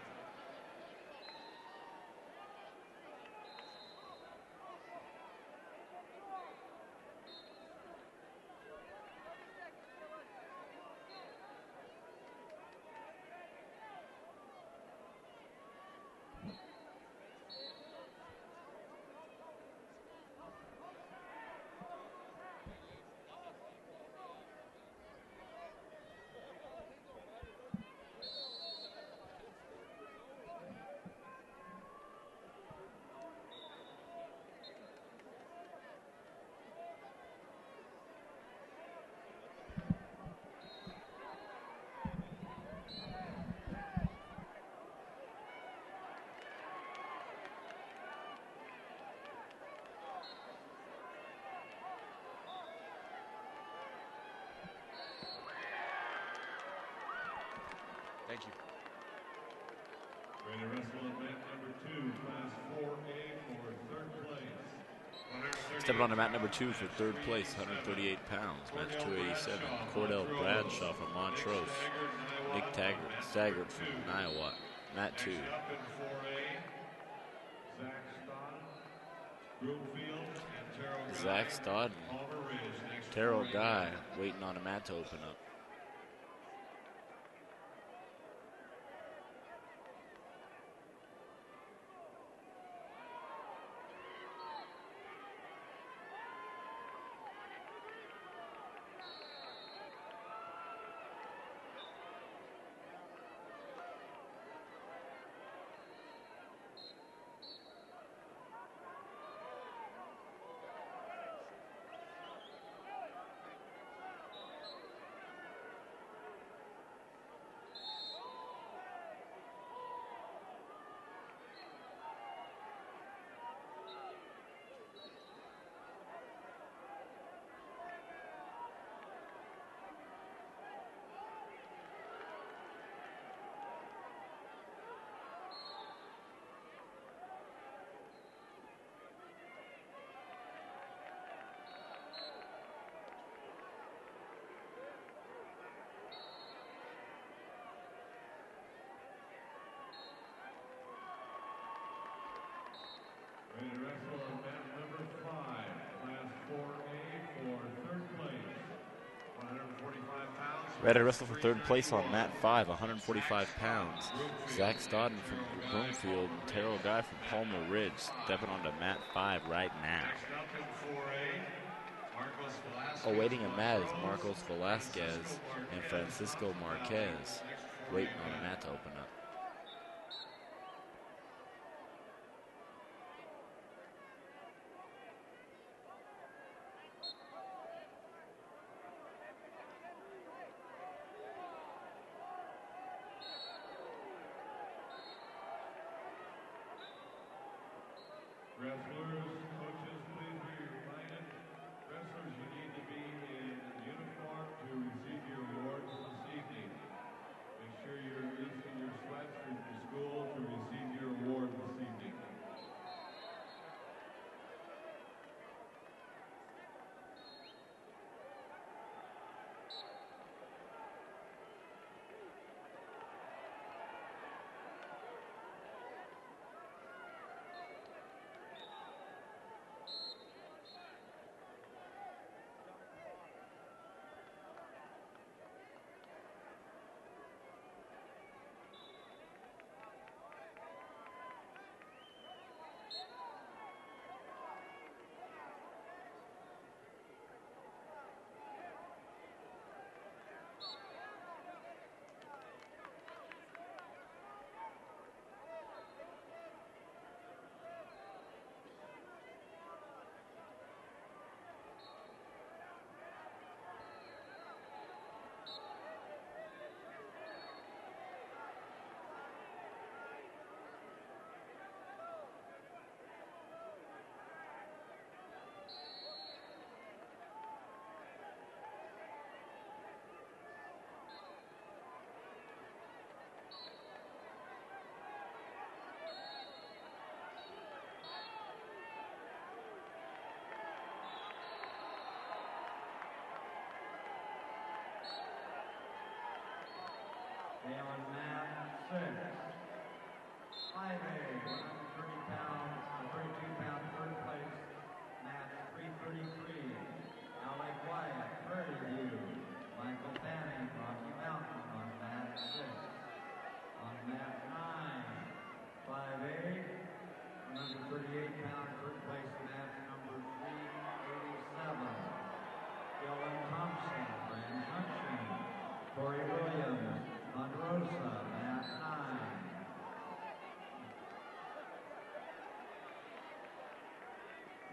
Thank you. Ready to wrestle on mat number 2, class 4A for third place. Stepping onto mat number 2 for third place, 138 pounds, match 287. Cordell Bradshaw from Montrose. Nick Staggert from Niwot, mat 2. Next up in 4A, Zach Stott, Broomfield, and Terrell Zach Guy, Stott and Palmer Ridge, next Terrell 4A Guy mat. waiting on a mat to open up. Ready to wrestle for third place on mat 5, 145 pounds. Zach Stodden from Broomfield, Terrell Guy from Palmer Ridge stepping onto mat 5 right now. Awaiting a mat is Marcos Velasquez and Francisco Marquez, waiting on a mat to open up. Wrestlers, coaches, please be reminded. Wrestlers, you need to be in uniform to receive your awards this evening. Make sure you're using your sweats for your school to receive your award this evening. Okay, on mat 6. 5A, 130 pounds, 32 pound third place, mat 333. Alec Wyatt, Prairie View. Michael Fanning, Rocky Mountain on mat 6. On mat 9, 5A, 138 pound third place, mat number 387. Dylan Thompson, Grand Junction. Corey Williams, Ponderosa, mat 9.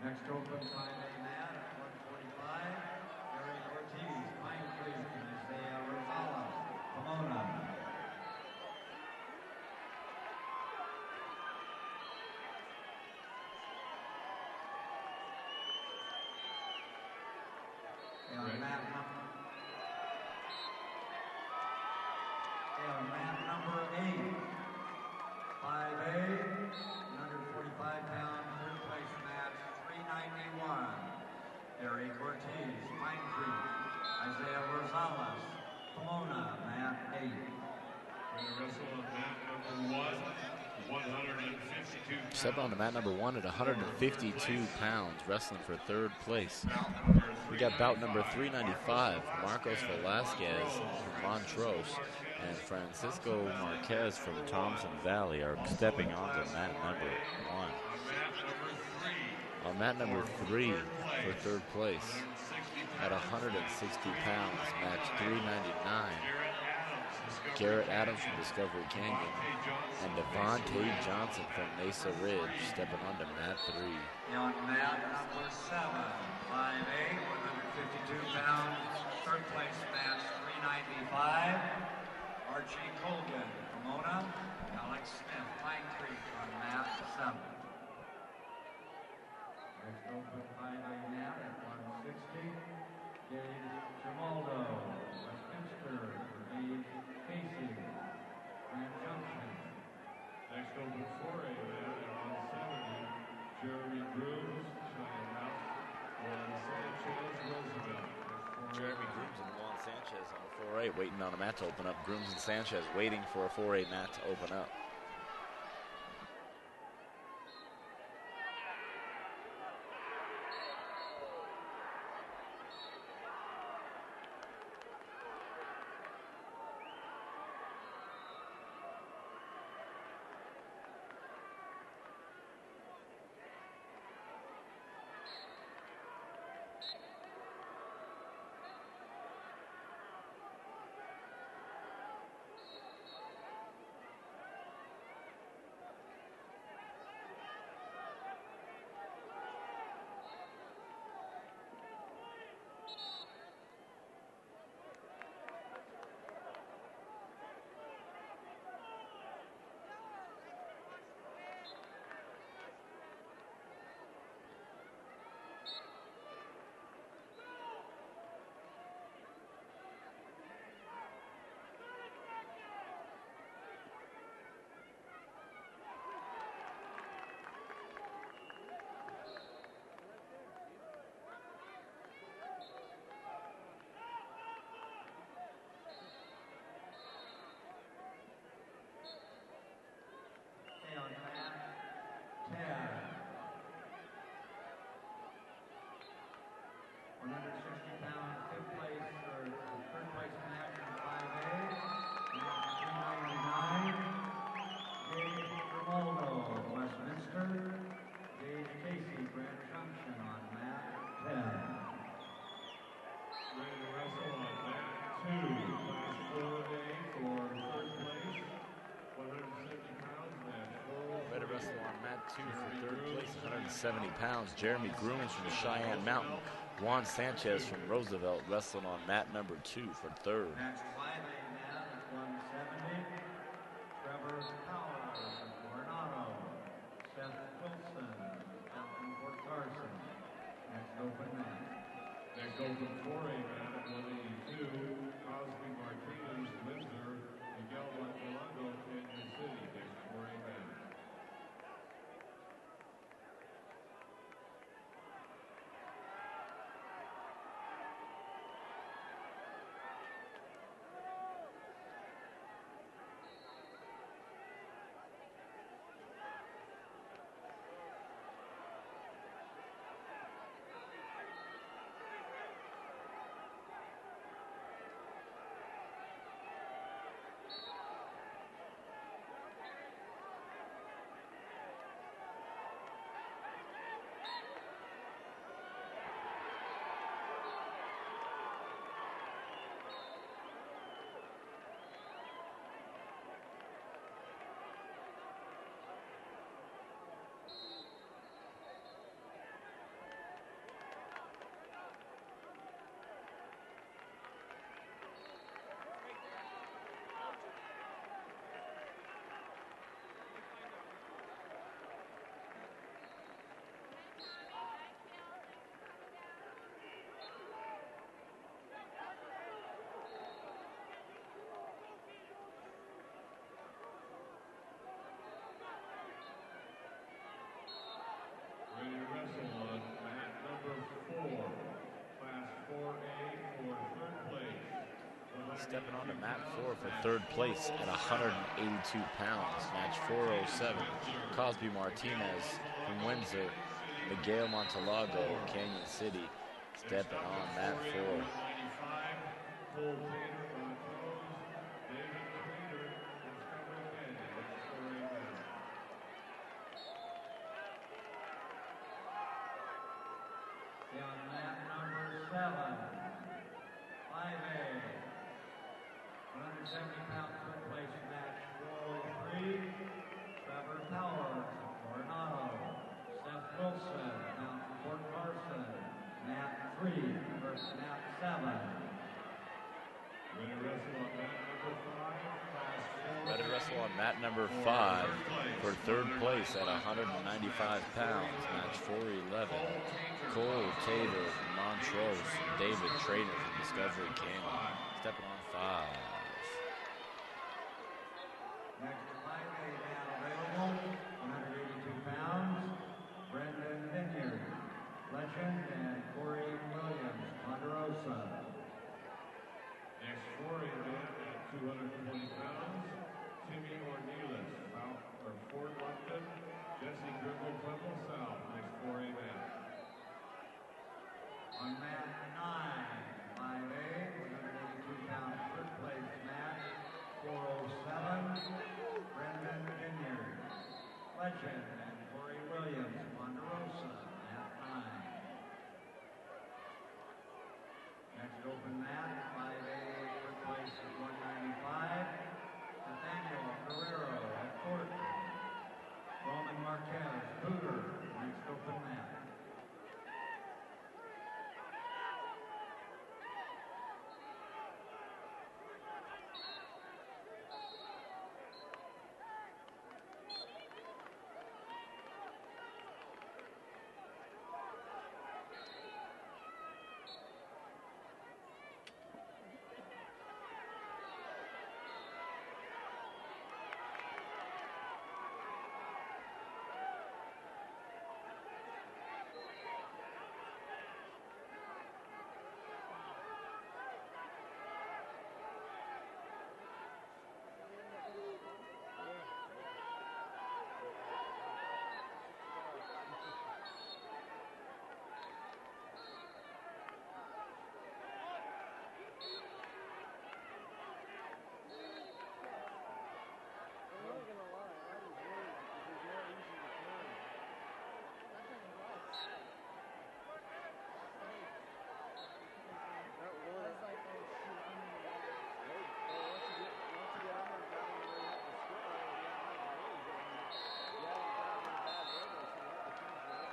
Next open 5A mat at 145, Eric Ortiz, Pine Creek, and Isaiah Rosales, Pomona. On mat number 8, 5A, 145 pound third place match, 391. Eric Ortiz, Pine Creek, Isaiah Rosales, Pomona, mat 8. Wrestle on mat number 1, 152 pounds. Step on to mat number 1 at 152 pounds, wrestling for third place. We got bout number 395, Marcos Velasquez from Montrose and Francisco Marquez from Thompson Valley are stepping onto mat number 1. On mat number 3 for third place at 160 pounds, match 399. Garrett Adams from Discovery Canyon and Devontae Johnson from Mesa Ridge stepping onto mat 3. On mat number 7, 5A, 152 pounds, third place match 395. Archie Colgan, Pomona, Alex Smith, Pine Creek on mat 7. Next open 5A mat at 160, Dave Jamaldo, Westminster, Dave Casey, Grand Junction. Next open 4A mat at 170, Jeremy Grooms, Cheyenne Mountain, Juan Sanchez, Roosevelt. Jeremy Grooms and Juan Sanchez on a 4A waiting on a mat to open up. Grooms and Sanchez waiting for a 4A mat to open up. mat 2 for third place, 170 pounds. Jeremy Grooms from Cheyenne Mountain. Juan Sanchez from Roosevelt wrestling on mat number 2 for third. Next 5A man at 170. Trevor Powers of Coronado. Seth Wilson, Captain Fort Carson. Next open man. Next open 4A man at 182. Cosby Martinez, Windsor. Miguel Montalando, Canyon City. Next 4A man. Ready to wrestle on mat number 4. Class 4A for third place. Stepping on to mat 4 for third place at 182 pounds. Match 407. Cosby Martinez from Windsor. Miguel Montalago, Canyon City. Stepping on mat 4. 95. Cole Taylor on toes. David Trader, Discovery Canyon. Next 4A man. On mat number 7. 5A. 170 pound third place match 403. Trevor Powers of Coronado. Seth Wilson, Mountain Fort Carson. Mat 3 versus mat 7. Ready to wrestle on mat number 5. Class 4. Ready to wrestle on mat number 5 for third place at 195 pounds. Match 411. Cole Taylor from Montrose. David Trainer from Discovery Canyon. Stepping on 5. Next 5A man available, 182 pounds. Brendan Vineyard, Legend, and Corey Williams, Ponderosa. Next 4A man at 220 pounds. Timmy Ornelas, Fort Lupton. Jesse Gribble, Pueblo South. Next 4A man. On mat 9, 5A, 182 pound third place match, 407. Brendan Vineyard, Legend, and Corey Williams, Ponderosa, mat 9. Next open mat, 5A, third place at 195. Nathaniel Guerrero at Thornton. Roman Marquez, Booter, next open mat.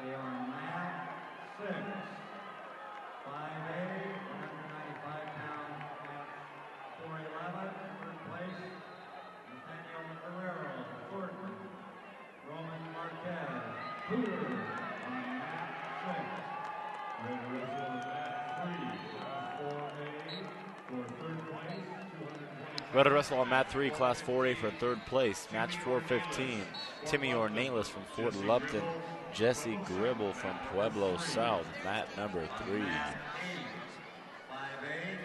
They are mat 6. 5A, 195 pound match 411. Third place, Nathaniel Guerrero, Thornton. Roman Marquez, Hooter on mat 6. Red wrestle on mat 3, class 4A for third place, 220. Red wrestle on mat 3, class 4A for third place. Match 415. Timmy Ornelas from Fort Lupton. Jesse Gribble from Pueblo South. Mat number 3. 5A,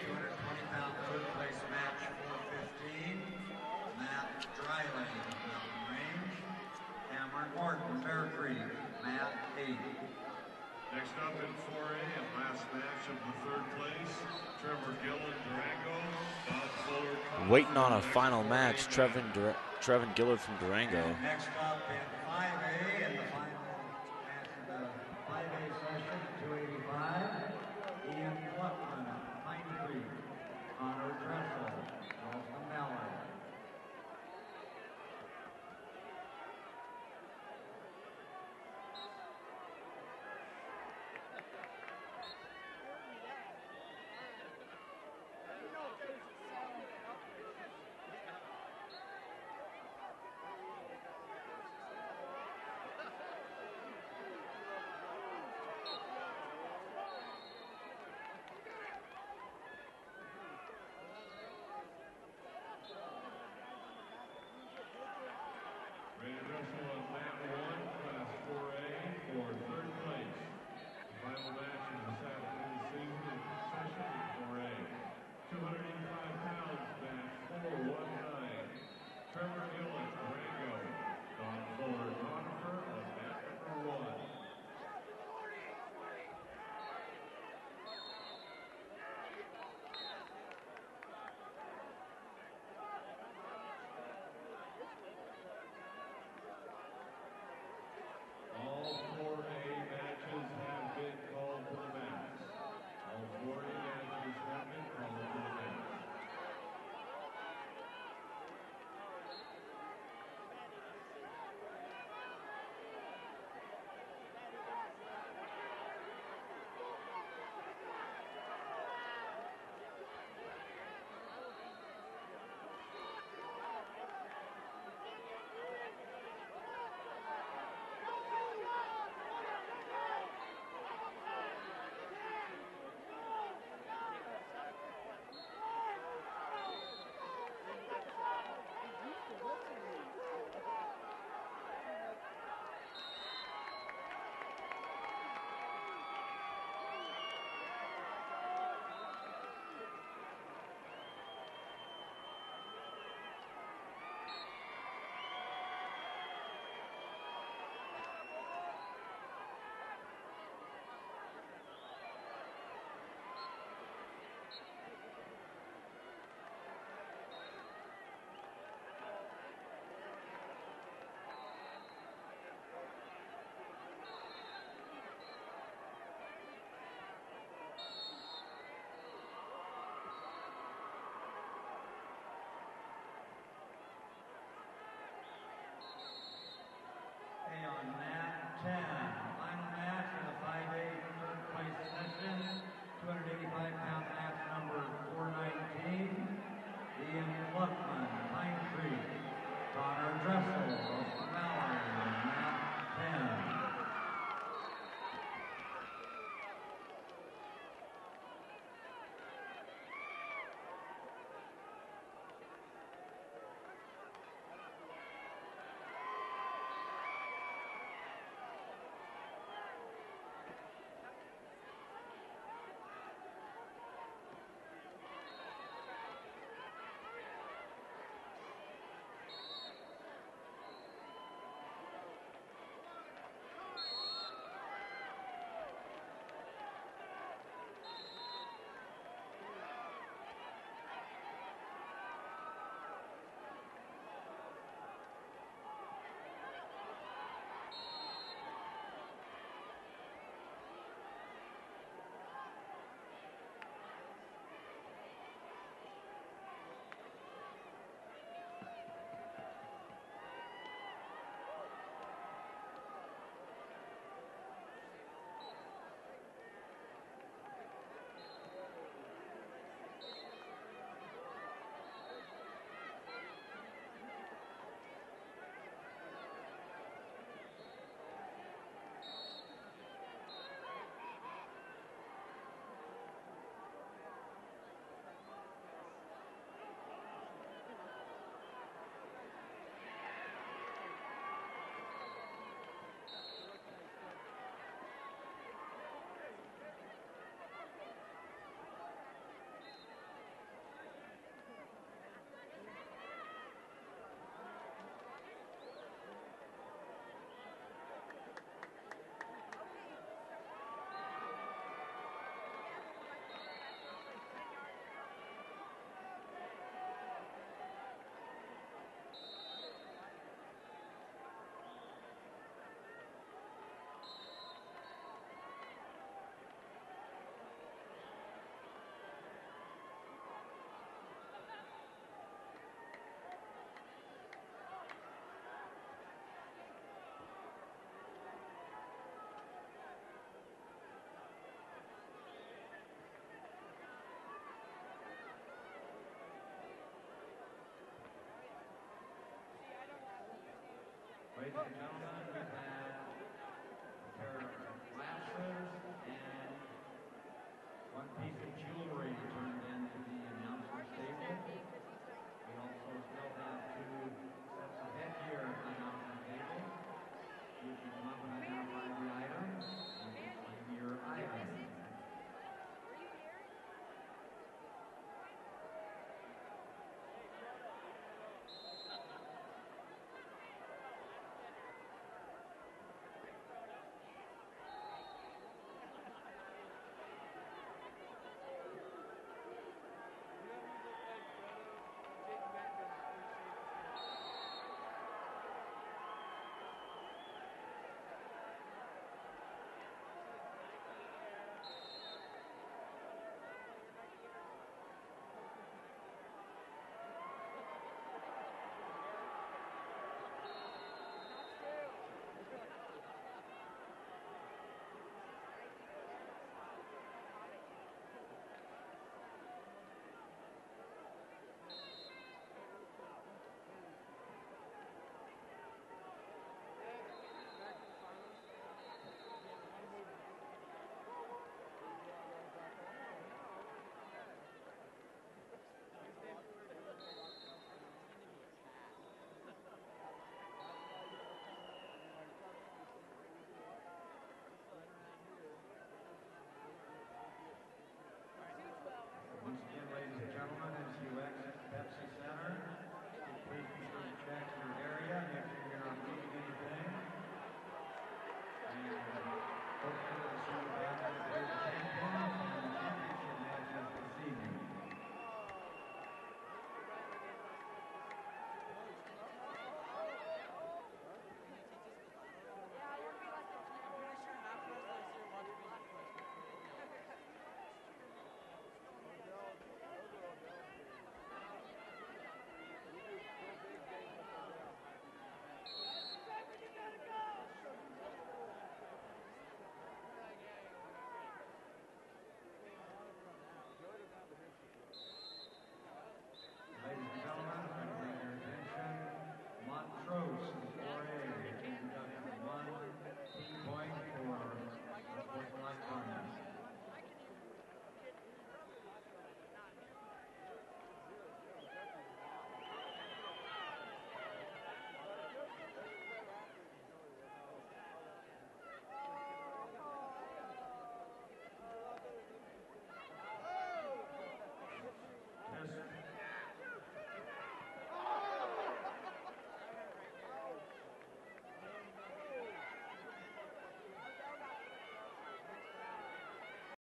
220-pound third place match 415. Matt Dryling, Mountain Range. Cameron Morton, Bear Creek, Matt 8. Next up in 4A, and last match of the third place, Trevor Gillen, Durango, Bob Fuller. Waiting on a final match, Trevin Gillard from Durango. Next up in 5A, and the final match of the 5A session, 285, Ian Gluckman, Pine Creek, Connor Dressel, Nelson Mallard. Ladies and gentlemen, we thank